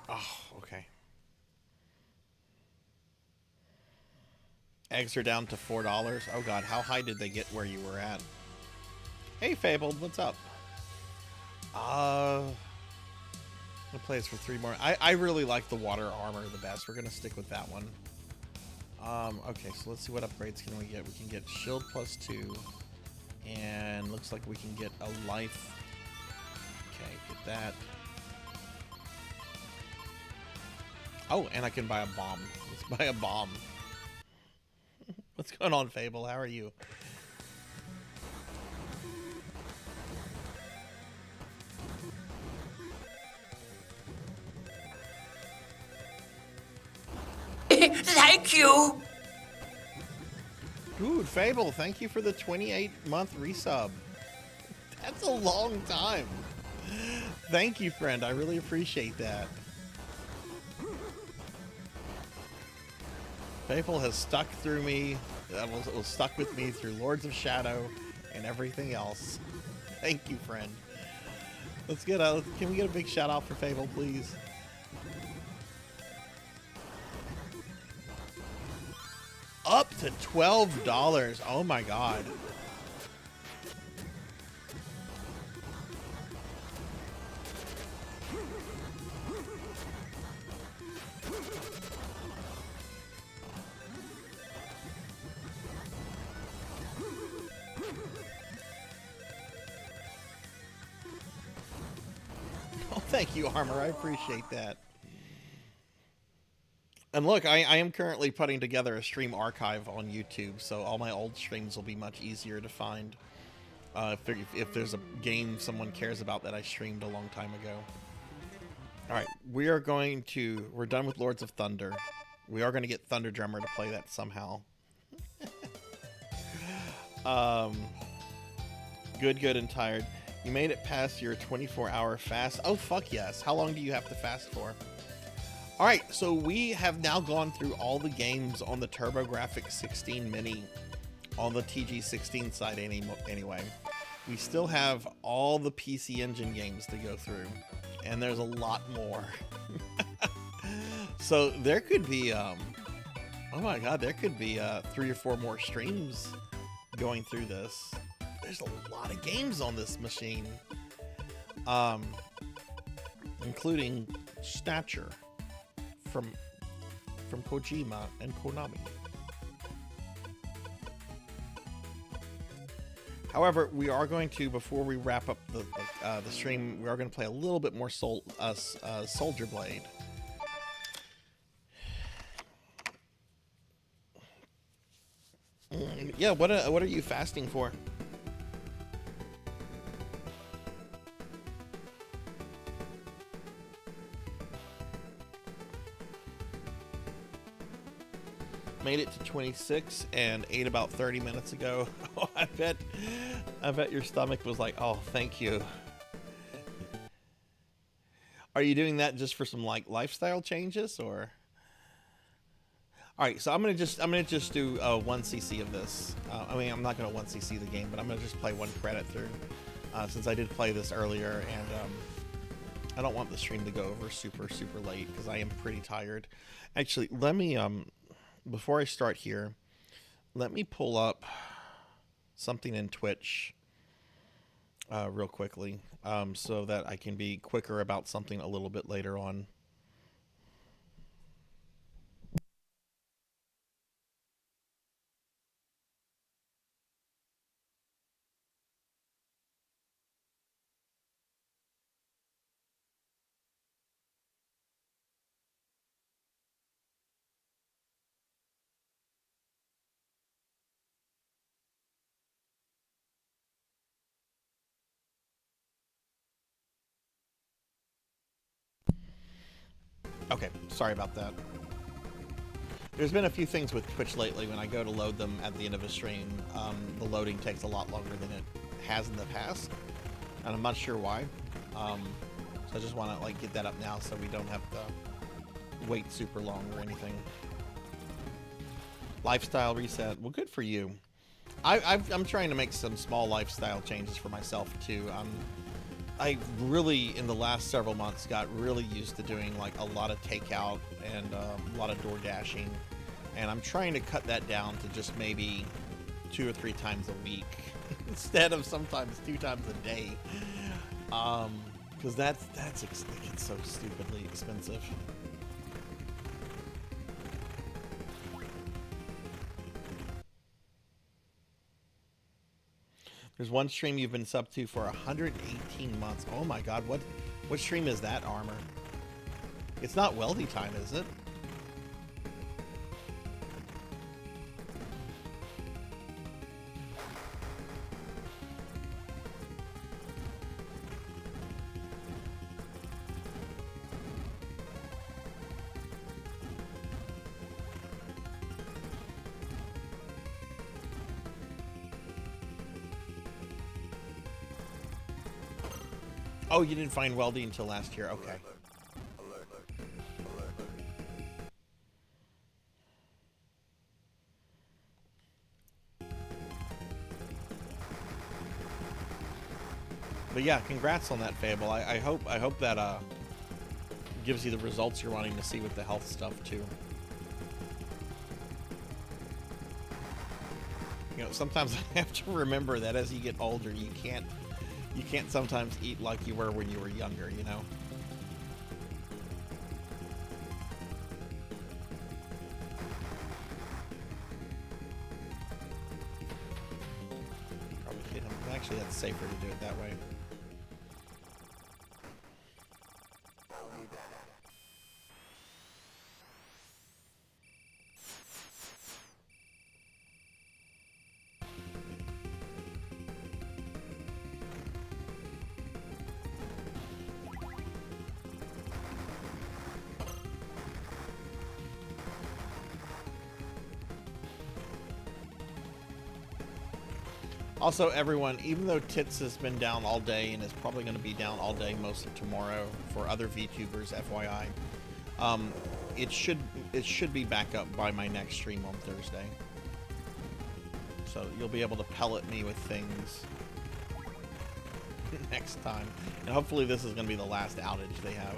Speaker 2: Oh, okay. Eggs are down to $4. Oh god, how high did they get where you were at? Hey Fabled, what's up? I'll play this for 3 more. I really like the water armor the best. We're gonna stick with that one. Okay, so let's see what upgrades can we get. We can get shield +2, and looks like we can get a life. Okay, get that. Oh, and I can buy a bomb. Let's buy a bomb. What's going on, Fable? How are you?
Speaker 5: Thank you.
Speaker 2: Dude, Fable, thank you for the 28-month resub. That's a long time. Thank you, friend. I really appreciate that. Fable has stuck through me. Was stuck with me through Lords of Shadow and everything else. Thank you, friend. Let's get a. Can we get a big shout out for Fable, please? Up to $12. Oh my god. Oh, thank you, Armor. I appreciate that. And look, I am currently putting together a stream archive on YouTube, so all my old streams will be much easier to find if there's a game someone cares about that I streamed a long time ago. Alright, we're done with Lords of Thunder. We are going to get Thunder Drummer to play that somehow. Good and tired. You made it past your 24-hour fast. Oh, fuck yes. How long do you have to fast for? Alright, so we have now gone through all the games on the TurboGrafx-16 Mini on the TG16 side anyway. We still have all the PC Engine games to go through, and there's a lot more. So there could be, oh my god, there could be 3 or 4 more streams going through this. There's a lot of games on this machine, including Snatcher from Kojima and Konami. However, we are going to, before we wrap up the stream, we are going to play a little bit more Soldier Blade. Yeah, what are you fasting for? Made it to 26 and ate about 30 minutes ago. Oh, I bet your stomach was like, oh, thank you. Are you doing that just for some like lifestyle changes, or? All right, so I'm gonna just do 1 cc of this. I mean, I'm not gonna 1 cc the game, but I'm gonna just play 1 credit through, since I did play this earlier, and I don't want the stream to go over super late because I am pretty tired. Actually, let me before I start here, let me pull up something in Twitch real quickly, so that I can be quicker about something a little bit later on. Okay, sorry about that. There's been a few things with Twitch lately. When I go to load them at the end of a stream, the loading takes a lot longer than it has in the past, and I'm not sure why. So I just want to like get that up now so we don't have to wait super long or anything. Lifestyle reset. Well, good for you. I'm trying to make some small lifestyle changes for myself too. I really, in the last several months, got really used to doing like a lot of takeout and a lot of door dashing, and I'm trying to cut that down to just maybe 2 or 3 times a week instead of sometimes 2 times a day, because it gets so stupidly expensive. There's one stream you've been sub to for 118 months. Oh my god, what stream is that, Armor? It's not Weldy time, is it? Oh, you didn't find Weldy until last year. Okay. But yeah, congrats on that, Fable. I hope that gives you the results you're wanting to see with the health stuff too. You know, sometimes I have to remember that as you get older, you can't sometimes eat like you were when you were younger, you know? Probably hit him. Actually, that's safer to do it that way. Also, everyone, even though Tits has been down all day and is probably going to be down all day most of tomorrow for other VTubers, FYI, it should be back up by my next stream on Thursday. So you'll be able to pellet me with things next time. And hopefully this is going to be the last outage they have.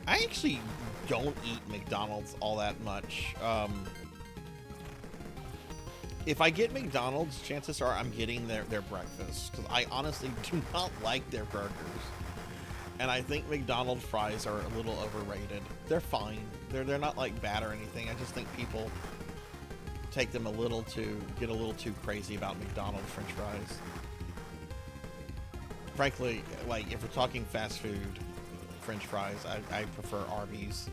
Speaker 2: I actually don't eat McDonald's all that much. If I get McDonald's, chances are I'm getting their breakfast, because I honestly do not like their burgers. And I think McDonald's fries are a little overrated. They're fine. They're not like bad or anything. I just think people take them get a little too crazy about McDonald's French fries. Frankly, like if we're talking fast food French fries, I prefer Arby's.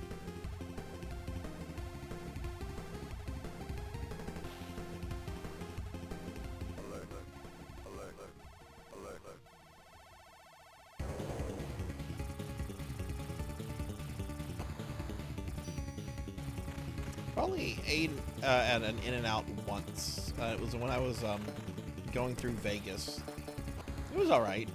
Speaker 2: Probably ate at an In-N-Out once. It was when I was going through Vegas. It was all right.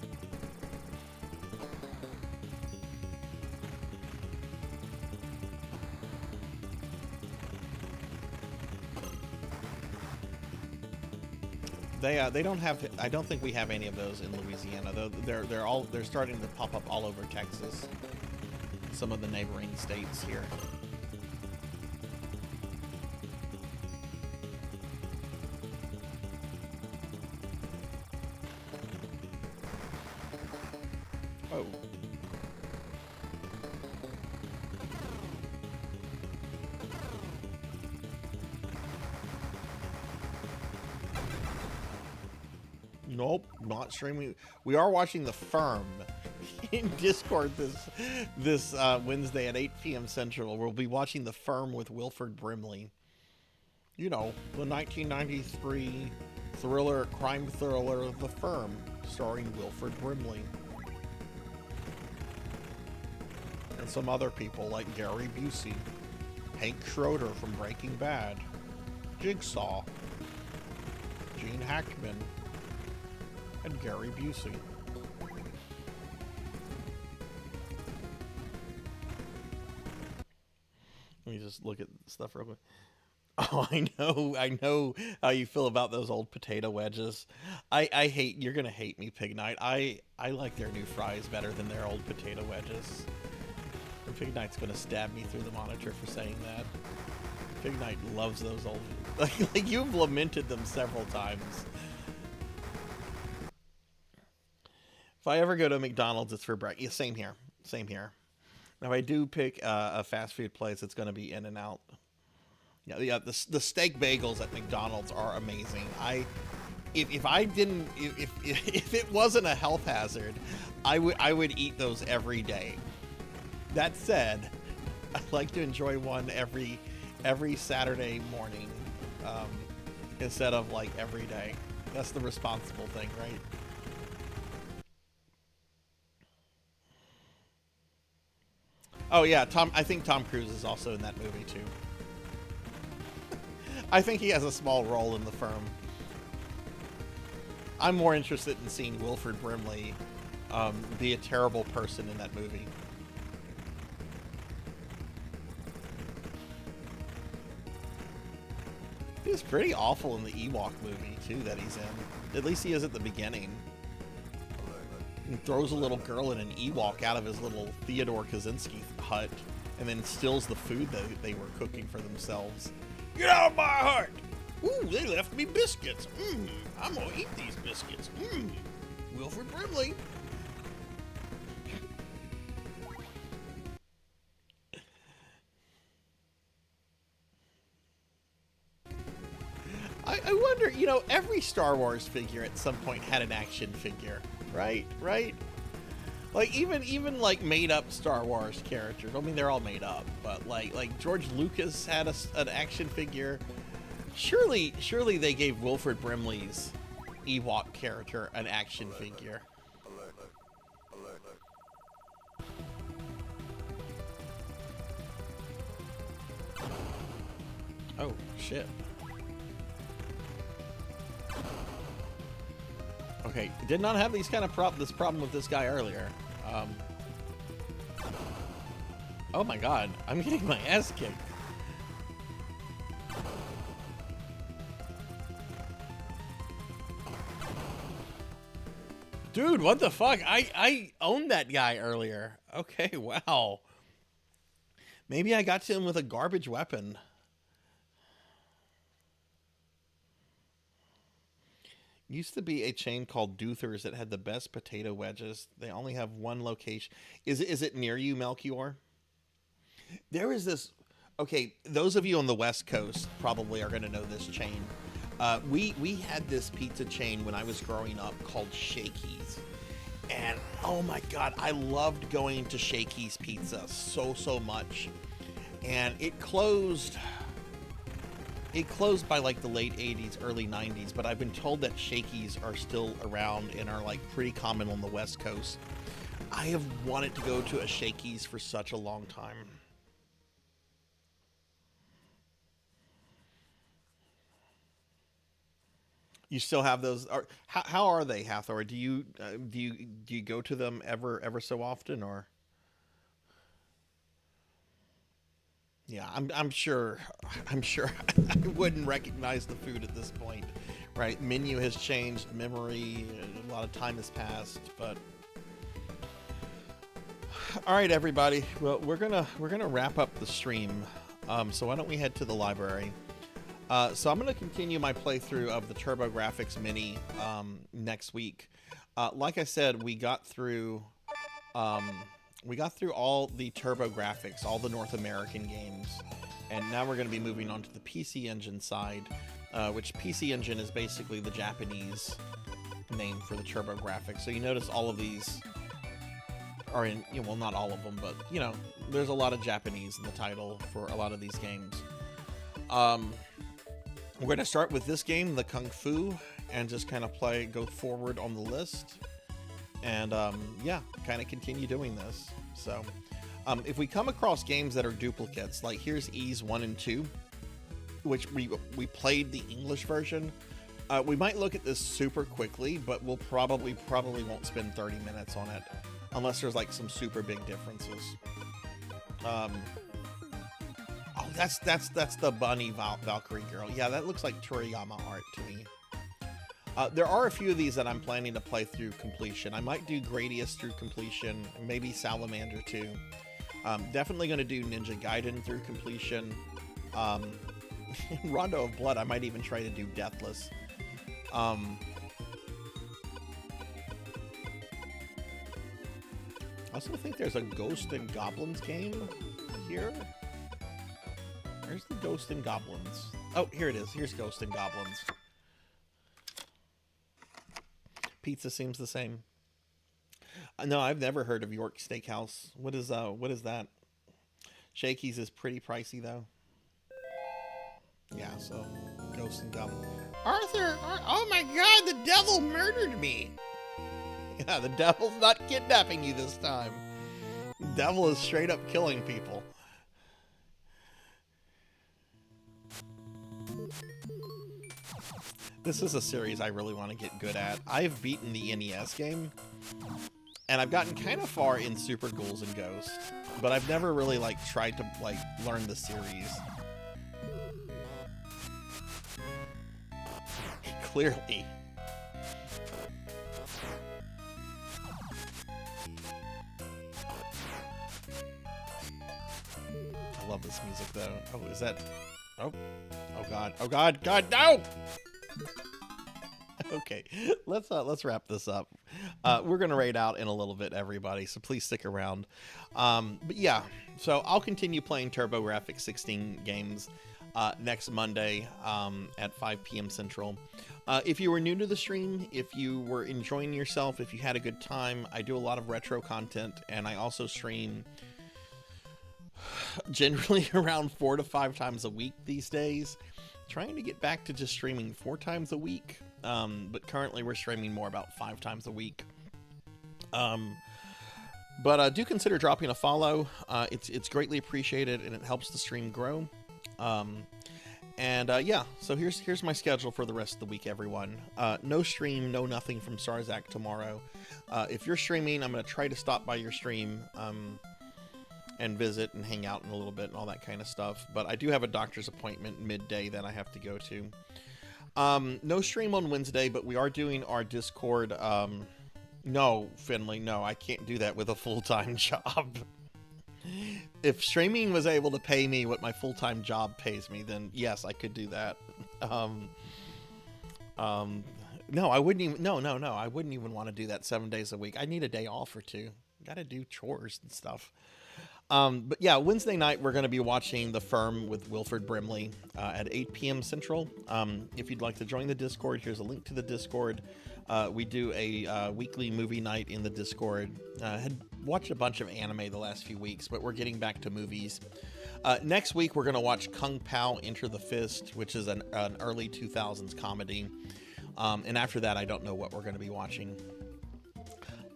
Speaker 2: They don't have. I don't think we have any of those in Louisiana. Though they're starting to pop up all over Texas. Some of the neighboring states here. Oh. Nope, not streaming. We are watching The Firm in Discord this Wednesday at 8 p.m. Central. We'll be watching The Firm with Wilford Brimley. You know, the 1993 crime thriller The Firm, starring Wilford Brimley. And some other people like Gary Busey, Hank Schroeder from Breaking Bad, Jigsaw, Gene Hackman, and Gary Busey. Let me just look at stuff real quick. Oh, I know how you feel about those old potato wedges. I hate, you're gonna hate me, Pig Knight. I like their new fries better than their old potato wedges. And Pig Knight's gonna stab me through the monitor for saying that. Pig Knight loves those old, like you've lamented them several times. If I ever go to McDonald's, it's for breakfast. Yeah, same here. Same here. Now, if I do pick a fast food place, it's going to be In-N-Out. Yeah. The steak bagels at McDonald's are amazing. If it wasn't a health hazard, I would eat those every day. That said, I like to enjoy one every Saturday morning, instead of like every day. That's the responsible thing, right? Oh yeah, I think Tom Cruise is also in that movie too. I think he has a small role in The Firm. I'm more interested in seeing Wilford Brimley be a terrible person in that movie. He was pretty awful in the Ewok movie too that he's in. At least he is at the beginning. He throws a little girl in an Ewok out of his little Theodore Kaczynski hut and then steals the food that they were cooking for themselves. Get out of my hut! Ooh, they left me biscuits. I'm gonna eat these biscuits. Wilford Brimley. I wonder, you know, every Star Wars figure at some point had an action figure, right? Like even like made up Star Wars characters. I mean, they're all made up, but like George Lucas had an action figure. Surely they gave Wilford Brimley's Ewok character an action figure. Oh shit. Okay, did not have these kind of this problem with this guy earlier. Oh my god, I'm getting my ass kicked. Dude, what the fuck? I owned that guy earlier. Okay, wow. Maybe I got to him with a garbage weapon. Used to be a chain called Duthers that had the best potato wedges. They only have one location. Is it near you, Melchior? There is this. Okay, those of you on the West Coast probably are going to know this chain. We had this pizza chain when I was growing up called Shakey's. And oh my God, I loved going to Shakey's Pizza so much. And it closed by like the late 80s, early 90s, but I've been told that Shakey's are still around and are like pretty common on the West Coast. I have wanted to go to a Shakey's for such a long time. You still have those? How are they, Hathor? Do you go to them ever so often, or? Yeah, I'm sure I wouldn't recognize the food at this point, right? Menu has changed, memory, a lot of time has passed, but all right, everybody. Well, we're gonna wrap up the stream. So why don't we head to the library? So I'm going to continue my playthrough of the TurboGrafx Mini next week. Like I said, we got through all the TurboGrafx, all the North American games, and now we're going to be moving on to the PC Engine side, which PC Engine is basically the Japanese name for the TurboGrafx. So you notice all of these are in, well, not all of them, but there's a lot of Japanese in the title for a lot of these games. We're going to start with this game, the Kung Fu, and just kind of go forward on the list. And yeah, kind of continue doing this. So if we come across games that are duplicates, like here's Ys 1 and 2, which we played the English version, we might look at this super quickly, but we'll probably won't spend 30 minutes on it, unless there's like some super big differences. Oh, that's the bunny Valkyrie girl. Yeah, that looks like Toriyama art to me. There are a few of these that I'm planning to play through completion. I might do Gradius through completion, maybe Salamander too. Definitely going to do Ninja Gaiden through completion. Rondo of Blood, I might even try to do Deathless. I also think there's a Ghost and Goblins game here. Where's the Ghost and Goblins? Oh, here it is. Here's Ghost and Goblins. Pizza seems the same. No, I've never heard of York Steakhouse. What is that? Shakey's is pretty pricey though. Yeah, so Ghost and Goblins. Arthur, oh my God, the devil murdered me. Yeah, the devil's not kidnapping you this time. The devil is straight up killing people. This is a series I really want to get good at. I've beaten the NES game, and I've gotten kind of far in Super Ghouls and Ghosts, but I've never really tried to learn the series. Clearly. I love this music though. Oh, is that? Oh God! Oh God! God, no! Okay, let's wrap this up. We're gonna raid out in a little bit, everybody, so please stick around. But yeah, so I'll continue playing TurboGrafx-16 games next Monday at 5 p.m. Central. If you were new to the stream, if you were enjoying yourself, if you had a good time, I do a lot of retro content, and I also stream generally around 4 to 5 times a week these days. Trying to get back to just streaming 4 times a week, but currently we're streaming more about 5 times a week. But do consider dropping a follow. It's greatly appreciated, and it helps the stream grow. Yeah, so here's my schedule for the rest of the week, everyone. No stream, no nothing from Sarzac tomorrow. If you're streaming, I'm going to try to stop by your stream and visit and hang out in a little bit and all that kind of stuff. But I do have a doctor's appointment midday that I have to go to. No stream on Wednesday, but we are doing our Discord. No, Finley, no, I can't do that with a full-time job. If streaming was able to pay me what my full-time job pays me, then yes, I could do that. No, I wouldn't even. No, no, no. I wouldn't even want to do that 7 days a week. I need a day off or two. Got to do chores and stuff. But yeah, Wednesday night we're going to be watching The Firm with Wilford Brimley at 8 p.m. Central. If you'd like to join the Discord, here's a link to the Discord. We do a weekly movie night in the Discord. Had watched a bunch of anime the last few weeks, but we're getting back to movies. Next week we're going to watch Kung Pao Enter the Fist, which is an early 2000s comedy. And after that, I don't know what we're going to be watching.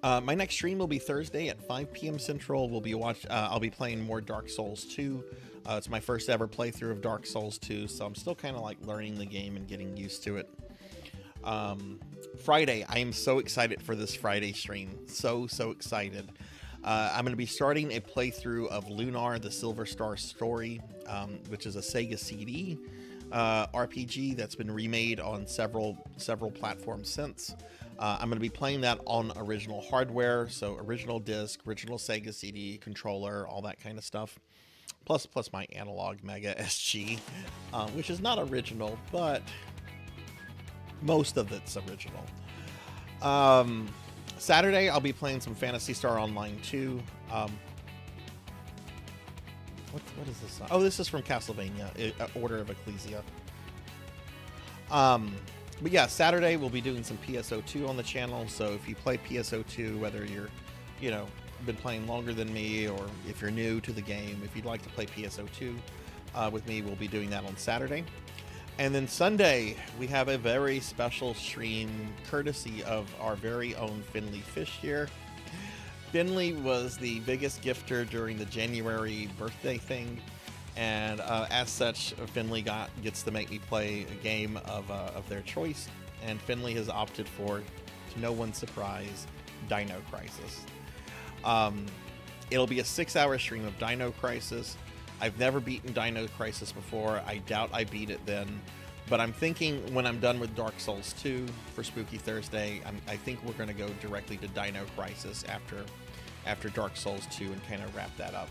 Speaker 2: My next stream will be Thursday at 5 p.m. Central. I'll be playing more Dark Souls 2. It's my first ever playthrough of Dark Souls 2, so I'm still kind of like learning the game and getting used to it. Friday, I am so excited for this Friday stream. So excited. I'm going to be starting a playthrough of Lunar, the Silver Star Story, which is a Sega CD RPG that's been remade on several platforms since. I'm going to be playing that on original hardware, so original disc, original Sega CD, controller, all that kind of stuff. Plus my analog Mega SG, which is not original, but most of it's original. Saturday, I'll be playing some Phantasy Star Online 2. What is this? Oh, this is from Castlevania, Order of Ecclesia. But yeah, Saturday we'll be doing some PSO2 on the channel. So if you play PSO2, whether you're, been playing longer than me, or if you're new to the game, if you'd like to play PSO2 with me, we'll be doing that on Saturday. And then Sunday, we have a very special stream courtesy of our very own Finley Fish here. Finley was the biggest gifter during the January birthday thing, and as such, Finley gets to make me play a game of their choice, and Finley has opted for, to no one's surprise, Dino Crisis. It'll be a 6-hour stream of Dino Crisis. I've never beaten Dino Crisis before. I doubt I beat it then. But I'm thinking when I'm done with Dark Souls 2 for Spooky Thursday, I think we're going to go directly to Dino Crisis after Dark Souls 2 and kind of wrap that up.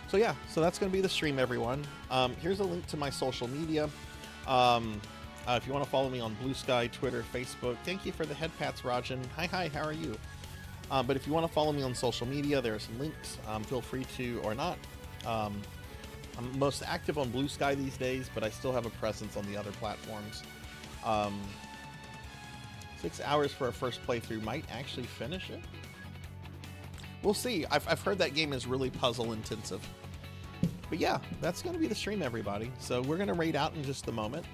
Speaker 2: So yeah, so that's going to be the stream, everyone. Here's a link to my social media. If you want to follow me on Blue Sky, Twitter, Facebook. Thank you for the head pats, Rajan. Hi, how are you? But if you want to follow me on social media, there are some links. Feel free to, or not. I'm most active on Blue Sky these days, but I still have a presence on the other platforms. 6 hours for a first playthrough might actually finish it. We'll see. I've heard that game is really puzzle intensive. But yeah, that's going to be the stream, everybody. So we're going to raid out in just a moment.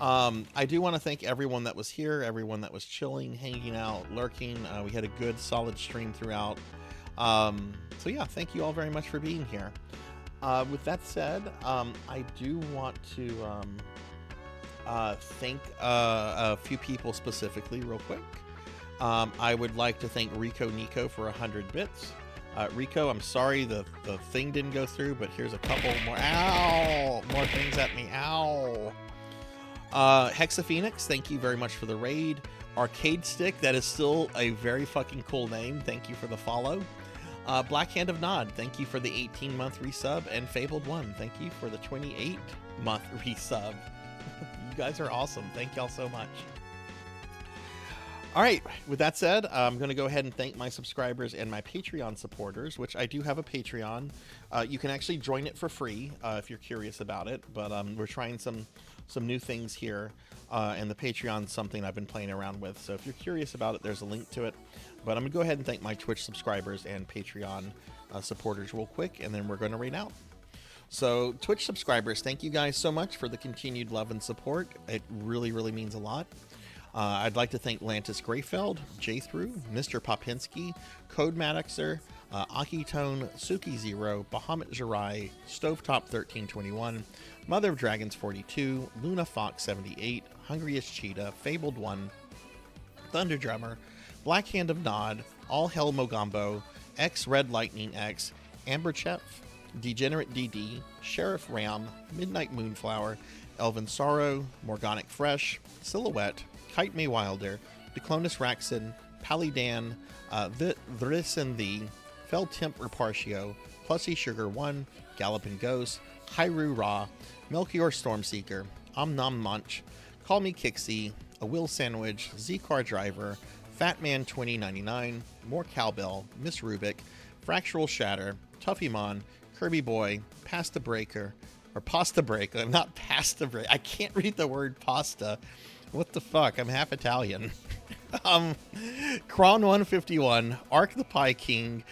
Speaker 2: I do want to thank everyone that was here, everyone that was chilling, hanging out, lurking. We had a good, solid stream throughout. So yeah, thank you all very much for being here. With that said, I do want to thank a few people specifically real quick. I would like to thank Rico Nico for 100 bits. Rico, I'm sorry the thing didn't go through, but here's a couple more. Ow! More things at me. Ow! Hexaphoenix, thank you very much for the raid. Arcade Stick, that is still a very fucking cool name. Thank you for the follow. Black Hand of Nod, thank you for the 18-month resub. And Fabled One, thank you for the 28-month resub. You guys are awesome. Thank y'all so much. All right, with that said, I'm going to go ahead and thank my subscribers and my Patreon supporters, which I do have a Patreon. You can actually join it for free if you're curious about it, but we're trying some new things here, and the Patreon's something I've been playing around with, so if you're curious about it, there's a link to it. But I'm going to go ahead and thank my Twitch subscribers and Patreon supporters real quick, and then we're going to raid out. So, Twitch subscribers, thank you guys so much for the continued love and support. It really, really means a lot. I'd like to thank Lantis Grayfeld, J-Through, Mr. Popinski, Code Maddoxer, Akitone, Suki Zero, Bahamut Jirai, Stovetop 1321, Mother of Dragons 42, Luna Fox 78, Hungriest Cheetah, Fabled One, Thunder Drummer, Black Hand of Nod, All Hell Mogambo, X Red Lightning X, Amber Chef, Degenerate DD, Sheriff Ram, Midnight Moonflower, Elven Sorrow, Morganic Fresh, Silhouette, Kite May Wilder, Declonus Raxon, Palidan, Vrissen Thee, Fell Temp Repartio, Plussy Sugar 1, Galloping Ghost, Hyrule Ra, Melchior Stormseeker, Omnom Munch, Call Me Kixie, A Will Sandwich, Z-Car Driver, Fatman 2099, More Cowbell, Miss Rubik, Fractural Shatter, Tuffymon, Kirby Boy, Pasta Breaker, or Pasta Breaker, not Pasta Breaker. I can't read the word pasta. What the fuck? I'm half Italian. Kron 151, Ark the Pie King,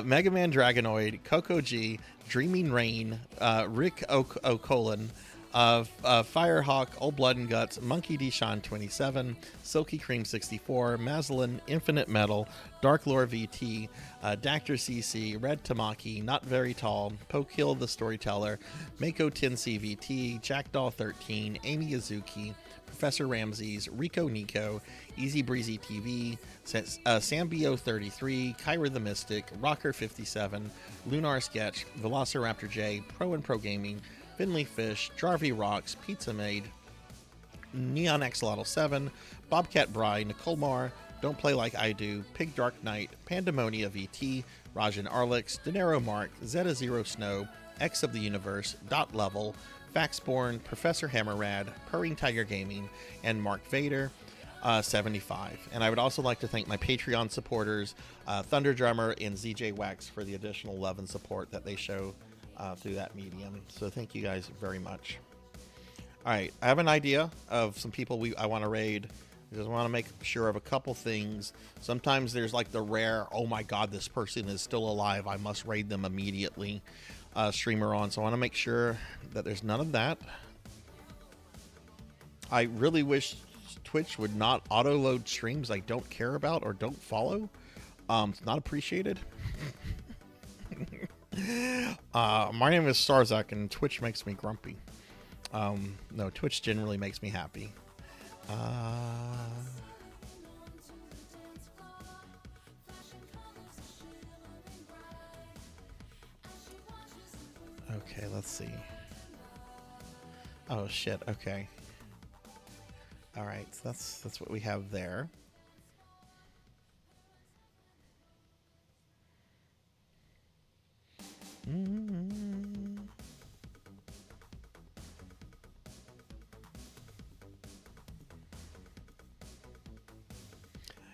Speaker 2: Mega Man Dragonoid, Coco G, Dreaming Rain, Rick O'Colin, Firehawk, Old Blood and Guts, Monkey D. Sean 27, Silky Cream 64, Maslin, Infinite Metal, Dark Lore VT, Dactor CC, Red Tamaki, Not Very Tall, Pokehill the Storyteller, Mako 10C VT, Jackdaw 13, Amy Azuki, Professor Ramses, Rico Nico, Easy Breezy TV, Sambio 33, Kyra the Mystic, Rocker 57, Lunar Sketch, Velociraptor J, Pro and Pro Gaming, Finley Fish, Jarvie Rocks, Pizza Maid, Neon Axolotl 7, Bobcat Bry, Nicole Mar, Don't Play Like I Do, Pig Dark Knight, Pandemonia VT, Rajan Arlix, Dinero Mark, Zeta Zero Snow, X of the Universe, Dot Level, Faxborn, Professor Hammerrad, Purring Tiger Gaming, and Mark Vader 75. And I would also like to thank my Patreon supporters, Thunder Drummer and ZJ Wax, for the additional love and support that they show through that medium. So thank you guys very much. All right, I have an idea of some people I want to raid. I just want to make sure of a couple things. Sometimes there's like the rare, oh my god, this person is still alive, I must raid them immediately streamer on. So I want to make sure that there's none of that. I really wish Twitch would not auto-load streams I don't care about or don't follow. It's not appreciated. My name is Sarzac, and Twitch makes me grumpy. No, Twitch generally makes me happy. Okay, let's see. Oh shit, okay. Alright, so that's what we have there.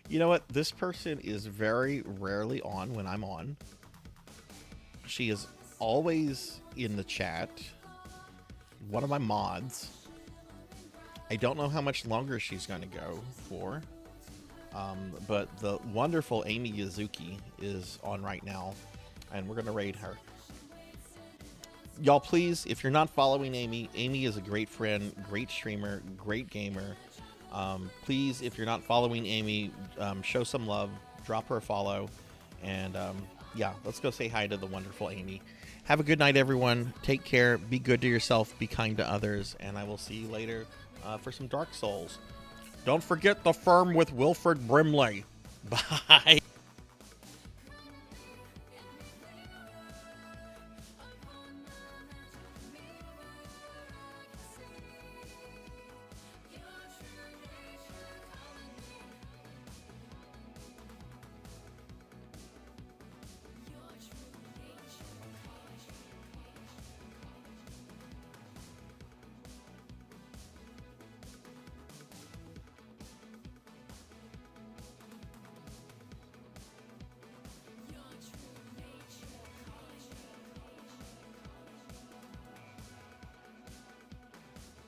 Speaker 2: You know what? This person is very rarely on when I'm on. She is always in the chat. One of my mods. I don't know how much longer she's going to go for. But the wonderful Amy Yazuki is on right now, and we're going to raid her. Y'all, please, if you're not following Amy, Amy is a great friend, great streamer, great gamer. Please, if you're not following Amy, show some love, drop her a follow, and yeah, let's go say hi to the wonderful Amy. Have a good night, everyone. Take care. Be good to yourself. Be kind to others, and I will see you later for some Dark Souls. Don't forget the firm with Wilfred Brimley. Bye.